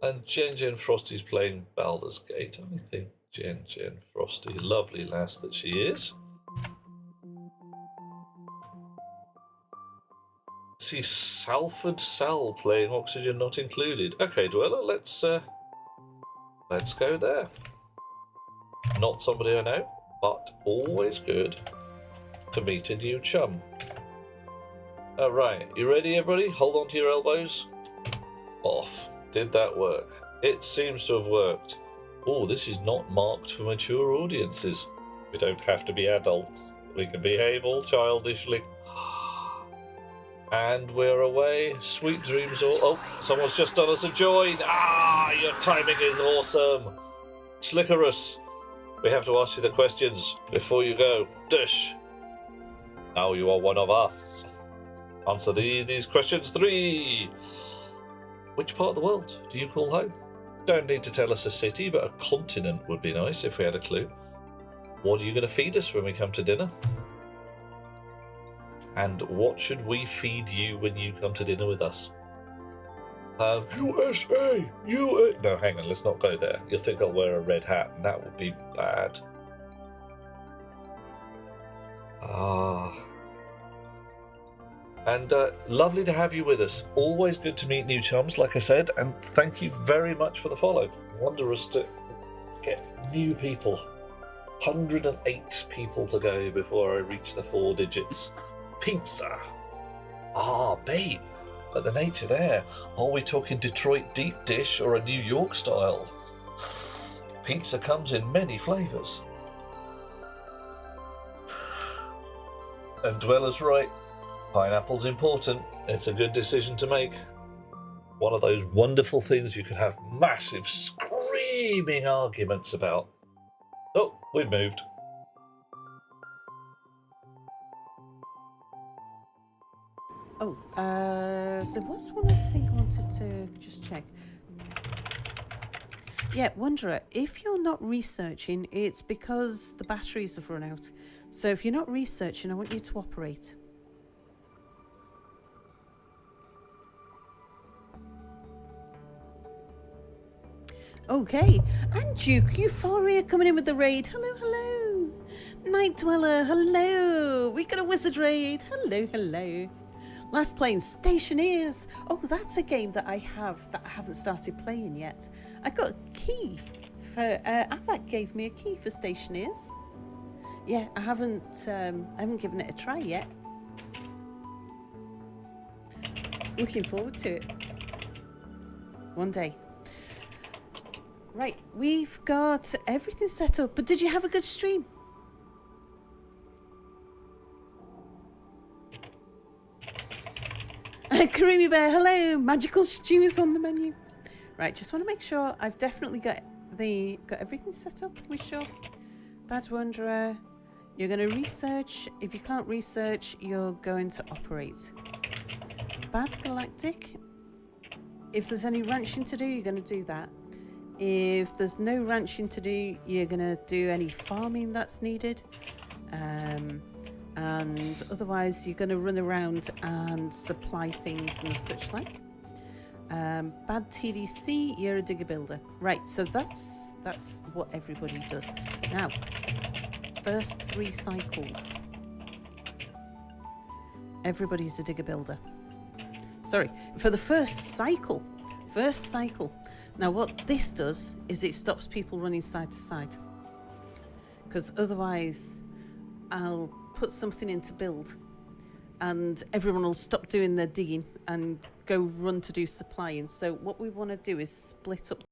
And Jen Frosty's playing Baldur's Gate. I think Jen Frosty, lovely lass that she is. See Salford Sal playing Oxygen Not Included. Okay, Dweller, let's go there. Not somebody I know, but always good to meet a new chum. Alright, you ready everybody? Hold on to your elbows. Off. Did that work? It seems to have worked. Oh, this is not marked for mature audiences. We don't have to be adults. We can behave all childishly. And we're away. Sweet dreams all... Oh, someone's just done us a join. Ah, your timing is awesome. Slickerus, we have to ask you the questions before you go. Dish. Now you are one of us. Answer these questions. 3. Which part of the world do you call home? Don't need to tell us a city, but a continent would be nice if we had a clue. What are you going to feed us when we come to dinner? And what should we feed you when you come to dinner with us? USA! No, hang on, let's not go there. You'll think I'll wear a red hat, and that would be bad. And lovely to have you with us. Always good to meet new chums, like I said, and thank you very much for the follow. Wondrous to get new people. 108 people to go before I reach the 4 digits. Pizza. Ah, mate, but the nature there. Are we talking Detroit deep dish or a New York style? Pizza comes in many flavours. And Dweller's right. Pineapple's important. It's a good decision to make. One of those wonderful things you could have massive screaming arguments about. Oh, we've moved. Oh, there was one other thing I wanted to just check. Yeah, Wanderer, if you're not researching, it's because the batteries have run out. So if you're not researching, I want you to operate. Okay, and Duke, Euphoria coming in with the raid. Hello, hello. Night Dweller, hello. We got a wizard raid. Hello, hello. Last playing Stationeers. Oh, that's a game that I haven't started playing yet. I got a key for Avak gave me a key for Stationeers. Yeah, I haven't given it a try yet. Looking forward to it. One day. Right, we've got everything set up. But did you have a good stream? Karimi Bear, hello. Magical stew is on the menu. Right, just want to make sure I've definitely got everything set up. We sure? Bad Wanderer, you're going to research. If you can't research, you're going to operate. Bad Galactic, if there's any ranching to do, you're going to do that. If there's no ranching to do, you're going to do any farming that's needed. And otherwise, you're going to run around and supply things and such like. Bad TDC, you're a digger builder. Right, so that's what everybody does. Now, first 3 cycles. Everybody's a digger builder. Sorry, for the first cycle. Now what this does is it stops people running side to side. Because otherwise I'll put something in to build and everyone will stop doing their digging and go run to do supplying. So what we want to do is split up